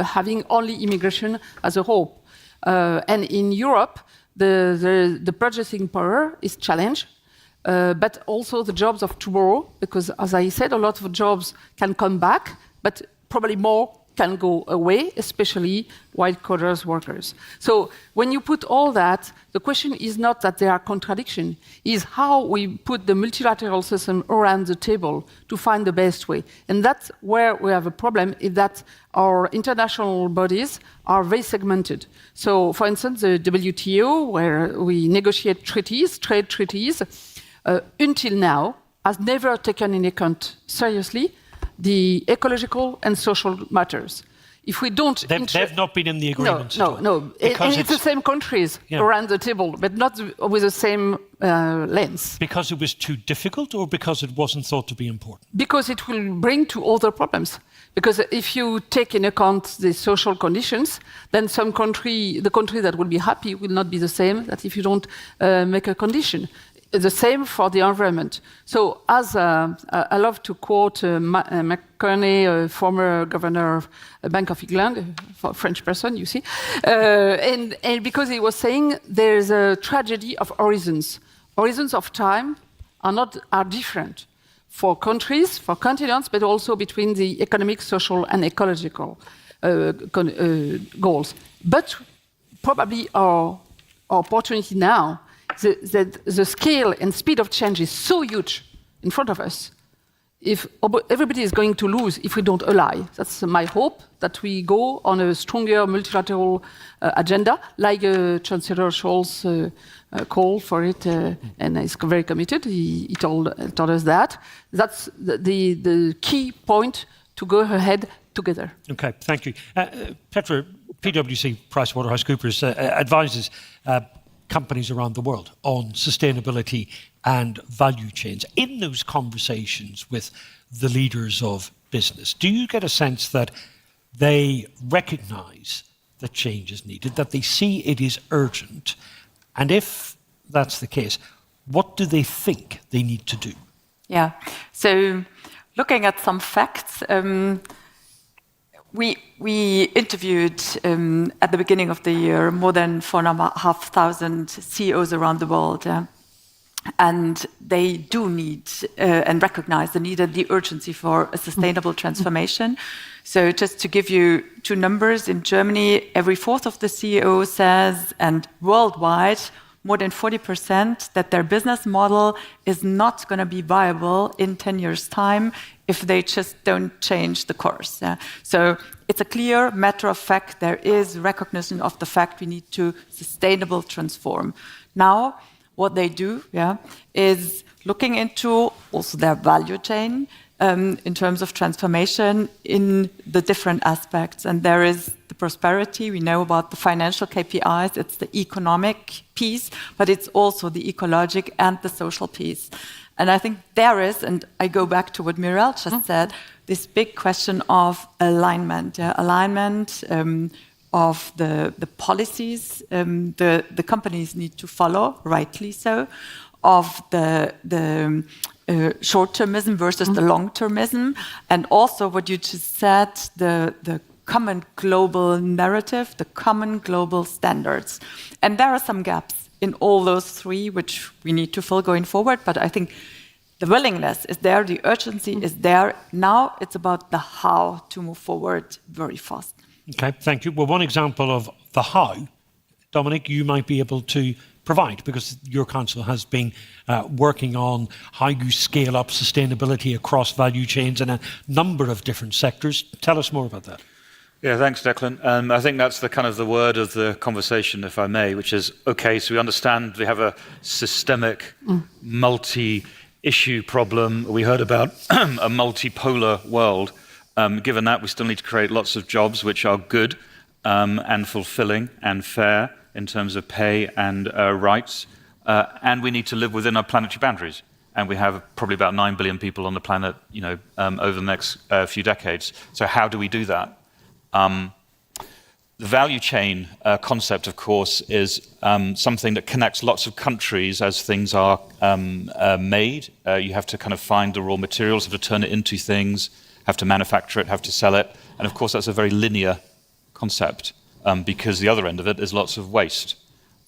Speaker 19: having only immigration as a whole. And in Europe, the purchasing power is challenged, but also the jobs of tomorrow, because as I said, a lot of jobs can come back, but probably more can go away, especially white-collar workers. So when you put all that, the question is not that there are contradictions, is how we put the multilateral system around the table to find the best way. And that's where we have a problem, is that our international bodies are very segmented. So, for instance, the WTO, where we negotiate treaties, trade treaties, until now, has never taken into account seriously the ecological and social matters. If we don't...
Speaker 18: They've not been in the agreement.
Speaker 19: No. And it's the same countries around the table, but not with the same lens.
Speaker 18: Because it was too difficult, or because it wasn't thought to be important?
Speaker 19: Because it will bring to other problems. Because if you take into account the social conditions, then the country that will be happy will not be the same that if you don't make a condition. The same for the environment. So, as I love to quote McCartney, former governor of the Bank of England, a French person, you see, and because he was saying there's a tragedy of horizons. Horizons of time are different for countries, for continents, but also between the economic, social, and ecological goals. But probably our opportunity now, the scale and speed of change is so huge in front of us. If everybody is going to lose if we don't ally. That's my hope, that we go on a stronger multilateral agenda, like Chancellor Scholz called for it, and is very committed. He told us that. That's the key point to go ahead together.
Speaker 18: Okay, thank you. Petra, PwC, PricewaterhouseCoopers, advises companies around the world on sustainability and value chains. In those conversations with the leaders of business, do you get a sense that they recognize that change is needed, that they see it is urgent? And if that's the case, what do they think they need to do?
Speaker 9: Yeah, so looking at some facts, we interviewed at the beginning of the year more than 4,500 CEOs around the world, and they do need and recognize the need and the urgency for a sustainable transformation. So just to give you two numbers, in Germany, every fourth of the CEO says, and worldwide, more than 40%, that their business model is not going to be viable in 10 years' time if they just don't change the course. So it's a clear matter of fact. There is recognition of the fact we need to sustainable transform. Now, what they do is looking into also their value chain, in terms of transformation in the different aspects. And there is the prosperity, we know about the financial KPIs, it's the economic piece, but it's also the ecologic and the social piece. And I think there is, and I go back to what Mirel just said, this big question of alignment, alignment of the policies the companies need to follow, rightly so, of the short-termism versus the long-termism, and also what you just said, the common global narrative, the common global standards. And there are some gaps in all those three, which we need to fill going forward, but I think the willingness is there, the urgency is there. Now it's about the how to move forward very fast.
Speaker 18: Okay, thank you. Well, one example of the how, Dominic, you might be able to provide, because your council has been working on how you scale up sustainability across value chains in a number of different sectors. Tell us more about that.
Speaker 20: Yeah, thanks, Declan. I think that's the kind of the word of the conversation, if I may, which is, okay, so we understand we have a systemic, multi-issue problem. We heard about a multipolar world. Given that, we still need to create lots of jobs which are good and fulfilling and fair in terms of pay and rights. And we need to live within our planetary boundaries. And we have probably about 9 billion people on the planet, over the next few decades. So how do we do that? The value chain concept, of course, is something that connects lots of countries as things are made. You have to kind of find the raw materials, have to turn it into things, have to manufacture it, have to sell it. And of course, that's a very linear concept because the other end of it is lots of waste.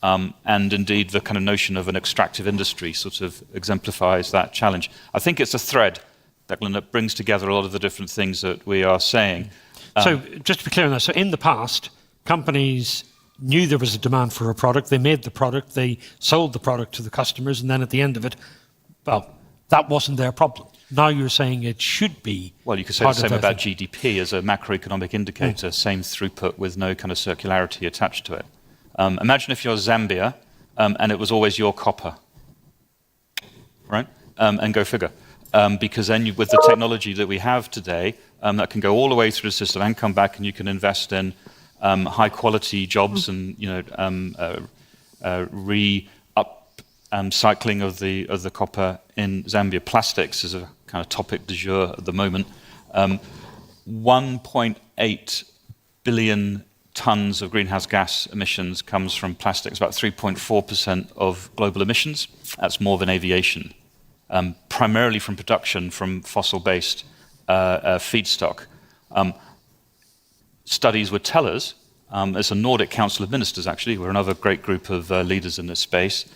Speaker 20: And indeed, the kind of notion of an extractive industry sort of exemplifies that challenge. I think it's a thread, Declan, that brings together a lot of the different things that we are saying.
Speaker 18: So just to be clear on that, so in the past, companies knew there was a demand for a product, they made the product, they sold the product to the customers, and then at the end of it, well, that wasn't their problem. Now you're saying it should be.
Speaker 20: Well, you could say the same about GDP as a macroeconomic indicator, same throughput with no kind of circularity attached to it. Imagine if you're Zambia and it was always your copper, right? And go figure. Because then with the technology that we have today, that can go all the way through the system and come back, and you can invest in high quality jobs and cycling of the copper in Zambia. Plastics is a kind of topic du jour at the moment. 1.8 billion tons of greenhouse gas emissions comes from plastics, about 3.4% of global emissions. That's more than aviation, primarily from production from fossil-based feedstock. Studies would tell us, as a Nordic Council of Ministers actually, we're another great group of leaders in this space,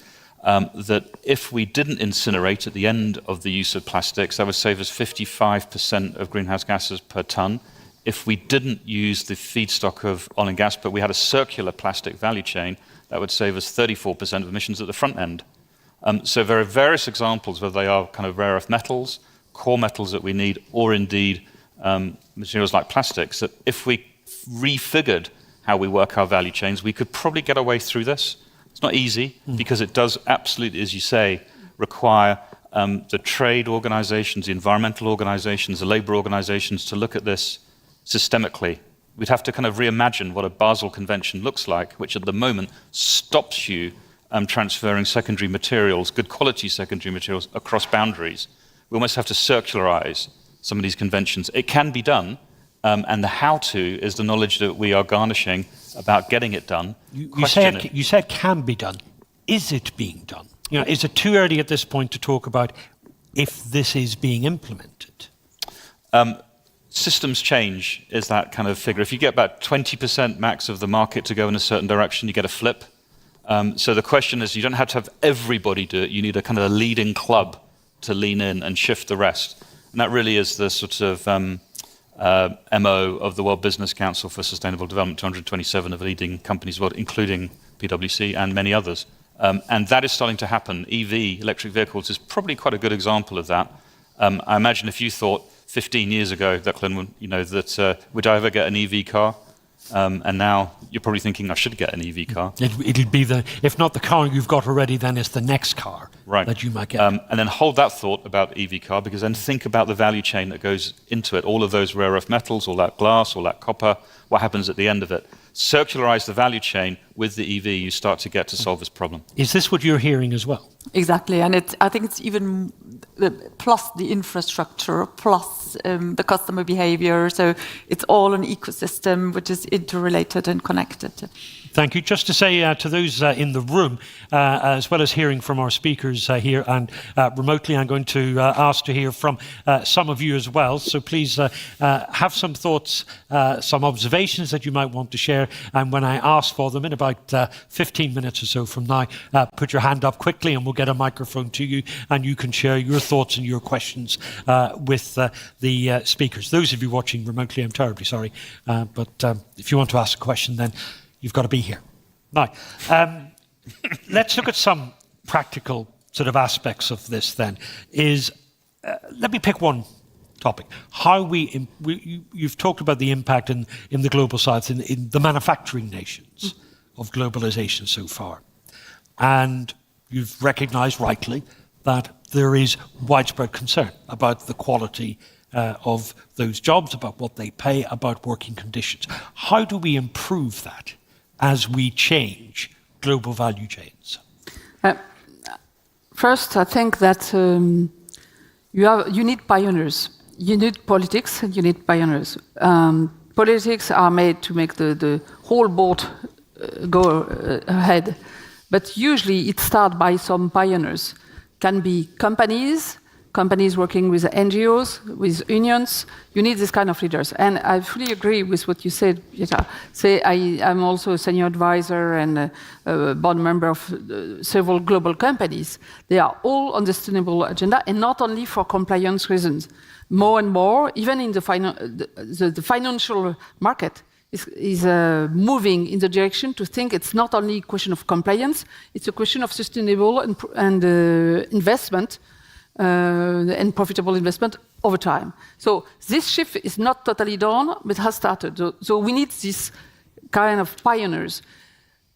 Speaker 20: that if we didn't incinerate at the end of the use of plastics, that would save us 55% of greenhouse gases per ton. If we didn't use the feedstock of oil and gas, but we had a circular plastic value chain, that would save us 34% of emissions at the front end. So there are various examples, whether they are kind of rare earth metals, core metals that we need, or indeed materials like plastics, that if we refigured how we work our value chains, we could probably get our way through this. It's not easy, because it does absolutely, as you say, require the trade organizations, the environmental organizations, the labor organizations to look at this systemically. We'd have to kind of reimagine what a Basel Convention looks like, which at the moment stops you transferring secondary materials, good quality secondary materials, across boundaries. We almost have to circularize some of these conventions. It can be done, and the how-to is the knowledge that we are garnishing about getting it done.
Speaker 18: You said can be done. Is it being done? Is it too early at this point to talk about if this is being implemented?
Speaker 20: Systems change is that kind of figure. If you get about 20% max of the market to go in a certain direction, you get a flip. So the question is, you don't have to have everybody do it. You need a kind of a leading club to lean in and shift the rest. And that really is the sort of MO of the World Business Council for Sustainable Development, 227 of leading companies, including PwC and many others. And that is starting to happen. EV, electric vehicles, is probably quite a good example of that. I imagine if you thought 15 years ago, Declan, that would I ever get an EV car? And now you're probably thinking, I should get an EV car.
Speaker 18: It'll be if not the car you've got already, then it's the next car that you might get.
Speaker 20: And then hold that thought about EV car, because then think about the value chain that goes into it. All of those rare earth metals, all that glass, all that copper, what happens at the end of it? Circularize the value chain with the EV, you start to get to solve this problem.
Speaker 18: Is this what you're hearing as well?
Speaker 9: Exactly, and I think it's even plus the infrastructure, plus the customer behavior. So it's all an ecosystem which is interrelated and connected.
Speaker 18: Thank you. Just to say to those in the room, as well as hearing from our speakers here and remotely, I'm going to ask to hear from some of you as well. So please have some thoughts, some observations that you might want to share. And when I ask for them in about 15 minutes or so from now, put your hand up quickly and we'll get a microphone to you and you can share your thoughts and your questions with the speakers. Those of you watching remotely, I'm terribly sorry. But if you want to ask a question, then you've got to be here. Now, let's look at some practical sort of aspects of this then. Let me pick one topic. How you've talked about the impact in the global south, in the manufacturing nations of globalization so far. And you've recognized rightly that there is widespread concern about the quality of those jobs, about what they pay, about working conditions. How do we improve that as we change global value chains?
Speaker 19: First, I think that you need pioneers. You need politics and you need pioneers. Politics are made to make the whole boat go ahead. But usually it starts by some pioneers. Can be companies working with NGOs, with unions. You need this kind of leaders. And I fully agree with what you said, Jetta. I'm also a senior advisor and a board member of several global companies. They are all on the sustainable agenda, and not only for compliance reasons. More and more, even in the financial market, is moving in the direction to think it's not only a question of compliance, it's a question of sustainable and investment, and profitable investment over time. So this shift is not totally done, but has started. So we need this kind of pioneers.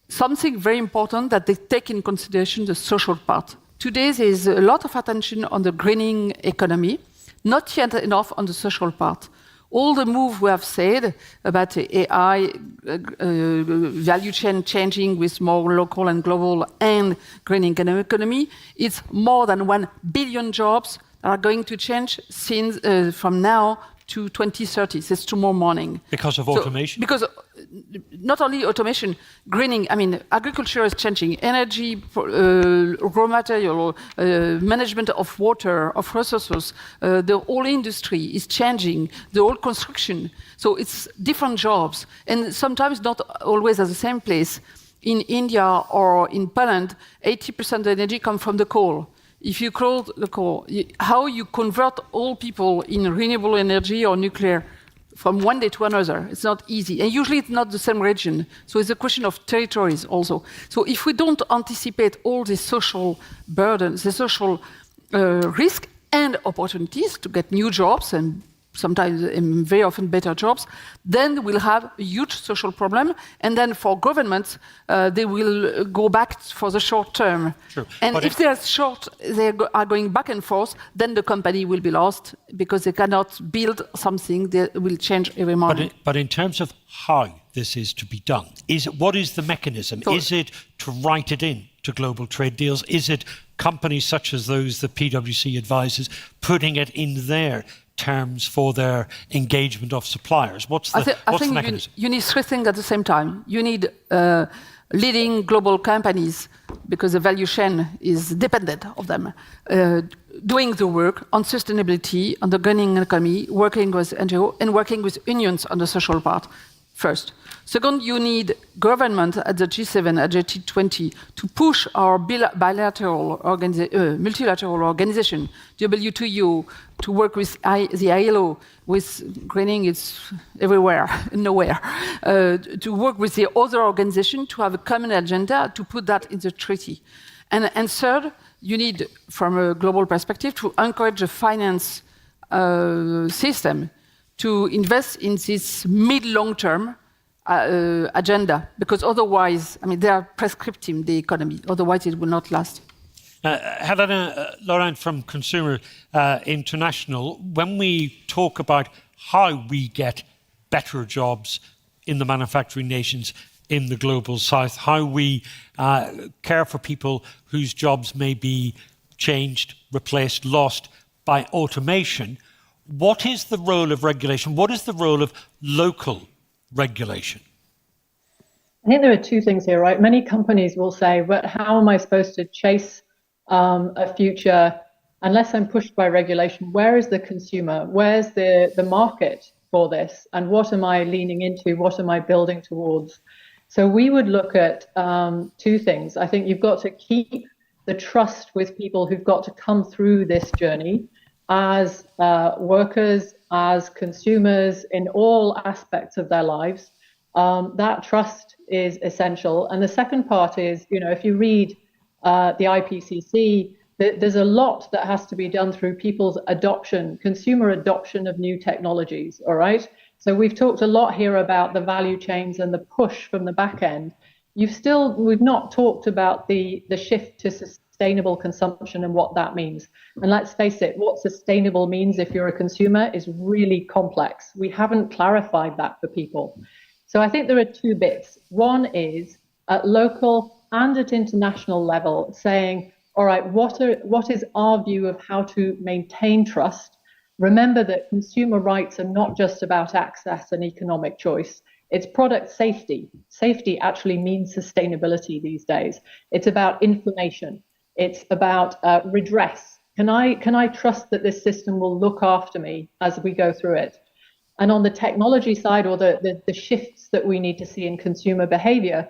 Speaker 19: Something very important that they take in consideration the social part. Today there is a lot of attention on the greening economy, not yet enough on the social part. All the move we have said about the AI value chain changing with more local and global and greening economy, it's more than 1 billion jobs that are going to change since from now to 2030. That's tomorrow morning.
Speaker 18: Because of automation?
Speaker 19: Because not only automation, greening, I mean, agriculture is changing, energy, raw material, management of water, of resources, the whole industry is changing, the whole construction. So it's different jobs, and sometimes not always at the same place. In India or in Poland, 80% of the energy comes from the coal. If you close the coal, how you convert all people in renewable energy or nuclear from one day to another, it's not easy. And usually it's not the same region. So it's a question of territories also. So if we don't anticipate all the social burdens, the social risk and opportunities to get new jobs and sometimes very often better jobs, then we'll have a huge social problem. And then for governments, they will go back for the short term.
Speaker 18: True.
Speaker 19: And
Speaker 18: but
Speaker 19: if they are going back and forth, then the company will be lost because they cannot build something that will change every morning.
Speaker 18: But in terms of how this is to be done, what is the mechanism? So, is it to write it in to global trade deals? Is it companies such as those that PwC advises putting it in their terms for their engagement of suppliers? What's the mechanism?
Speaker 19: You need three things at the same time. You need leading global companies, because the value chain is dependent of them, doing the work on sustainability, on the greening economy, working with NGO and working with unions on the social part first. Second, you need government at the G7, at the G20 to push our multilateral organization, WTO, to work with the ILO, with greening, it's everywhere, nowhere, to work with the other organization to have a common agenda, to put that in the treaty. And third, you need, from a global perspective, to encourage the finance system to invest in this mid-long term agenda, because otherwise, I mean, they are prescriptive, the economy, otherwise it will not last.
Speaker 18: Helena Laurent from Consumer International, when we talk about how we get better jobs in the manufacturing nations in the global south, how we care for people whose jobs may be changed, replaced, lost by automation, what is the role of regulation? What is the role of local regulation?
Speaker 21: I think there are two things here, right? Many companies will say, but how am I supposed to chase a future unless I'm pushed by regulation? Where is the consumer? Where's the market for this? And what am I leaning into? What am I building towards? So we would look at two things. I think you've got to keep the trust with people who've got to come through this journey as workers, as consumers, in all aspects of their lives. That trust is essential. And the second part is, if you read the IPCC, there's a lot that has to be done through people's adoption, consumer adoption of new technologies, all right? So we've talked a lot here about the value chains and the push from the back end. We've not talked about the shift to sustainable consumption and what that means. And let's face it, what sustainable means if you're a consumer is really complex. We haven't clarified that for people. So I think there are two bits. One is at local and at international level saying, all right, what is our view of how to maintain trust? Remember that consumer rights are not just about access and economic choice. It's product safety. Safety actually means sustainability these days. It's about information. It's about redress. Can I trust that this system will look after me as we go through it? And on the technology side, or the shifts that we need to see in consumer behavior,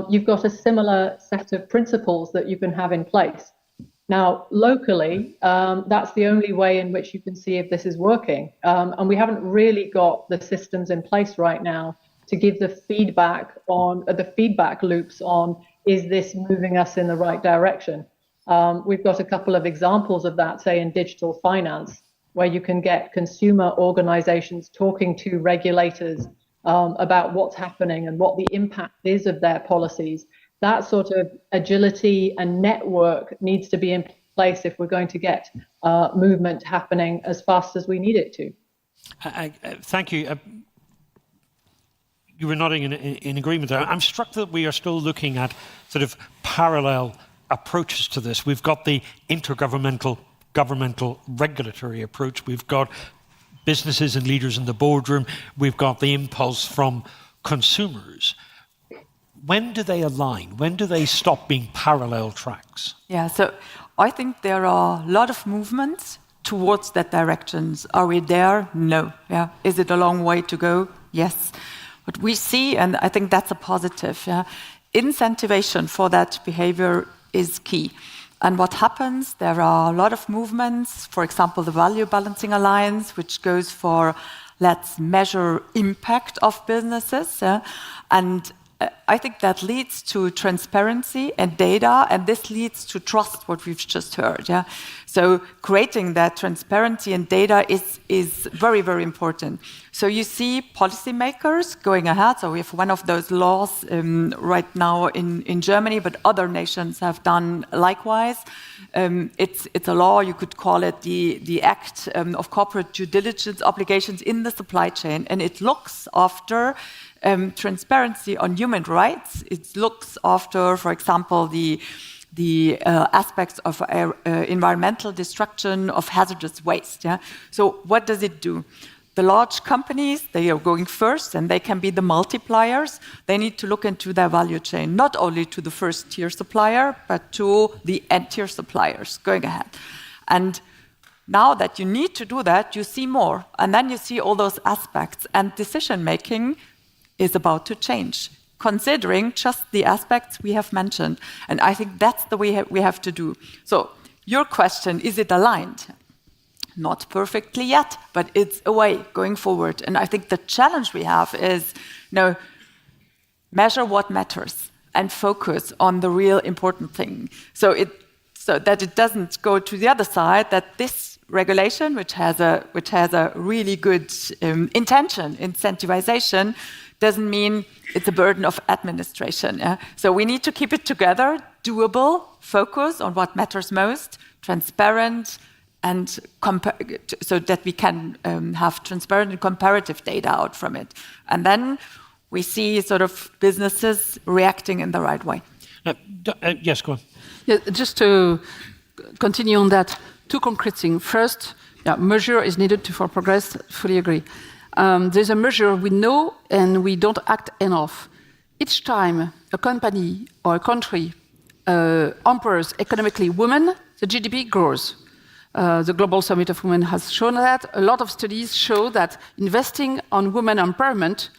Speaker 21: you've got a similar set of principles that you can have in place. Now, locally, that's the only way in which you can see if this is working. And we haven't really got the systems in place right now to give the feedback loops on, is this moving us in the right direction? We've got a couple of examples of that, say in digital finance, where you can get consumer organizations talking to regulators about what's happening and what the impact is of their policies. That sort of agility and network needs to be in place if we're going to get movement happening as fast as we need it to.
Speaker 18: Thank you. You were nodding in agreement there. I'm struck that we are still looking at sort of parallel approaches to this. We've got the intergovernmental regulatory approach. We've got businesses and leaders in the boardroom. We've got the impulse from consumers. When do they align? When do they stop being parallel tracks?
Speaker 9: Yeah, so I think there are a lot of movements towards that directions. Are we there? No. Yeah. Is it a long way to go? Yes. But we see, and I think that's a positive, incentivization for that behavior is key. And what happens, there are a lot of movements, for example, the Value Balancing Alliance, which goes for let's measure impact of businesses. And I think that leads to transparency and data, and this leads to trust, what we've just heard. Yeah? So creating that transparency and data is very, very important. So you see policymakers going ahead. So we have one of those laws right now in Germany, but other nations have done likewise. It's a law, you could call it the Act of Corporate Due Diligence Obligations in the Supply Chain, and it looks after transparency on human rights. It looks after, for example, the aspects of environmental destruction of hazardous waste. Yeah? So what does it do? The large companies, they are going first, and they can be the multipliers. They need to look into their value chain, not only to the first-tier supplier, but to the end-tier suppliers going ahead. And now that you need to do that, you see more. And then you see all those aspects, and decision-making is about to change, considering just the aspects we have mentioned. And I think that's the way we have to do. So your question, is it aligned? Not perfectly yet, but it's a way going forward. And I think the challenge we have is, measure what matters and focus on the real important thing. So that it doesn't go to the other side, that this regulation, which has a really good intention, incentivization, doesn't mean it's a burden of administration. Yeah? So we need to keep it together, doable, focus on what matters most, transparent, and so that we can have transparent and comparative data out from it. And then we see sort of businesses reacting in the right way.
Speaker 18: Yes, go on.
Speaker 19: Yeah, just to continue on that, two concrete things. First, measure is needed for progress, fully agree. There's a measure we know and we don't act enough. Each time a company or a country empowers economically women, the GDP grows. The Global Summit of Women has shown that. A lot of studies show that investing on women empowerment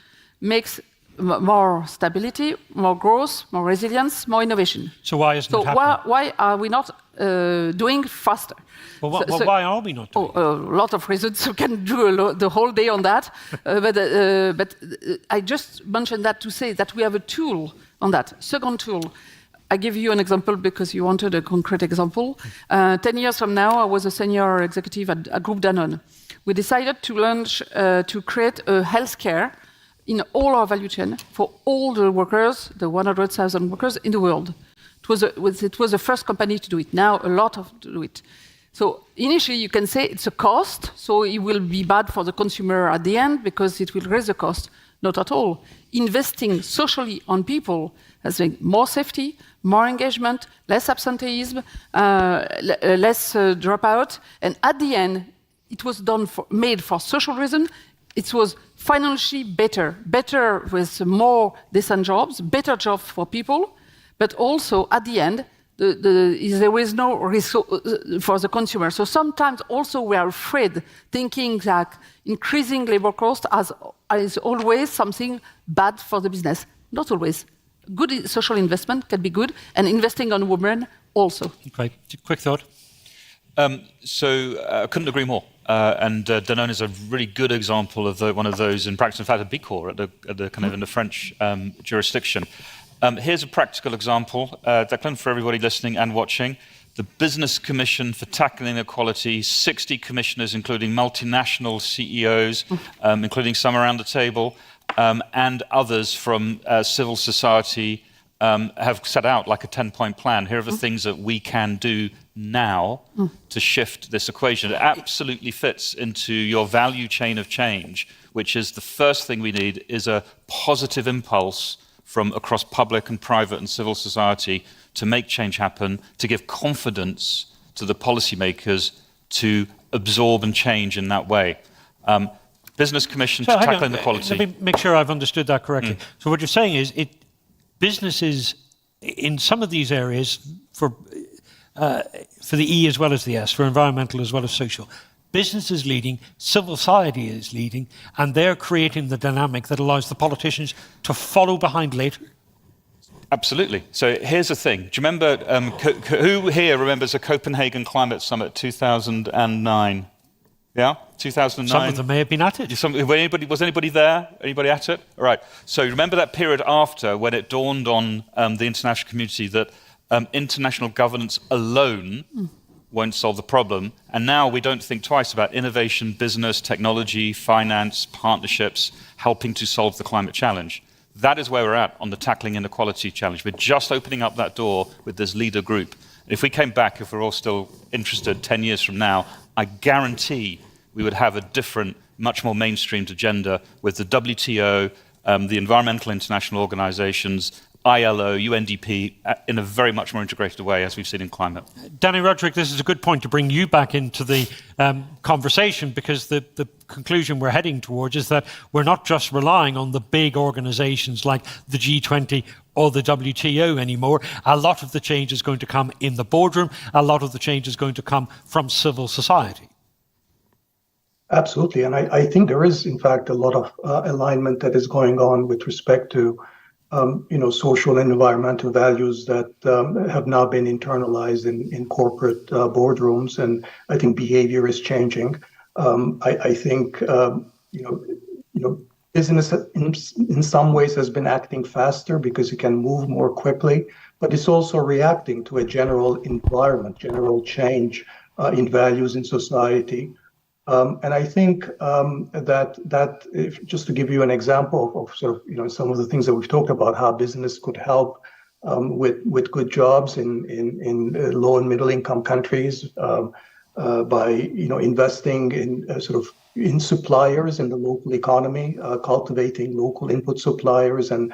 Speaker 19: makes more stability, more growth, more resilience, more innovation.
Speaker 18: So why isn't it happening?
Speaker 19: Why are we not doing faster?
Speaker 18: Well, why are we not doing
Speaker 19: a lot of reasons. We can do the whole day on that. But I just mentioned that to say that we have a tool on that. Second tool, I give you an example because you wanted a concrete example. 10 years from now, I was a senior executive at Group Danone. We decided to launch, to create a healthcare in all our value chain for all the workers, the 100,000 workers in the world. It was the first company to do it. Now a lot of do it. So initially you can say it's a cost, so it will be bad for the consumer at the end because it will raise the cost. Not at all. Investing socially on people has been more safety, more engagement, less absenteeism, less dropout, and at the end it was made for social reason. It was financially better with more decent jobs, better jobs for people, but also at the end, there is no resource for the consumer. So sometimes also we are afraid, thinking that increasing labor cost is always something bad for the business. Not always. Good social investment can be good, and investing on women also.
Speaker 18: Okay, quick thought.
Speaker 20: I couldn't agree more. And Danone is a really good example of one of those in practice. In fact, a big core at the kind of in the French jurisdiction. Here's a practical example, Declan, for everybody listening and watching. The Business Commission for Tackling Inequality, 60 commissioners, including multinational CEOs, including some around the table, and others from civil society, have set out like a 10-point plan. Here are the things that we can do now to shift this equation. It absolutely fits into your value chain of change, which is the first thing we need is a positive impulse from across public and private and civil society to make change happen, to give confidence to the policymakers to absorb and change in that way. Business Commission to Tackle Inequality.
Speaker 18: Let me make sure I've understood that correctly. So what you're saying is businesses in some of these areas for the E as well as the S, for environmental as well as social, business is leading, civil society is leading, and they're creating the dynamic that allows the politicians to follow behind later.
Speaker 20: Absolutely. So here's the thing. Do you remember, who here remembers the Copenhagen Climate Summit 2009? Yeah, 2009.
Speaker 18: Some of them may have been at it.
Speaker 20: Was anybody there? Anybody at it? All right. So remember that period after when it dawned on the international community that international governance alone won't solve the problem. And now we don't think twice about innovation, business, technology, finance, partnerships, helping to solve the climate challenge. That is where we're at on the tackling inequality challenge. We're just opening up that door with this leader group. If we came back, if we're all still interested 10 years from now, I guarantee we would have a different, much more mainstreamed agenda with the WTO, the environmental international organizations, ILO, UNDP, in a very much more integrated way, as we've seen in climate.
Speaker 18: Danny Roderick, this is a good point to bring you back into the conversation, because the conclusion we're heading towards is that we're not just relying on the big organizations like the G20 or the WTO anymore. A lot of the change is going to come in the boardroom. A lot of the change is going to come from civil society.
Speaker 4: Absolutely. And I think there is, in fact, a lot of alignment that is going on with respect to social and environmental values that have now been internalized in corporate boardrooms, and I think behavior is changing. I think business in some ways has been acting faster because it can move more quickly, but it's also reacting to a general environment, general change in values in society. And I think that if, just to give you an example of sort of some of the things that we've talked about, how business could help with good jobs in low and middle income countries by investing in in suppliers in the local economy, cultivating local input suppliers and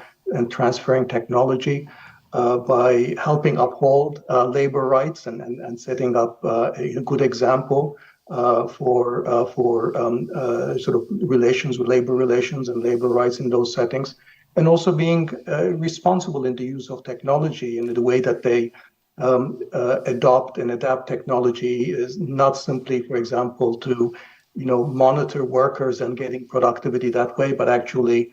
Speaker 4: transferring technology. By helping uphold labor rights and setting up a good example for sort of relations with labor relations and labor rights in those settings, and also being responsible in the use of technology in the way that they adopt and adapt technology is not simply, for example, to monitor workers and getting productivity that way, but actually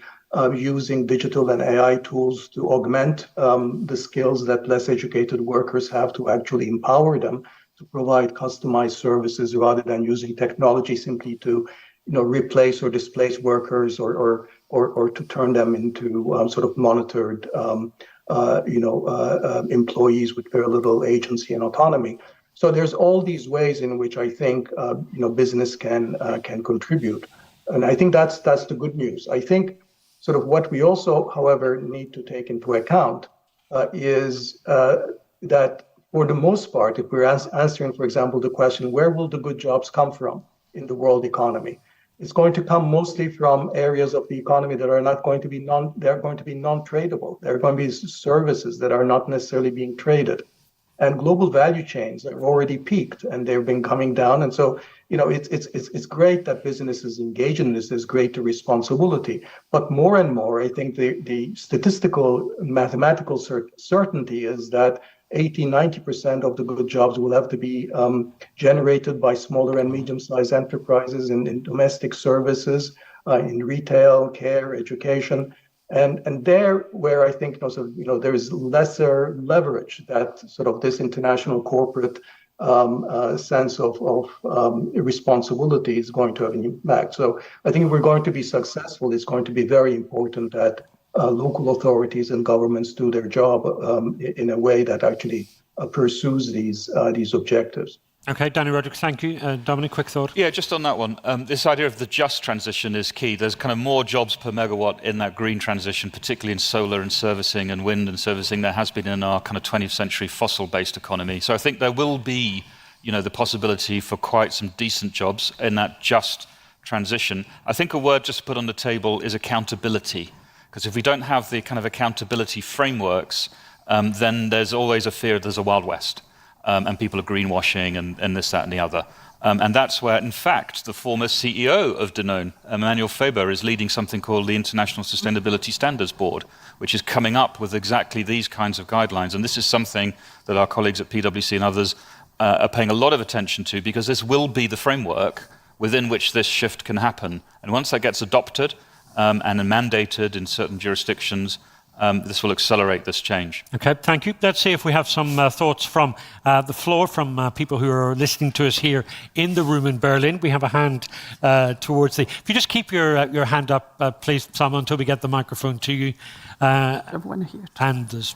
Speaker 4: using digital and AI tools to augment the skills that less educated workers have to actually empower them to provide customized services rather than using technology simply to replace or displace workers or to turn them into sort of monitored employees with very little agency and autonomy. So there's all these ways in which I think business can contribute, and I think that's the good news. I think sort of what we also, however, need to take into account is that for the most part, if we're answering, for example, the question, where will the good jobs come from in the world economy? It's going to come mostly from areas of the economy that are not going to be they're going to be non-tradable. They're going to be services that are not necessarily being traded. And global value chains are already peaked and they've been coming down. And so, it's great that businesses engage in this. There's greater responsibility. But more and more, I think the statistical mathematical certainty is that 80-90% of the good jobs will have to be generated by smaller and medium-sized enterprises in domestic services, in retail, care, education. And there where I think there is lesser leverage that sort of this international corporate sense of responsibility is going to have an impact. So I think if we're going to be successful, it's going to be very important that local authorities and governments do their job in a way that actually pursues these objectives.
Speaker 18: Okay, Danny Roderick, thank you. Dominic, quick thought?
Speaker 20: Yeah, just on that one. This idea of the just transition is key. There's kind of more jobs per megawatt in that green transition, particularly in solar and servicing and wind and servicing, there has been in our kind of 20th century fossil-based economy. So I think there will be, the possibility for quite some decent jobs in that just transition. I think a word just to put on the table is accountability. Because if we don't have the kind of accountability frameworks, then there's always a fear there's a Wild West. And people are greenwashing and this, that, and the other. And that's where, in fact, the former CEO of Danone, Emmanuel Faber, is leading something called the International Sustainability Standards Board, which is coming up with exactly these kinds of guidelines. And this is something that our colleagues at PwC and others are paying a lot of attention to, because this will be the framework within which this shift can happen. And once that gets adopted and mandated in certain jurisdictions, this will accelerate this change.
Speaker 18: Okay, thank you. Let's see if we have some thoughts from the floor, from people who are listening to us here in the room in Berlin. We have a hand towards the... If you just keep your hand up, please, Salma, until we get the microphone to you.
Speaker 19: Everyone here.
Speaker 18: And there's...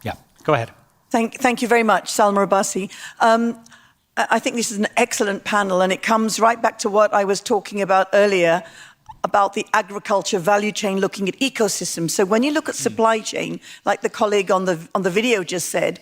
Speaker 18: Yeah, go ahead.
Speaker 8: Thank you very much, Salma Abbasi. I think this is an excellent panel, and it comes right back to what I was talking about earlier, about the agriculture value chain, looking at ecosystems. So when you look at supply chain, like the colleague on the video just said,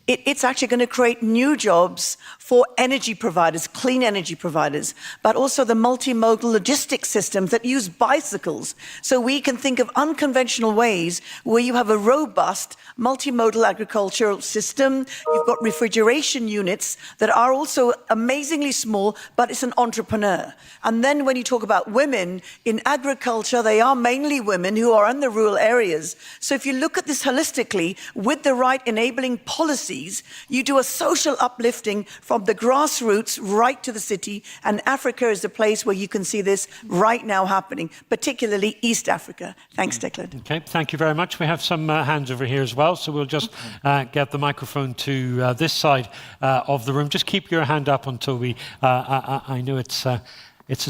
Speaker 8: it's actually going to create new jobs for energy providers, clean energy providers, but also the multimodal logistics systems that use bicycles. So we can think of unconventional ways where you have a robust multimodal agricultural system. You've got refrigeration units that are also amazingly small, but it's an entrepreneur. And then when you talk about women in agriculture, they are mainly women who are in the rural areas. So if you look at this holistically, with the right enabling policies, you do a social uplifting from the grassroots right to the city, and Africa is the place where you can see this right now happening, particularly East Africa. Thanks, Declan.
Speaker 18: Okay, thank you very much. We have some hands over here as well, so we'll just get the microphone to this side of the room. Just keep your hand up until we... I know it's a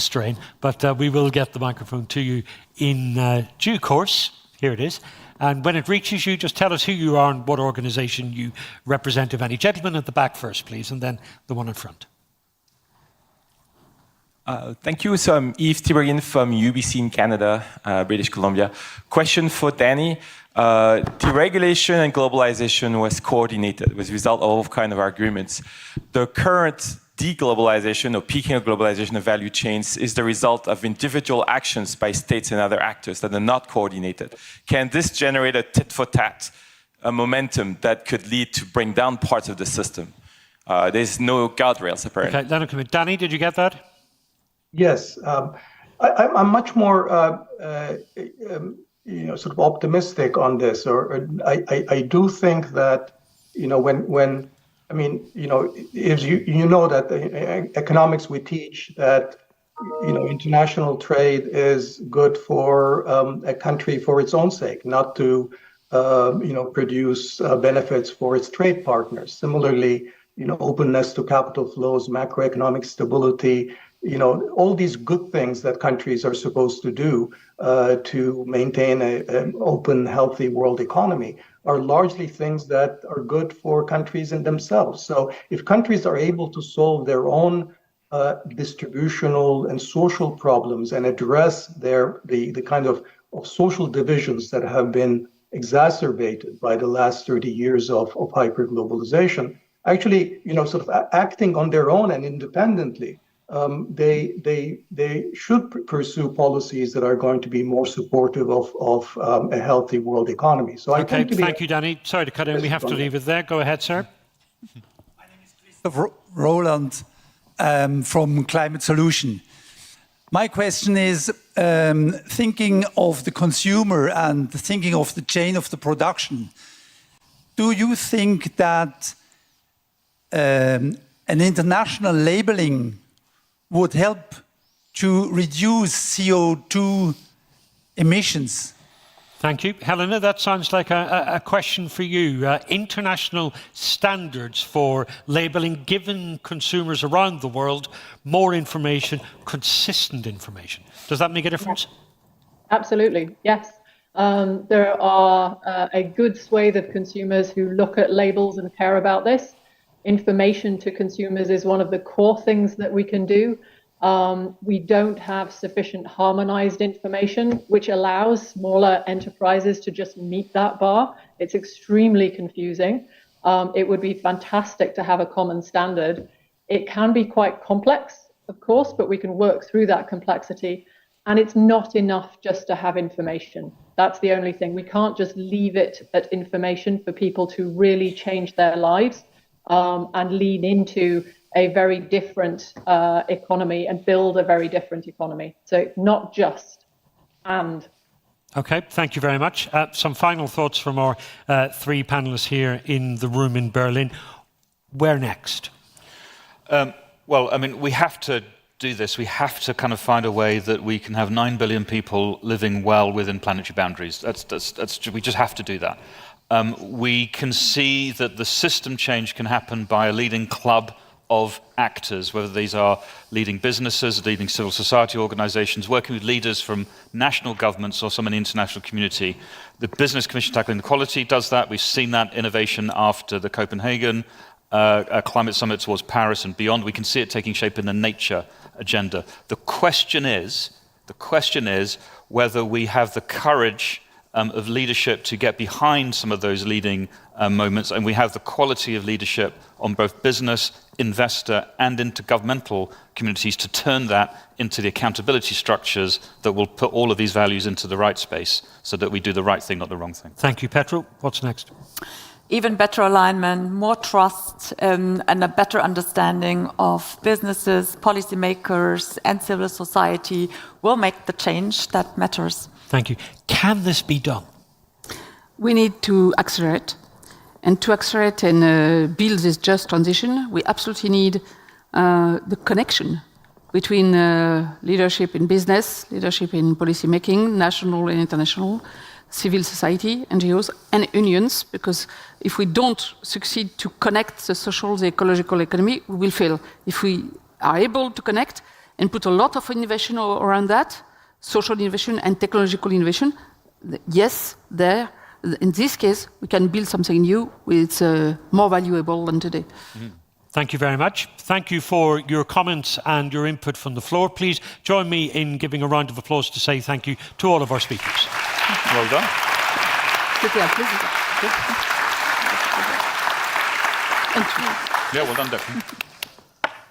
Speaker 18: strain, but we will get the microphone to you in due course. Here it is. And when it reaches you, just tell us who you are and what organisation you represent, if any. Gentleman at the back first, please, and then the one in front.
Speaker 7: Thank you. So I'm Yves Thiberian from UBC in Canada, British Columbia. Question for Danny. Deregulation and globalization was coordinated, was a result of all kind of agreements. The current deglobalization or peaking of globalization of value chains is the result of individual actions by states and other actors that are not coordinated. Can this generate a tit-for-tat, a momentum that could lead to bring down parts of the system? There's no guardrails, apparently.
Speaker 18: Okay, then I'll come in. Danny, did you get that?
Speaker 4: Yes, I'm much more, sort of optimistic on this. Or I do think that, when I mean, if you know that economics we teach that, international trade is good for a country for its own sake, not to, produce benefits for its trade partners. Similarly, openness to capital flows, macroeconomic stability, all these good things that countries are supposed to do to maintain an open, healthy world economy are largely things that are good for countries in themselves. So if countries are able to solve their own distributional and social problems and address the kind of social divisions that have been exacerbated by the last 30 years of hyperglobalization, actually, sort of acting on their own and independently, they should pursue policies that are going to be more supportive of a healthy world economy. So I think
Speaker 18: thank you, Danny. Sorry to cut in. We have to leave it there. Go ahead, sir.
Speaker 22: My name is Christoph Roland from Climate Solution. My question is, thinking of the consumer and thinking of the chain of the production, do you think that an international labeling would help to reduce CO2 emissions?
Speaker 18: Thank you. Helena, that sounds like a question for you. International standards for labelling, giving consumers around the world more information, consistent information. Does that make a difference?
Speaker 21: Absolutely, yes. There are a good swathe of consumers who look at labels and care about this. Information to consumers is one of the core things that we can do. We don't have sufficient harmonized information, which allows smaller enterprises to just meet that bar. It's extremely confusing. It would be fantastic to have a common standard. It can be quite complex, of course, but we can work through that complexity. And it's not enough just to have information. That's the only thing. We can't just leave it at information for people to really change their lives and lean into a very different economy and build a very different economy. So not just and.
Speaker 18: Okay, thank you very much. Some final thoughts from our three panelists here in the room in Berlin. Where next?
Speaker 20: Well, I mean, we have to do this. We have to kind of find a way that we can have 9 billion people living well within planetary boundaries. We just have to do that. We can see that the system change can happen by a leading club of actors, whether these are leading businesses, leading civil society organizations, working with leaders from national governments or some in the international community. The Business Commission Tackling Inequality does that. We've seen that innovation after the Copenhagen climate summit towards Paris and beyond. We can see it taking shape in the nature agenda. The question is whether we have the courage of leadership to get behind some of those leading moments, and we have the quality of leadership on both business, investor, and intergovernmental communities to turn that into the accountability structures that will put all of these values into the right space so that we do the right thing, not the wrong thing.
Speaker 18: Thank you, Petro. What's next?
Speaker 9: Even better alignment, more trust, and a better understanding of businesses, policymakers, and civil society will make the change that matters.
Speaker 18: Thank you. Can this be done?
Speaker 19: We need to accelerate. And to accelerate and build this just transition, we absolutely need the connection between leadership in business, leadership in policy making, national and international, civil society, NGOs, and unions, because if we don't succeed to connect the social, the ecological economy, we will fail. If we are able to connect and put a lot of innovation around that, social innovation and technological innovation, yes, in this case, we can build something new with more valuable than today.
Speaker 18: Thank you very much. Thank you for your comments and your input from the floor. Please join me in giving a round of applause to say thank you to all of our speakers.
Speaker 20: Well done. Yeah, well done, Declan.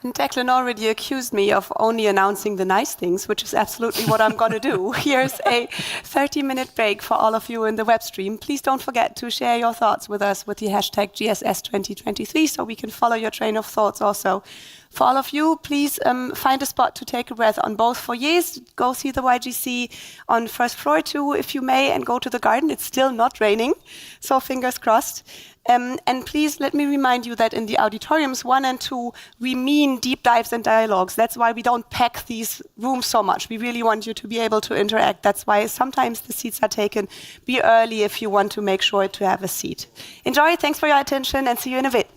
Speaker 2: Declan already accused me of only announcing the nice things, which is absolutely what I'm going to do. Here's a 30-minute break for all of you in the web stream. Please don't forget to share your thoughts with us with the hashtag GSS2023 so we can follow your train of thoughts also. For all of you, please find a spot to take a breath on both foyers. Go see the YGC on first floor too, if you may, and go to the garden. It's still not raining, so fingers crossed. And please let me remind you that in the auditoriums 1 and 2, we mean deep dives and dialogues. That's why we don't pack these rooms so much. We really want you to be able to interact. That's why sometimes the seats are taken. Be early if you want to make sure to have a seat. Enjoy, thanks for your attention, and see you in a bit.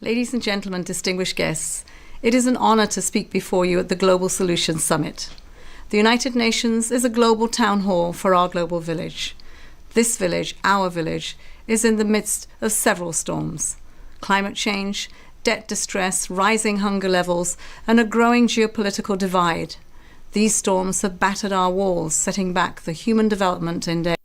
Speaker 5: Ladies and gentlemen, distinguished guests, it is an honor to speak before you at the Global Solutions Summit. The United Nations is a global town hall for our global village. This village, our village, is in the midst of several storms: climate change, debt distress, rising hunger levels, and a growing geopolitical divide. These storms have battered our walls, setting back the Human Development Index.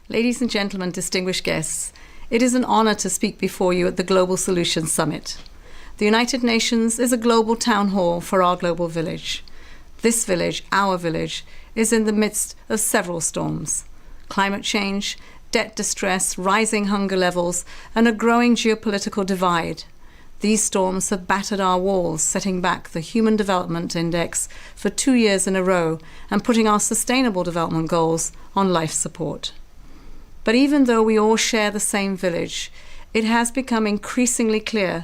Speaker 5: Ladies and gentlemen, distinguished guests, it is an honor to speak before you at the Global Solutions Summit. The United Nations is a global town hall for our global village. This village, our village, is in the midst of several storms: climate change, debt distress, rising hunger levels, and a growing geopolitical divide. These storms have battered our walls, setting back the Human Development Index for 2 years in a row and putting our Sustainable Development Goals on life support. But even though we all share the same village, it has become increasingly clear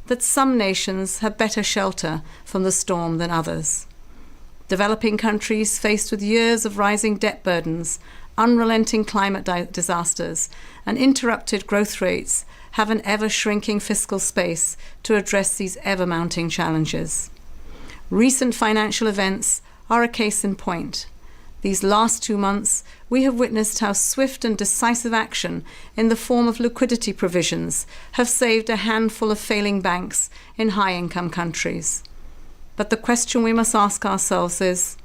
Speaker 5: that some nations have better shelter from the storm than others. Developing countries faced with years of rising debt burdens, unrelenting climate disasters, and interrupted growth rates have an ever-shrinking fiscal space to address these ever-mounting challenges. Recent financial events are a case in point. These last 2 months, we have witnessed how swift and decisive action in the form of liquidity provisions have saved a handful of failing banks in high-income countries. But the question we must ask ourselves is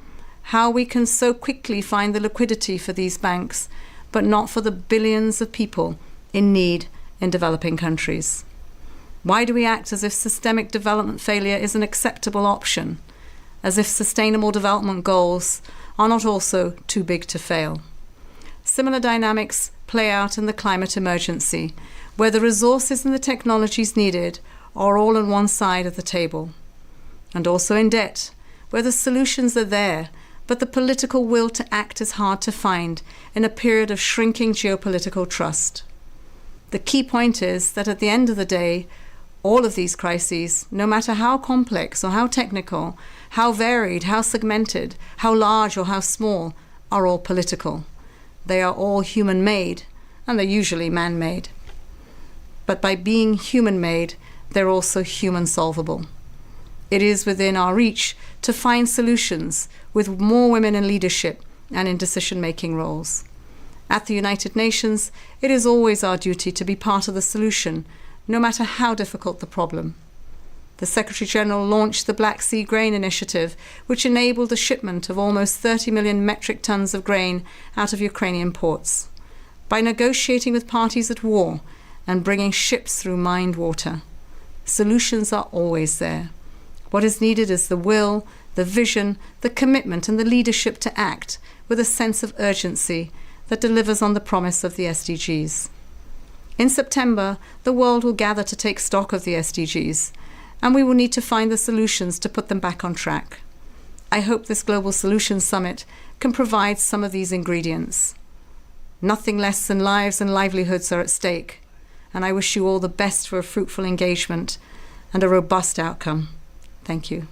Speaker 5: how we can so quickly find the liquidity for these banks, but not for the billions of people in need in developing countries. Why do we act as if systemic development failure is an acceptable option, as if sustainable development goals are not also too big to fail? Similar dynamics play out in the climate emergency, where the resources and the technologies needed are all on one side of the table. And also in debt, where the solutions are there, but the political will to act is hard to find in a period of shrinking geopolitical trust. The key point is that at the end of the day, all of these crises, no matter how complex or how technical, how varied, how segmented, how large or how small, are all political. They are all human-made, and they're usually man-made. But by being human-made, they're also human-solvable. It is within our reach to find solutions with more women in leadership and in decision-making roles. At the United Nations, it is always our duty to be part of the solution, no matter how difficult the problem. The Secretary-General launched the Black Sea Grain Initiative, which enabled the shipment of almost 30 million metric tons of grain out of Ukrainian ports. By negotiating with parties at war and bringing ships through mined water, solutions are always there. What is needed is the will, the vision, the commitment, and the leadership to act with a sense of urgency that delivers on the promise of the SDGs. In September, the world will gather to take stock of the SDGs, and we will need to find the solutions to put them back on track. I hope this Global Solutions Summit can provide some of these ingredients. Nothing less than lives and livelihoods are at stake, and I wish you all the best for a fruitful engagement and a robust outcome. Thank you.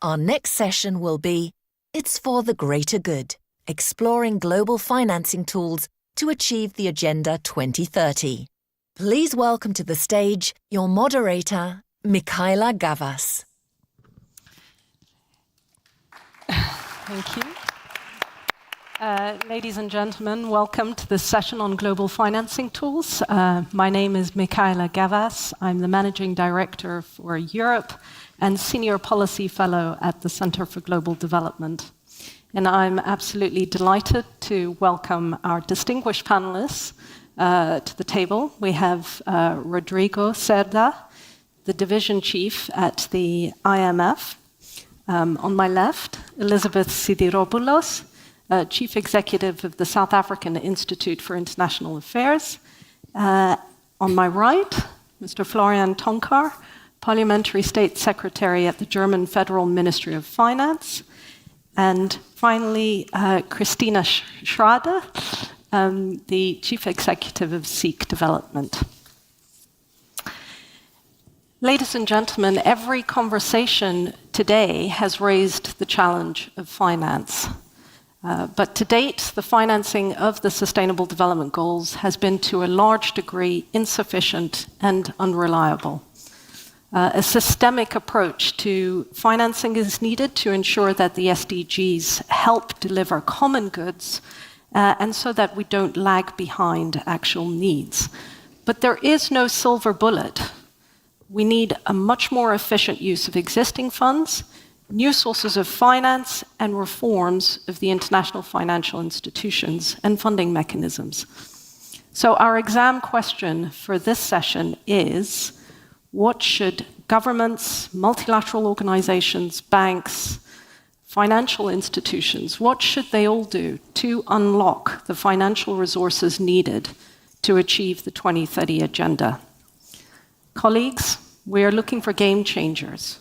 Speaker 1: Our next session will be It's for the Greater Good, exploring global financing tools to achieve the Agenda 2030. Please welcome to the stage your moderator, Michaela Gavas.
Speaker 13: Thank you. Ladies and gentlemen, welcome to this session on global financing tools. My name is Michaela Gavas. I'm the Managing Director for Europe and Senior Policy Fellow at the Center for Global Development. And I'm absolutely delighted to welcome our distinguished panelists to the table. We have Rodrigo Cerda, the Division Chief at the IMF. On my left, Elizabeth Sidiropoulos, Chief Executive of the South African Institute for International Affairs. On my right, Mr. Florian Tonkar, Parliamentary State Secretary at the German Federal Ministry of Finance. And finally, Christina Schrader, the Chief Executive of SEEK Development. Ladies and gentlemen, every conversation today has raised the challenge of finance. But to date, the financing of the Sustainable Development Goals has been to a large degree insufficient and unreliable. A systemic approach to financing is needed to ensure that the SDGs help deliver common goods and so that we don't lag behind actual needs. But there is no silver bullet. We need a much more efficient use of existing funds, new sources of finance, and reforms of the international financial institutions and funding mechanisms. So our exam question for this session is, what should governments, multilateral organizations, banks, financial institutions, what should they all do to unlock the financial resources needed to achieve the 2030 agenda? Colleagues, we are looking for game changers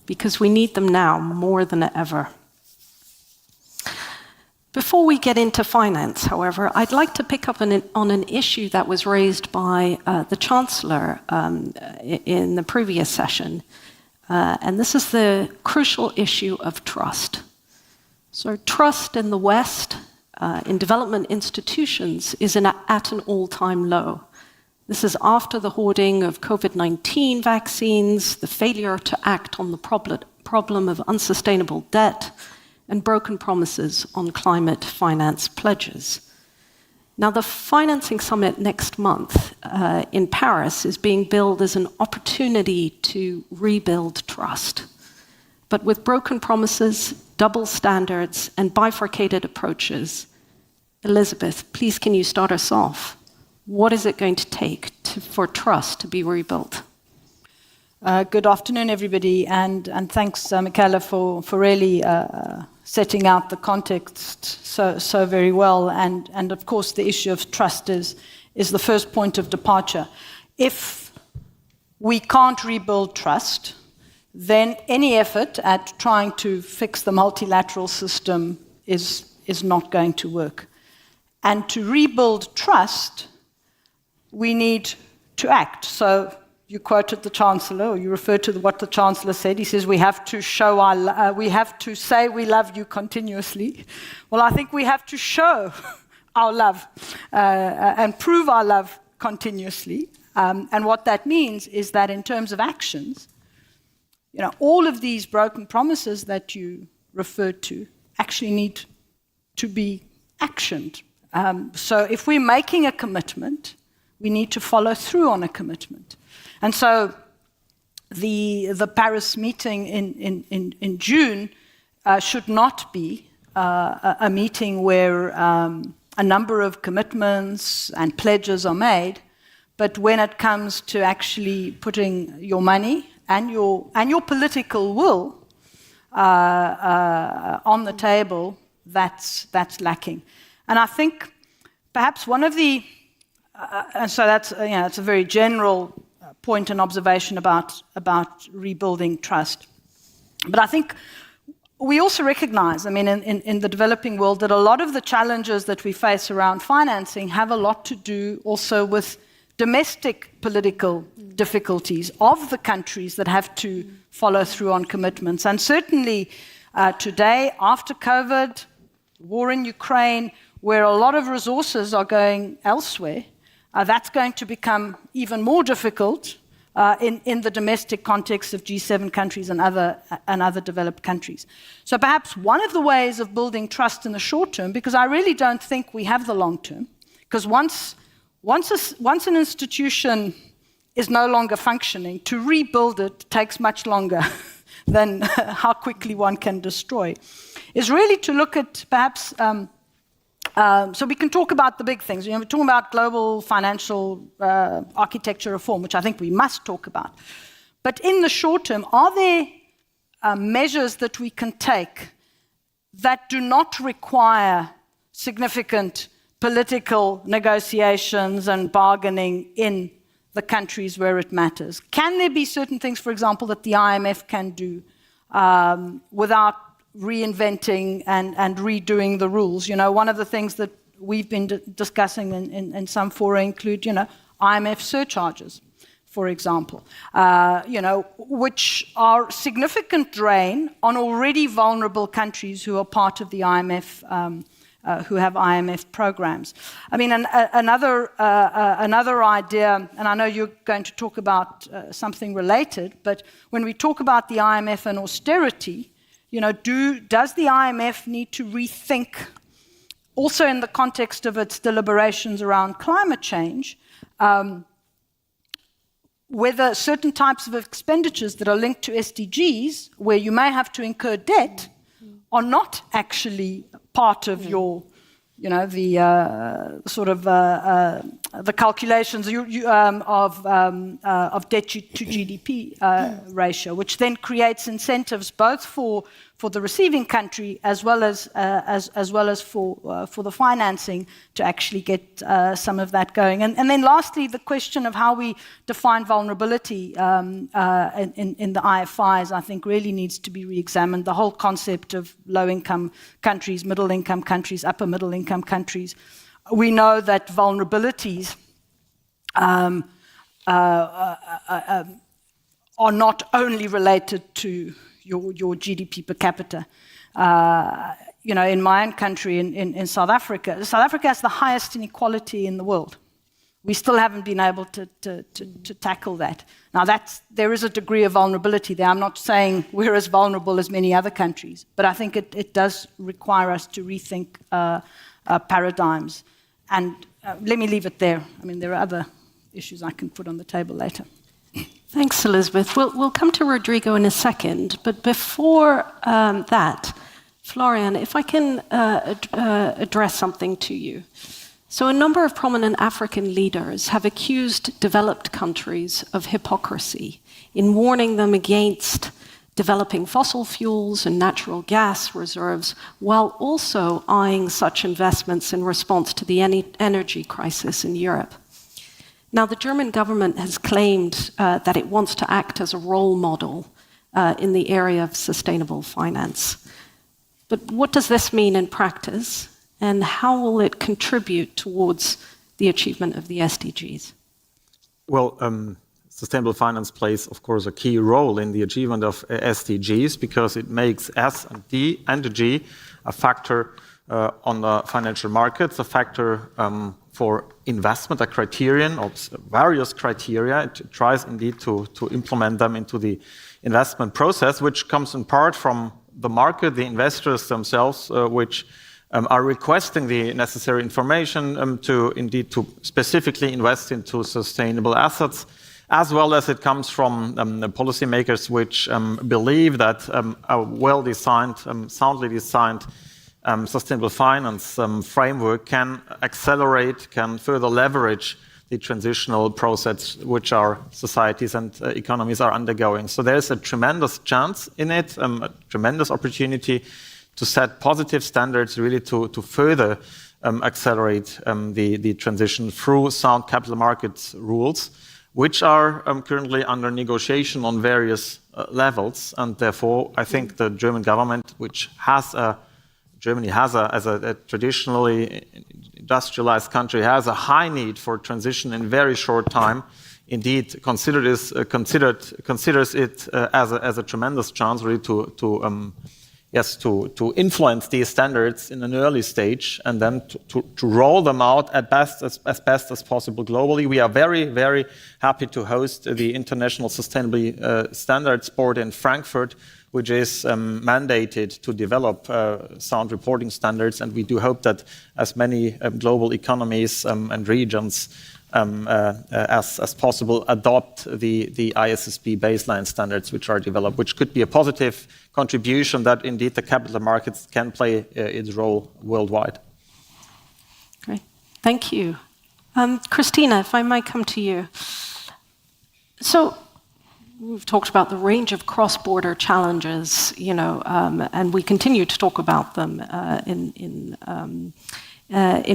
Speaker 13: because we need them now more than ever. Before we get into finance, however, I'd like to pick up on an issue that was raised by the Chancellor in the previous session, and this is the crucial issue of trust. So trust in the West in development institutions is at an all-time low. This is after the hoarding of COVID-19 vaccines, the failure to act on the problem of unsustainable debt, and broken promises on climate finance pledges. Now, the financing summit next month in Paris is being billed as an opportunity to rebuild trust. But with broken promises, double standards, and bifurcated approaches, Elizabeth, please can you start us off? What is it going to take for trust to be rebuilt?
Speaker 6: Good afternoon, everybody, and thanks, Michaela, for really setting out the context so very well. And of course, the issue of trust is the first point of departure. If we can't rebuild trust, then any effort at trying to fix the multilateral system is not going to work. And to rebuild trust, we need to act. So you quoted the Chancellor, or you referred to what the Chancellor said. He says we have to we have to say we love you continuously. Well, I think we have to show our love and prove our love continuously. And what that means is that in terms of actions, all of these broken promises that you referred to actually need to be actioned. So if we're making a commitment, we need to follow through on a commitment. And so the Paris meeting in June should not be a meeting where a number of commitments and pledges are made, but when it comes to actually putting your money and your political will on the table, that's lacking. And I think perhaps one of the and so that's it's a very general point and observation about rebuilding trust. But I think we also recognize, in the developing world, that a lot of the challenges that we face around financing have a lot to do also with domestic political difficulties of the countries that have to follow through on commitments. And certainly today, after COVID, war in Ukraine, where a lot of resources are going elsewhere, that's going to become even more difficult in the domestic context of G7 countries and other developed countries. So perhaps one of the ways of building trust in the short term, because I really don't think we have the long term, because once an institution is no longer functioning, to rebuild it takes much longer than how quickly one can destroy, is really to look at perhaps so we can talk about the big things. We're talking about global financial architecture reform, which I think we must talk about. But in the short term, are there measures that we can take that do not require significant political negotiations and bargaining in the countries where it matters? Can there be certain things, for example, that the IMF can do without reinventing and redoing the rules? One of the things that we've been discussing in some fora include, IMF surcharges, for example, which are significant drain on already vulnerable countries who are part of the IMF, who have IMF programs. Another idea, and I know you're going to talk about something related, but when we talk about the IMF and austerity, does the IMF need to rethink, also in the context of its deliberations around climate change, whether certain types of expenditures that are linked to SDGs, where you may have to incur debt, are not actually part of your, the sort of the calculations of debt to GDP ratio, which then creates incentives both for the receiving country as well as for the financing to actually get some of that going. And then lastly, the question of how we define vulnerability in the IFIs, I think, really needs to be re-examined. The whole concept of low-income countries, middle-income countries, upper-middle-income countries. We know that vulnerabilities are not only related to your GDP per capita. in my own country, in South Africa, South Africa has the highest inequality in the world. We still haven't been able to tackle that. Now, there is a degree of vulnerability there. I'm not saying we're as vulnerable as many other countries, but I think it does require us to rethink paradigms. And let me leave it there. I mean, there are other issues I can put on the table later.
Speaker 13: Thanks, Elizabeth. We'll come to Rodrigo in a second, but before that, Florian, if I can address something to you. So a number of prominent African leaders have accused developed countries of hypocrisy in warning them against developing fossil fuels and natural gas reserves, while also eyeing such investments in response to the energy crisis in Europe. Now, the German government has claimed that it wants to act as a role model in the area of sustainable finance. But what does this mean in practice, and how will it contribute towards the achievement of the SDGs?
Speaker 12: Well, sustainable finance plays, of course, a key role in the achievement of SDGs because it makes S and D and the G a factor on the financial markets, a factor for investment, a criterion of various criteria. It tries indeed to implement them into the investment process, which comes in part from the market, the investors themselves, which are requesting the necessary information to specifically invest into sustainable assets, as well as it comes from the policymakers which believe that a well-designed, soundly designed sustainable finance framework can accelerate, can further leverage the transitional process which our societies and economies are undergoing. So there's a tremendous chance in it, a tremendous opportunity to set positive standards really to further accelerate the transition through sound capital markets rules, which are currently under negotiation on various levels. And therefore, I think the German government, Germany has as a traditionally industrialized country, has a high need for transition in very short time. Indeed, considers it as a tremendous chance really to influence these standards in an early stage and then to roll them out as best as possible globally. We are very, very happy to host the International Sustainability Standards Board in Frankfurt, which is mandated to develop sound reporting standards. And we do hope that as many global economies and regions as possible adopt the ISSB baseline standards which are developed, which could be a positive contribution that indeed the capital markets can play its role worldwide.
Speaker 13: Great, thank you. Christina, if I might come to you. So we've talked about the range of cross-border challenges, and we continue to talk about them in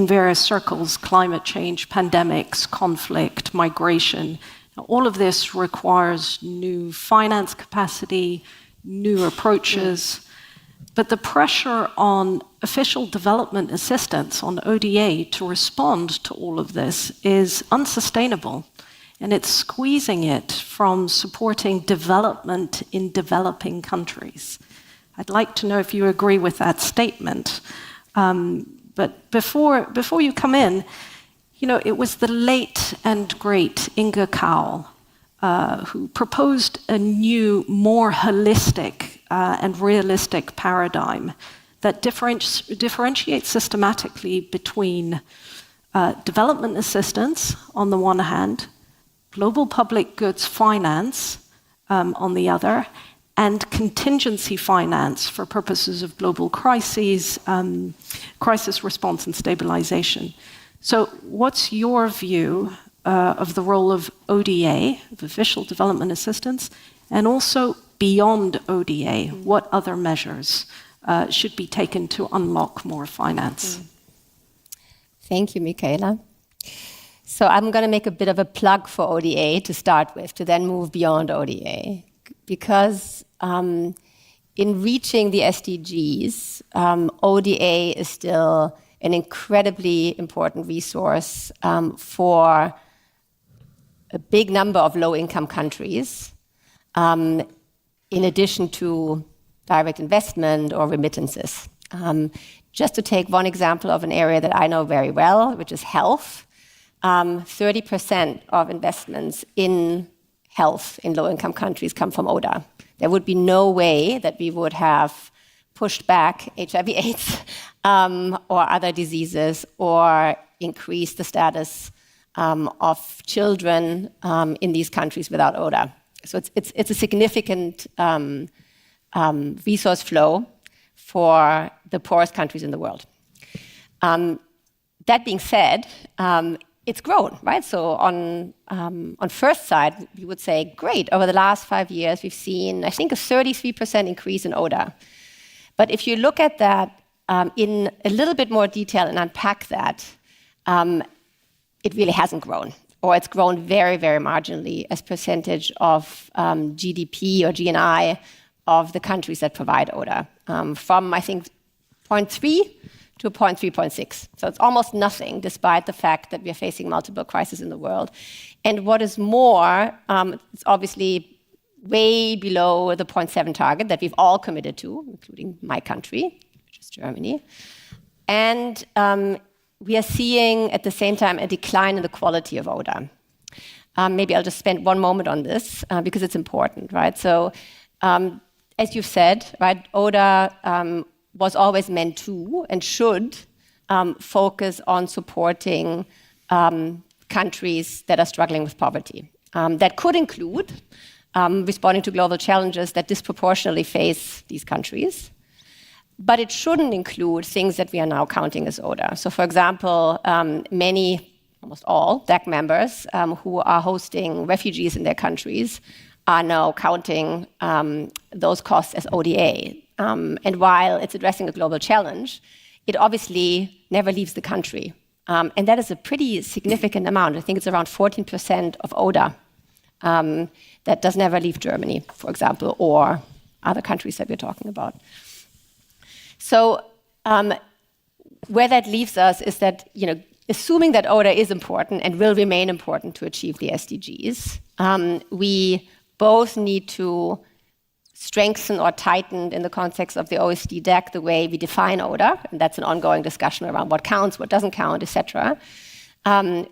Speaker 13: various circles: climate change, pandemics, conflict, migration. Now, all of this requires new finance capacity, new approaches, but the pressure on official development assistance, on ODA, to respond to all of this is unsustainable, and it's squeezing it from supporting development in developing countries. I'd like to know if you agree with that statement. But before you come in, it was the late and great Inge Kaul who proposed a new, more holistic and realistic paradigm that differentiates systematically between development assistance on the one hand, global public goods finance on the other, and contingency finance for purposes of global crises, crisis response and stabilization. So what's your view of the role of ODA, of official development assistance, and also beyond ODA? What other measures should be taken to unlock more finance?
Speaker 17: Thank you, Michaela. So I'm going to make a bit of a plug for ODA to start with, to then move beyond ODA. Because in reaching the SDGs, ODA is still an incredibly important resource for a big number of low-income countries, in addition to direct investment or remittances. Just to take one example of an area that I know very well, which is health, 30% of investments in health in low-income countries come from ODA. There would be no way that we would have pushed back HIV/AIDS or other diseases or increased the status of children in these countries without ODA. So it's a significant resource flow for the poorest countries in the world. That being said, it's grown, right? So on first sight, we would say, great, over the last 5 years, we've seen, I think, a 33% increase in ODA. But if you look at that in a little bit more detail and unpack that, it really hasn't grown, or it's grown very, very marginally as percentage of GDP or GNI of the countries that provide ODA, from, I think, 0.3 to 0.3, So it's almost nothing, despite the fact that we are facing multiple crises in the world. And what is more, it's obviously way below the 0.7 target that we've all committed to, including my country, which is Germany. And we are seeing, at the same time, a decline in the quality of ODA. Maybe I'll just spend one moment on this, because it's important, right? So, as you've said, right, ODA was always meant to and should focus on supporting countries that are struggling with poverty. That could include responding to global challenges that disproportionately face these countries. But it shouldn't include things that we are now counting as ODA. So, for example, almost all DAC members who are hosting refugees in their countries are now counting those costs as ODA. And while it's addressing a global challenge, it obviously never leaves the country. And that is a pretty significant amount. I think it's around 14% of ODA that does never leave Germany, for example, or other countries that we're talking about. So where that leaves us is that, assuming that ODA is important and will remain important to achieve the SDGs, we both need to strengthen or tighten, in the context of the OECD DAC, the way we define ODA, and that's an ongoing discussion around what counts, what doesn't count, etc.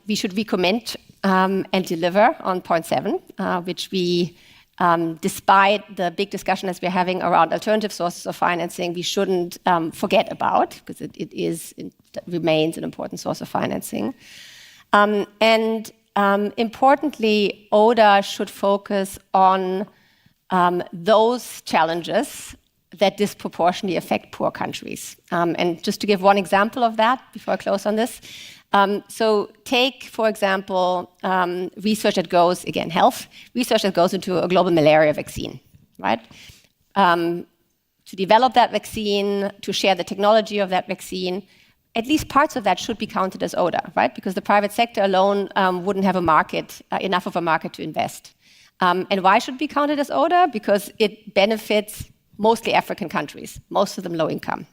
Speaker 17: We should recommit and deliver on 0.7, which we, despite the big discussion as we're having around alternative sources of financing, we shouldn't forget about, because it remains an important source of financing. Importantly, ODA should focus on those challenges that disproportionately affect poor countries. And just to give one example of that before I close on this, so take, for example, research that goes, again, health, research that goes into a global malaria vaccine, right? To develop that vaccine, to share the technology of that vaccine, at least parts of that should be counted as ODA, right? Because the private sector alone wouldn't have a market, enough of a market to invest. And why should it be counted as ODA? Because it benefits mostly African countries, most of them low income.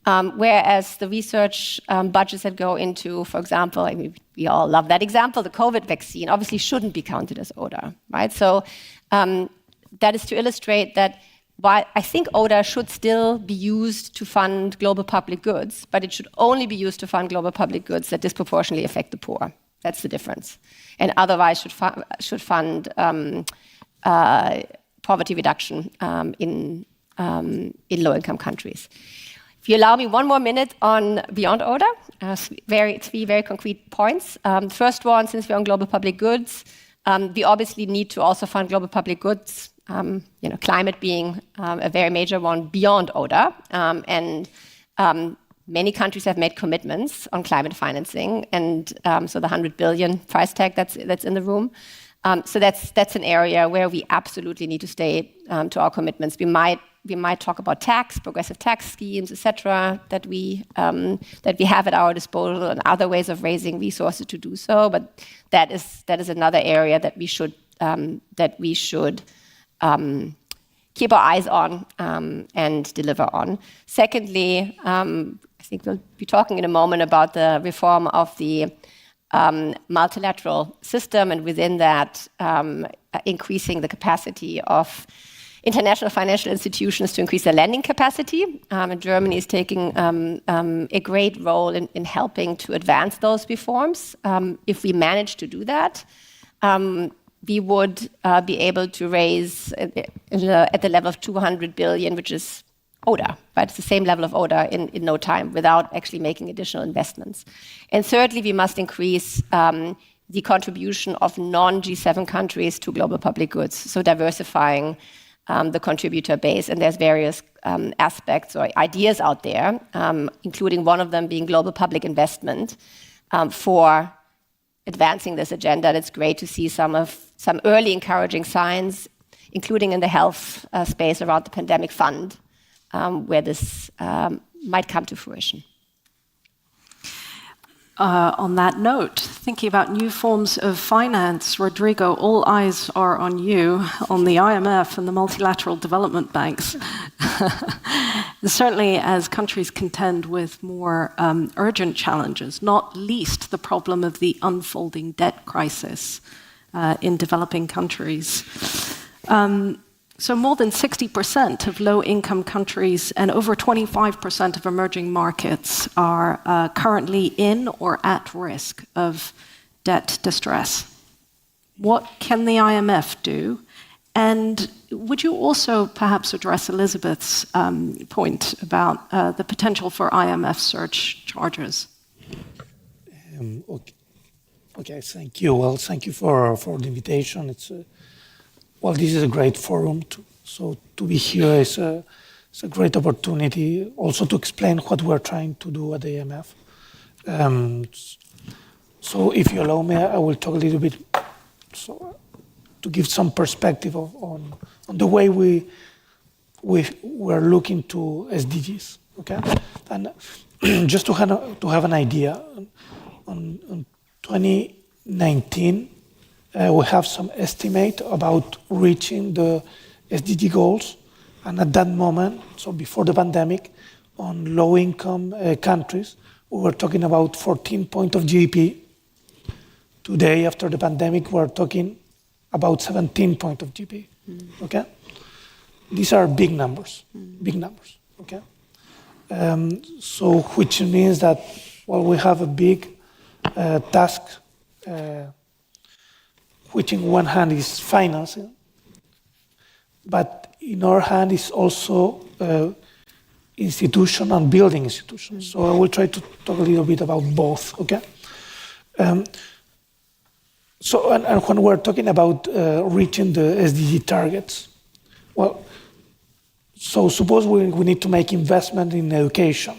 Speaker 17: Whereas the research budgets that go into, for example, I mean, we all love that example, the COVID vaccine, obviously shouldn't be counted as ODA, right? So that is to illustrate that while I think ODA should still be used to fund global public goods, but it should only be used to fund global public goods that disproportionately affect the poor. That's the difference. And otherwise should fund poverty reduction in low-income countries. If you allow me one more minute on beyond ODA, three very concrete points. First one, since we're on global public goods, we obviously need to also fund global public goods, climate being a very major one beyond ODA. Many countries have made commitments on climate financing, and so the 100 billion price tag that's in the room. So that's an area where we absolutely need to stay to our commitments. We might talk about progressive tax schemes, etc., that we have at our disposal, and other ways of raising resources to do so. But that is another area that we should keep our eyes on and deliver on. Secondly, I think we'll be talking in a moment about the reform of the multilateral system, and within that, increasing the capacity of international financial institutions to increase their lending capacity. And Germany is taking a great role in helping to advance those reforms. If we manage to do that, we would be able to raise at the level of 200 billion, which is ODA, right? It's the same level of ODA in no time without actually making additional investments. And thirdly, we must increase the contribution of non-G7 countries to global public goods, so diversifying the contributor base. And there's various aspects or ideas out there, including one of them being global public investment for advancing this agenda. And it's great to see some early encouraging signs, including in the health space around the pandemic fund, where this might come to fruition.
Speaker 13: On that note, thinking about new forms of finance, Rodrigo, all eyes are on you, on the IMF and the multilateral development banks. Certainly as countries contend with more urgent challenges, not least the problem of the unfolding debt crisis in developing countries. So more than 60% of low-income countries and over 25% of emerging markets are currently in or at risk of debt distress. What can the IMF do? And would you also perhaps address Elizabeth's point about the potential for IMF surge charges?
Speaker 10: Okay, thank you. Well, thank you for the invitation. Well, this is a great forum, to be here is a great opportunity also to explain what we're trying to do at the IMF. So if you allow me, I will talk a little bit to give some perspective on the way we're looking to SDGs, okay? And just to have an idea, on 2019, we have some estimate about reaching the SDG goals. And at that moment, so before the pandemic, on low-income countries, we were talking about 14 points of GDP. Today, after the pandemic, we're talking about 17 points of GDP, okay? These are big numbers, okay? So which means that, well, we have a big task, which in one hand is financing, but in our hand is also institution and building institutions. So I will try to talk a little bit about both, okay? So when we're talking about reaching the SDG targets, well, so suppose we need to make investment in education,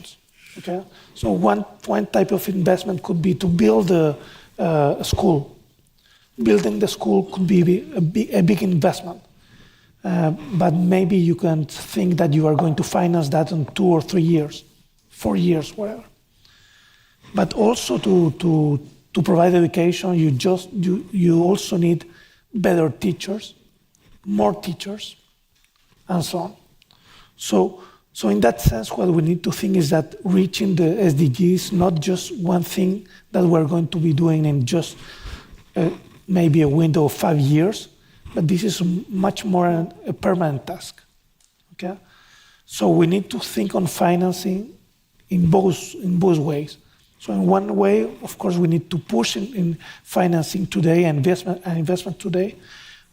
Speaker 10: okay? So one type of investment could be to build a school. Building the school could be a big investment. But maybe you can think that you are going to finance that in 2 or 3 years, 4 years, whatever. But also to provide education, you also need better teachers, more teachers, and so on. So in that sense, what we need to think is that reaching the SDGs is not just one thing that we're going to be doing in just maybe a window of 5 years, but this is much more a permanent task, okay? So we need to think on financing in both ways. So in one way, of course, we need to push in financing today and investment today,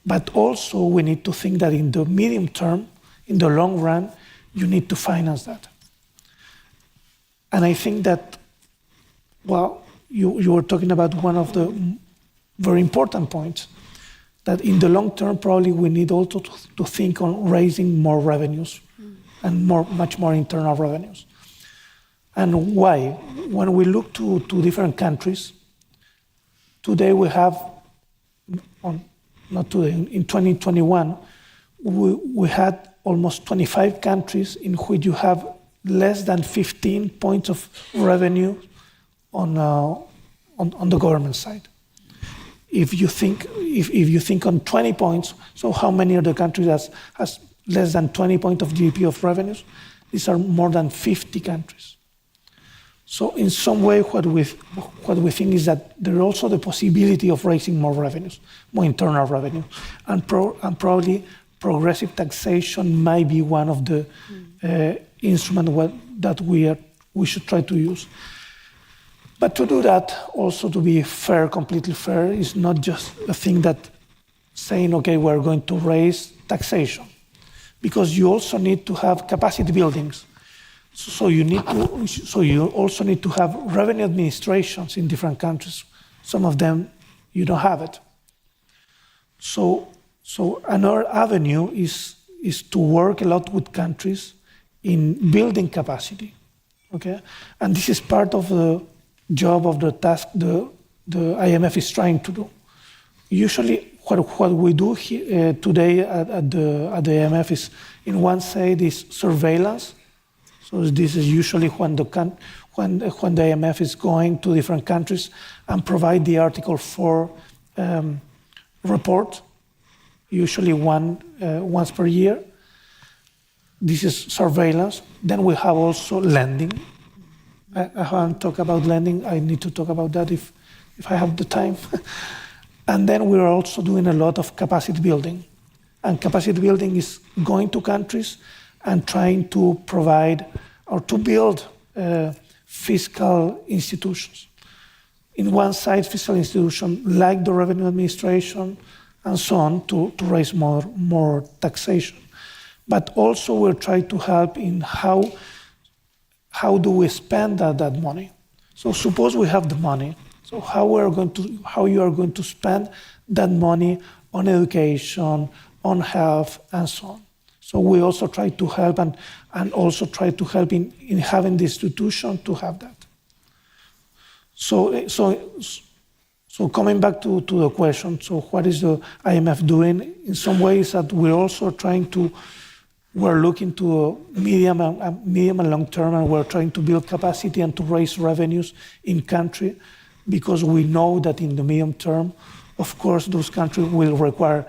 Speaker 10: but also we need to think that in the medium term, in the long run, you need to finance that. And I think that, well, you were talking about one of the very important points, that in the long term, probably we need also to think on raising more revenues and much more internal revenues. And why? When we look to different countries, today we have, not today, in 2021, we had almost 25 countries in which you have less than 15 points of revenue on the government side. If you think on 20 points, so how many of the countries has less than 20 points of GDP of revenues? These are more than 50 countries. So in some way, what we think is that there is also the possibility of raising more revenues, more internal revenue, and probably progressive taxation might be one of the instruments that we should try to use. But to do that, also to be fair, completely fair, is not just a thing that saying, okay, we're going to raise taxation, because you also need to have capacity buildings. So you also need to have revenue administrations in different countries. Some of them, you don't have it. So another avenue is to work a lot with countries in building capacity, okay? And this is part of the job of the task the IMF is trying to do. Usually, what we do here, today at the IMF is, in one side, is surveillance. So this is usually when the IMF is going to different countries and provide the Article 4 report, usually once per year. This is surveillance. Then we have also lending. I haven't talked about lending. I need to talk about that if I have the time. And then we're also doing a lot of capacity building. And capacity building is going to countries and trying to provide or to build fiscal institutions. In one side, fiscal institutions like the revenue administration and so on to raise more taxation. But also we're trying to help in how do we spend that money. So suppose we have the money. So how you are going to spend that money on education, on health, and so on. So we also try to help and also try to help in having the institution to have that. So coming back to the question, so what is the IMF doing? In some ways that we're also we're looking to medium and long term, and we're trying to build capacity and to raise revenues in country, because we know that in the medium term, of course, those countries will require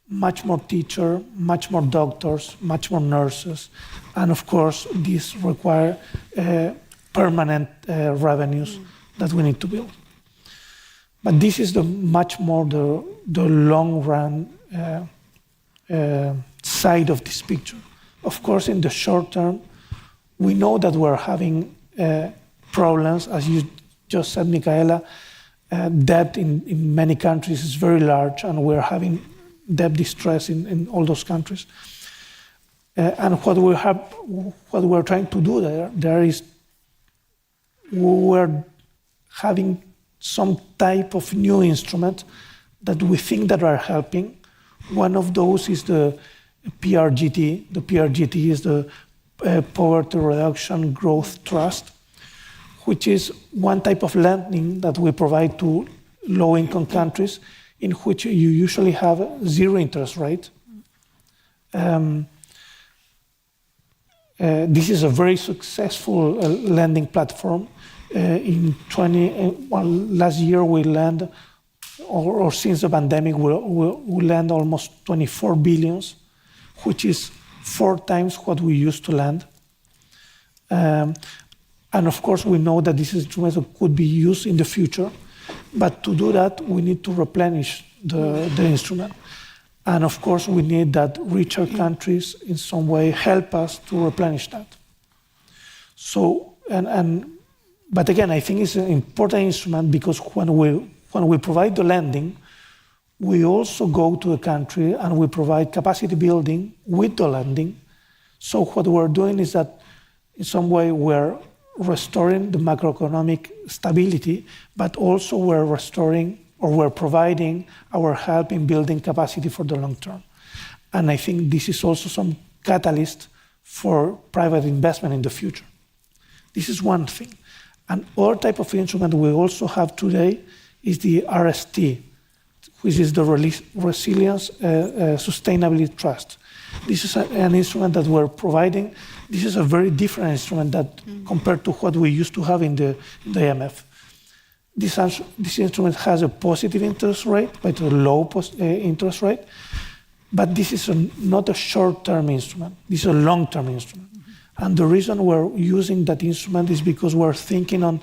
Speaker 10: much more teachers, much more doctors, much more nurses, and of course, these require permanent revenues that we need to build. But this is much more the long run side of this picture. Of course, in the short term, we know that we're having problems, as you just said, Michaela. Debt in many countries is very large, and we're having debt distress in all those countries. And what we're trying to do there is we're having some type of new instrument that we think that are helping. One of those is the PRGT. The PRGT is the Poverty Reduction Growth Trust, which is one type of lending that we provide to low-income countries, in which you usually have zero interest rate. This is a very successful lending platform. Last year we lent, or since the pandemic, we lend almost 24 billions, which is 4 times what we used to lend. And of course, we know that this instrument could be used in the future, but to do that, we need to replenish the instrument. And of course, we need that richer countries in some way help us to replenish that. So, but again, I think it's an important instrument, because when we provide the lending, we also go to the country and we provide capacity building with the lending. So what we're doing is that in some way we're restoring the macroeconomic stability, but also we're restoring, or we're providing our help in building capacity for the long term. And I think this is also some catalyst for private investment in the future. This is one thing. And other type of instrument we also have today is the RST, which is the Resilience Sustainability Trust. This is an instrument that we're providing. This is a very different instrument that compared to what we used to have in the IMF. This instrument has a positive interest rate, but a low interest rate. But this is not a short-term instrument. This is a long-term instrument. And the reason we're using that instrument is because we're thinking on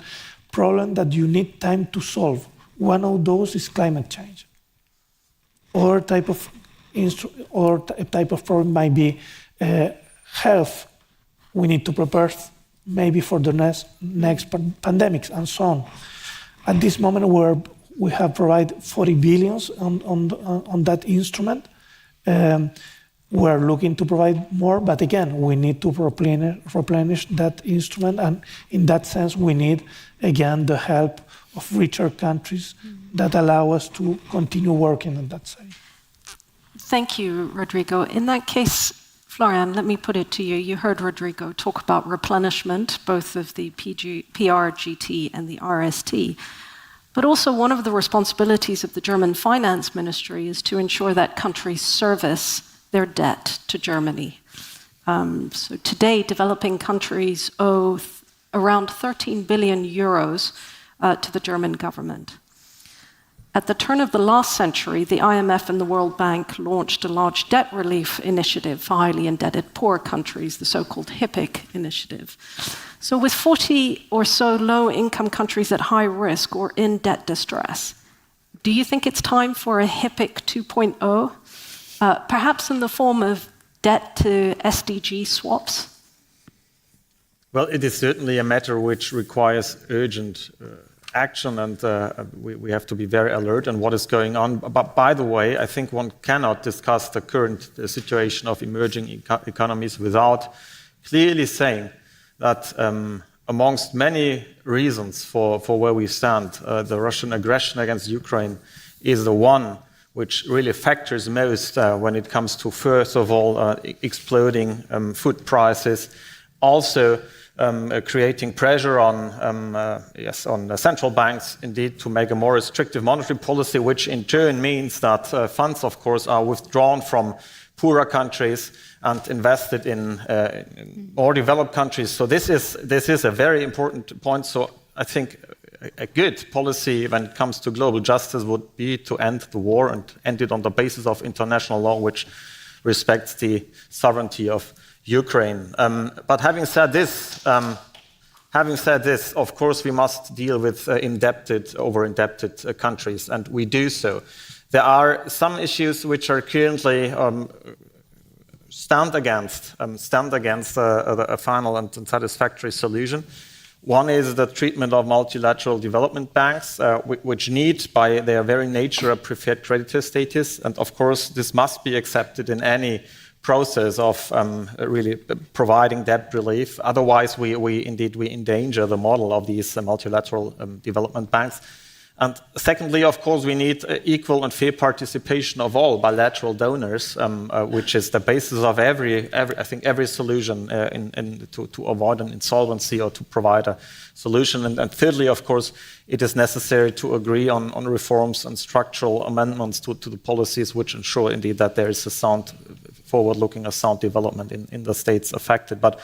Speaker 10: problems that you need time to solve. One of those is climate change. Other type of type of problem might be health. We need to prepare maybe for the next pandemics and so on. At this moment, we have provided 40 billion on that instrument. We're looking to provide more, but again, we need to replenish that instrument, and in that sense, we need, again, the help of richer countries that allow us to continue working on that side.
Speaker 13: Thank you, Rodrigo. In that case, Florian, let me put it to you. You heard Rodrigo talk about replenishment, both of the PRGT and the RST. But also one of the responsibilities of the German Finance Ministry is to ensure that countries service their debt to Germany. So today, developing countries owe around 13 billion euros to the German government. At the turn of the last century, the IMF and the World Bank launched a large debt relief initiative for highly indebted poor countries, the so-called HIPC initiative. So with 40 or so low-income countries at high risk or in debt distress, do you think it's time for a HIPC 2.0? Perhaps in the form of debt to SDG swaps?
Speaker 12: Well, it is certainly a matter which requires urgent action, and we have to be very alert on what is going on. But by the way, I think one cannot discuss the current situation of emerging economies without clearly saying that amongst many reasons for where we stand, the Russian aggression against Ukraine is the one which really factors most when it comes to, first of all, exploding food prices, also creating pressure on the central banks, indeed, to make a more restrictive monetary policy, which in turn means that funds, of course, are withdrawn from poorer countries and invested in more developed countries. So this is a very important point. So I think a good policy when it comes to global justice would be to end the war and end it on the basis of international law, which respects the sovereignty of Ukraine. But having said this, of course, we must deal with over-indebted countries, and we do so. There are some issues which are currently stand against a final and satisfactory solution. One is the treatment of multilateral development banks, which need, by their very nature, a preferred creditor status. And of course, this must be accepted in any process of really providing debt relief. Otherwise, we endanger the model of these multilateral development banks. And secondly, of course, we need equal and fair participation of all bilateral donors, which is the basis of every solution to avoid an insolvency or to provide a solution. And thirdly, of course, it is necessary to agree on reforms and structural amendments to the policies which ensure indeed that there is a sound, forward-looking, sound development in the states affected. But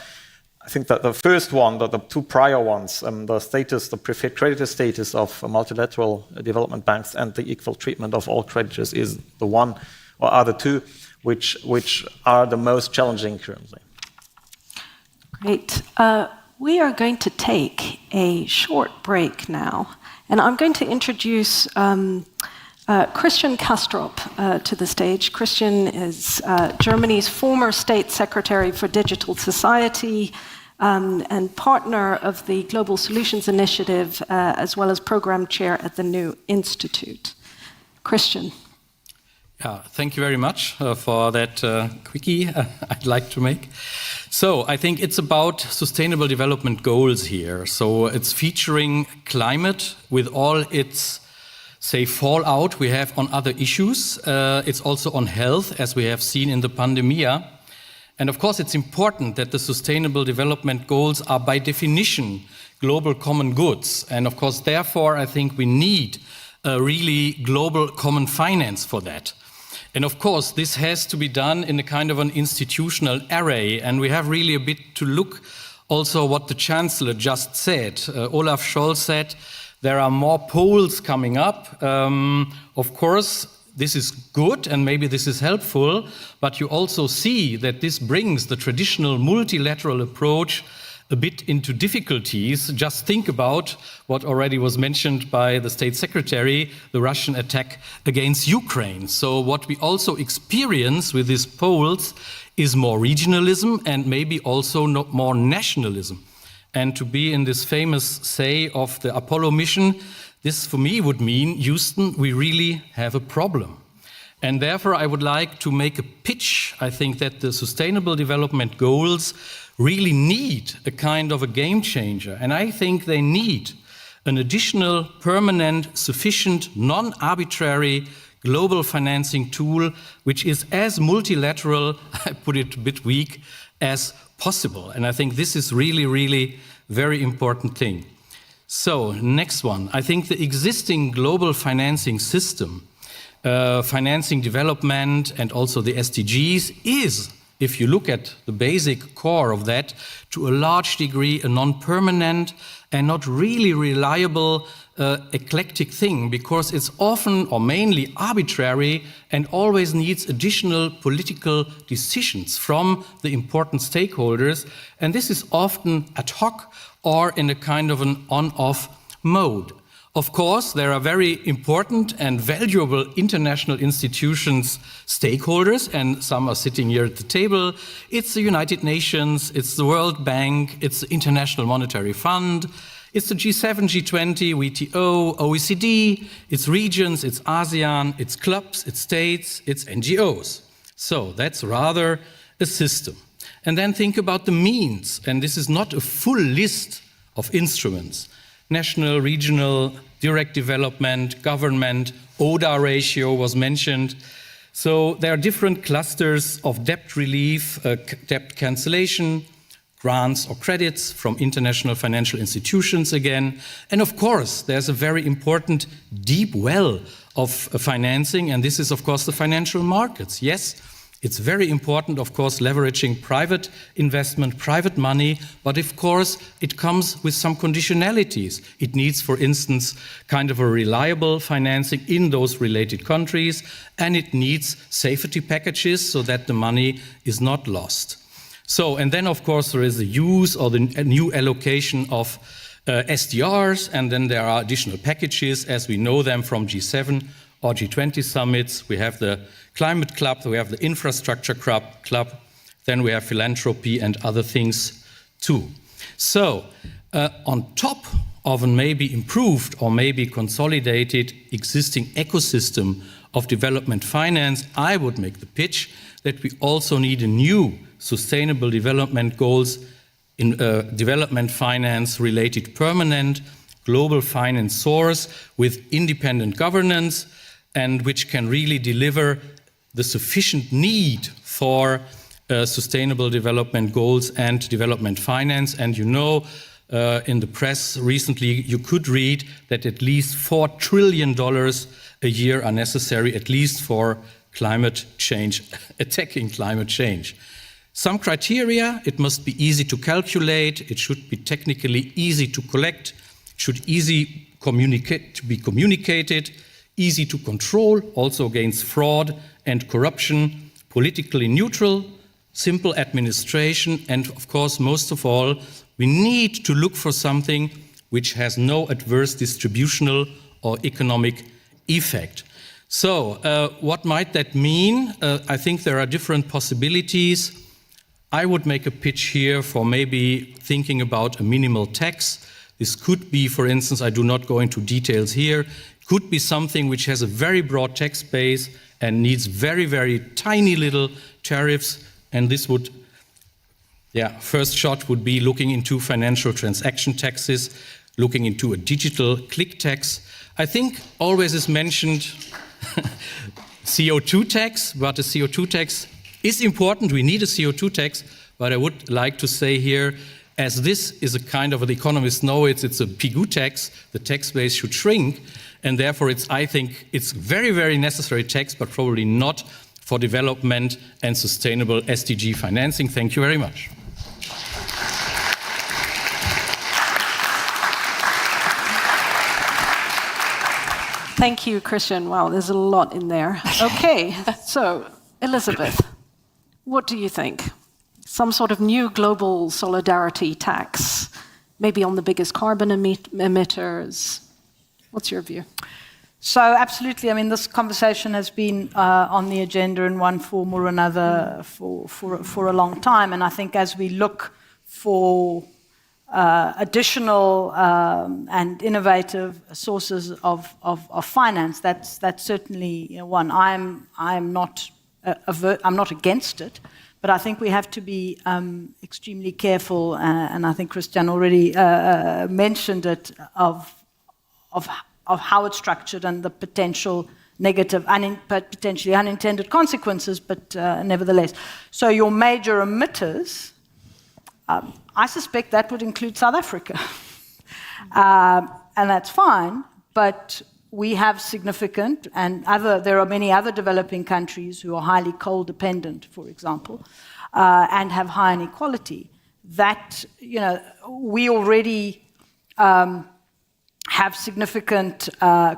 Speaker 12: I think that the first one, the two prior ones, the preferred creditor status of multilateral development banks and the equal treatment of all creditors is the one, or are the two, which are the most challenging currently.
Speaker 13: Great. We are going to take a short break now, and I'm going to introduce Christian Kastrup to the stage. Christian is Germany's former State Secretary for Digital Society, and partner of the Global Solutions Initiative, as well as program chair at the New Institute. Christian.
Speaker 15: Yeah, thank you very much for that quickie I'd like to make. So I think it's about sustainable development goals here. So it's featuring climate with all its, say, fallout we have on other issues. It's also on health, as we have seen in the pandemic. And of course, it's important that the Sustainable Development Goals are by definition global common goods. And of course, therefore, I think we need a really global common finance for that. And of course, this has to be done in a kind of an institutional array. And we have really a bit to look also what the Chancellor just said. Olaf Scholz said there are more poles coming up. Of course, this is good and maybe this is helpful, but you also see that this brings the traditional multilateral approach a bit into difficulties. Just think about what already was mentioned by the State Secretary, the Russian attack against Ukraine. So what we also experience with these polls is more regionalism and maybe also more nationalism. And to be in this famous say of the Apollo mission, this for me would mean, Houston, we really have a problem. And therefore I would like to make a pitch. I think that the Sustainable Development Goals really need a kind of a game changer. And I think they need an additional, permanent, sufficient, non-arbitrary global financing tool, which is as multilateral, I put it a bit weak, as possible. And I think this is really, really very important thing. So, next one. I think the existing global financing system, financing development and also the SDGs is, if you look at the basic core of that, to a large degree a non-permanent and not really reliable eclectic thing, because it's often or mainly arbitrary and always needs additional political decisions from the important stakeholders. And this is often ad hoc or in a kind of an on-off mode. Of course, there are very important and valuable international institutions, stakeholders, and some are sitting here at the table. It's the United Nations, it's the World Bank, it's the International Monetary Fund, it's the G7, G20, WTO, OECD, it's regions, it's ASEAN, it's clubs, it's states, it's NGOs. So that's rather a system. And then think about the means, and this is not a full list of instruments. National, regional, direct development, government, ODA ratio was mentioned. So there are different clusters of debt relief, debt cancellation, grants or credits from international financial institutions again. And of course, there's a very important deep well of financing, and this is of course the financial markets. Yes, it's very important, of course, leveraging private investment, private money, but of course it comes with some conditionalities. It needs, for instance, kind of a reliable financing in those related countries, and it needs safety packages so that the money is not lost. So, and then of course there is the use or the new allocation of SDRs, and then there are additional packages as we know them from G7 or G20 summits. We have the Climate Club, we have the Infrastructure Club, then we have philanthropy and other things too. So, on top of a maybe improved or maybe consolidated existing ecosystem of development finance, I would make the pitch that we also need a new Sustainable Development Goals in development finance related permanent global finance source with independent governance and which can really deliver the sufficient need for sustainable development goals and development finance. And you know, in the press recently, you could read that at least $4 trillion a year are necessary, at least for climate change, attacking climate change. Some criteria: it must be easy to calculate, it should be technically easy to collect, it should be communicated, easy to control, also against fraud and corruption, politically neutral, simple administration, and of course, most of all, we need to look for something which has no adverse distributional or economic effect. So, what might that mean? I think there are different possibilities. I would make a pitch here for maybe thinking about a minimal tax. This could be, for instance, I do not go into details here, could be something which has a very broad tax base and needs very, very tiny little tariffs. And this would, first shot would be looking into financial transaction taxes, looking into a digital click tax. I think always is mentioned CO2 tax, but a CO2 tax is important. We need a CO2 tax, but I would like to say here, as this is a kind of, the economists know it's a PIGU tax, the tax base should shrink, and therefore I think it's very, very necessary tax, but probably not for development and sustainable SDG financing. Thank you very much.
Speaker 13: Thank you, Christian. Wow, there's a lot in there. Okay, so Elizabeth, what do you think? some sort of new global solidarity tax, maybe on the biggest carbon emitters. What's your view?
Speaker 6: So absolutely, I mean, this conversation has been on the agenda in one form or another for a long time, and I think as we look for additional and innovative sources of finance, that's certainly one. I'm not against it, but I think we have to be extremely careful, and I think Christian already mentioned it, of how it's structured and the potential negative, potentially unintended consequences, but nevertheless. So your major emitters, I suspect that would include South Africa. And that's fine, but we have significant, there are many other developing countries who are highly coal dependent, for example, and have high inequality. That, we already have significant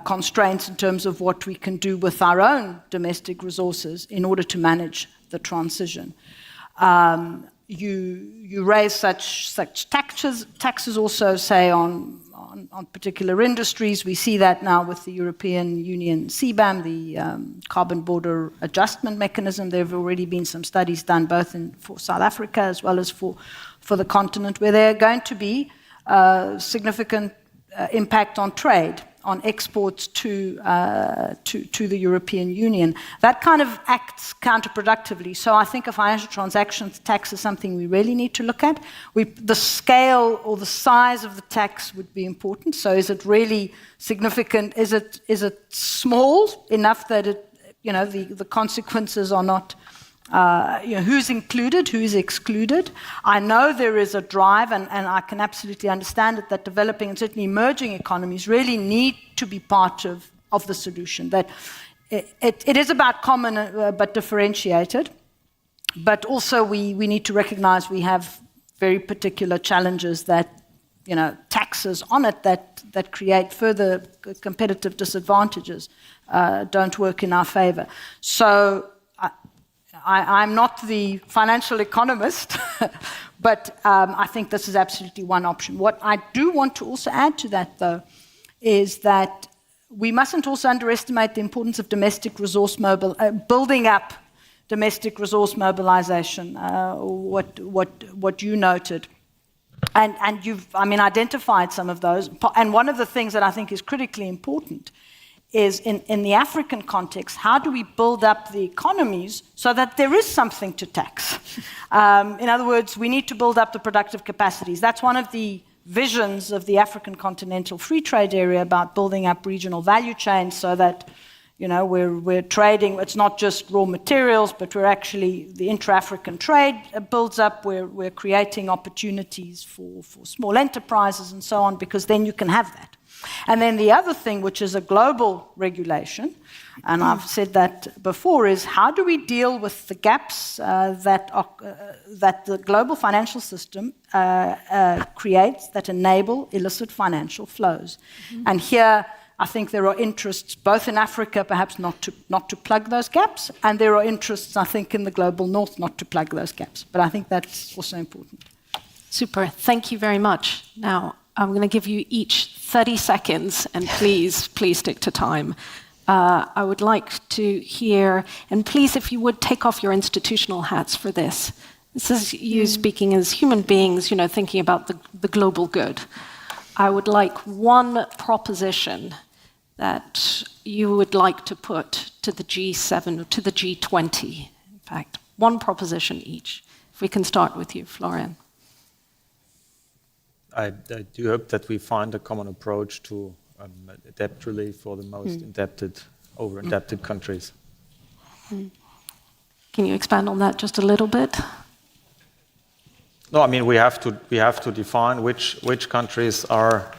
Speaker 6: constraints in terms of what we can do with our own domestic resources in order to manage the transition. You raise such taxes also, say, on particular industries. We see that now with the European Union CBAM, the Carbon Border Adjustment Mechanism. There have already been some studies done both for South Africa as well as for the continent, where there are going to be significant impact on trade, on exports to the European Union. That kind of acts counterproductively. So I think a financial transactions tax is something we really need to look at. The scale or the size of the tax would be important. So is it really significant? Is it small enough that the consequences are not who's included, who's excluded? I know there is a drive, and I can absolutely understand it, that developing and certainly emerging economies really need to be part of the solution. That it is about common but differentiated, but also we need to recognize we have very particular challenges that, taxes on it that create further competitive disadvantages don't work in our favor. So I'm not the financial economist, but I think this is absolutely one option. What I do want to also add to that, though, is that we mustn't also underestimate the importance of domestic resource building up domestic resource mobilization, what you noted. And you've, identified some of those. And one of the things that I think is critically important is in the African context, how do we build up the economies so that there is something to tax? In other words, we need to build up the productive capacities. That's one of the visions of the African Continental Free Trade Area, about building up regional value chains so that we're trading. It's not just raw materials, but we're actually, the intra-African trade builds up. We're creating opportunities for small enterprises and so on, because then you can have that. And then the other thing, which is a global regulation, and I've said that before, is how do we deal with the gaps that the global financial system creates that enable illicit financial flows? Mm-hmm. And here, I think there are interests both in Africa, perhaps not to plug those gaps, and there are interests, I think, in the global north not to plug those gaps. But I think that's also important.
Speaker 13: Super. Thank you very much. Now, I'm going to give you each 30 seconds, and please stick to time. I would like to hear, and please, if you would, take off your institutional hats for this. This is you speaking as human beings, thinking about the global good. I would like one proposition that you would like to put to the G7 or to the G20. In fact, one proposition each. If we can start with you, Florian.
Speaker 12: I do hope that we find a common approach to debt relief for the most indebted, over-indebted countries.
Speaker 13: Can you expand on that just a little bit?
Speaker 12: No, we have to define which countries are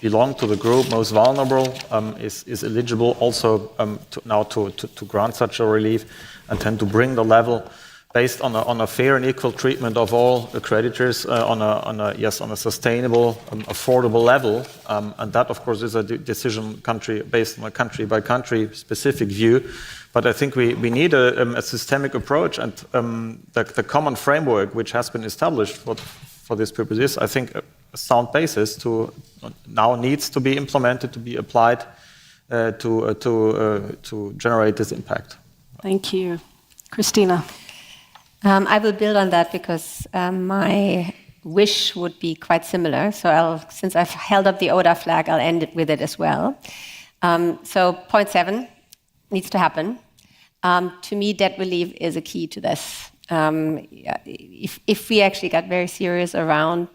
Speaker 12: belong to the group most vulnerable, is eligible also to grant such a relief, and then to bring the level based on a fair and equal treatment of all the creditors on a sustainable, affordable level. And that, of course, is a decision based on a country-by-country specific view. But I think we need a systemic approach, and the common framework which has been established for this purpose is, I think, a sound basis now needs to be implemented, to be applied to generate this impact.
Speaker 13: Thank you. Christina.
Speaker 17: I will build on that because my wish would be quite similar. So since I've held up the ODA flag, I'll end it with it as well. So point 7 needs to happen. To me, debt relief is a key to this. If we actually got very serious around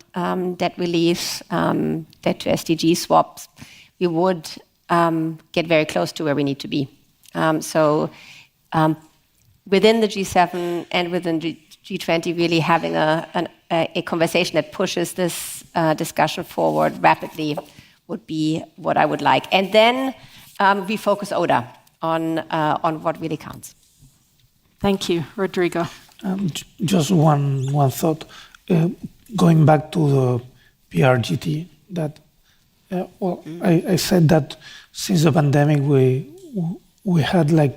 Speaker 17: debt relief, debt to SDG swaps, we would get very close to where we need to be. Within the G7 and within G20, really having a conversation that pushes this discussion forward rapidly would be what I would like. And then we focus ODA on what really counts.
Speaker 13: Thank you. Rodrigo.
Speaker 10: Just one thought. Going back to the PRGT, that I said that since the pandemic we had like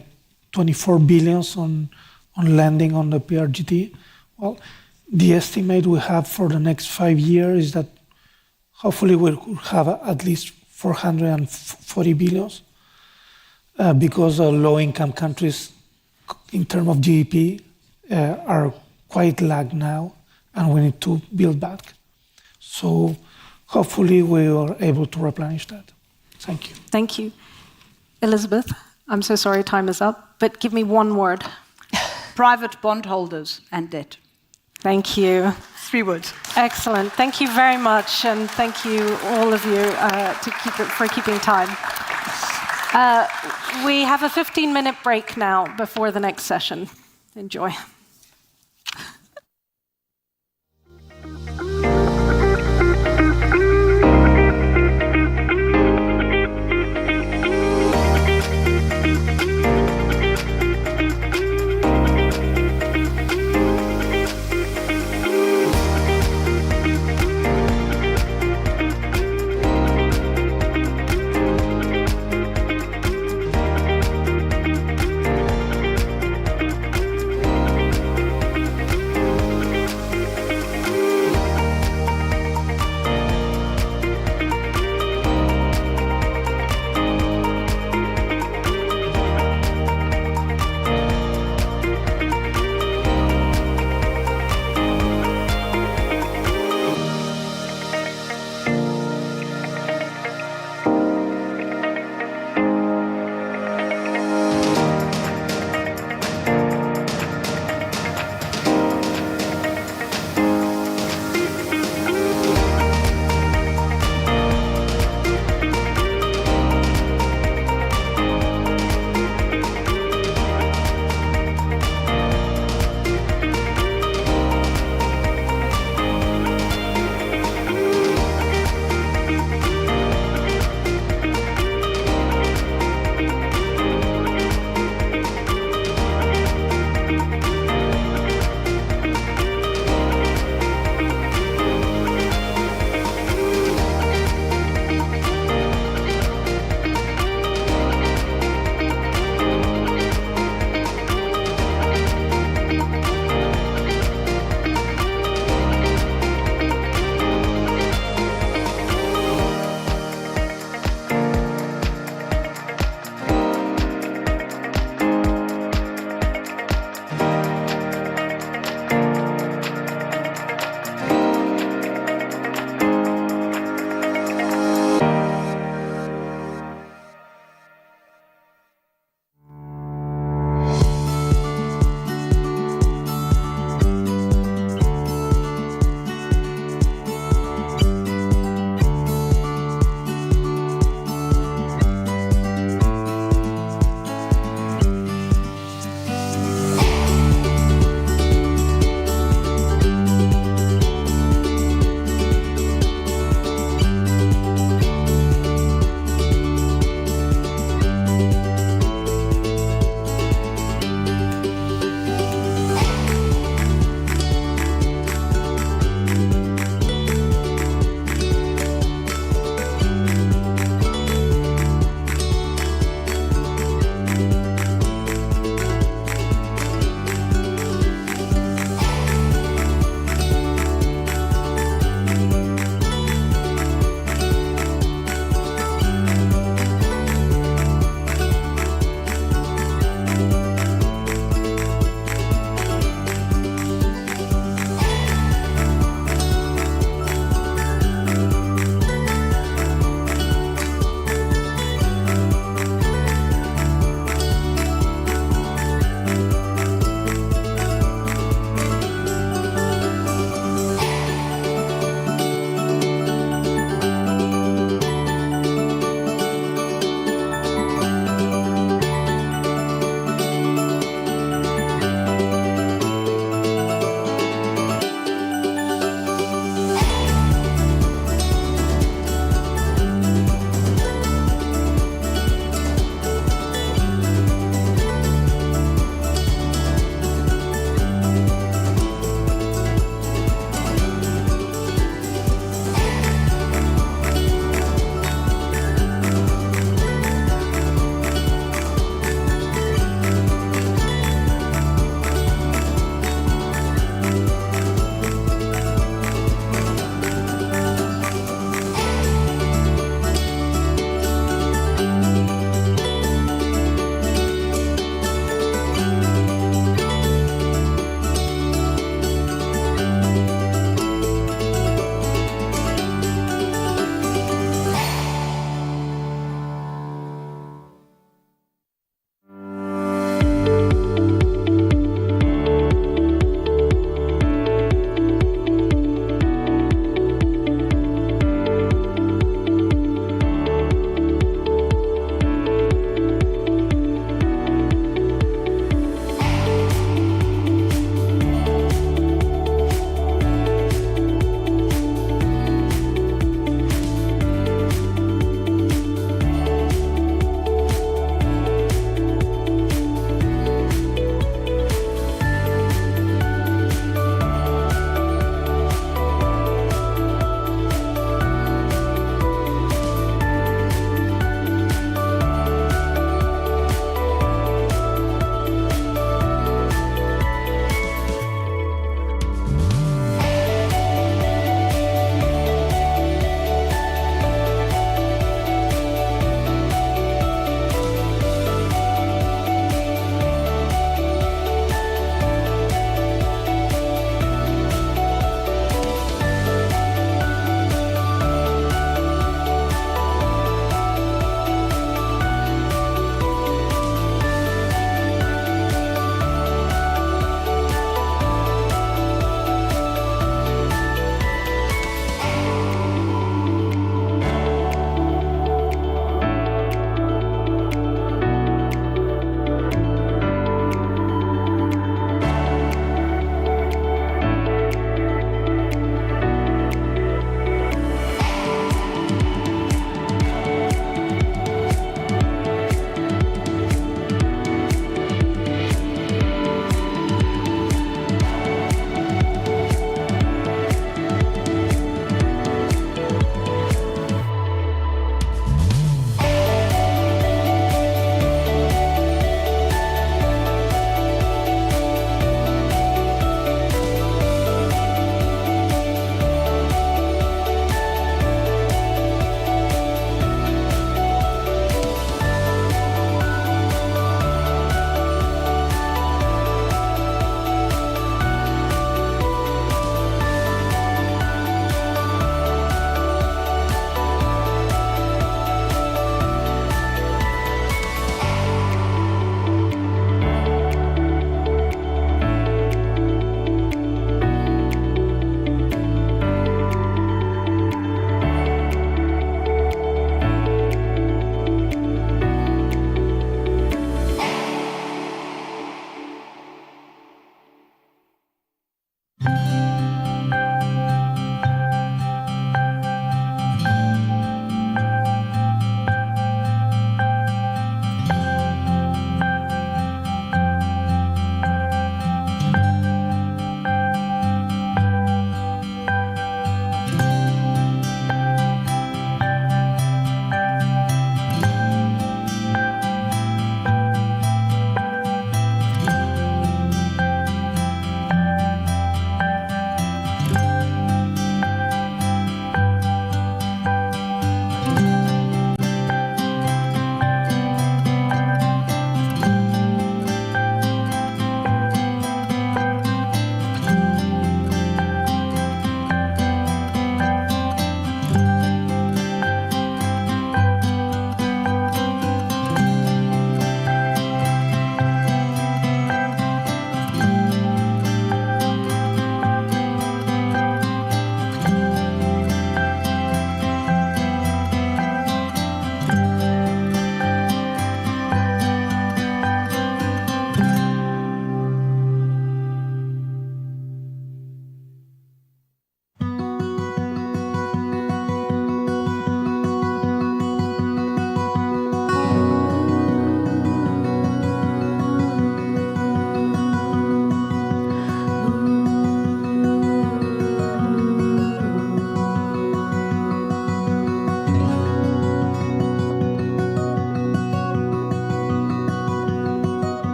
Speaker 10: 24 billions on lending on the PRGT. Well, the estimate we have for the next 5 years is that hopefully we'll have at least 440 billions because low-income countries, in terms of GDP, are quite lagged now, and we need to build back. So hopefully we are able to replenish that. Thank you.
Speaker 13: Thank you. Elizabeth, I'm so sorry, time is up, but give me one word.
Speaker 6: Private bondholders and debt.
Speaker 13: Thank you.
Speaker 6: 3 words.
Speaker 13: Excellent. Thank you very much, and thank you, all of you, for keeping time. We have a 15-minute break now before the next session. Enjoy.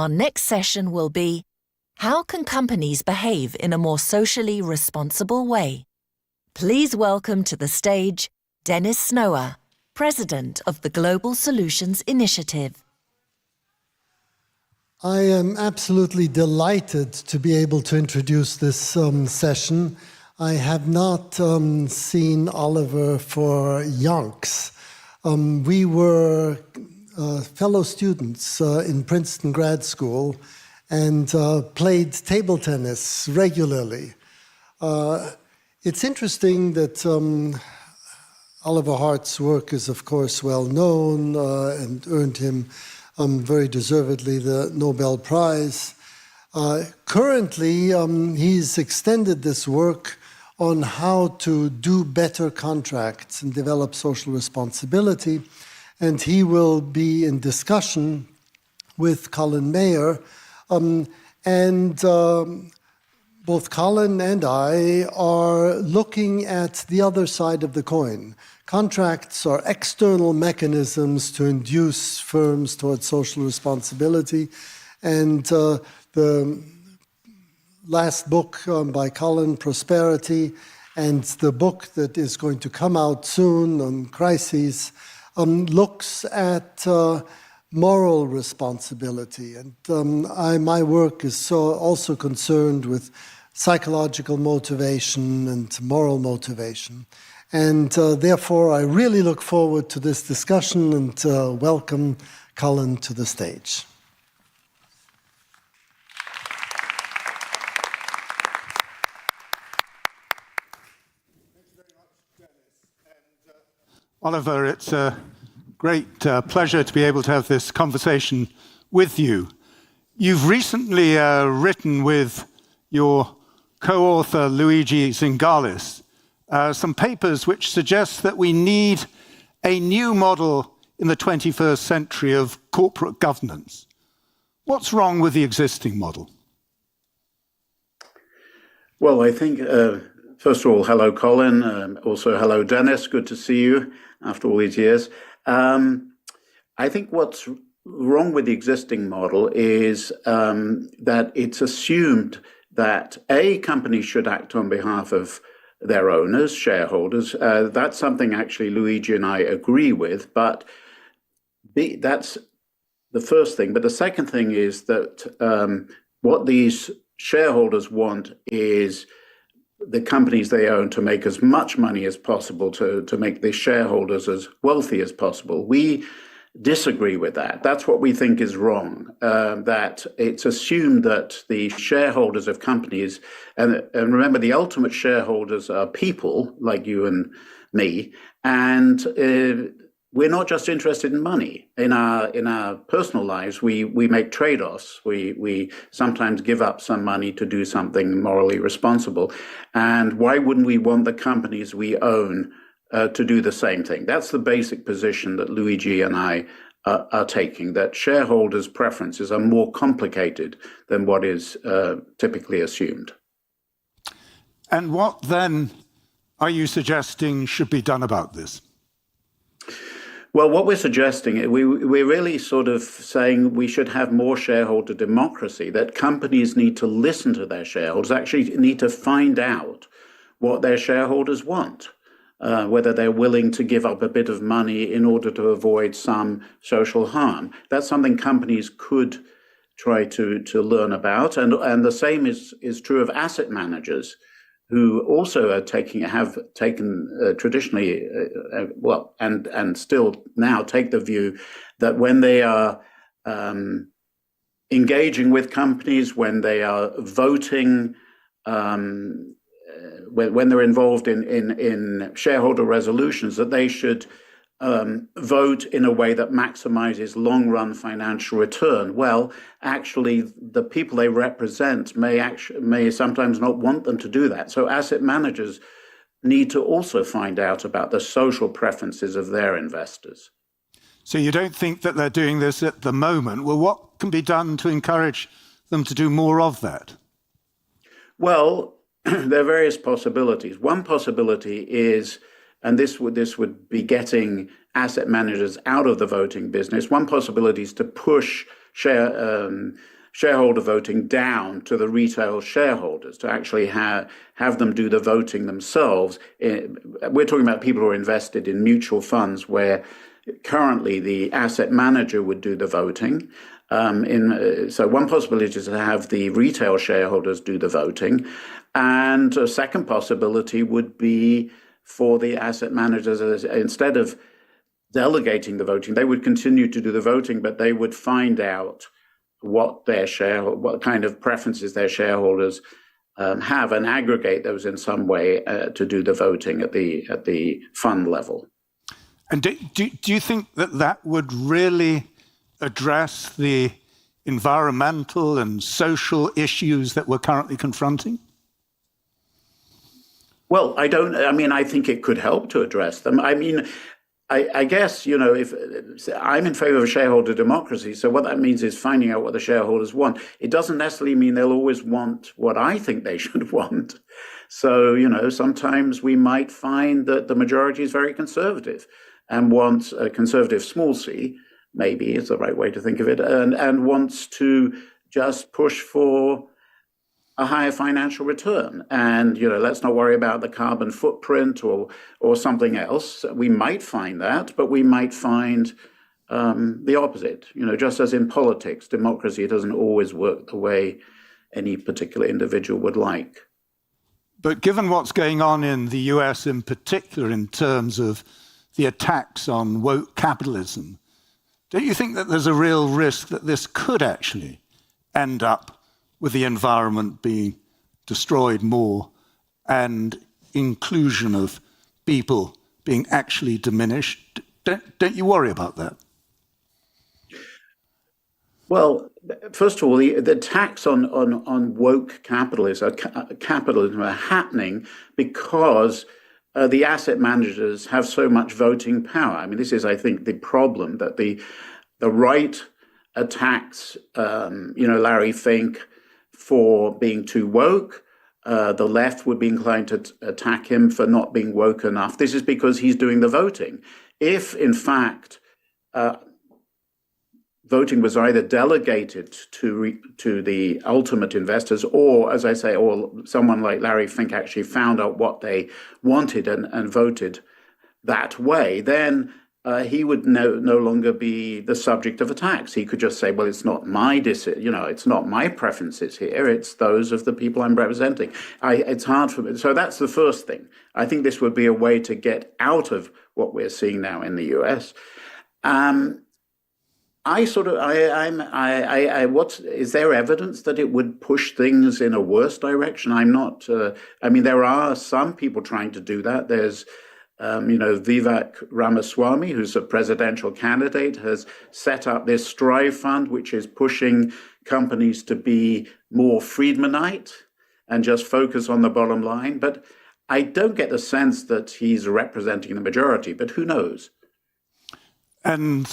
Speaker 1: Our next session will be How can companies behave in a more socially responsible way? Please welcome to the stage Dennis Snower, President of the Global Solutions Initiative.
Speaker 3: I am absolutely delighted to be able to introduce this session. I have not seen Oliver for yonks. We were fellow students in Princeton grad school and played table tennis regularly. It's interesting that Oliver Hart's work is, of course, well known and earned him very deservedly the Nobel Prize. Currently, he's extended this work on how to do better contracts and develop social responsibility. And he will be in discussion with Colin Mayer. Both Colin and I are looking at the other side of the coin. Contracts are external mechanisms to induce firms towards social responsibility. And the last book by Colin, Prosperity, and the book that is going to come out soon on crises, looks at moral responsibility. And my work is also concerned with psychological motivation and moral motivation. And therefore, I really look forward to this discussion and welcome Colin to the stage.
Speaker 14: Oliver, it's a great pleasure to be able to have this conversation with you. You've recently written with your co-author Luigi Zingalis some papers which suggest that we need a new model in the 21st century of corporate governance. What's wrong with the existing model?
Speaker 16: Well, I think, first of all, hello, Colin. Also, hello, Dennis. Good to see you after all these years. I think what's wrong with the existing model is that it's assumed that A, companies should act on behalf of their owners, shareholders. That's something actually Luigi and I agree with, but B, that's the first thing. But the second thing is that what these shareholders want is the companies they own to make as much money as possible, to make the shareholders as wealthy as possible. We disagree with that. That's what we think is wrong, that it's assumed that the shareholders of companies, and remember the ultimate shareholders are people like you and me, and we're not just interested in money. In our personal lives, we make trade-offs. We sometimes give up some money to do something morally responsible. And why wouldn't we want the companies we own to do the same thing? That's the basic position that Luigi and I are taking, that shareholders' preferences are more complicated than what is typically assumed.
Speaker 14: And what then are you suggesting should be done about this?
Speaker 16: Well, what we're suggesting, we're really sort of saying we should have more shareholder democracy, that companies need to listen to their shareholders, actually need to find out what their shareholders want, whether they're willing to give up a bit of money in order to avoid some social harm. That's something companies could try to learn about. And the same is true of asset managers, who also have taken traditionally, and still now take the view that when they are engaging with companies, when they are voting, when they're involved in shareholder resolutions, that they should vote in a way that maximizes long-run financial return. Well, actually, the people they represent may sometimes not want them to do that. So asset managers need to also find out about the social preferences of their investors.
Speaker 14: So you don't think that they're doing this at the moment? Well, what can be done to encourage them to do more of that?
Speaker 16: Well, there are various possibilities. One possibility is, and this would be getting asset managers out of the voting business. One possibility is to push shareholder voting down to the retail shareholders, to actually have them do the voting themselves. We're talking about people who are invested in mutual funds where currently the asset manager would do the voting. So one possibility is to have the retail shareholders do the voting. And a second possibility would be for the asset managers, instead of delegating the voting, they would continue to do the voting, but they would find out what kind of preferences their shareholders have, and aggregate those in some way to do the voting at the fund level.
Speaker 14: And do you think that that would really address the environmental and social issues that we're currently confronting?
Speaker 16: Well, I think it could help to address them. I guess, if I'm in favor of shareholder democracy, so what that means is finding out what the shareholders want. It doesn't necessarily mean they'll always want what I think they should want. So, sometimes we might find that the majority is very conservative and wants a conservative small c, maybe is the right way to think of it, and wants to just push for a higher financial return. And, let's not worry about the carbon footprint or something else. We might find that, but we might find the opposite. Just as in politics, democracy doesn't always work the way any particular individual would like.
Speaker 14: But given what's going on in the US in particular in terms of the attacks on woke capitalism, don't you think that there's a real risk that this could actually end up with the environment being destroyed more and inclusion of people being actually diminished? Don't you worry about that?
Speaker 16: Well, first of all, the attacks on woke capitalism are happening because the asset managers have so much voting power. This is, I think, the problem, that the right attacks, Larry Fink for being too woke. The left would be inclined to attack him for not being woke enough. This is because he's doing the voting. If, in fact, voting was either delegated to the ultimate investors, or, as I say, or someone like Larry Fink actually found out what they wanted and voted that way, then he would no longer be the subject of attacks. He could just say, well, it's not my it's not my preferences here, it's those of the people I'm representing. It's hard for me. So that's the first thing. I think this would be a way to get out of what we're seeing now in the US. Is there evidence that it would push things in a worse direction? I'm not, there are some people trying to do that. There's, Vivek Ramaswamy, who's a presidential candidate, has set up this Strive Fund, which is pushing companies to be more Friedmanite and just focus on the bottom line. But I don't get the sense that he's representing the majority, but who knows?
Speaker 14: And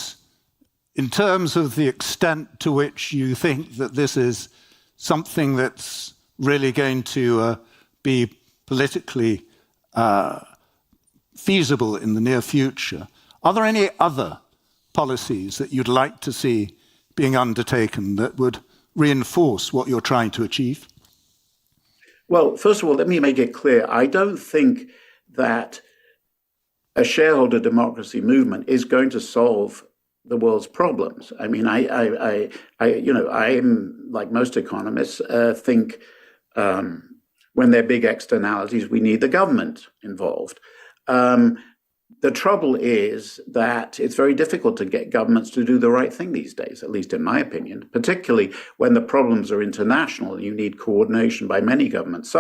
Speaker 14: in terms of the extent to which you think that this is something that's really going to be politically feasible in the near future, are there any other policies that you'd like to see being undertaken that would reinforce what you're trying to achieve?
Speaker 16: Well, first of all, let me make it clear. I don't think that a shareholder democracy movement is going to solve the world's problems. I'm like most economists, think when there are big externalities, we need the government involved. The trouble is that it's very difficult to get governments to do the right thing these days, at least in my opinion, particularly when the problems are international. You need coordination by many governments.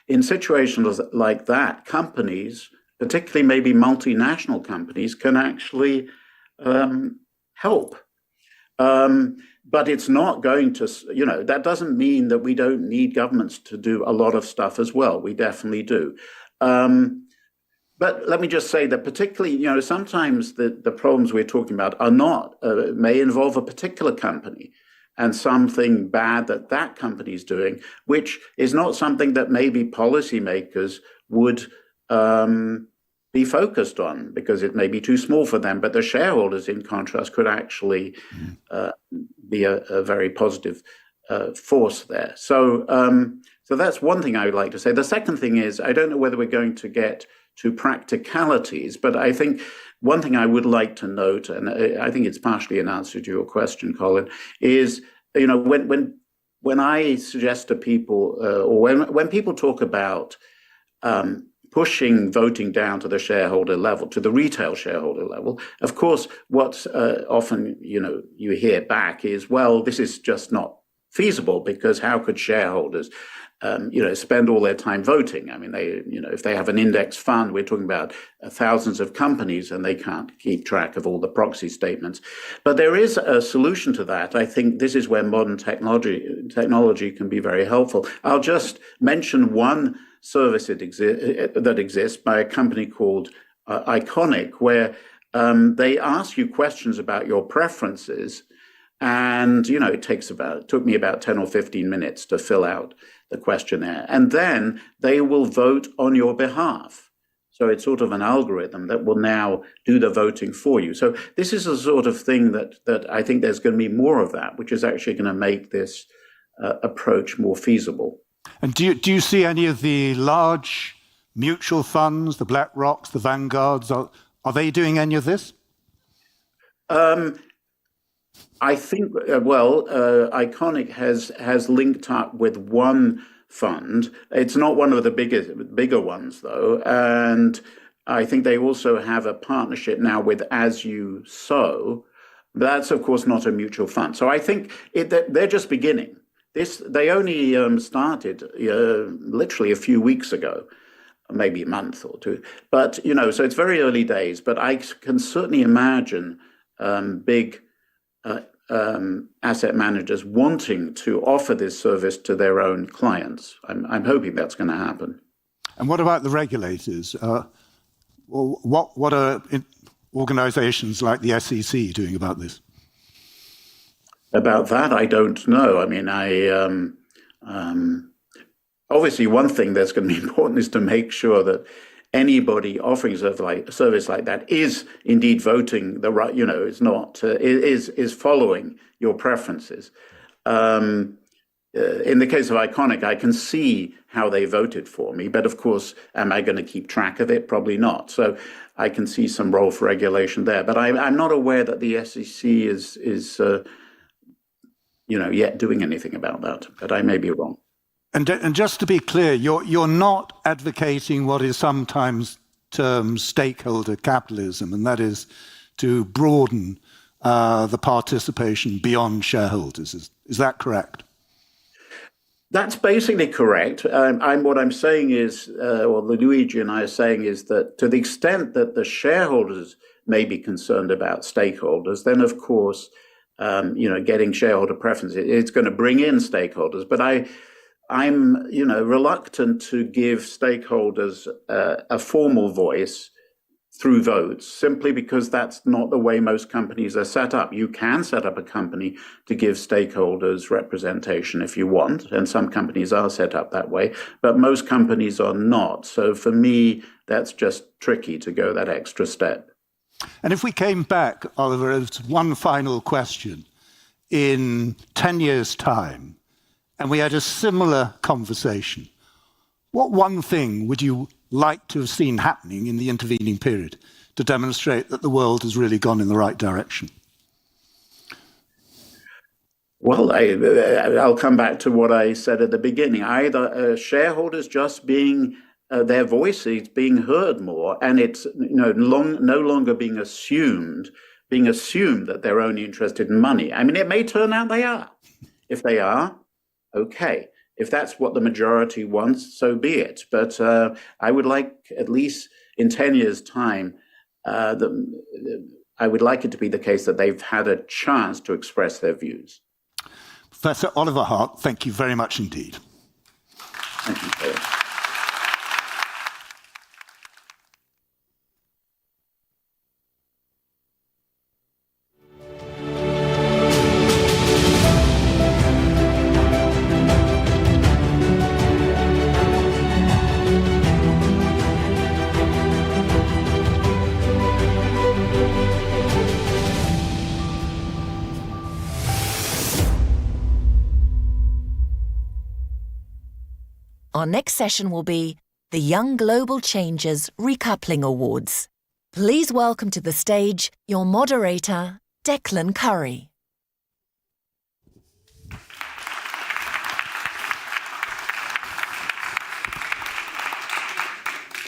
Speaker 16: In situations like that, companies, particularly maybe multinational companies, can actually help. But it's not going to, that doesn't mean that we don't need governments to do a lot of stuff as well. We definitely do. But let me just say that particularly, sometimes the problems we're talking about are not, may involve a particular company and something bad that company is doing, which is not something that maybe policymakers would be focused on because it may be too small for them. But the shareholders, in contrast, could actually be a very positive force there. So that's one thing I would like to say. The second thing is, I don't know whether we're going to get to practicalities, but I think one thing I would like to note, and I think it's partially an answer to your question, Colin, is, you know, when I suggest to people, or when people talk about pushing voting down to the shareholder level, to the retail shareholder level, of course, what's often, you know, you hear back is, well, this is just not feasible, because how could shareholders you know, spend all their time voting? I mean, they, you know, if they have an index fund, we're talking about thousands of companies, and they can't keep track of all the proxy statements. But there is a solution to that. I think this is where modern technology can be very helpful. I'll just mention one service that exists by a company called Iconic, where they ask you questions about your preferences. And, you know, it took me about 10 or 15 minutes to fill out the questionnaire. And then they will vote on your behalf. So it's sort of an algorithm that will now do the voting for you. So this is a sort of thing that I think there's going to be more of that, which is actually going to make this approach more feasible.
Speaker 14: And do you see any of the large mutual funds, the BlackRocks, the Vanguards, are they doing any of this?
Speaker 16: I think, Iconic has linked up with one fund. It's not one of the bigger ones, though. And I think they also have a partnership now with As You Sow. That's, of course, not a mutual fund. So I think they're just beginning. They only started literally a few weeks ago, maybe a month or two. But, you know, so it's very early days. But I can certainly imagine big asset managers wanting to offer this service to their own clients. I'm hoping that's going to happen.
Speaker 14: And what about the regulators? What are organizations like the SEC doing about this?
Speaker 16: About that, I don't know. I mean, obviously one thing that's going to be important is to make sure that anybody offering a service like that is indeed voting the right, you know, is not is following your preferences. In the case of Iconic, I can see how they voted for me, but of course, am I going to keep track of it? Probably not. So I can see some role for regulation there, but I'm not aware that the SEC is you know, yet doing anything about that. But I may be wrong.
Speaker 14: And just to be clear, you're not advocating what is sometimes termed stakeholder capitalism, and that is to broaden the participation beyond shareholders. Is that correct?
Speaker 16: That's basically correct. What I'm saying is, or Luigi and I are saying, is that to the extent that the shareholders may be concerned about stakeholders, then of course, you know, getting shareholder preferences, it's going to bring in stakeholders. But I'm, you know, reluctant to give stakeholders a formal voice through votes, simply because that's not the way most companies are set up. You can set up a company to give stakeholders representation if you want, and some companies are set up that way, but most companies are not. So for me, that's just tricky to go that extra step.
Speaker 14: And if we came back, Oliver, as one final question, in 10 years' time, and we had a similar conversation, what one thing would you like to have seen happening in the intervening period to demonstrate that the world has really gone in the right direction?
Speaker 16: Well, I'll come back to what I said at the beginning. Either shareholders just being their voices being heard more, and it's, you know, no longer being assumed that they're only interested in money. I mean, it may turn out they are. If they are, okay. If that's what the majority wants, so be it. But I would like, at least in 10 years' time, I would like it to be the case that they've had a chance to express their views.
Speaker 14: Professor Oliver Hart, thank you very much indeed.
Speaker 16: Thank you, Phil.
Speaker 1: next session will be the Young Global Changers Recoupling Awards. Please welcome to the stage your moderator, Declan Curry.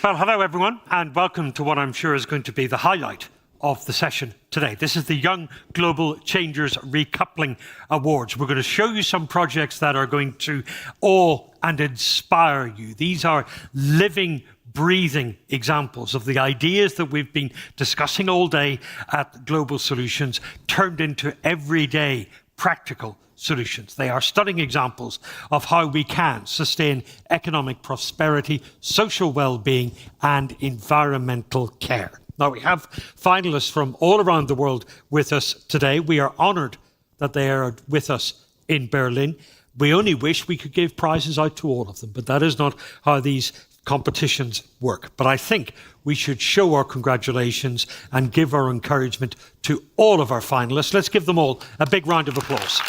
Speaker 18: Well, hello everyone, and welcome to what I'm sure is going to be the highlight of the session today. This is the Young Global Changers Recoupling Awards. We're going to show you some projects that are going to awe and inspire you. These are living, breathing examples of the ideas that we've been discussing all day at Global Solutions turned into everyday practical solutions. They are stunning examples of how we can sustain economic prosperity, social well-being, and environmental care. Now, we have finalists from all around the world with us today. We are honored that they are with us in Berlin. We only wish we could give prizes out to all of them, but that is not how these competitions work. But I think we should show our congratulations and give our encouragement to all of our finalists. Let's give them all a big round of applause.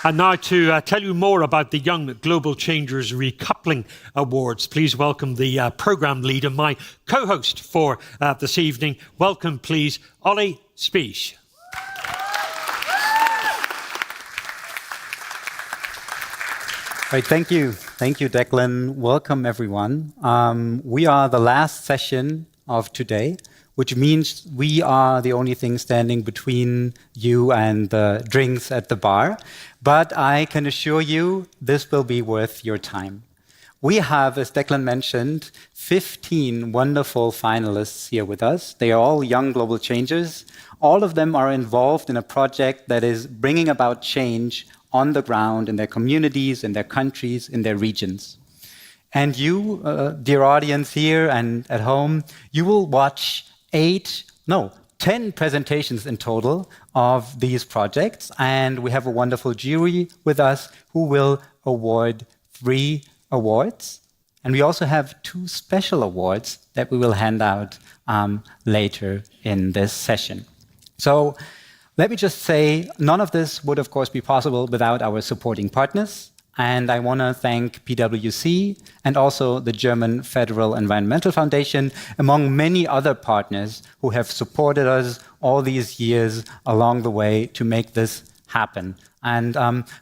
Speaker 18: And now to tell you more about the Young Global Changers Recoupling Awards, please welcome the programme leader, my co-host for this evening. Welcome, please, Ollie Spies.
Speaker 8: Right, thank you. Thank you, Declan. Welcome, everyone. We are the last session of today, which means we are the only thing standing between you and the drinks at the bar. But I can assure you this will be worth your time. We have, as Declan mentioned, 15 wonderful finalists here with us. They are all young global changers. All of them are involved in a project that is bringing about change on the ground in their communities, in their countries, in their regions. And you, dear audience here and at home, you will watch 10 presentations in total of these projects. And we have a wonderful jury with us who will award 3 awards. And we also have 2 special awards that we will hand out later in this session. So let me just say, none of this would, of course, be possible without our supporting partners. And I want to thank PwC and also the German Federal Environmental Foundation, among many other partners who have supported us all these years along the way to make this happen. And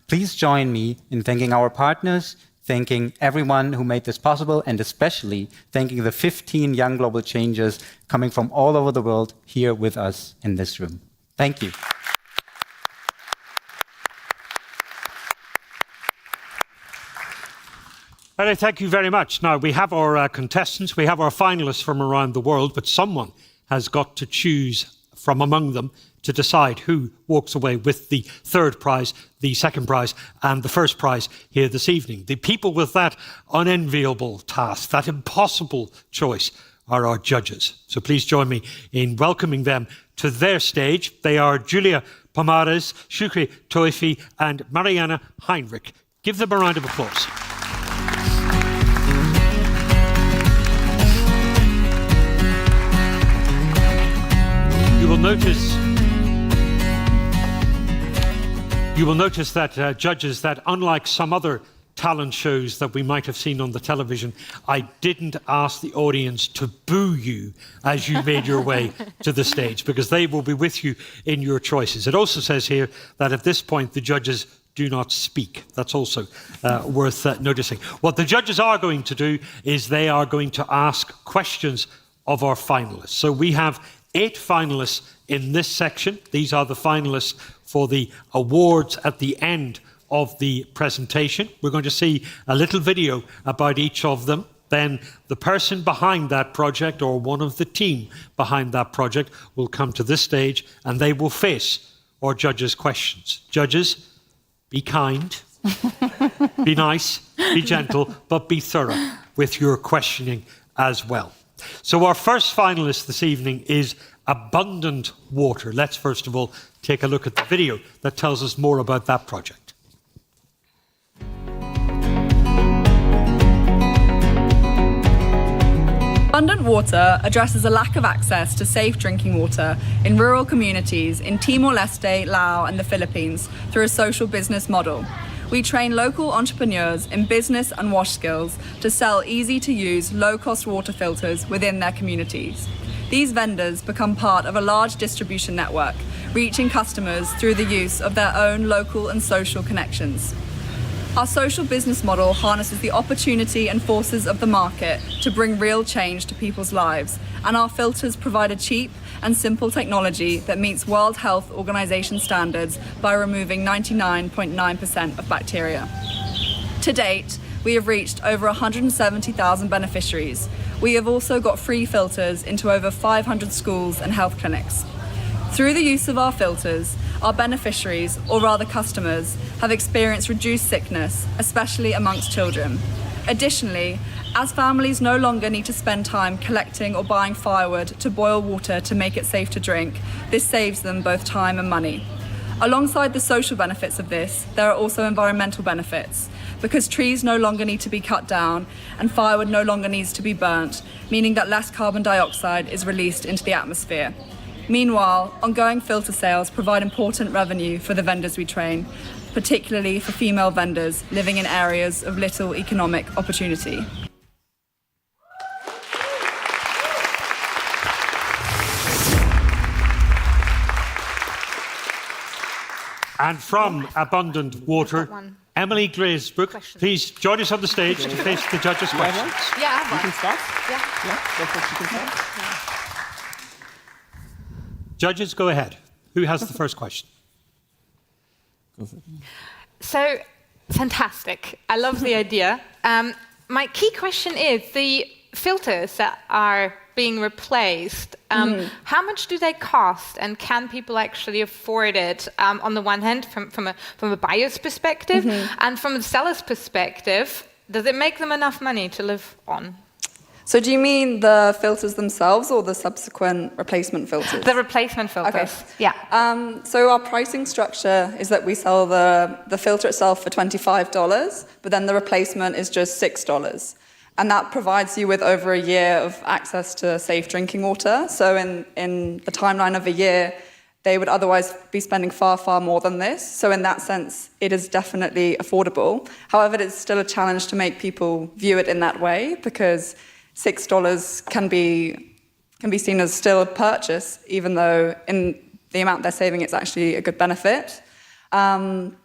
Speaker 8: please join me in thanking our partners, thanking everyone who made this possible, and especially thanking the 15 young global changers coming from all over the world here with us in this room. Thank you.
Speaker 18: Well, thank you very much. Now, we have our contestants, we have our finalists from around the world, but someone has got to choose from among them to decide who walks away with the 3rd prize, the 2nd prize, and the 1st prize here this evening. The people with that unenviable task, that impossible choice, are our judges. So please join me in welcoming them to their stage. They are Julia Pomares, Shukri Toifi, and Mariana Heinrich. Give them a round of applause. You will notice that, judges, that unlike some other talent shows that we might have seen on the television, I didn't ask the audience to boo you as you made your way to the stage, because they will be with you in your choices. It also says here that at this point the judges do not speak. That's also worth noticing. What the judges are going to do is they are going to ask questions of our finalists. So we have 8 finalists in this section. These are the finalists for the awards at the end of the presentation. We're going to see a little video about each of them. Then the person behind that project, or one of the team behind that project, will come to this stage and they will face our judges' questions. Judges, be kind, be nice, be gentle, but be thorough with your questioning as well. So our first finalist this evening is Abundant Water. Let's first of all take a look at the video that tells us more about that project.
Speaker 7: Abundant Water addresses a lack of access to safe drinking water in rural communities in Timor-Leste, Laos and the Philippines through a social business model. We train local entrepreneurs in business and wash skills to sell easy-to-use, low-cost water filters within their communities. These vendors become part of a large distribution network, reaching customers through the use of their own local and social connections. Our social business model harnesses the opportunity and forces of the market to bring real change to people's lives, and our filters provide a cheap and simple technology that meets World Health Organization standards by removing 99.9% of bacteria. To date, we have reached over 170,000 beneficiaries. We have also got free filters into over 500 schools and health clinics. Through the use of our filters, our beneficiaries, or rather customers, have experienced reduced sickness, especially amongst children. Additionally, as families no longer need to spend time collecting or buying firewood to boil water to make it safe to drink, this saves them both time and money. Alongside the social benefits of this, there are also environmental benefits, because trees no longer need to be cut down and firewood no longer needs to be burnt, meaning that less carbon dioxide is released into the atmosphere. Meanwhile, ongoing filter sales provide important revenue for the vendors we train, particularly for female vendors living in areas of little economic opportunity.
Speaker 18: And from Abundant Water, Emily Glazebrook, please join us on the stage to face the judges' questions.
Speaker 11: Yeah, you can start. Yeah.
Speaker 18: Judges, go ahead. Who has the first question?
Speaker 23: So, fantastic. I love the idea. My key question is, the filters that are being replaced, how much do they cost, and can people actually afford it, on the one hand, from a buyer's perspective, and from the seller's perspective, does it make them enough money to live on?
Speaker 7: So do you mean the filters themselves or the subsequent replacement filters?
Speaker 23: The replacement filters,
Speaker 7: okay.
Speaker 23: yeah.
Speaker 7: So our pricing structure is that we sell the filter itself for $25, but then the replacement is just $6. And that provides you with over a year of access to safe drinking water. So in the timeline of a year, they would otherwise be spending far, far more than this. So in that sense, it is definitely affordable. However, it's still a challenge to make people view it in that way, because $6 can be seen as still a purchase, even though in the amount they're saving, it's actually a good benefit. And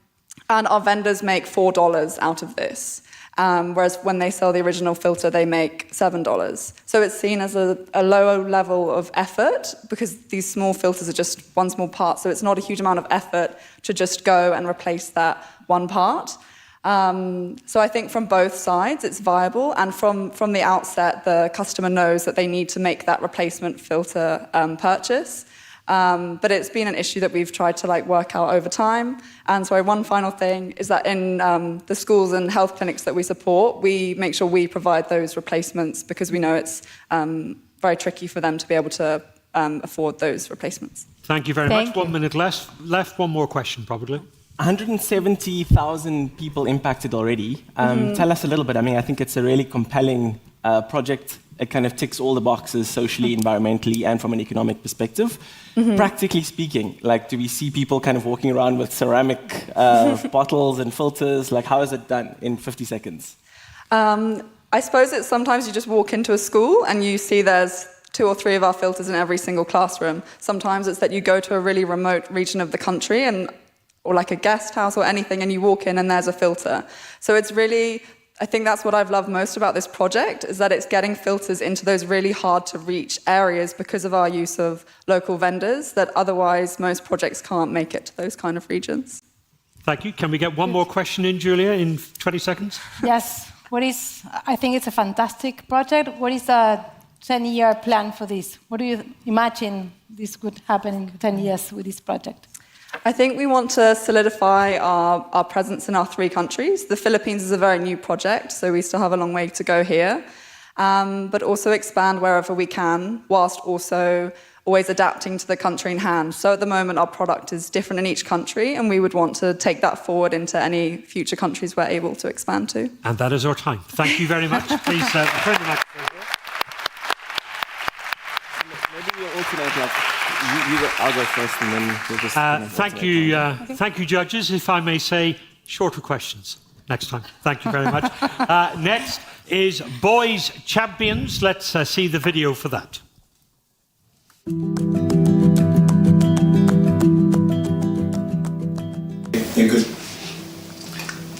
Speaker 7: our vendors make $4 out of this, whereas when they sell the original filter, they make $7. So it's seen as a lower level of effort, because these small filters are just one small part, so it's not a huge amount of effort to just go and replace that one part. So I think from both sides it's viable, and from the outset the customer knows that they need to make that replacement filter purchase. But it's been an issue that we've tried to work out over time. And so one final thing is that in the schools and health clinics that we support, we make sure we provide those replacements, because we know it's very tricky for them to be able to afford those replacements.
Speaker 18: Thank you very much. 1 minute left. One more question, probably.
Speaker 24: 170,000 people impacted already. Tell us a little bit. I mean, I think it's a really compelling project. It kind of ticks all the boxes socially, environmentally, and from an economic perspective. Practically speaking, do we see people kind of walking around with ceramic bottles and filters? How is it done in 50 seconds?
Speaker 7: I suppose it's sometimes you just walk into a school and you see there's 2 or 3 of our filters in every single classroom. Sometimes it's that you go to a really remote region of the country or a guest house or anything, and you walk in and there's a filter. So it's really, I think that's what I've loved most about this project, is that it's getting filters into those really hard to reach areas because of our use of local vendors, that otherwise most projects can't make it to those kind of regions.
Speaker 18: Thank you. Can we get one more question in, Julia, in 20 seconds?
Speaker 25: Yes. I think it's a fantastic project. What is the 10-year plan for this? What do you imagine this could happen in 10 years with this project?
Speaker 7: I think we want to solidify our presence in our 3 countries. The Philippines is a very new project, so we still have a long way to go here. But also expand wherever we can, whilst also always adapting to the country in hand. So at the moment, our product is different in each country, and we would want to take that forward into any future countries we're able to expand to.
Speaker 18: And that is our time. Thank you very much. Please, turn the microphone.
Speaker 24: I'll go first, and then we'll just.
Speaker 18: Thank you, judges. If I may say, shorter questions next time. Thank you very much. Next is Boys Champions. Let's see the video for that.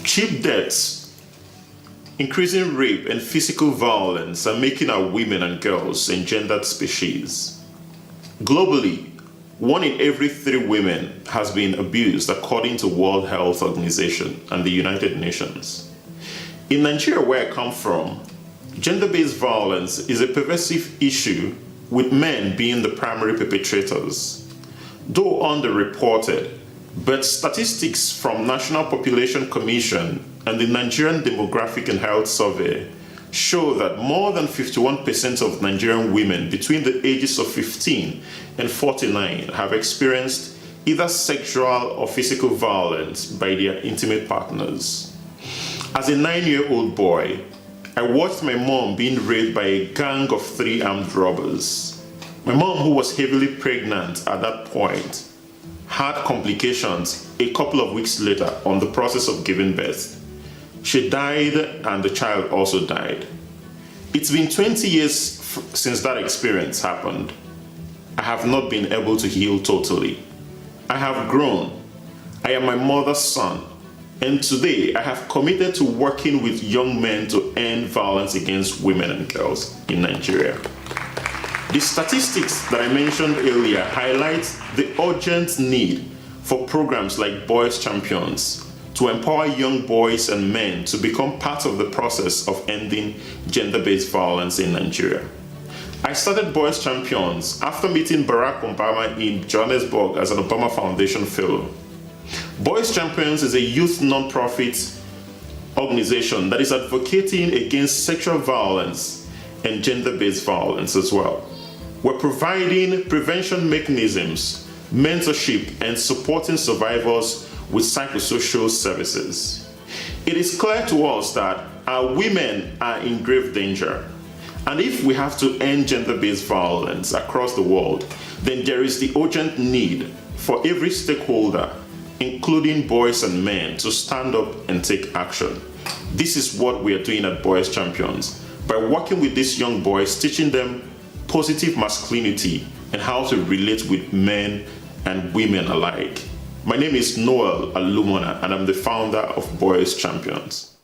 Speaker 4: Cheap debts, increasing rape and physical violence are making our women and girls engendered species. Globally, 1 in every 3 women has been abused according to World Health Organization and the United Nations. In Nigeria, where I come from, gender-based violence is a pervasive issue, with men being the primary perpetrators. Though underreported, but statistics from National Population Commission and the Nigerian Demographic and Health Survey show that more than 51% of Nigerian women between the ages of 15 and 49 have experienced either sexual or physical violence by their intimate partners. As a 9-year-old boy, I watched my mom being raped by a gang of 3 armed robbers. My mom, who was heavily pregnant at that point, had complications a couple of weeks later on the process of giving birth. She died and the child also died. It's been 20 years since that experience happened. I have not been able to heal totally. I have grown. I am my mother's son. And today I have committed to working with young men to end violence against women and girls in Nigeria. The statistics that I mentioned earlier highlight the urgent need for programs like Boys Champions to empower young boys and men to become part of the process of ending gender-based violence in Nigeria. I started Boys Champions after meeting Barack Obama in Johannesburg as an Obama Foundation Fellow. Boys Champions is a youth non-profit organization that is advocating against sexual violence and gender-based violence as well. We're providing prevention mechanisms, mentorship, and supporting survivors with psychosocial services. It is clear to us that our women are in grave danger, and if we have to end gender-based violence across the world, then there is the urgent need for every stakeholder, including boys and men, to stand up and take action. This is what we are doing at Boys Champions, by working with these young boys, teaching them positive masculinity and how to relate with men and women alike. My name is Noel Alumona, and I'm the founder of Boys Champions.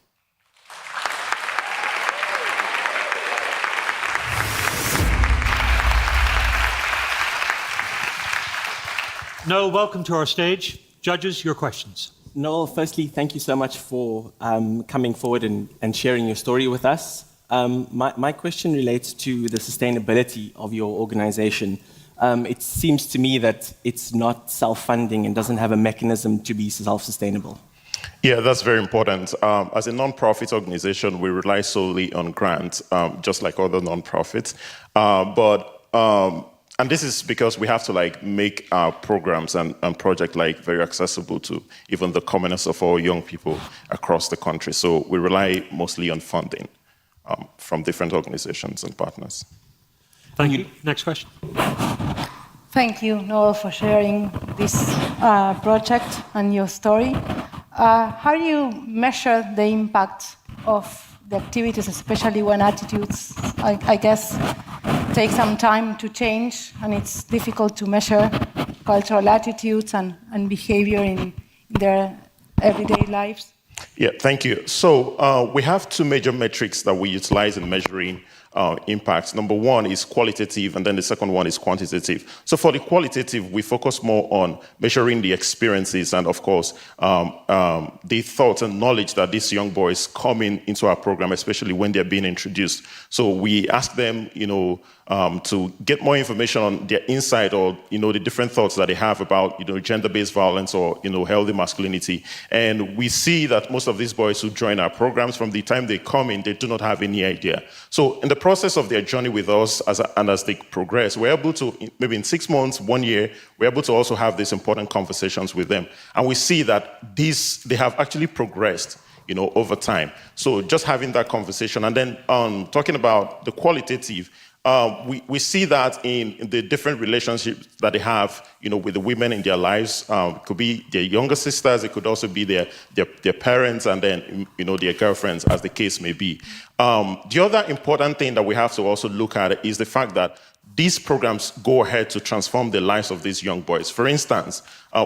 Speaker 18: Noel, welcome to our stage. Judges, your questions.
Speaker 24: Noel, firstly, thank you so much for coming forward and sharing your story with us. My question relates to the sustainability of your organization. It seems to me that it's not self-funding and doesn't have a mechanism to be self-sustainable.
Speaker 4: Yeah, that's very important. As a non-profit organization, we rely solely on grants, just like other non-profits. And this is because we have to make our programs and projects very accessible to even the commonest of all young people across the country. So we rely mostly on funding from different organizations and partners.
Speaker 18: Thank you. Next question.
Speaker 25: Thank you, Noel, for sharing this project and your story. How do you measure the impact of the activities, especially when attitudes, I guess, take some time to change, and it's difficult to measure cultural attitudes and behavior in their everyday lives?
Speaker 4: Yeah, thank you. So we have 2 major metrics that we utilize in measuring impacts. Number one is qualitative, and then the second one is quantitative. So for the qualitative, we focus more on measuring the experiences and, of course, the thoughts and knowledge that these young boys come into our program, especially when they're being introduced. So we ask them, to get more information on their insight or, the different thoughts that they have about, gender-based violence or, healthy masculinity. And we see that most of these boys who join our programs, from the time they come in, they do not have any idea. So in the process of their journey with us, as they progress, we're able to, maybe in 6 months, 1 year, we're able to also have these important conversations with them. And we see that they have actually progressed, over time. So just having that conversation. And then talking about the qualitative, We see that in the different relationships that they have, with the women in their lives. It could be their younger sisters, it could also be their parents, and then, their girlfriends, as the case may be. The other important thing that we have to also look at is the fact that these programs go ahead to transform the lives of these young boys. For instance,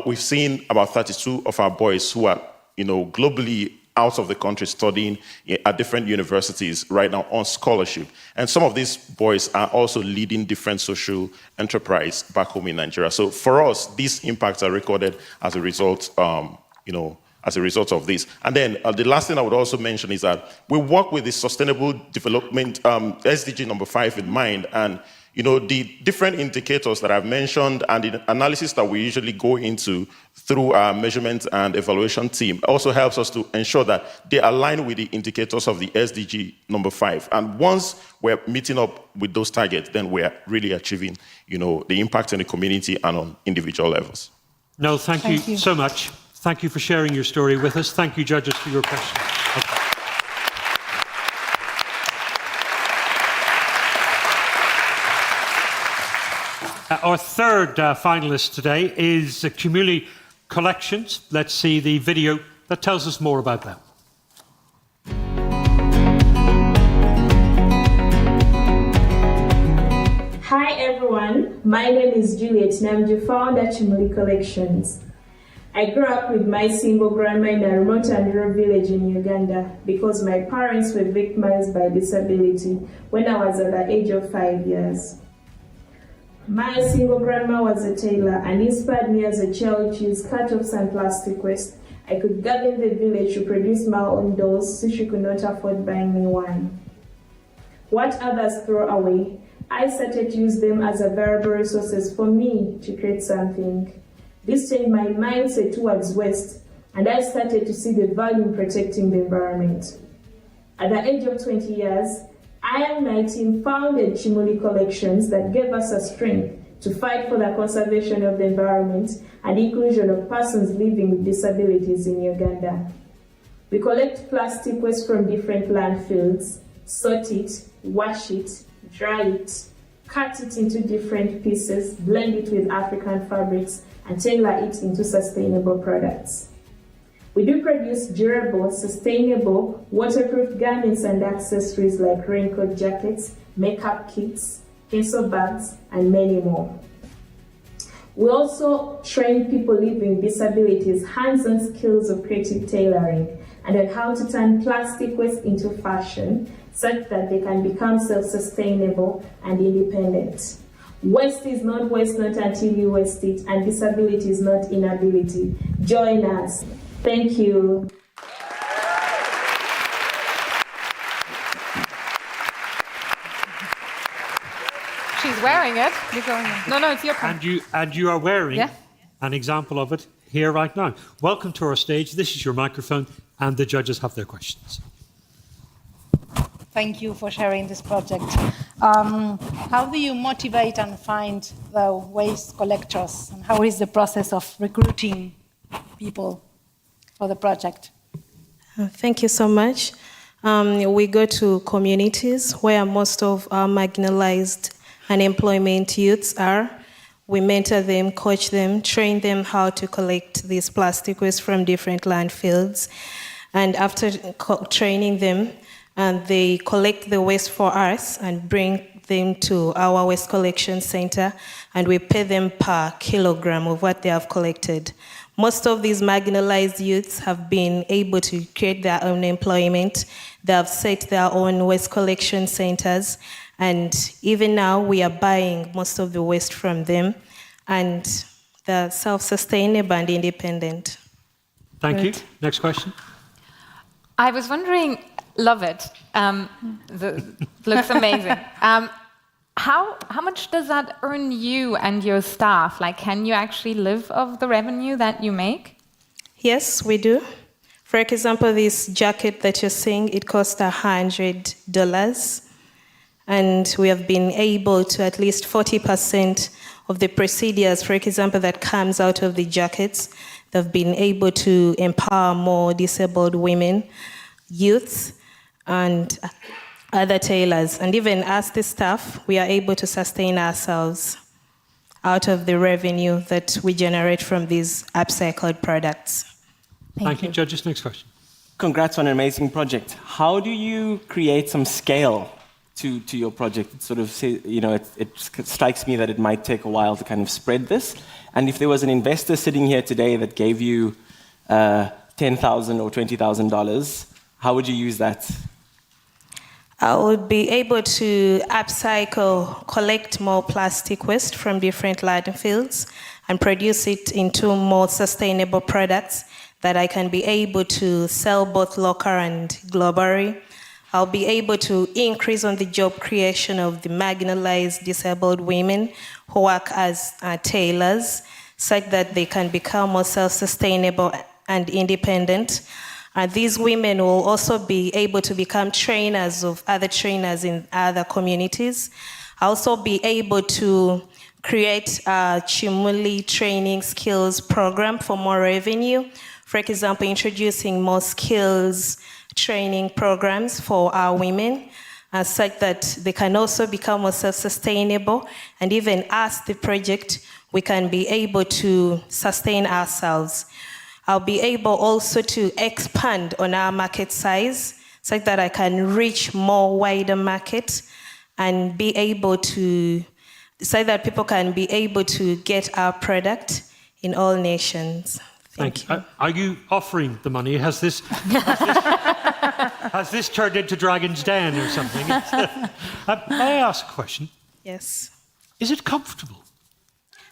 Speaker 4: we've seen about 32 of our boys who are, globally out of the country studying at different universities right now on scholarship. And some of these boys are also leading different social enterprise back home in Nigeria. So for us, these impacts are recorded as a result, as a result of this. And then the last thing I would also mention is that we work with the Sustainable Development SDG number 5 in mind. And the different indicators that I've mentioned and the analysis that we usually go into through our measurement and evaluation team also helps us to ensure that they align with the indicators of the SDG number 5. And once we're meeting up with those targets, then we're really achieving, the impact in the community and on individual levels.
Speaker 18: No, thank you so much. Thank you for sharing your story with us. Thank you, judges, for your questions. Okay. Our third finalist today is Cumuli Collections. Let's see the video that tells us more about them.
Speaker 9: Hi everyone, my name is Juliet and I'm the founder of Cumuli Collections. I grew up with my single grandma in a remote and rural village in Uganda because my parents were victimized by disability when I was at the age of 5 years. My single grandma was a tailor and inspired me as a child to use cut-offs and plastic waste. I could gather in the village to produce my own dolls so she could not afford buying me one. What others throw away, I started to use them as a valuable resources for me to create something. This changed my mindset towards waste, and I started to see the value in protecting the environment. At the age of 20 years, I and my team founded Cumuli Collections that gave us a strength to fight for the conservation of the environment and inclusion of persons living with disabilities in Uganda. We collect plastic waste from different landfills, sort it, wash it, dry it, cut it into different pieces, blend it with African fabrics, and tailor it into sustainable products. We do produce durable, sustainable, waterproof garments and accessories like raincoat jackets, makeup kits, pencil bags, and many more. We also train people living with disabilities hands-on skills of creative tailoring and on how to turn plastic waste into fashion such that they can become self-sustainable and independent. Waste is not waste not until you waste it, and disability is not inability. Join us. Thank you.
Speaker 23: She's wearing it. No, it's your turn.
Speaker 18: And you are wearing an example of it here right now. Welcome to our stage. This is your microphone, and the judges have their questions.
Speaker 25: Thank you for sharing this project. How do you motivate and find the waste collectors? And how is the process of recruiting people for the project?
Speaker 9: Thank you so much. We go to communities where most of our marginalized unemployment youths are. We mentor them, coach them, train them how to collect these plastic waste from different landfills. And after training them, they collect the waste for us and bring them to our waste collection center, and we pay them per kilogram of what they have collected. Most of these marginalized youths have been able to create their own employment. They have set their own waste collection centers, and even now we are buying most of the waste from them, and they're self-sustainable and independent.
Speaker 18: Thank you. Next question.
Speaker 23: I was wondering, love it. Looks amazing. How much does that earn you and your staff? Like, can you actually live off the revenue that you make?
Speaker 9: Yes, we do. For example, this jacket that you're seeing, it cost $100. And we have been able to at least 40% of the procedures, for example, that comes out of the jackets, they've been able to empower more disabled women, youths, and other tailors, and even as the staff, we are able to sustain ourselves out of the revenue that we generate from these upcycled products.
Speaker 18: Thank you. Judges, next question.
Speaker 24: Congrats on an amazing project. How do you create some scale to your project? It sort of, it strikes me that it might take a while to kind of spread this. And if there was an investor sitting here today that gave you $10,000 or $20,000, how would you use that?
Speaker 9: I would be able to upcycle, collect more plastic waste from different landfills and produce it into more sustainable products that I can be able to sell both local and globally. I'll be able to increase on the job creation of the marginalized disabled women who work as tailors, such that they can become more self-sustainable and independent. These women will also be able to become trainers of other trainers in other communities. I'll also be able to create a Chimuli training skills program for more revenue. For example, introducing more skills training programs for our women, such that they can also become more self-sustainable, and even as the project, we can be able to sustain ourselves. I'll be able also to expand on our market size, such that I can reach more wider market and be able to, so that people can be able to get our product in all nations. Thank you.
Speaker 18: Are you offering the money? Has this turned into Dragon's Den or something? May I ask a question?
Speaker 9: Yes.
Speaker 18: Is it comfortable?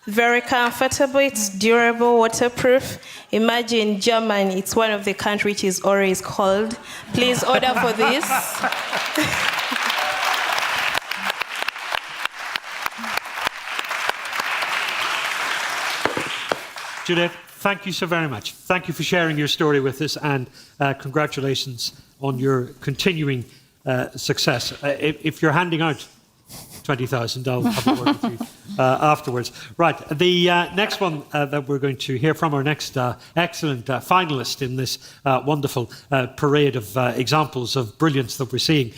Speaker 9: Very comfortable, it's durable, waterproof. Imagine Germany, it's one of the countries which is always cold. Please order for this.
Speaker 18: Judith, thank you so very much. Thank you for sharing your story with us, and congratulations on your continuing success. If you're handing out $20,000, I'll have a word with you afterwards. Right, the next one that we're going to hear from, our next excellent finalist in this wonderful parade of examples of brilliance that we're seeing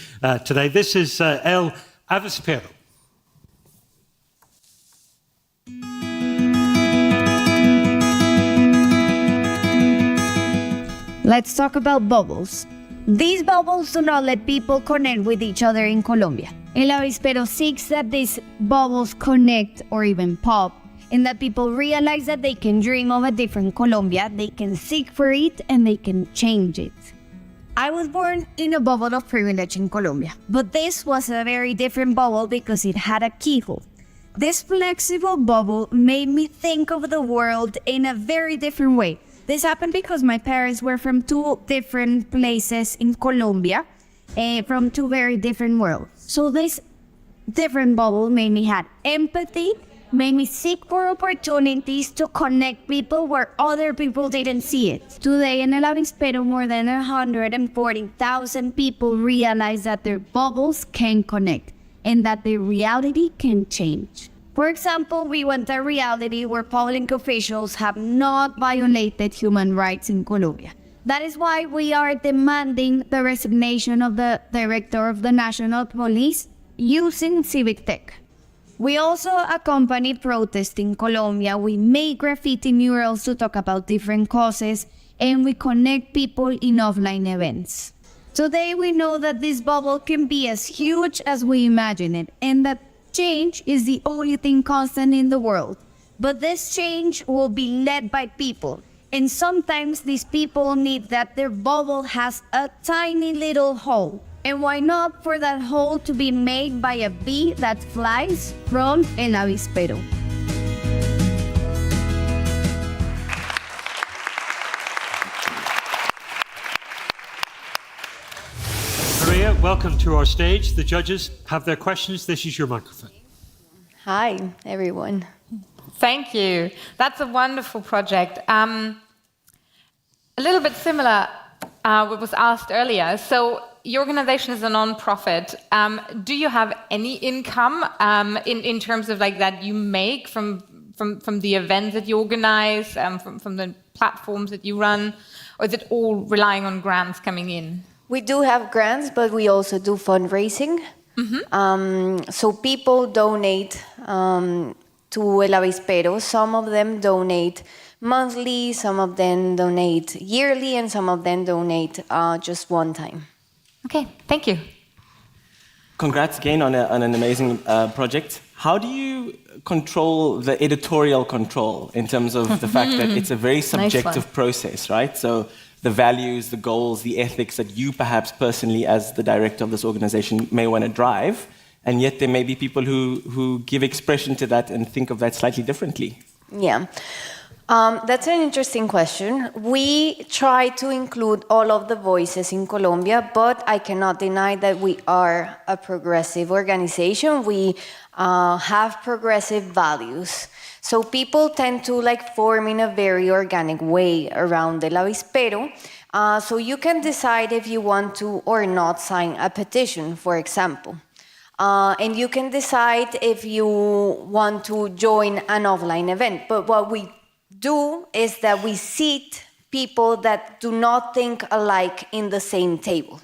Speaker 18: today. This is El Avispero.
Speaker 2: Let's talk about bubbles. These bubbles do not let people connect with each other in Colombia. El Avispero seeks that these bubbles connect or even pop, and that people realize that they can dream of a different Colombia, they can seek for it, and they can change it. I was born in a bubble of privilege in Colombia, but this was a very different bubble because it had a keyhole. This flexible bubble made me think of the world in a very different way. This happened because my parents were from two different places in Colombia, from two very different worlds. So this different bubble made me have empathy, made me seek for opportunities to connect people where other people didn't see it. Today in El Avispero, more than 140,000 people realize that their bubbles can connect and that their reality can change. For example, we want a reality where public officials have not violated human rights in Colombia. That is why we are demanding the resignation of the director of the National Police using civic tech. We also accompany protests in Colombia. We make graffiti murals to talk about different causes, and we connect people in offline events. Today we know that this bubble can be as huge as we imagine it, and that change is the only thing constant in the world. But this change will be led by people. And sometimes these people need that their bubble has a tiny little hole. And why not for that hole to be made by a bee that flies from El Avispero?
Speaker 18: Maria, welcome to our stage. The judges have their questions. This is your microphone.
Speaker 19: Hi, everyone.
Speaker 23: Thank you. That's a wonderful project. A little bit similar what was asked earlier. So your organization is a non-profit. Do you have any income in terms of like that you make from the events that you organize, from the platforms that you run, or is it all relying on grants coming in?
Speaker 19: We do have grants, but we also do fundraising. So people donate to El Avispero. Some of them donate monthly, some of them donate yearly, and some of them donate just one time.
Speaker 23: Okay, thank you.
Speaker 24: Congrats again on an amazing project. How do you control the editorial control in terms of the fact that it's a very subjective process, right? So the values, the goals, the ethics that you perhaps personally as the director of this organization may want to drive, and yet there may be people who give expression to that and think of that slightly differently.
Speaker 19: Yeah. That's an interesting question. We try to include all of the voices in Colombia, but I cannot deny that we are a progressive organization. We have progressive values. So people tend to form in a very organic way around El Avispero. So you can decide if you want to or not sign a petition, for example. And you can decide if you want to join an offline event. But what we do is that we seat people that do not think alike in the same table.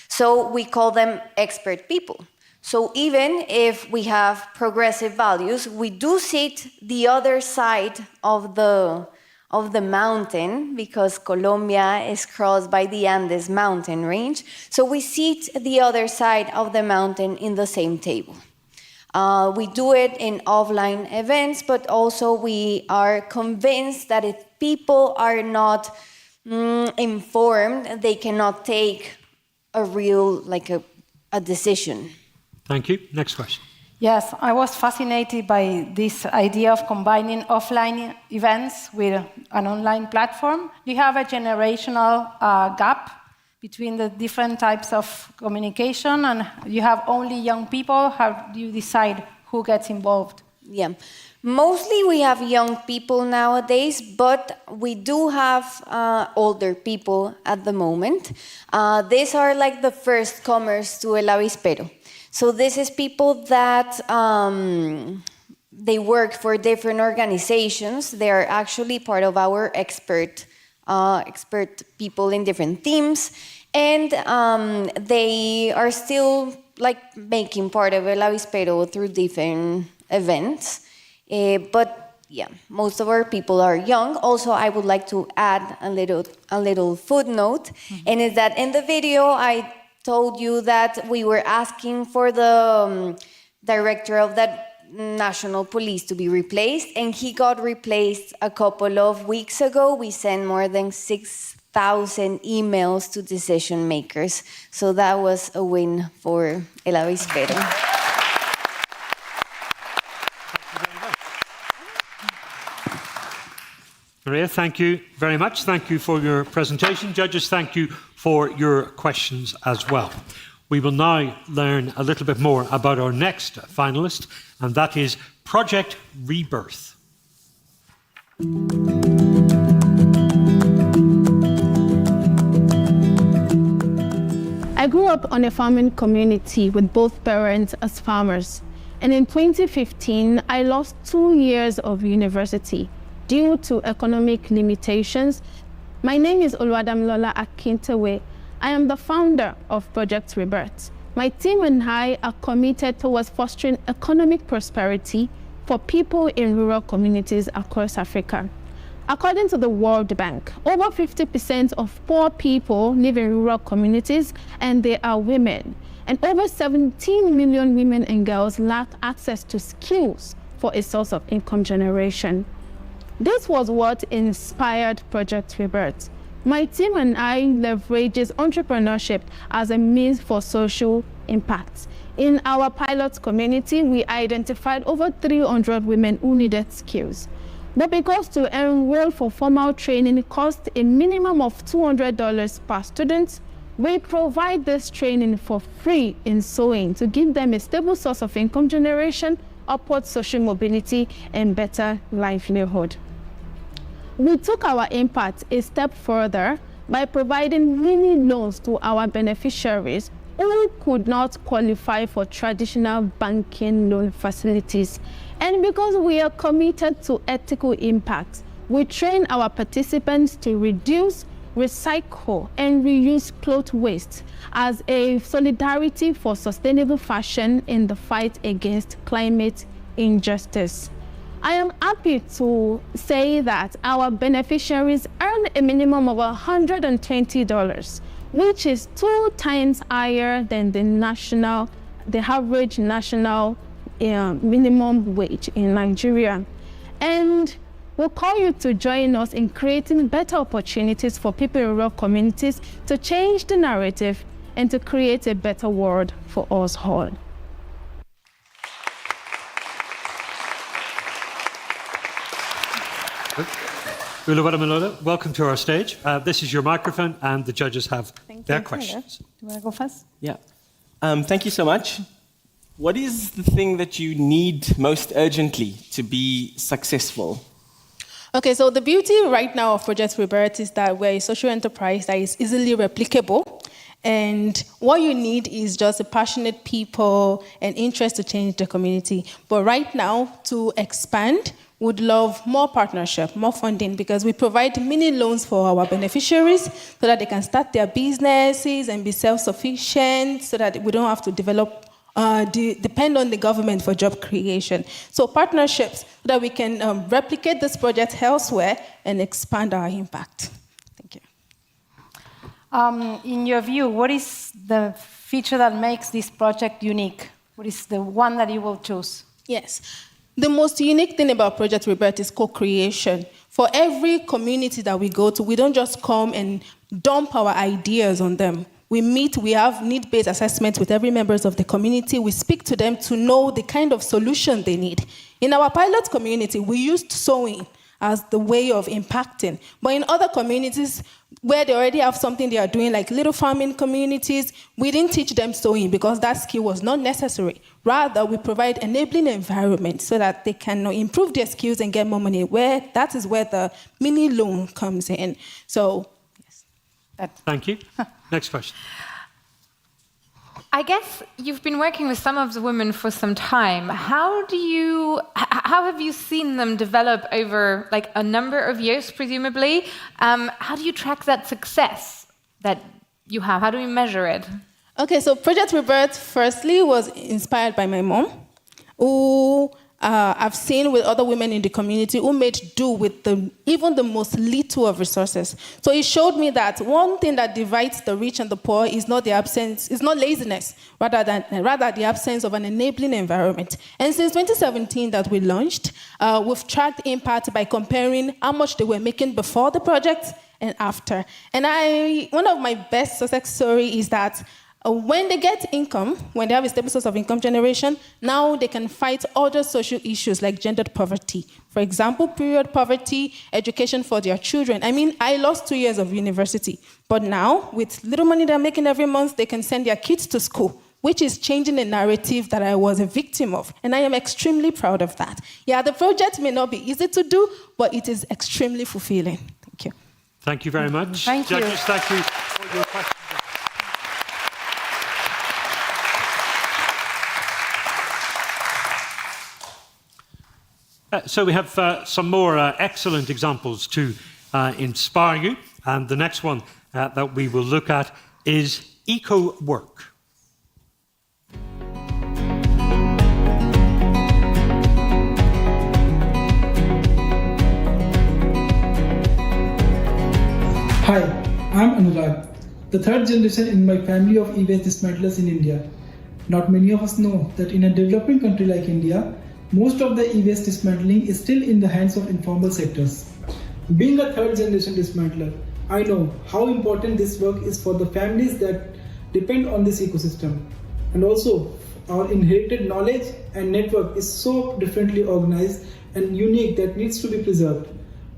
Speaker 19: So we call them expert people. So even if we have progressive values, we do seat the other side of the mountain, because Colombia is crossed by the Andes mountain range. So we seat the other side of the mountain in the same table. We do it in offline events, but also we are convinced that if people are not informed, they cannot take a real, a decision.
Speaker 18: Thank you. Next question.
Speaker 25: Yes, I was fascinated by this idea of combining offline events with an online platform. Do you have a generational gap between the different types of communication, and you have only young people? How do you decide who gets involved?
Speaker 19: Yeah, mostly we have young people nowadays, but we do have older people at the moment. These are the first comers to El Avispero. So this is people that they work for different organizations. They are actually part of our expert people in different teams, and they are still making part of El Avispero through different events. But yeah, most of our people are young. Also, I would like to add a little footnote, and is that in the video I told you that we were asking for the director of that National Police to be replaced, and he got replaced a couple of weeks ago. We sent more than 6,000 emails to decision makers, so that was a win for El Avispero.
Speaker 18: Maria, thank you very much. Thank you for your presentation. Judges, thank you for your questions as well. We will now learn a little bit more about our next finalist, and that is Project Rebirth.
Speaker 5: I grew up on a farming community with both parents as farmers, and in 2015, I lost 2 years of university due to economic limitations. My name is Oluwadamilola Akintewe. I am the founder of Project Rebirth. My team and I are committed towards fostering economic prosperity for people in rural communities across Africa. According to the World Bank, over 50% of poor people live in rural communities, and they are women. And over 17 million women and girls lack access to skills for a source of income generation. This was what inspired Project Rebirth. My team and I leverages entrepreneurship as a means for social impact. In our pilot community, we identified over 300 women who needed skills. But because to enroll for formal training costs a minimum of $200 per student, we provide this training for free in sewing to give them a stable source of income generation, upward social mobility, and better livelihood. We took our impact a step further by providing mini loans to our beneficiaries who could not qualify for traditional banking loan facilities. And because we are committed to ethical impact, we train our participants to reduce, recycle, and reuse cloth waste as a solidarity for sustainable fashion in the fight against climate injustice. I am happy to say that our beneficiaries earn a minimum of $120, which is 2 times higher than the average national minimum wage in Nigeria. And we'll call you to join us in creating better opportunities for people in rural communities to change the narrative and to create a better world for us all.
Speaker 18: Uluwada, welcome to our stage. This is your microphone, and the judges have their questions.
Speaker 25: Do you want to go first?
Speaker 24: Yeah. Thank you so much. What is the thing that you need most urgently to be successful?
Speaker 12: Okay, so the beauty right now of Project Rebirth is that we're a social enterprise that is easily replicable. And what you need is just a passionate people and interest to change the community. But right now, to expand, would love more partnership, more funding, because we provide mini loans for our beneficiaries so that they can start their businesses and be self-sufficient, so that we don't have to depend on the government for job creation. So partnerships, so that we can replicate this project elsewhere and expand our impact. Thank you.
Speaker 25: In your view, what is the feature that makes this project unique? What is the one that you will choose?
Speaker 12: Yes. The most unique thing about Project Rebirth is co-creation. For every community that we go to, we don't just come and dump our ideas on them. We meet, we have need-based assessments with every members of the community. We speak to them to know the kind of solution they need. In our pilot community, we used sewing as the way of impacting. But in other communities where they already have something they are doing, like little farming communities, we didn't teach them sewing because that skill was not necessary. Rather, we provide enabling environment so that they can improve their skills and get more money. That is where the mini loan comes in. So, yes.
Speaker 18: Thank you. Next question.
Speaker 23: I guess you've been working with some of the women for some time. How have you seen them develop over like a number of years, presumably? How do you track that success that you have? How do you measure it?
Speaker 12: Okay, so Project Rebirth, firstly, was inspired by my mom, who I've seen with other women in the community who made do with even the most little of resources. So it showed me that one thing that divides the rich and the poor is not laziness, rather the absence of an enabling environment. And since 2017 that we launched, we've tracked impact by comparing how much they were making before the project and after. And one of my best success stories is that when they get income, when they have a stable source of income generation, now they can fight other social issues like gendered poverty. For example, period poverty, education for their children. I mean, I lost 2 years of university, but now with little money they're making every month, they can send their kids to school, which is changing a narrative that I was a victim of. And I am extremely proud of that. Yeah, the project may not be easy to do, but it is extremely fulfilling. Thank you.
Speaker 18: Thank you very much.
Speaker 25: Thank you.
Speaker 18: Judges, thank you for your questions. So we have some more excellent examples to inspire you. And the next one that we will look at is eco-work.
Speaker 15: Hi, I'm Anurag, the third generation in my family of e-waste dismantlers in India. Not many of us know that in a developing country like India, most of the e-waste dismantling is still in the hands of informal sectors. Being a third generation dismantler, I know how important this work is for the families that depend on this ecosystem. And also, our inherited knowledge and network is so differently organized and unique that needs to be preserved.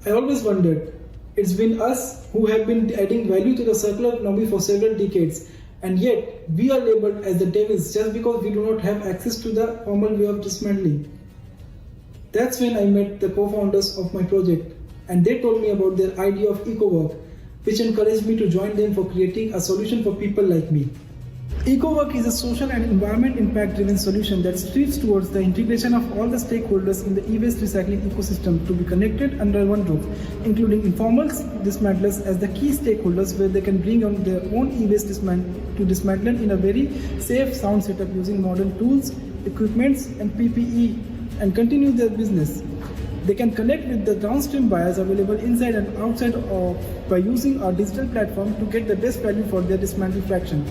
Speaker 15: I always wondered, it's been us who have been adding value to the circular economy for several decades, and yet we are labeled as the devils just because we do not have access to the formal way of dismantling. That's when I met the co-founders of my project, and they told me about their idea of eco-work, which encouraged me to join them for creating a solution for people like me. EcoWork is a social and environment impact-driven solution that strives towards the integration of all the stakeholders in the e-waste recycling ecosystem to be connected under one roof, including informal dismantlers as the key stakeholders where they can bring on their own e-waste dismantling in a very safe, sound setup using modern tools, equipments, and PPE and continue their business. They can connect with the downstream buyers available inside and outside by using our digital platform to get the best value for their dismantle fraction.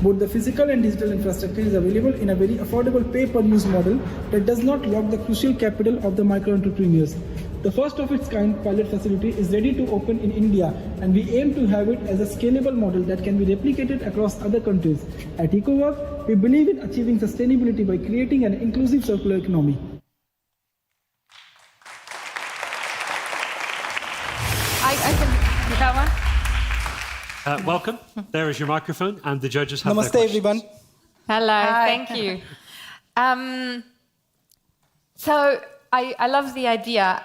Speaker 15: Both the physical and digital infrastructure is available in a very affordable pay-per-use model that does not lock the crucial capital of the micro-entrepreneurs. The first of its kind pilot facility is ready to open in India, and we aim to have it as a scalable model that can be replicated across other countries. At EcoWork, we believe in achieving sustainability by creating an inclusive circular economy.
Speaker 23: You got one?
Speaker 18: Welcome. There is your microphone, and the judges have
Speaker 15: Namaste,
Speaker 18: their questions.
Speaker 15: everyone.
Speaker 23: Hello, thank you. So I love the idea.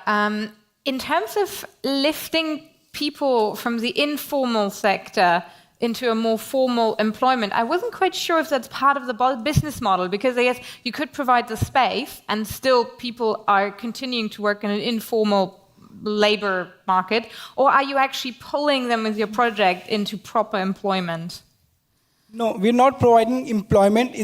Speaker 23: In terms of lifting people from the informal sector into a more formal employment, I wasn't quite sure if that's part of the business model, because I guess you could provide the space and still people are continuing to work in an informal labor market, or are you actually pulling them with your project into proper employment?
Speaker 15: No, we're not providing employment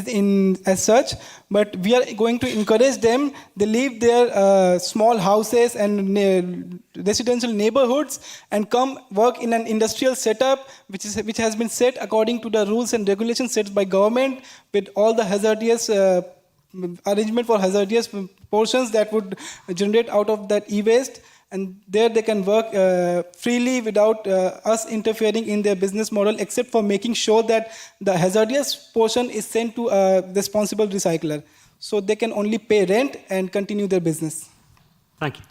Speaker 15: as such, but we are going to encourage them. They leave their small houses and residential neighborhoods and come work in an industrial setup, which has been set according to the rules and regulations set by government, with all the hazardous arrangement for hazardous portions that would generate out of that e-waste. And there they can work freely without us interfering in their business model, except for making sure that the hazardous portion is sent to a responsible recycler. So they can only pay rent and continue their business.
Speaker 18: Thank you.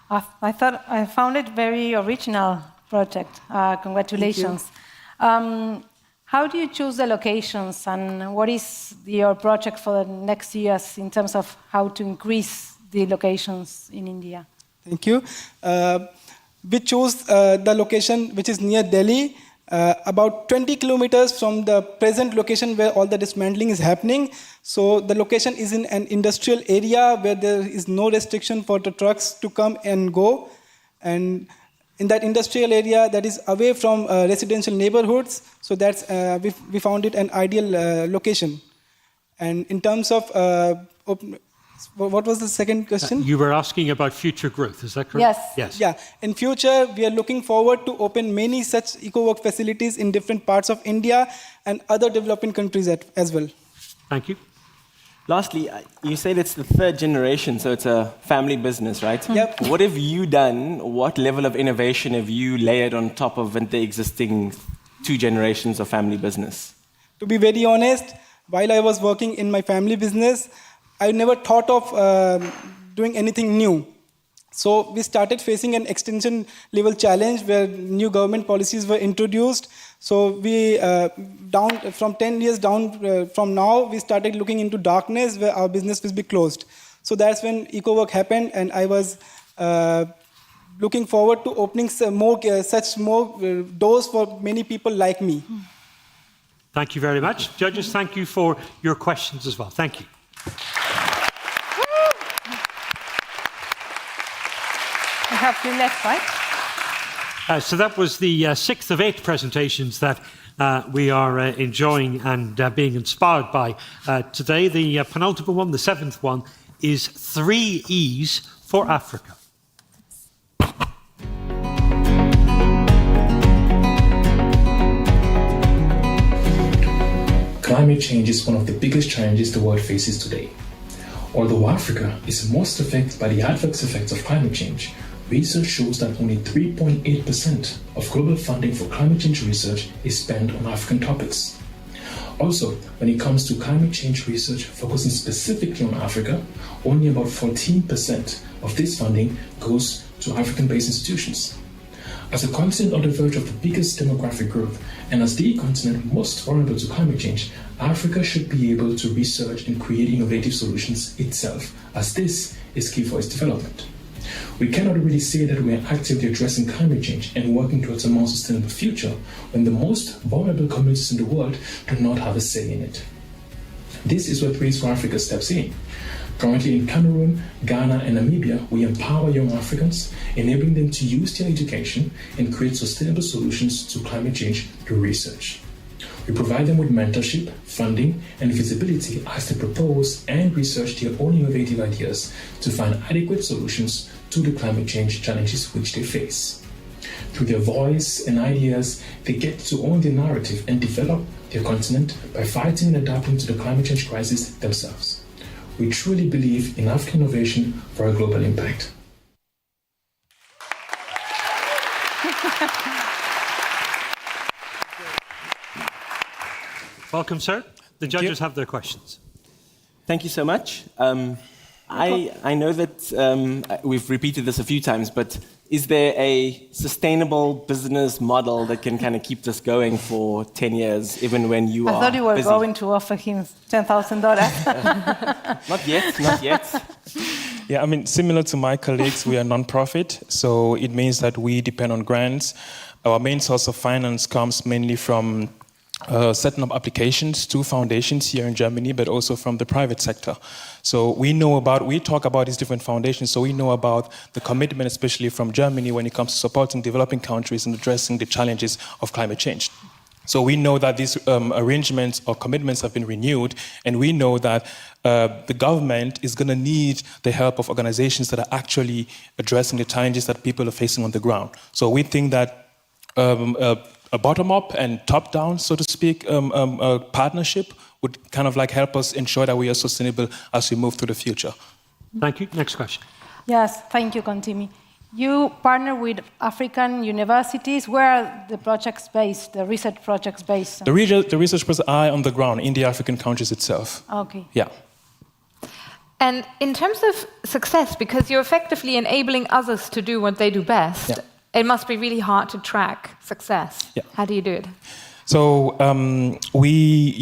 Speaker 25: I found it very original project. Congratulations. How do you choose the locations, and what is your project for the next years in terms of how to increase the locations in India?
Speaker 15: Thank you. We chose the location which is near Delhi, about 20 kilometers from the present location where all the dismantling is happening. So the location is in an industrial area where there is no restriction for the trucks to come and go. And in that industrial area that is away from residential neighborhoods, so that's we found it an ideal location. And in terms of what was the second question?
Speaker 18: You were asking about future growth, is that correct?
Speaker 25: Yes.
Speaker 15: Yeah. In future, we are looking forward to open many such EcoWork facilities in different parts of India and other developing countries as well.
Speaker 18: Thank you.
Speaker 24: Lastly, you said it's the third generation, so it's a family business, right?
Speaker 15: Yep.
Speaker 24: What have you done? What level of innovation have you layered on top of the existing 2 generations of family business?
Speaker 15: To be very honest, while I was working in my family business, I never thought of doing anything new. So we started facing an extension level challenge where new government policies were introduced. So we, from 10 years down from now, we started looking into darkness where our business will be closed. So that's when EcoWork happened, and I was looking forward to opening such more doors for many people like me.
Speaker 18: Thank you very much. Judges, thank you for your questions as well. Thank you.
Speaker 25: We have 2 left, right?
Speaker 18: So that was the 6th of 8 presentations that we are enjoying and being inspired by today. The penultimate one, the 7th one, is 3 E's for Africa.
Speaker 10: Climate change is one of the biggest challenges the world faces today. Although Africa is most affected by the adverse effects of climate change, research shows that only 3.8% of global funding for climate change research is spent on African topics. Also, when it comes to climate change research focusing specifically on Africa, only about 14% of this funding goes to African-based institutions. As a continent on the verge of the biggest demographic growth, and as the continent most vulnerable to climate change, Africa should be able to research and create innovative solutions itself, as this is key for its development. We cannot really say that we are actively addressing climate change and working towards a more sustainable future when the most vulnerable communities in the world do not have a say in it. This is where Praise for Africa steps in. Currently in Cameroon, Ghana, and Namibia, we empower young Africans, enabling them to use their education and create sustainable solutions to climate change through research. We provide them with mentorship, funding, and visibility as they propose and research their own innovative ideas to find adequate solutions to the climate change challenges which they face. Through their voice and ideas, they get to own their narrative and develop their continent by fighting and adapting to the climate change crisis themselves. We truly believe in African innovation for a global impact.
Speaker 18: Welcome, sir. The judges have their questions.
Speaker 24: Thank you so much. I know that we've repeated this a few times, but is there a sustainable business model that can kind of keep this going for 10 years, even when you are busy?
Speaker 25: I thought you were going to offer him
Speaker 24: $10,000. Not yet, not yet.
Speaker 10: Yeah, I mean, similar to my colleagues, we are non-profit, so it means that we depend on grants. Our main source of finance comes mainly from setting up applications to foundations here in Germany, but also from the private sector. So we talk about these different foundations, so we know about the commitment, especially from Germany, when it comes to supporting developing countries and addressing the challenges of climate change. So we know that these arrangements or commitments have been renewed, and we know that the government is going to need the help of organizations that are actually addressing the challenges that people are facing on the ground. So we think that a bottom-up and top-down, so to speak, partnership would kind of like help us ensure that we are sustainable as we move through the future.
Speaker 18: Thank you. Next question.
Speaker 25: Yes, thank you, Kontimi. You partner with African universities. Where are the projects based, the research projects based?
Speaker 10: The research projects are on the ground in the African countries itself.
Speaker 25: Okay.
Speaker 10: Yeah.
Speaker 23: And in terms of success, because you're effectively enabling others to do what they do best, it must be really hard to track success. Yeah. How do you do it?
Speaker 10: So we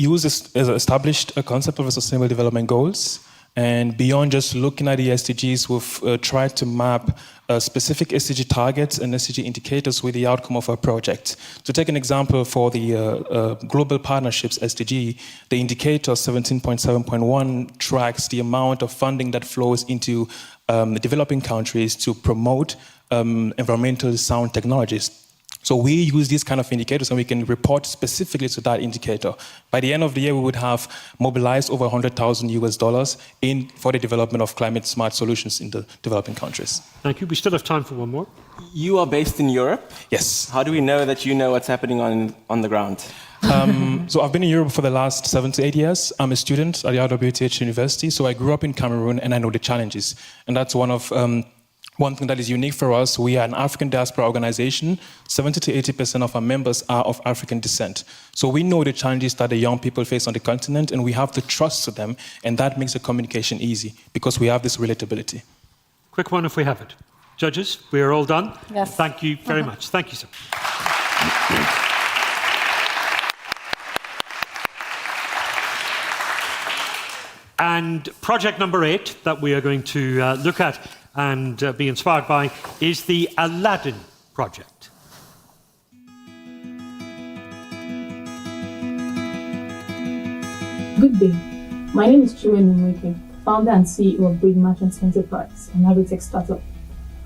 Speaker 10: established a concept of a sustainable development goals. And beyond just looking at the SDGs, we've tried to map specific SDG targets and SDG indicators with the outcome of our project. To take an example for the Global Partnerships SDG, the indicator 17.7.1 tracks the amount of funding that flows into the developing countries to promote environmentally sound technologies. So we use these kind of indicators and we can report specifically to that indicator. By the end of the year, we would have mobilized over $100,000 for the development of climate smart solutions in the developing countries.
Speaker 18: Thank you. We still have time for one more.
Speaker 24: You are based in Europe?
Speaker 10: Yes.
Speaker 24: How do we know that you know what's happening on the ground?
Speaker 10: So I've been in Europe for the last 7 to 8 years. I'm a student at the RWTH University, so I grew up in Cameroon and I know the challenges. And that's one thing that is unique for us. We are an African diaspora organization. 70 to 80% of our members are of African descent. So we know the challenges that the young people face on the continent, and we have to trust to them, and that makes the communication easy because we have this relatability.
Speaker 18: Quick one if we have it. Judges, we are all done.
Speaker 25: Yes.
Speaker 18: Thank you very much. Thank you, sir. And project number 8 that we are going to look at and be inspired by is the Aladdin project.
Speaker 9: Good day. My name is Chiwen Nweke, founder and CEO of Breed Merchants Enterprise, an agri-tech startup.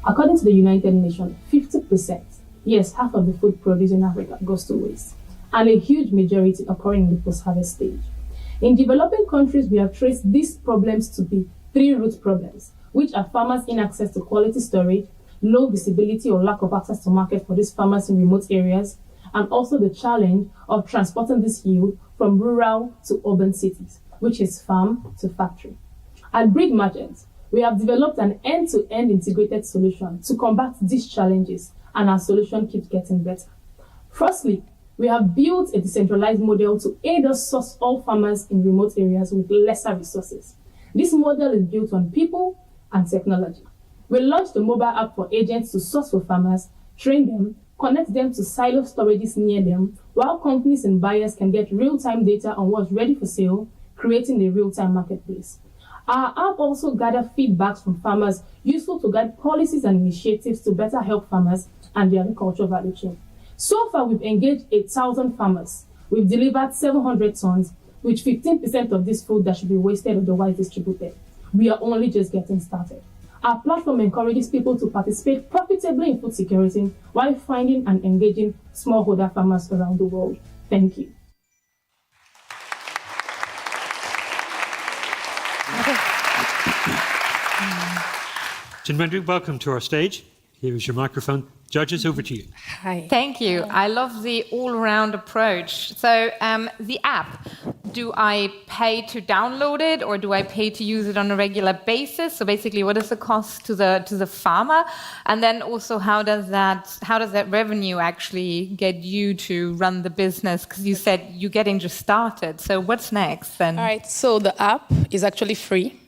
Speaker 9: According to the United Nations, 50%, yes, half of the food produced in Africa goes to waste, and a huge majority occurring in the post-harvest stage. In developing countries, we have traced these problems to be 3 root problems, which are farmers' inaccess to quality storage, low visibility or lack of access to market for these farmers in remote areas, and also the challenge of transporting this yield from rural to urban cities, which is farm to factory. At Breed Merchants, we have developed an end-to-end integrated solution to combat these challenges, and our solution keeps getting better. Firstly, we have built a decentralized model to aid us source all farmers in remote areas with lesser resources. This model is built on people and technology. We launched a mobile app for agents to source for farmers, train them, connect them to silo storages near them, while companies and buyers can get real-time data on what's ready for sale, creating a real-time marketplace.
Speaker 6: Our app also gathers feedbacks from farmers, useful to guide policies and initiatives to better help farmers and the agricultural value chain. So far, we've engaged 8,000 farmers. We've delivered 700 tons, with 15% of this food that should be wasted otherwise distributed. We are only just getting started. Our platform encourages people to participate profitably in food security while finding and engaging smallholder farmers around the world. Thank you.
Speaker 18: Chinwendu, welcome to our stage. Here is your microphone. Judges, over to you.
Speaker 23: Hi. Thank you. I love the all-round approach. So the app, do I pay to download it or do I pay to use it on a regular basis? So basically, what is the cost to the farmer? And then also, how does that revenue actually get you to run the business? Because you said you're getting just started. So what's next then?
Speaker 12: All right. So the app is actually free.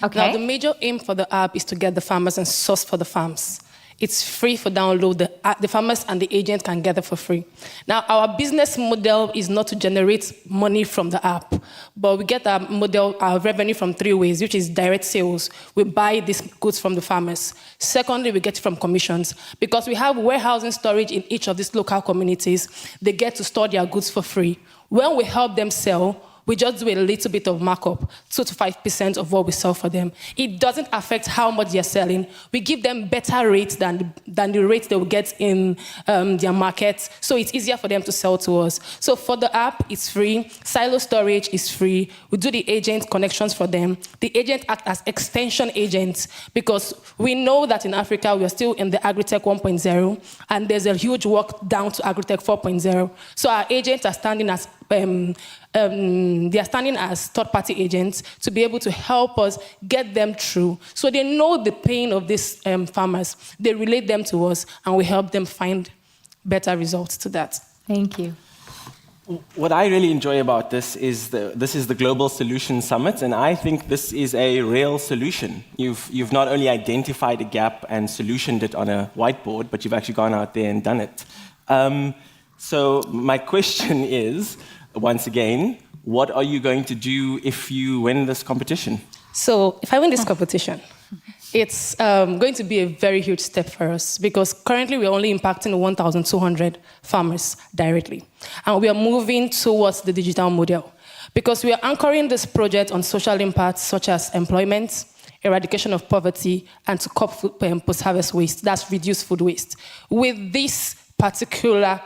Speaker 23: Okay.
Speaker 12: Now, the major aim for the app is to get the farmers and source for the farms. It's free for download. The farmers and the agent can get it for free. Now, our business model is not to generate money from the app, but we get our revenue from 3 ways, which is direct sales. We buy these goods from the farmers. Secondly, we get it from commissions. Because we have warehousing storage in each of these local communities, they get to store their goods for free. When we help them sell, we just do a little bit of markup, 2 to 5% of what we sell for them. It doesn't affect how much they're selling. We give them better rates than the rates they will get in their markets, so it's easier for them to sell to us. So for the app, it's free. Silo storage is free. We do the agent connections for them. The agent act as extension agents because we know that in Africa, we are still in the Agritech 1.0, and there's a huge work down to Agritech 4.0. So our agents are standing as they are standing as third-party agents to be able to help us get them through. So they know the pain of these farmers. They relate them to us, and we help them find better results to that.
Speaker 23: Thank you.
Speaker 24: What I really enjoy about this is the Global Solution Summit, and I think this is a real solution. You've not only identified a gap and solutioned it on a whiteboard, but you've actually gone out there and done it. So my question is, once again, what are you going to do if you win this competition?
Speaker 12: So if I win this competition, it's going to be a very huge step for us because currently we're only impacting 1,200 farmers directly. And we are moving towards the digital model because we are anchoring this project on social impacts such as employment, eradication of poverty, and to curb post-harvest waste. That's reduced food waste. With this particular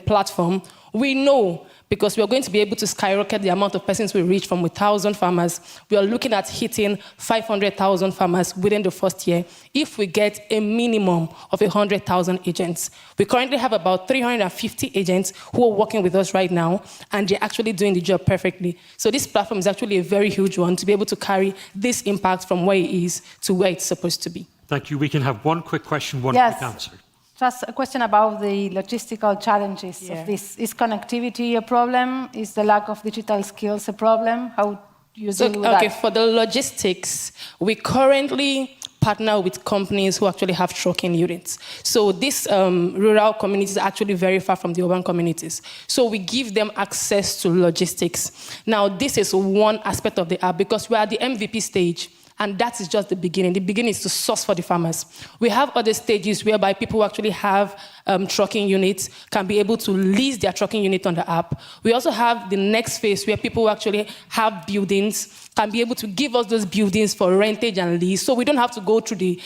Speaker 12: platform, we know because we are going to be able to skyrocket the amount of persons we reach from 1,000 farmers. We are looking at hitting 500,000 farmers within the first year if we get a minimum of 100,000 agents. We currently have about 350 agents who are working with us right now, and they're actually doing the job perfectly. So this platform is actually a very huge one to be able to carry this impact from where it is to where it's supposed to be.
Speaker 18: Thank you. We can have one quick question, one quick answer.
Speaker 25: Just a question about the logistical challenges of this. Is connectivity a problem? Is the lack of digital skills a problem? How do you deal with that?
Speaker 12: Okay, for the logistics, we currently partner with companies who actually have trucking units. So these rural communities are actually very far from the urban communities. So we give them access to logistics. Now, this is one aspect of the app because we are at the MVP stage. And that is just the beginning. The beginning is to source for the farmers. We have other stages whereby people who actually have trucking units can be able to lease their trucking unit on the app. We also have the next phase where people who actually have buildings can be able to give us those buildings for rentage and lease. So we don't have to go through the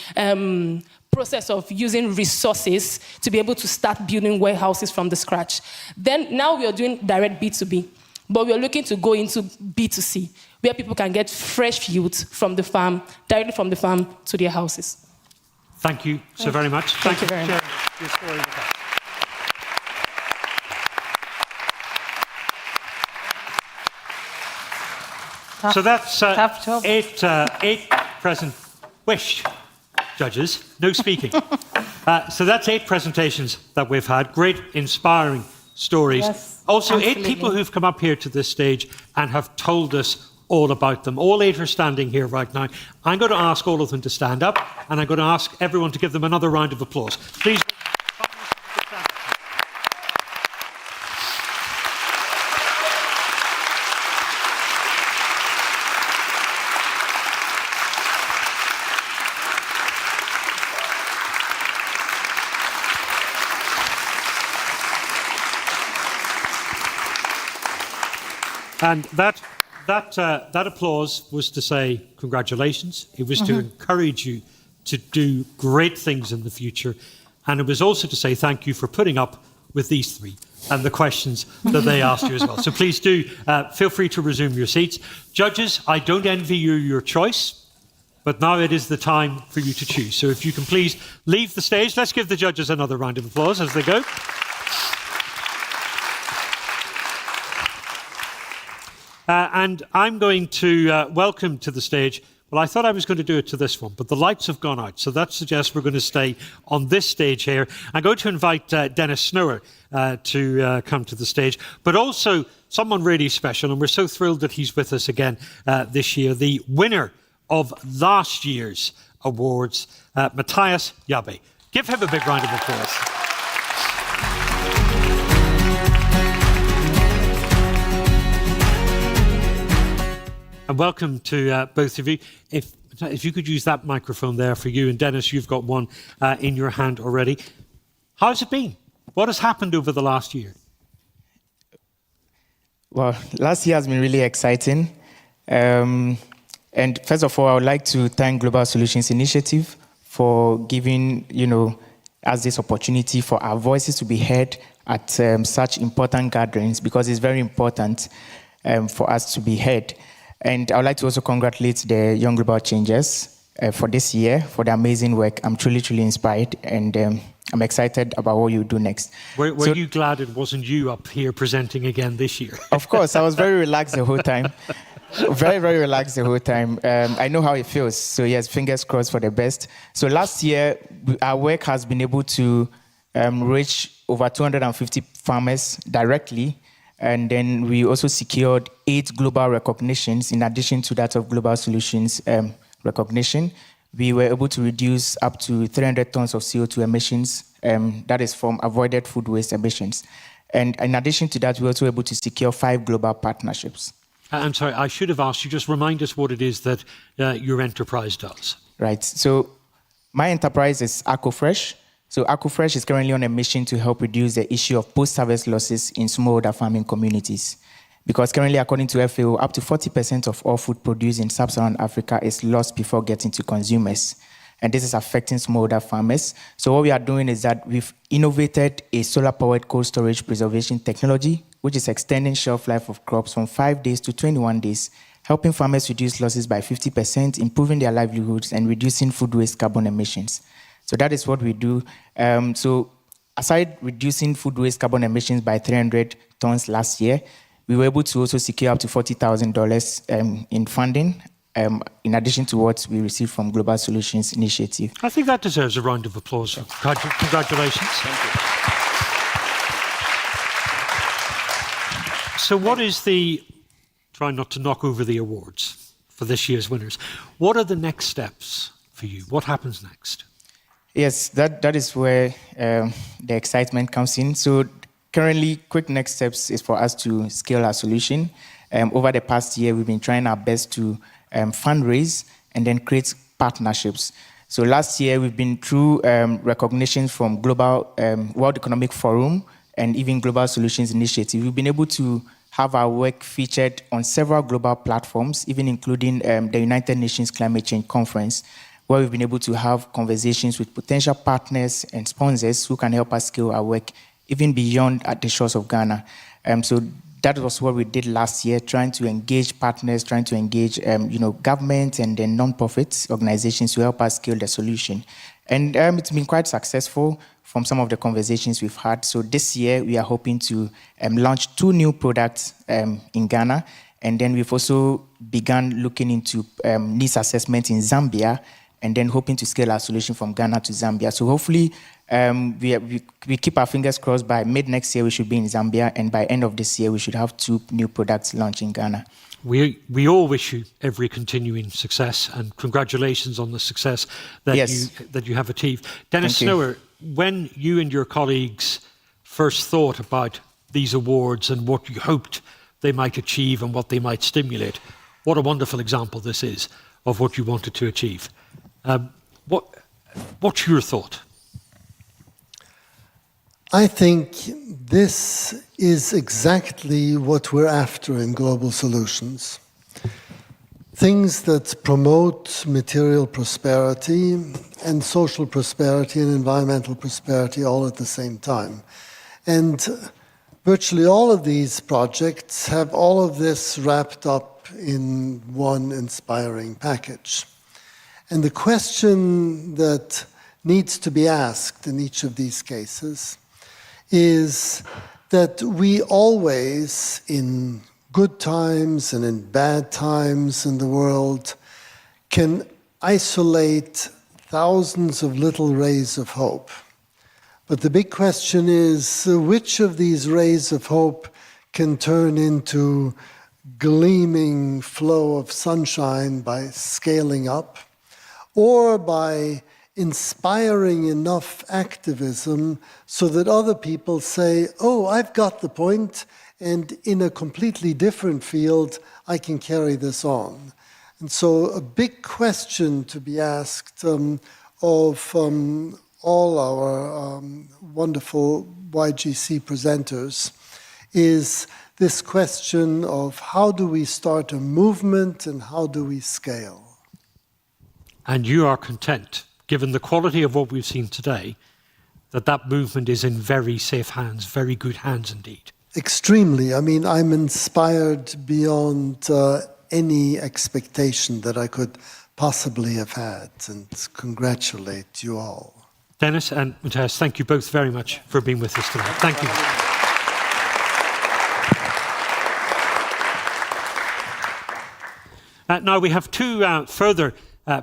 Speaker 12: process of using resources to be able to start building warehouses from the scratch. Then now we are doing direct B2B, but we are looking to go into B2C, where people can get fresh fruit from the farm, directly from the farm to their houses.
Speaker 18: Thank you so very much.
Speaker 12: Thank you very much.
Speaker 18: Your story with us. So that's eight present wished judges, no speaking. So that's 8 presentations that we've had, great inspiring stories.
Speaker 25: Yes,
Speaker 18: also
Speaker 25: absolutely.
Speaker 18: 8 people who've come up here to this stage and have told us all about them. All 8 are standing here right now. I'm going to ask all of them to stand up, and I'm going to ask everyone to give them another round of applause. Please. And that applause was to say congratulations. It was to encourage you to do great things in the future. And it was also to say thank you for putting up with these three and the questions that they asked you as well. So please do feel free to resume your seats. Judges, I don't envy you your choice, but now it is the time for you to choose. So if you can please leave the stage. Let's give the judges another round of applause as they go. And I'm going to welcome to the stage, well, I thought I was going to do it to this one, but the lights have gone out, so that suggests we're going to stay on this stage here. I'm going to invite Dennis Snower to come to the stage, but also someone really special, and we're so thrilled that he's with us again this year, the winner of last year's awards, Matthias Jabe. Give him a big round of applause. And welcome to both of you. If you could use that microphone there for you, and Dennis, you've got one in your hand already. How's it been? What has happened over the last year?
Speaker 13: Well, last year has been really exciting. And first of all, I would like to thank Global Solutions Initiative for giving, us this opportunity for our voices to be heard at such important gatherings, because it's very important for us to be heard. And I would like to also congratulate the Young Global Changers for this year, for the amazing work. I'm truly, truly inspired, and I'm excited about what you do next.
Speaker 18: Were you glad it wasn't you up here presenting again this year?
Speaker 13: Of course, I was very relaxed the whole time. Very, very relaxed the whole time. I know how it feels. So yes, fingers crossed for the best. So last year, our work has been able to reach over 250 farmers directly. And then we also secured 8 global recognitions in addition to that of Global Solutions recognition. We were able to reduce up to 300 tons of CO2 emissions, that is from avoided food waste emissions. And in addition to that, we were also able to secure 5 global partnerships.
Speaker 18: I'm sorry, I should have asked you, just remind us what it is that your enterprise does.
Speaker 13: Right, so my enterprise is AcoFresh. So AcoFresh is currently on a mission to help reduce the issue of post-harvest losses in smallholder farming communities. Because currently, according to FAO, up to 40% of all food produced in sub-Saharan Africa is lost before getting to consumers. And this is affecting smallholder farmers. So what we are doing is that we've innovated a solar-powered cold storage preservation technology, which is extending shelf life of crops from 5 days to 21 days, helping farmers reduce losses by 50%, improving their livelihoods, and reducing food waste carbon emissions. So that is what we do. So aside reducing food waste carbon emissions by 300 tons last year, we were able to also secure up to $40,000 in funding, in addition to what we received from Global Solutions Initiative.
Speaker 18: I think that deserves a round of applause. Congratulations.
Speaker 13: Thank you.
Speaker 18: So what is try not to knock over the awards for this year's winners, what are the next steps for you? What happens next?
Speaker 13: Yes, that is where the excitement comes in. So currently, quick next steps is for us to scale our solution. Over the past year, we've been trying our best to fundraise and then create partnerships. So last year, we've been through recognition from Global World Economic Forum and even Global Solutions Initiative. We've been able to have our work featured on several global platforms, even including the United Nations Climate Change Conference, where we've been able to have conversations with potential partners and sponsors who can help us scale our work even beyond at the shores of Ghana. So that was what we did last year, trying to engage partners, trying to engage government and then non-profit organizations to help us scale the solution. And it's been quite successful from some of the conversations we've had. So this year, we are hoping to launch 2 new products in Ghana. And then we've also begun looking into needs assessment in Zambia, and then hoping to scale our solution from Ghana to Zambia. So hopefully, we keep our fingers crossed. By mid next year, we should be in Zambia, and by end of this year, we should have 2 new products launched in Ghana.
Speaker 18: We all wish you every continuing success, and congratulations on the success that you have achieved. Dennis Snower, when you and your colleagues first thought about these awards and what you hoped they might achieve and what they might stimulate, what a wonderful example this is of what you wanted to achieve. What's your thought?
Speaker 3: I think this is exactly what we're after in Global Solutions. Things that promote material prosperity and social prosperity and environmental prosperity all at the same time. And virtually all of these projects have all of this wrapped up in one inspiring package. And the question that needs to be asked in each of these cases is that we always, in good times and in bad times in the world, can isolate thousands of little rays of hope. But the big question is, which of these rays of hope can turn into gleaming flow of sunshine by scaling up, or by inspiring enough activism so that other people say, oh, I've got the point, and in a completely different field, I can carry this on. And so a big question to be asked of all our wonderful YGC presenters is this question of how do we start a movement and how do we scale?
Speaker 18: And you are content, given the quality of what we've seen today, that that movement is in very safe hands, very good hands indeed.
Speaker 3: Extremely. I mean, I'm inspired beyond any expectation that I could possibly have had, and congratulate you all.
Speaker 18: Dennis and Matthias, thank you both very much for being with us tonight. Thank you. Now we have two further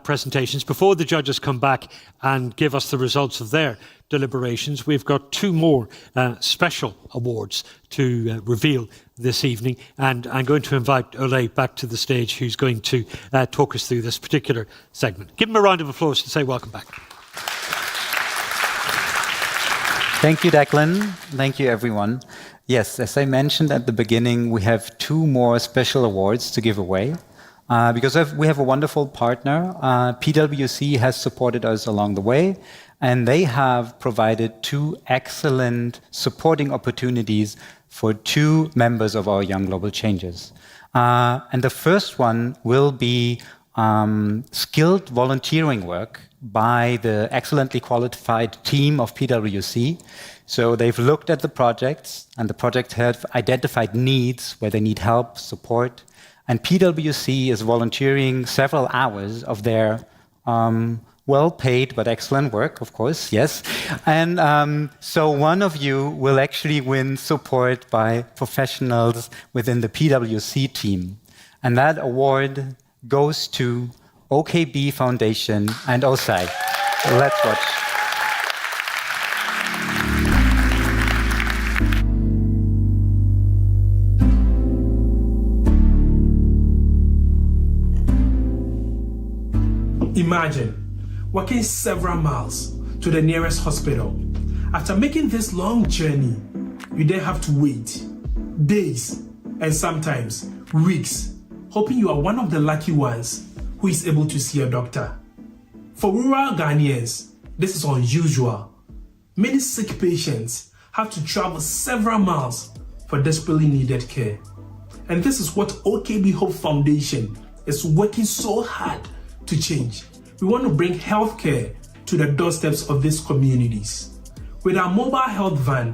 Speaker 18: presentations. Before the judges come back and give us the results of their deliberations, we've got two more special awards to reveal this evening, and I'm going to invite Ole back to the stage, who's going to talk us through this particular segment. Give him a round of applause to say welcome back.
Speaker 8: Thank you, Declan. Thank you, everyone. Yes, as I mentioned at the beginning, we have two more special awards to give away. Because we have a wonderful partner. PwC has supported us along the way, and they have provided two excellent supporting opportunities for two members of our Young Global Changers. And the first one will be skilled volunteering work by the excellently qualified team of PwC. So they've looked at the projects, and the projects have identified needs where they need help, support. And PwC is volunteering several hours of their well-paid but excellent work, of course, yes. And so one of you will actually win support by professionals within the PwC team. And that award goes to OKB Foundation and OSAI. Let's watch.
Speaker 14: Imagine walking several miles to the nearest hospital. After making this long journey, you then have to wait days and sometimes weeks, hoping you are one of the lucky ones who is able to see a doctor. For rural Ghanaians, this is unusual. Many sick patients have to travel several miles for desperately needed care. And this is what OKB Hope Foundation is working so hard to change. We want to bring healthcare to the doorsteps of these communities. With our mobile health van,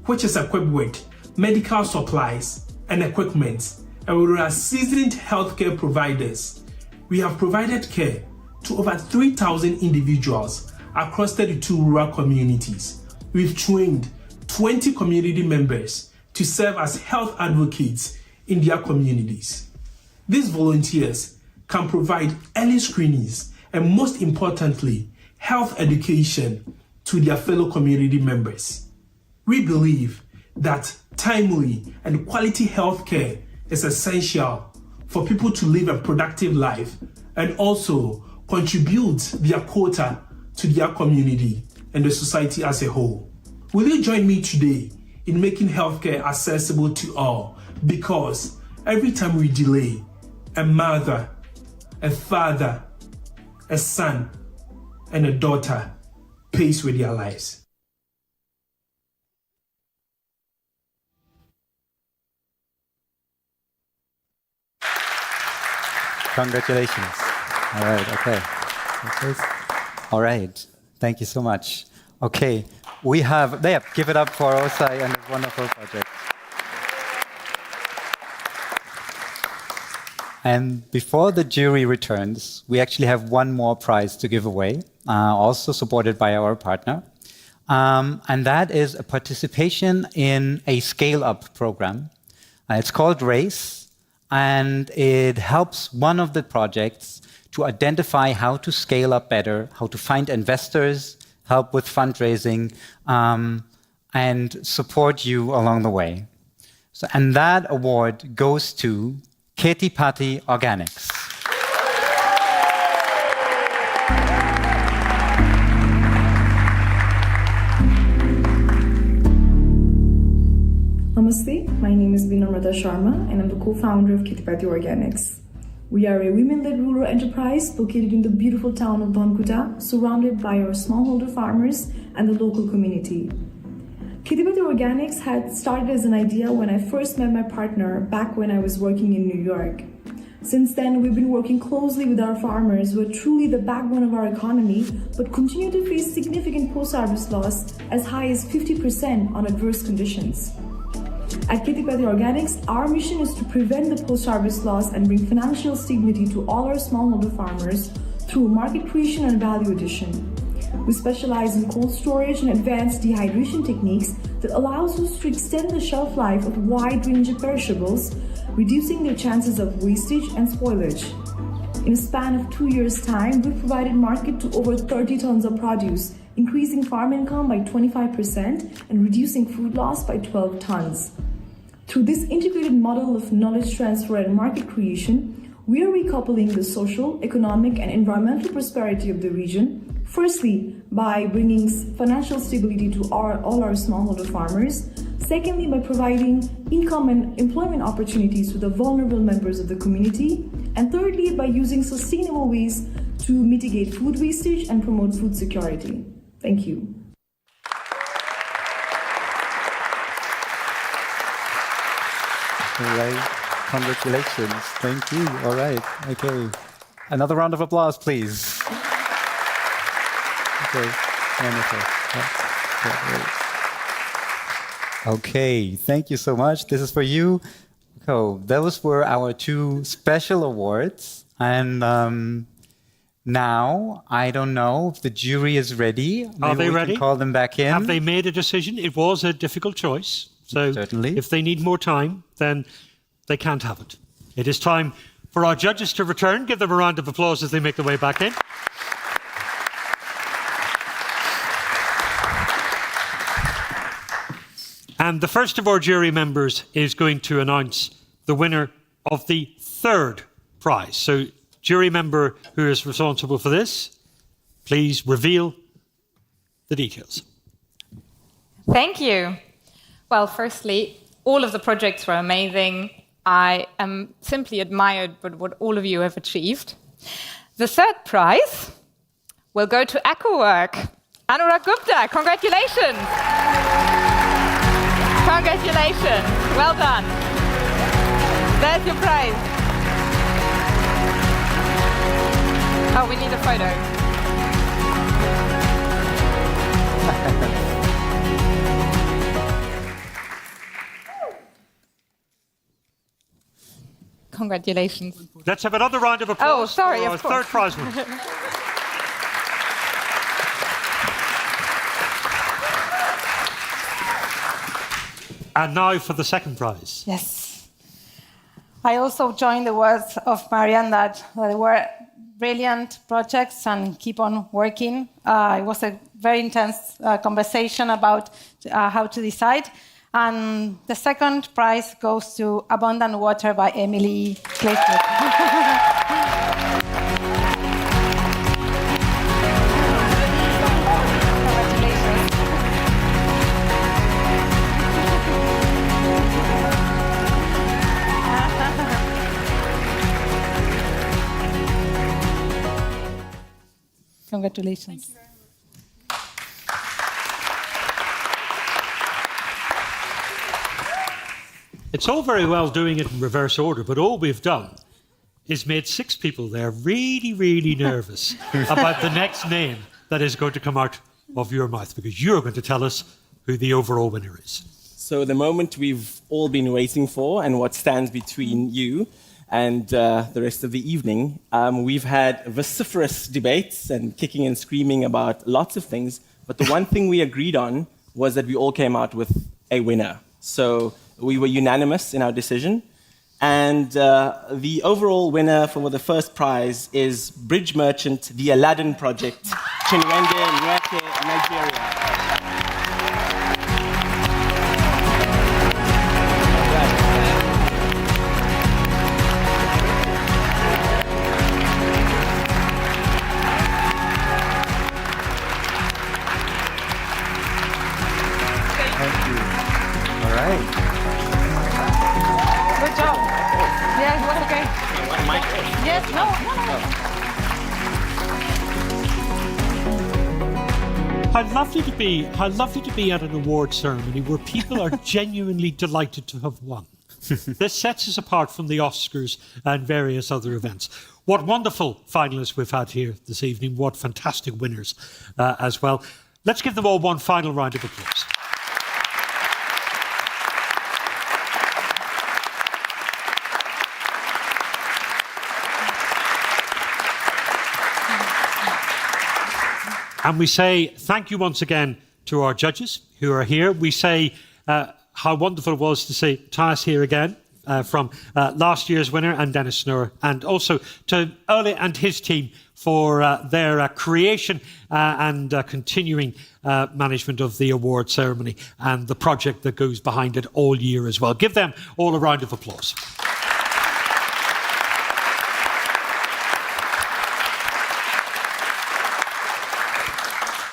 Speaker 14: which is equipped with medical supplies and equipment, and with our seasoned healthcare providers, we have provided care to over 3,000 individuals across 32 rural communities. We've trained 20 community members to serve as health advocates in their communities. These volunteers can provide early screenings and, most importantly, health education to their fellow community members. We believe that timely and quality health care is essential for people to live a productive life and also contribute their quota to their community and the society as a whole. Will you join me today in making healthcare accessible to all? Because every time we delay, a mother, a father, a son, and a daughter pays with their lives.
Speaker 8: Congratulations. All right, okay. All right, thank you so much. Okay, we have, there, give it up for Osai and his wonderful project. And before the jury returns, we actually have one more prize to give away, also supported by our partner. And that is a participation in a scale-up program. It's called RACE, and it helps one of the projects to identify how to scale up better, how to find investors, help with fundraising, and support you along the way. So, and that award goes to Ketipati Organics.
Speaker 16: Namaste, my name is Vinamrata Sharma and I'm the co-founder of Ketipati Organics. We are a women-led rural enterprise located in the beautiful town of Donkuta, surrounded by our smallholder farmers and the local community. Ketipati Organics had started as an idea when I first met my partner back when I was working in New York. Since then, we've been working closely with our farmers who are truly the backbone of our economy, but continue to face significant post-harvest loss as high as 50% on adverse conditions. At Ketipati Organics, our mission is to prevent the post-harvest loss and bring financial stability to all our smallholder farmers through market creation and value addition. We specialize in cold storage and advanced dehydration techniques that allows us to extend the shelf life of a wide range of perishables, reducing their chances of wastage and spoilage. In a span of 2 years' time, we've provided market to over 30 tons of produce, increasing farm income by 25% and reducing food loss by 12 tons. Through this integrated model of knowledge transfer and market creation, we are recoupling the social, economic, and environmental prosperity of the region, firstly, by bringing financial stability to all our smallholder farmers, secondly, by providing income and employment opportunities to the vulnerable members of the community, and thirdly, by using sustainable ways to mitigate food wastage and promote food security. Thank you.
Speaker 8: All right, congratulations. Thank you. All right, okay. Another round of applause, please. Okay, wonderful. Okay, thank you so much. This is for you. So those were our two special awards. And now, I don't know if the jury is ready. Maybe
Speaker 18: Are they
Speaker 8: we
Speaker 18: ready?
Speaker 8: Can call them back in.
Speaker 18: Have they made a decision? It was a difficult choice. So
Speaker 8: certainly,
Speaker 18: if they need more time, then they can't have it. It is time for our judges to return. Give them a round of applause as they make their way back in. And the first of our jury members is going to announce the winner of the third prize. So, jury member who is responsible for this, please reveal the details.
Speaker 23: Thank you. Well, firstly, all of the projects were amazing. I am simply admired by what all of you have achieved. The third prize will go to EcoWork. Anurag Gupta, congratulations. Congratulations. Well done. There's your prize. Oh, we need a photo. Congratulations.
Speaker 18: Let's have another round of applause.
Speaker 23: Oh, sorry,
Speaker 18: for our
Speaker 23: of course.
Speaker 18: third prize winner. And now for the second prize.
Speaker 25: Yes. I also join the words of Marianne that they were brilliant projects and keep on working. It was a very intense conversation about how to decide. And the second prize goes to Abundant Water by Emily Clayton. Congratulations.
Speaker 18: It's all very well doing it in reverse order, but all we've done has made 6 people there really, really nervous about the next name that is going to come out of your mouth, because you're going to tell us who the overall winner is.
Speaker 24: So the moment we've all been waiting for, and what stands between you and the rest of the evening, we've had vociferous debates and kicking and screaming about lots of things, but the one thing we agreed on was that we all came out with a winner. So we were unanimous in our decision, and the overall winner for the first prize is Bridge Merchant, the Aladdin Project, Chinwende, Nweke, Nigeria.
Speaker 18: How lovely to be at an award ceremony where people are genuinely delighted to have won. This sets us apart from the Oscars and various other events. What wonderful finalists we've had here this evening. What fantastic winners as well. Let's give them all one final round of applause. And we say thank you once again to our judges who are here. We say how wonderful it was to see Thijs here again from last year's winner, and Dennis Snoer, and also to Ole and his team for their creation and continuing management of the award ceremony and the project that goes behind it all year as well. Give them all a round of applause.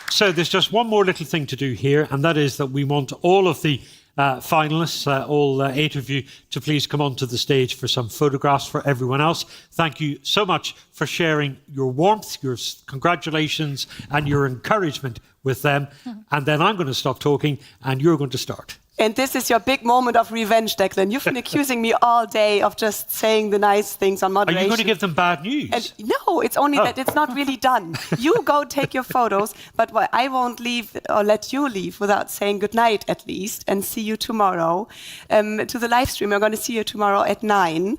Speaker 18: So there's just one more little thing to do here, and that is that we want all of the finalists, all 8 of you, to please come onto the stage for some photographs for everyone else. Thank you so much for sharing your warmth, your congratulations, and your encouragement with them. And then I'm going to stop talking, and you're going to start.
Speaker 1: And this is your big moment of revenge, Declan. You've been accusing me all day of just saying the nice things on moderation.
Speaker 18: Are you going to give them bad news?
Speaker 1: And no, it's only that it's not really done. You go take your photos, but I won't leave or let you leave without saying goodnight at least, and see you tomorrow. To the live stream, we're going to see you tomorrow at 9.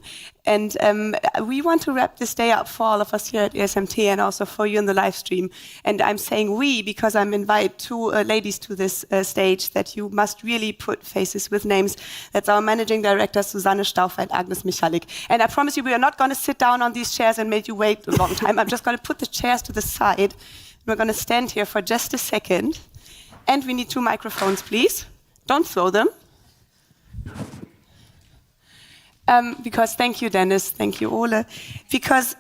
Speaker 1: And we want to wrap this day up for all of us here at ESMT and also for you in the live stream. And I'm saying we because I'm invited 2 ladies to this stage that you must really put faces with names. That's our managing director, Susanne Stauffer and Agnes Michalik. And I promise you, we are not going to sit down on these chairs and make you wait a long time. I'm just going to put the chairs to the side. We're going to stand here for just a second. And we need 2 microphones, please. Don't throw them. Because thank you, Dennis, thank you, Ole. Because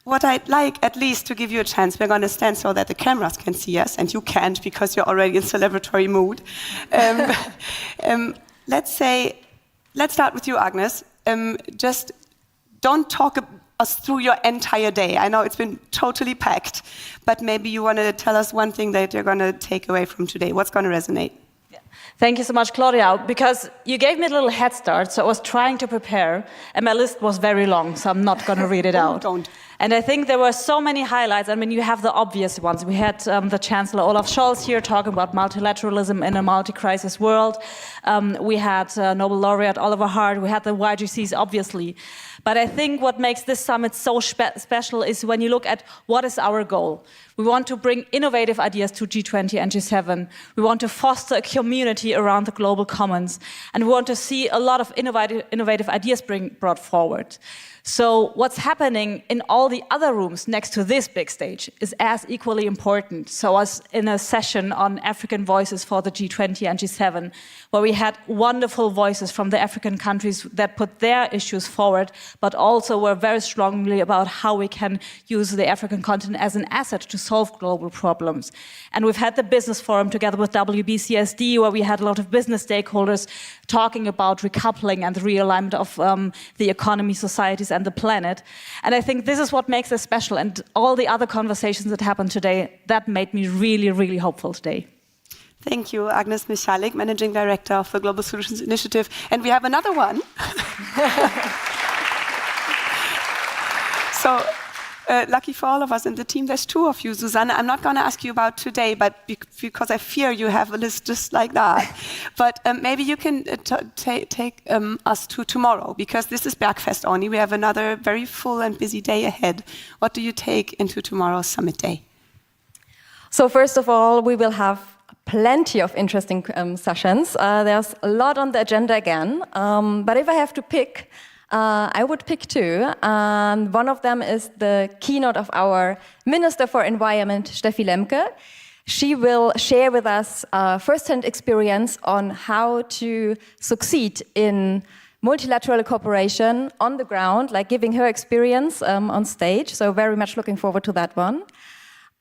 Speaker 1: what I'd like, at least to give you a chance, we're going to stand so that the cameras can see us, and you can't because you're already in celebratory mood. Let's start with you, Agnes. Just don't talk us through your entire day. I know it's been totally packed, but maybe you want to tell us one thing that you're going to take away from today. What's going to resonate?
Speaker 17: Thank you so much, Claudia, because you gave me a little head start, so I was trying to prepare, and my list was very long, so I'm not going to read it out.
Speaker 1: Don't.
Speaker 17: And I think there were so many highlights. I mean, you have the obvious ones. We had the Chancellor Olaf Scholz here talking about multilateralism in a multi-crisis world. We had Nobel laureate Oliver Hart. We had the YGCs, obviously. But I think what makes this summit so special is when you look at what is our goal. We want to bring innovative ideas to G20 and G7. We want to foster a community around the global commons. And we want to see a lot of innovative ideas brought forward. So what's happening in all the other rooms next to this big stage is as equally important. So I was in a session on African voices for the G20 and G7, where we had wonderful voices from the African countries that put their issues forward, but also were very strongly about how we can use the African continent as an asset to solve global problems. And we've had the business forum together with WBCSD, where we had a lot of business stakeholders talking about recoupling and the realignment of the economy, societies, and the planet. And I think this is what makes us special. And all the other conversations that happened today, that made me really, really hopeful today.
Speaker 1: Thank you, Agnes Michalik, Managing Director of the Global Solutions Initiative. And we have another one. So lucky for all of us in the team, there's 2 of you. Susanne, I'm not going to ask you about today, but because I fear you have a list just like that. But maybe you can take us to tomorrow, because this is Bergfest only. We have another very full and busy day ahead. What do you take into tomorrow's summit day?
Speaker 7: So first of all, we will have plenty of interesting sessions. There's a lot on the agenda again. But if I have to pick, I would pick 2. And one of them is the keynote of our Minister for Environment, Steffi Lemke. She will share with us first-hand experience on how to succeed in multilateral cooperation on the ground, like giving her experience on stage. So very much looking forward to that one.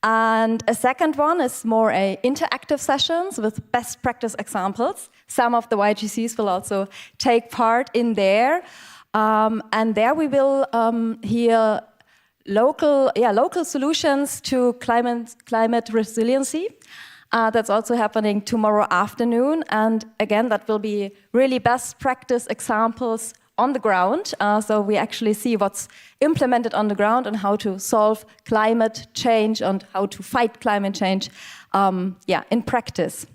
Speaker 7: And a second one is more interactive sessions with best practice examples. Some of the YGCs will also take part in there. And there we will hear local solutions to climate resiliency. That's also happening tomorrow afternoon. And again, that will be really best practice examples on the ground. So we actually see what's implemented on the ground and how to solve climate change and how to fight climate change in practice.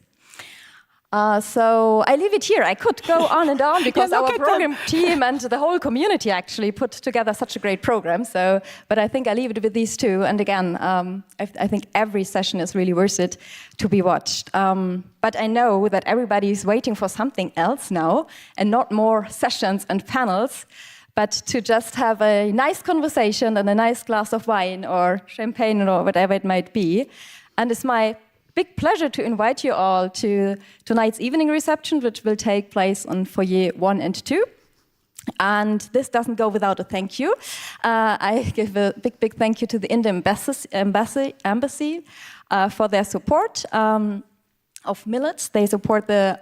Speaker 7: So I leave it here. I could go on and on because our program team and the whole community actually put together such a great program. So, but I think I leave it with these 2. And again, I think every session is really worth it to be watched. But I know that everybody is waiting for something else now, and not more sessions and panels, but to just have a nice conversation and a nice glass of wine or champagne or whatever it might be. And it's my big pleasure to invite you all to tonight's evening reception, which will take place on foyer 1 and 2. And this doesn't go without a thank you. I give a big thank you to the Indian Embassy for their support of millets. They support the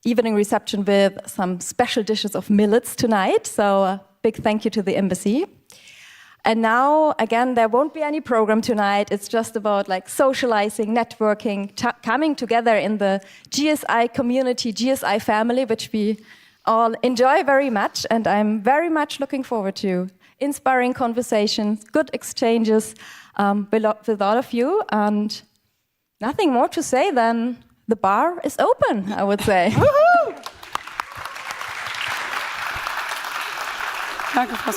Speaker 7: evening reception with some special dishes of millets tonight. So a big thank you to the Embassy. And now, again, there won't be any program tonight. It's just about like socializing, networking, coming together in the GSI community, GSI family, which we all enjoy very much. And I'm very much looking forward to inspiring conversations, good exchanges with all of you. And nothing more to say than the bar is open, I would say.
Speaker 1: Danke, Frau